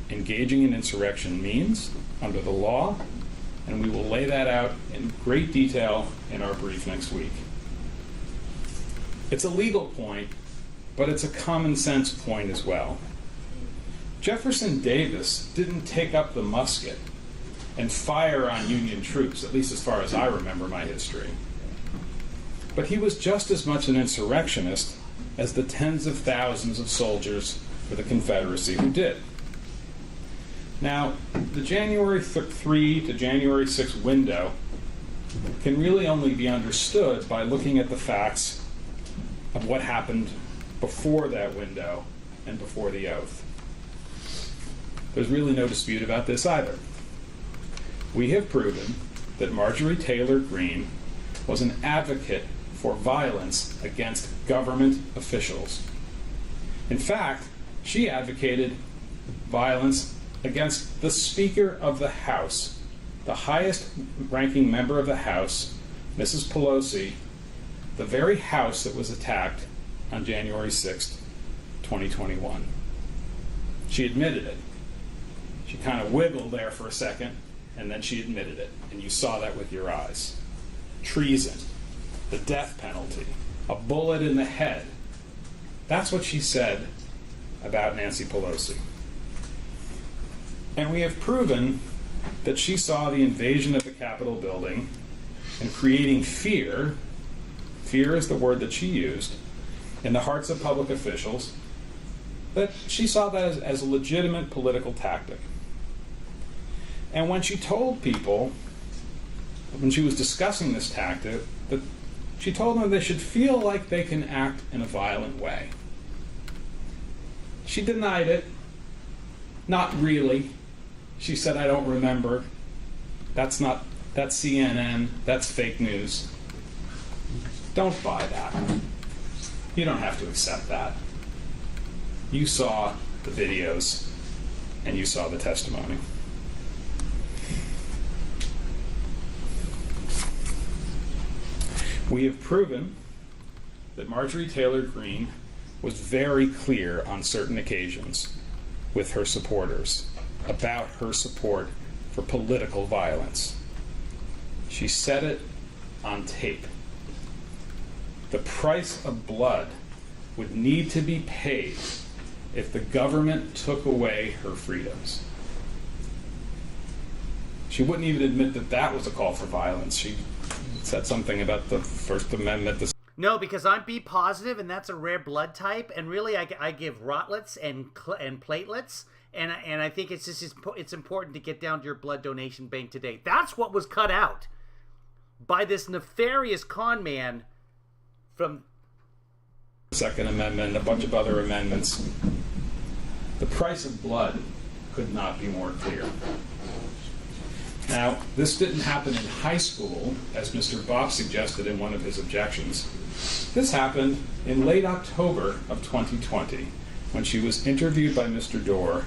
engaging in insurrection means under the law, and we will lay that out in great detail in our brief next week. It's a legal point, but it's a common sense point as well. Jefferson Davis didn't take up the musket and fire on Union troops, at least as far as I remember my history. But he was just as much an insurrectionist as the tens of thousands of soldiers for the Confederacy who did. Now, the January 3 to January 6 window can really only be understood by looking at the facts of what happened before that window and before the oath. There's really no dispute about this either. We have proven that Marjorie Taylor Greene was an advocate for violence against government officials. In fact, she advocated violence against the Speaker of the House, the highest ranking member of the House, Mrs. Pelosi, the very House that was attacked on January 6th, 2021. She admitted it. She kind of wiggled there for a second, and then she admitted it, and you saw that with your eyes. Treason, the death penalty, a bullet in the head. That's what she said about Nancy Pelosi. And we have proven that she saw the invasion of the Capitol building and creating fear is the word that she used, in the hearts of public officials, that she saw that as a legitimate political tactic. And when she told people, when she was discussing this tactic, that she told them they should feel like they can act in a violent way. She denied it. Not really. She said, I don't remember. That's CNN. That's fake news. Don't buy that. You don't have to accept that. You saw the videos and you saw the testimony. We have proven that Marjorie Taylor Greene was very clear on certain occasions with her supporters about her support for political violence. She said it on tape. The price of blood would need to be paid if the government took away her freedoms. She wouldn't even admit that that was a call for violence. She said something about the First Amendment. No, because I'm B positive, and that's a rare blood type, and really I give rotlets and platelets, and I think it's important to get down to your blood donation bank today. That's what was cut out by this nefarious con man from the Second Amendment, a bunch of other amendments. The price of blood could not be more clear. Now, this didn't happen in high school, as Mr. Boff suggested in one of his objections. This happened in late October of 2020, when she was interviewed by Mr. Doar,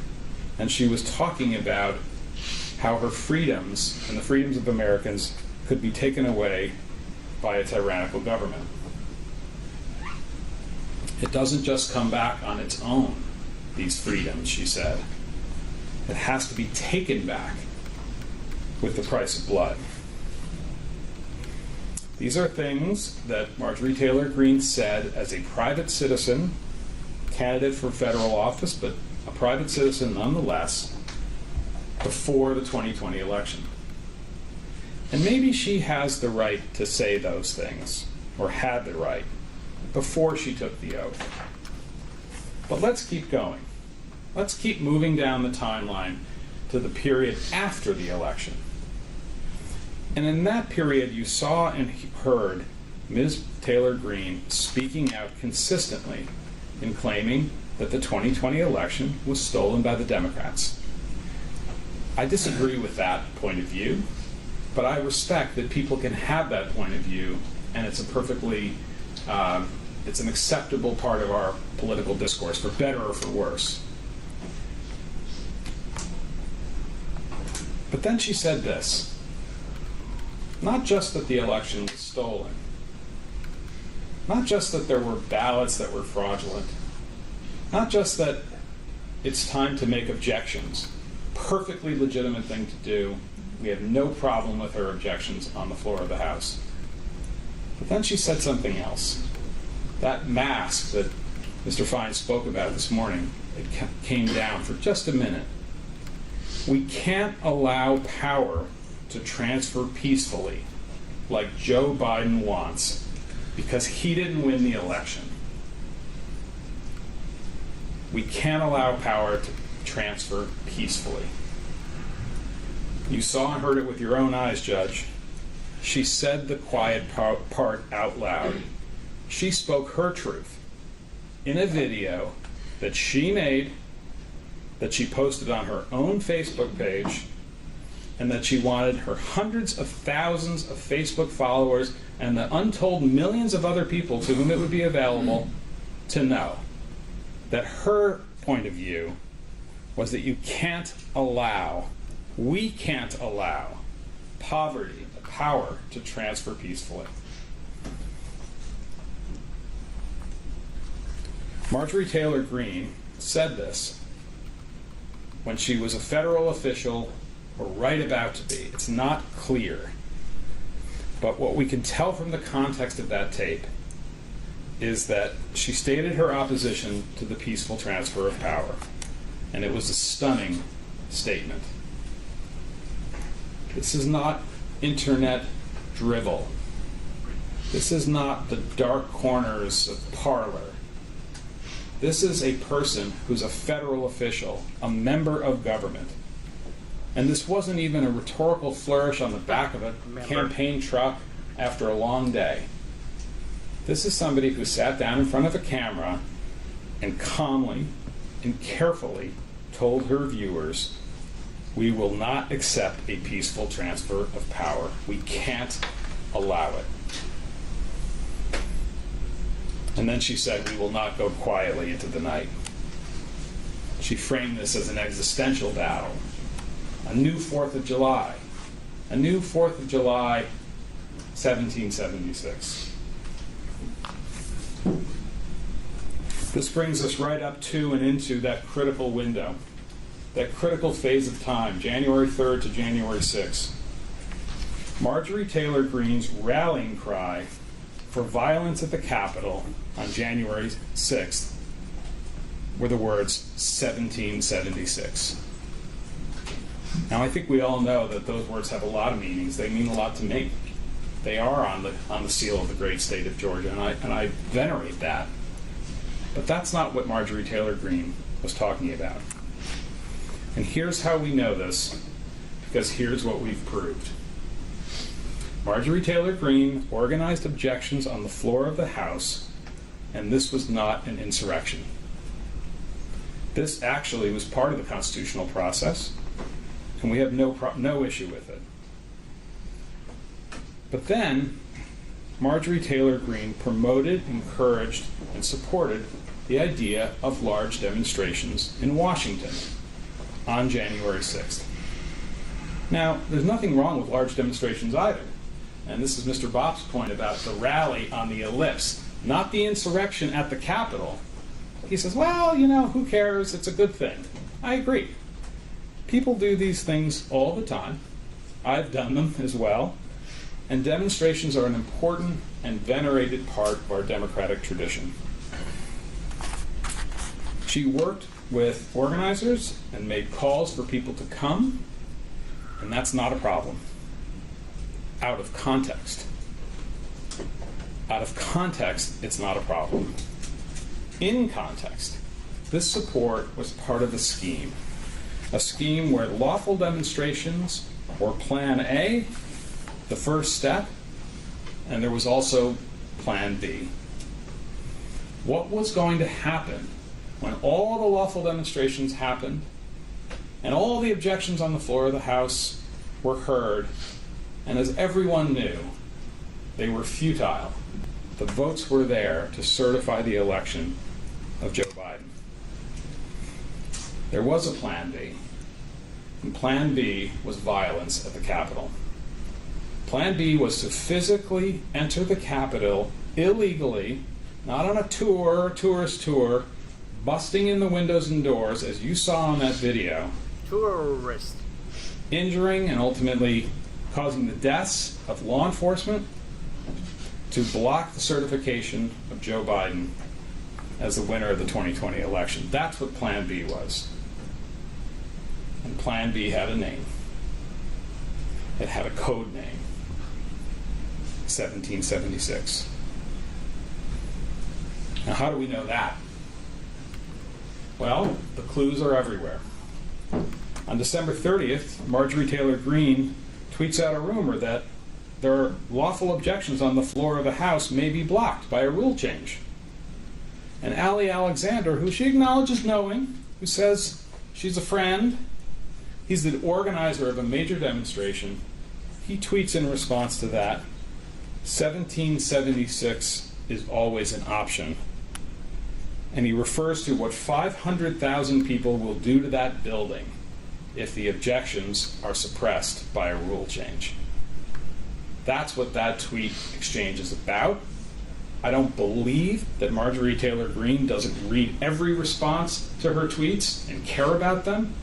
and she was talking about how her freedoms and the freedoms of Americans could be taken away by a tyrannical government. It doesn't just come back on its own, these freedoms, she said. It has to be taken back with the price of blood. These are things that Marjorie Taylor Greene said as a private citizen, candidate for federal office, but a private citizen nonetheless, before the 2020 election. And maybe she has the right to say those things, or had the right, before she took the oath. But let's keep going. Let's keep moving down the timeline to the period after the election. And in that period, you saw and heard Ms. Taylor Greene speaking out consistently in claiming that the 2020 election was stolen by the Democrats. I disagree with that point of view, but I respect that people can have that point of view, and it's a perfectly, it's an acceptable part of our political discourse, for better or for worse. But then she said this. Not just that the election was stolen, not just that there were ballots that were fraudulent, not just that it's time to make objections, perfectly legitimate thing to do. We have no problem with her objections on the floor of the House. But then she said something else. That mask that Mr. Fine spoke about this morning, it came down for just a minute. We can't allow power to transfer peacefully like Joe Biden wants because he didn't win the election. We can't allow power to transfer peacefully. You saw and heard it with your own eyes, Judge. She said the quiet part out loud. She spoke her truth in a video that she made, that she posted on her own Facebook page, and that she wanted her hundreds of thousands of Facebook followers and the untold millions of other people to whom it would be available to know that her point of view was that you can't allow, we can't allow poverty, power to transfer peacefully. Marjorie Taylor Greene said this when she was a federal official, or right about to be. It's not clear. But what we can tell from the context of that tape is that she stated her opposition to the peaceful transfer of power. And it was a stunning statement. This is not internet drivel. This is not the dark corners of Parler. This is a person who's a federal official, a member of government. And this wasn't even a rhetorical flourish on the back of a campaign truck after a long day. This is somebody who sat down in front of a camera and calmly and carefully told her viewers, we will not accept a peaceful transfer of power. We can't allow it. And then she said, we will not go quietly into the night. She framed this as an existential battle. A new 4th of July. A new 4th of July, 1776. This brings us right up to and into that critical window, that critical phase of time, January 3rd to January 6th. Marjorie Taylor Greene's rallying cry for violence at the Capitol on January 6th were the words 1776. Now, I think we all know that those words have a lot of meanings. They mean a lot to me. They are on the seal of the great state of Georgia, and I venerate that. But that's not what Marjorie Taylor Greene was talking about. And here's how we know this, because here's what we've proved. Marjorie Taylor Greene organized objections on the floor of the House, and this was not an insurrection. This actually was part of the constitutional process, and we have no issue with it. But then, Marjorie Taylor Greene promoted, encouraged, and supported the idea of large demonstrations in Washington on January 6th. Now, there's nothing wrong with large demonstrations either. And this is Mr. Bopp's point about the rally on the ellipse, not the insurrection at the Capitol. He says, well, you know, who cares? It's a good thing. I agree. People do these things all the time. I've done them as well. And demonstrations are an important and venerated part of our democratic tradition. She worked with organizers and made calls for people to come, and that's not a problem. Out of context. Out of context, it's not a problem. In context, this support was part of a scheme where lawful demonstrations were Plan A, the first step, and there was also Plan B. What was going to happen when all the lawful demonstrations happened and all the objections on the floor of the House were heard, and as everyone knew, they were futile? The votes were there to certify the election of Joe Biden. There was a Plan B, and Plan B was violence at the Capitol. Plan B was to physically enter the Capitol illegally, not on a tourist tour, busting in the windows and doors, as you saw in that video. Tourist. Injuring and ultimately causing the deaths of law enforcement, to block the certification of Joe Biden as the winner of the 2020 election. That's what Plan B was. And Plan B had a name. It had a code name. 1776. Now, how do we know that? Well, the clues are everywhere. On December 30th, Marjorie Taylor Greene tweets out a rumor that their lawful objections on the floor of the House may be blocked by a rule change. And Ali Alexander, who she acknowledges knowing, who says she's a friend, he's the organizer of a major demonstration, he tweets in response to that, 1776 is always an option. And he refers to what 500,000 people will do to that building if the objections are suppressed by a rule change. That's what that tweet exchange is about. I don't believe that Marjorie Taylor Greene doesn't read every response to her tweets and care about them.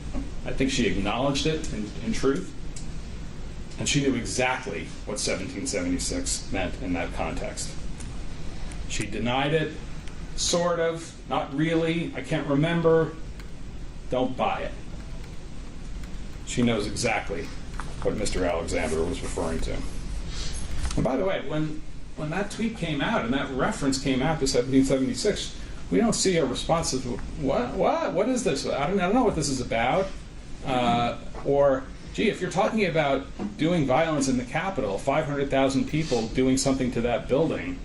I think she acknowledged it in truth. And she knew exactly what 1776 meant in that context. She denied it, sort of, not really, I can't remember. Don't buy it. She knows exactly what Mr. Alexander was referring to. And by the way, when that tweet came out and that reference came out to 1776, we don't see a response to what is this? I don't know what this is about. Or, gee, if you're talking about doing violence in the Capitol, 500,000 people doing something to that building,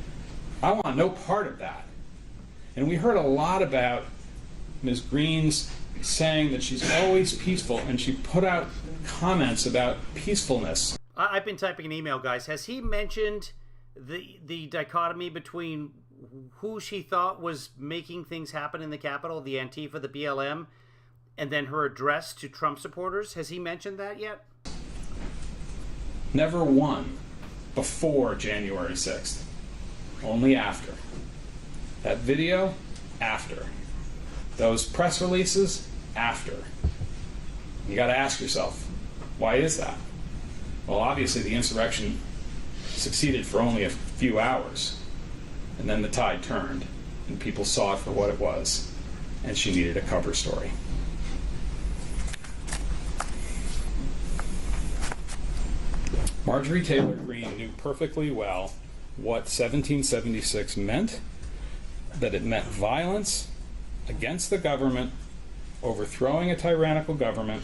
I want no part of that. And we heard a lot about Ms. Green's saying that she's always peaceful, and she put out comments about peacefulness. I've been typing an email, guys. Has he mentioned the dichotomy between who she thought was making things happen in the Capitol, the Antifa, the BLM, and then her address to Trump supporters? Has he mentioned that yet? Never one before January 6th. Only after. That video, after. Those press releases, after. You got to ask yourself, why is that? Well, obviously the insurrection succeeded for only a few hours, and then the tide turned, and people saw it for what it was, and she needed a cover story. Marjorie Taylor Greene knew perfectly well what 1776 meant, that it meant violence against the government, overthrowing a tyrannical government,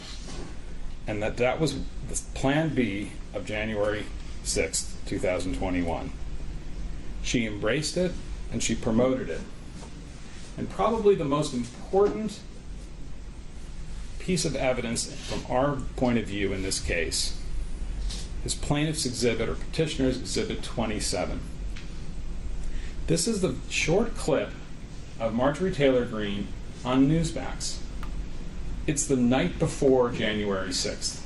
and that was the plan B of January 6th, 2021. She embraced it and she promoted it. And probably the most important piece of evidence from our point of view in this case is Plaintiff's Exhibit, or Petitioner's Exhibit 27. This is the short clip of Marjorie Taylor Greene on Newsmax. It's the night before January 6th.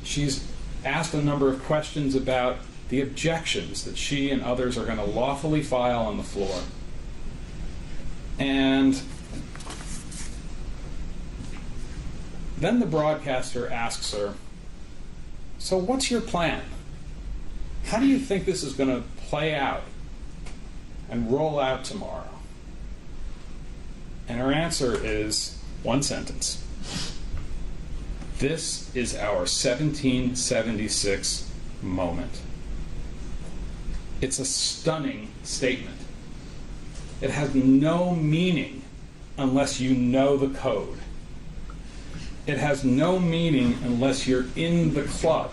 She's asked a number of questions about the objections that she and others are going to lawfully file on the floor. And then the broadcaster asks her, so what's your plan? How do you think this is going to play out and roll out tomorrow? And her answer is one sentence. This is our 1776 moment. It's a stunning statement. It has no meaning unless you know the code. It has no meaning unless you're in the club.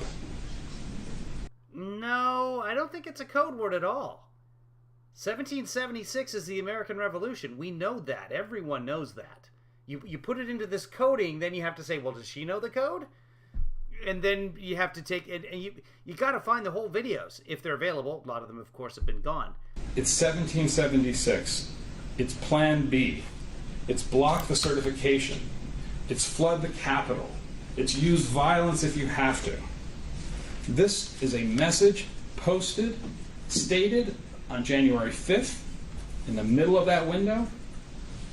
No, I don't think it's a code word at all. 1776 is the American Revolution. We know that. Everyone knows that. You put it into this coding, then you have to say, well, does she know the code? And then you have to take it, and you got to find the whole videos if they're available. A lot of them, of course, have been gone. It's 1776. It's Plan B. It's block the certification. It's flood the Capitol. It's use violence if you have to. This is a message posted, stated on January 5th, in the middle of that window,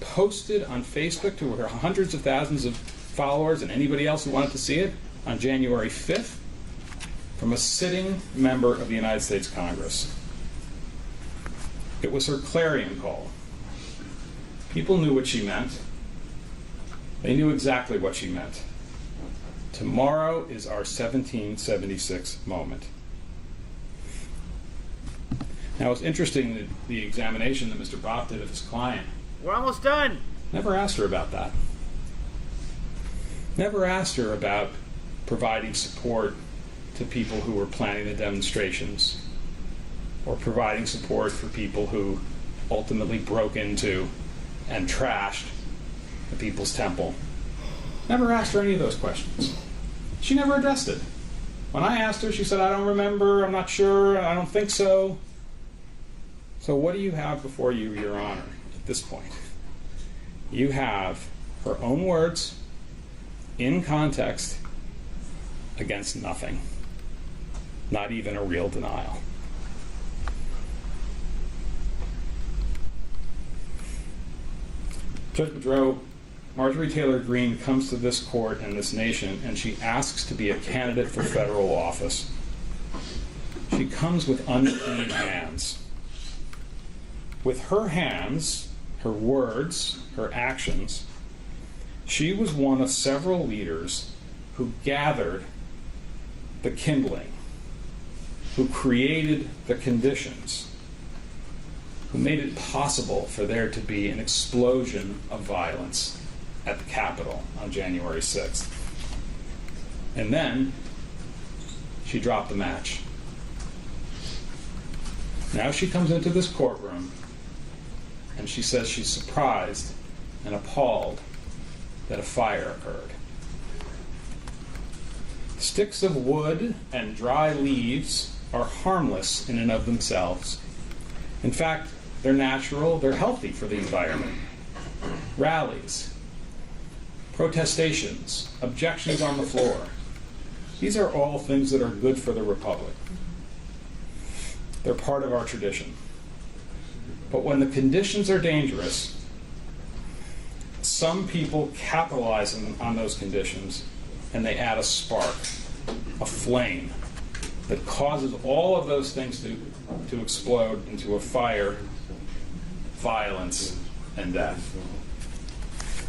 posted on Facebook to her hundreds of thousands of followers and anybody else who wanted to see it on January 5th from a sitting member of the United States Congress. It was her clarion call. People knew what she meant. They knew exactly what she meant. Tomorrow is our 1776 moment. Now, it's interesting that the examination that Mr. Boff did of his client. We're almost done. Never asked her about that. Never asked her about providing support to people who were planning the demonstrations, or providing support for people who ultimately broke into and trashed the People's Temple. Never asked her any of those questions. She never addressed it. When I asked her, she said, I don't remember, I'm not sure, I don't think so. So what do you have before you, Your Honor, at this point? You have her own words, in context, against nothing. Not even a real denial. Judge Boudreau, Marjorie Taylor Greene comes to this court and this nation, and she asks to be a candidate for federal office. She comes with unclean hands. with her hands, her words, her actions, she was one of several leaders who gathered the kindling, who created the conditions, who made it possible for there to be an explosion of violence at the Capitol on January 6th. And then she dropped the match. Now she comes into this courtroom and she says she's surprised and appalled that a fire occurred. Sticks of wood and dry leaves are harmless in and of themselves. In fact, they're natural, they're healthy for the environment. Rallies, protestations, objections on the floor, these are all things that are good for the Republic. They're part of our tradition. But when the conditions are dangerous, some people capitalize on those conditions and they add a spark, a flame, that causes all of those things to explode into a fire, violence, and death.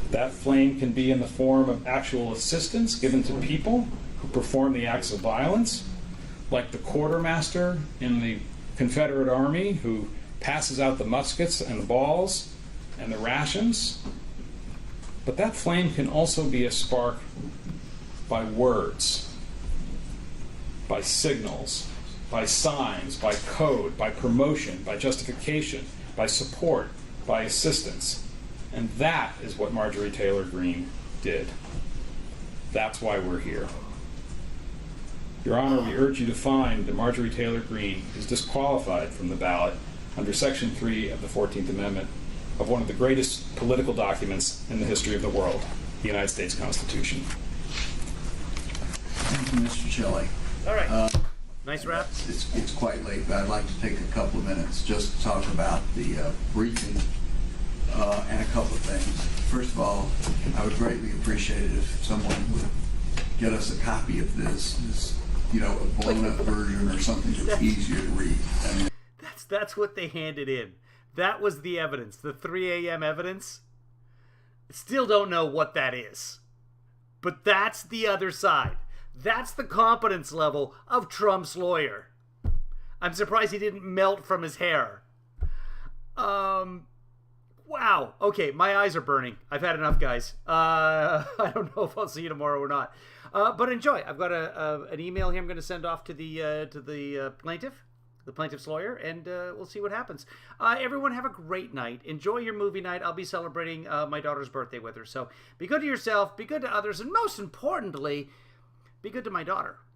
That flame can be in the form of actual assistance given to people who perform the acts of violence, like the quartermaster in the Confederate Army who passes out the muskets and the balls and the rations. But that flame can also be a spark by words, by signals, by signs, by code, by promotion, by justification, by support, by assistance. And that is what Marjorie Taylor Greene did. That's why we're here. Your Honor, we urge you to find that Marjorie Taylor Greene is disqualified from the ballot under Section 3 of the 14th Amendment of one of the greatest political documents in the history of the world, the United States Constitution. Thank you, Mr. Shelley. All right. Nice wrap. It's quite late, but I'd like to take a couple of minutes just to talk about the briefing and a couple of things. First of all, I would greatly appreciate it if someone would get us a copy of this, a blown-up version or something that's easier to read. I mean, that's what they handed in. That was the evidence, the 3 a.m. evidence. Still don't know what that is. But that's the other side. That's the competence level of Trump's lawyer. I'm surprised he didn't melt from his hair. Wow. Okay, my eyes are burning. I've had enough, guys. I don't know if I'll see you tomorrow or not. But enjoy. I've got an email here I'm going to send off to the plaintiff, the plaintiff's lawyer, and we'll see what happens. Everyone have a great night. Enjoy your movie night. I'll be celebrating my daughter's birthday with her. So be good to yourself, be good to others, and most importantly, be good to my daughter.